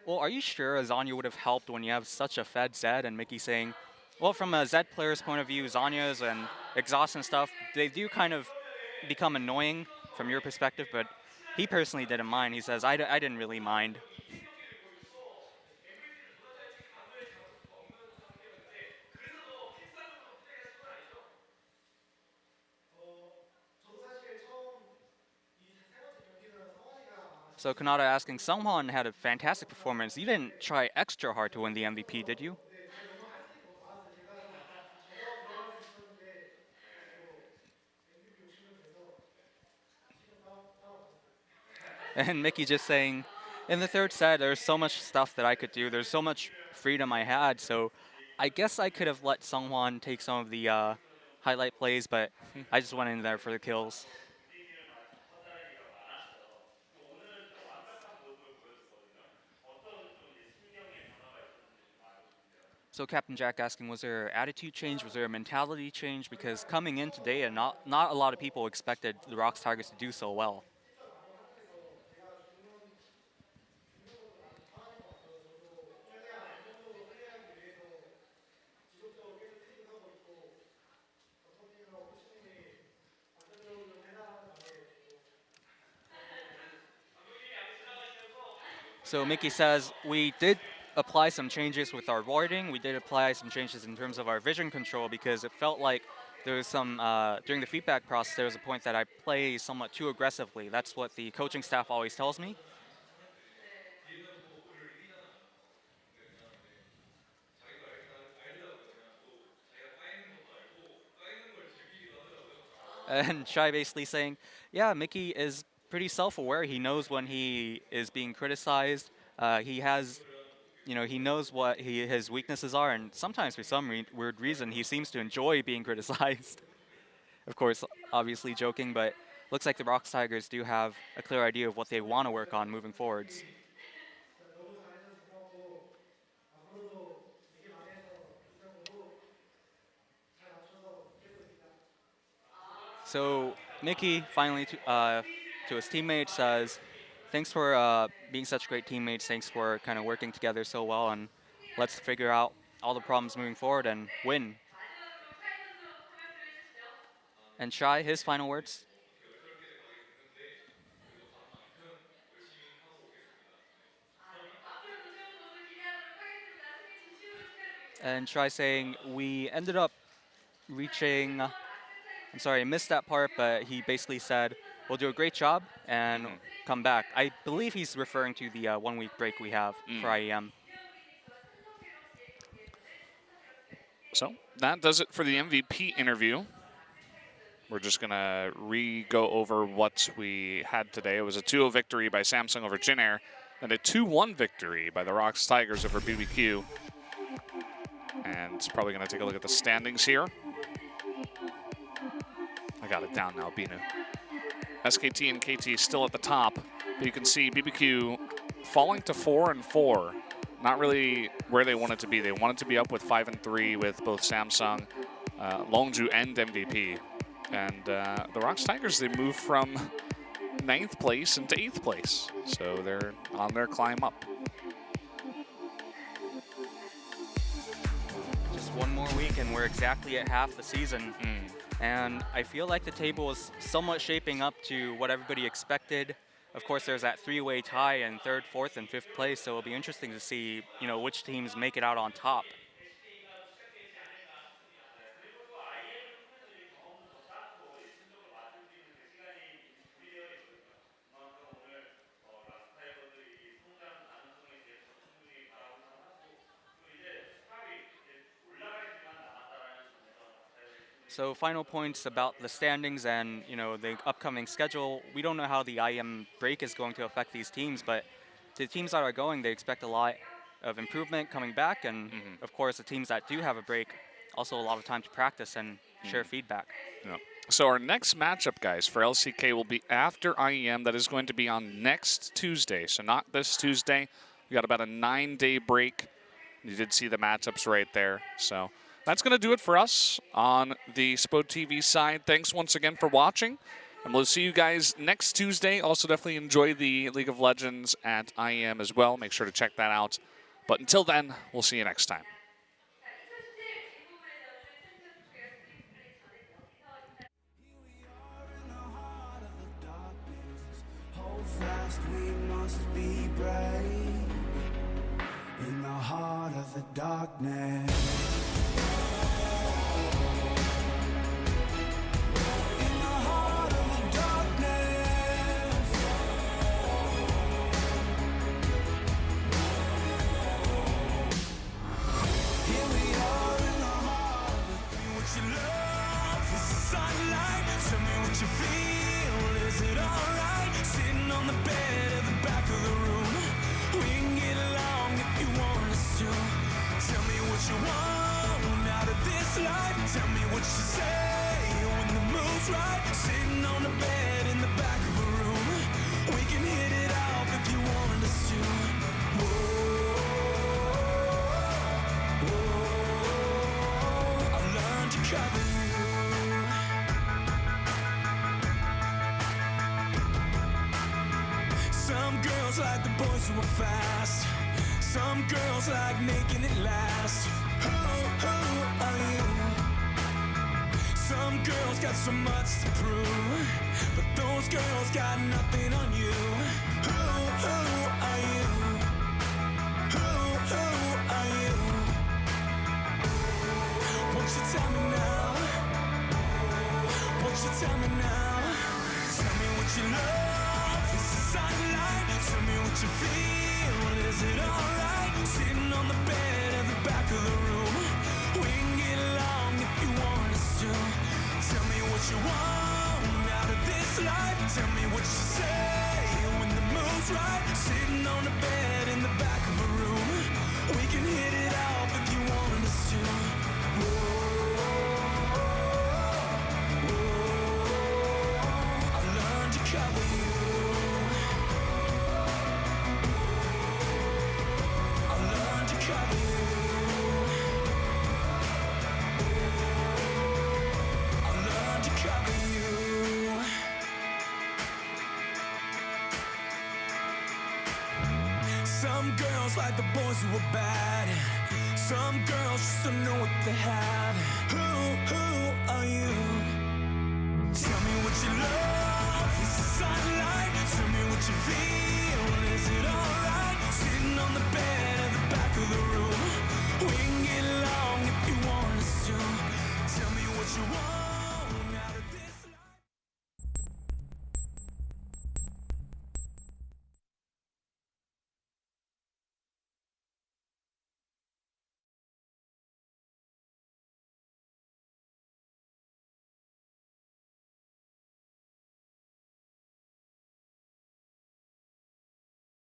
well, are you sure Zanya would have helped when you have such a fed Zed? And Mickey saying, well, from a Zed player's point of view, Zanya's and exhaust and stuff, they do kind of become annoying from your perspective, but he personally didn't mind. He says, I didn't really mind. So Kanata asking, Seonghwan had a fantastic performance. You didn't try extra hard to win the MVP, did you? And Mickey just saying, in the third set, there's so much stuff that I could do. There's so much freedom I had. So I guess I could have let Seonghwan take some of the highlight plays, but I just went in there for the kills. So Captain Jack asking, was there an attitude change? Was there a mentality change? Because coming in today, and not a lot of people expected the ROX Tigers to do so well. So Mickey says, we did apply some changes with our warding. We did apply some changes in terms of our vision control because it felt like there was some, during the feedback process, there was a point that I play somewhat too aggressively. That's what the coaching staff always tells me. And Shai basically saying, yeah, Mickey is pretty self-aware. He knows when he is being criticized. He has, he knows what his weaknesses are, and sometimes for some weird reason, he seems to enjoy being criticized. Of course, obviously joking, but looks like the ROX Tigers do have a clear idea of what they want to work on moving forwards. So Mickey finally to his teammates says, thanks for being such great teammates. Thanks for kind of working together so well, and let's figure out all the problems moving forward and win. And Shai, his final words. And Shai saying, we ended up reaching, I'm sorry, I missed that part, but he basically said, we'll do a great job and come back. I believe he's referring to the 1 week break we have for IEM.
So that does it for the MVP interview. We're just going to go over what we had today. It was a 2-0 victory by Samsung over Jin Air, and a 2-1 victory by the ROX Tigers over BBQ. And it's probably going to take a look at the standings here. I got it down now, Binu. SKT and KT still at the top, but you can see BBQ falling to 4-4. Not really where they wanted to be. They wanted to be up with 5-3 with both Samsung, Longju, and MVP. And the ROX Tigers, they moved from 9th place into 8th place. So they're on their climb up.
Just one more week and we're exactly at half the season. And I feel like the table is somewhat shaping up to what everybody expected. Of course, there's that 3-way tie in 3rd, 4th, and 5th place, so it'll be interesting to see, which teams make it out on top. So final points about the standings and the upcoming schedule. We don't know how the IEM break is going to affect these teams, but to the teams that are going, they expect a lot of improvement coming back, and of course the teams that do have a break, also a lot of time to practice and share feedback.
Yeah. So our next matchup, guys, for LCK will be after IEM. That is going to be on next Tuesday, so not this Tuesday. We got about a 9-day break. You did see the matchups right there, so. That's going to do it for us on the SPOTV side. Thanks once again for watching, and we'll see you guys next Tuesday. Also, definitely enjoy the League of Legends at IEM as well. Make sure to check that out. But until then, we'll see you next time.
In the heart of the darkness. Tell me what you say when the mood's right. Sitting on the bed in the back of a room. We can hit it off if you wanted us to. Whoa, whoa. undercover you. Some girls like the boys who are fast. Some girls like making it last. Who are you? Some girls got so much to prove, but those girls got nothing on you. Who are you? Who are you? Won't you tell me now? Won't you tell me now? Tell me what you love. Is the sunlight? Tell me what you feel. Is it alright? Sitting on the bed at the back of the room. We can get along if you want us to. Tell me what you want out of this life. Tell me what you say when the mood's right. Sitting on the bed in the back of a room. We can hit it off if you want us to. I'll learn to cover you. I'll learn to cover you. I'll learn to cover you. Some girls like the boys who are bad. Some girls just don't know what they have. Who are you? Tell me what you love. Is the sunlight? Tell me what you feel. Is it alright? Sitting on the bed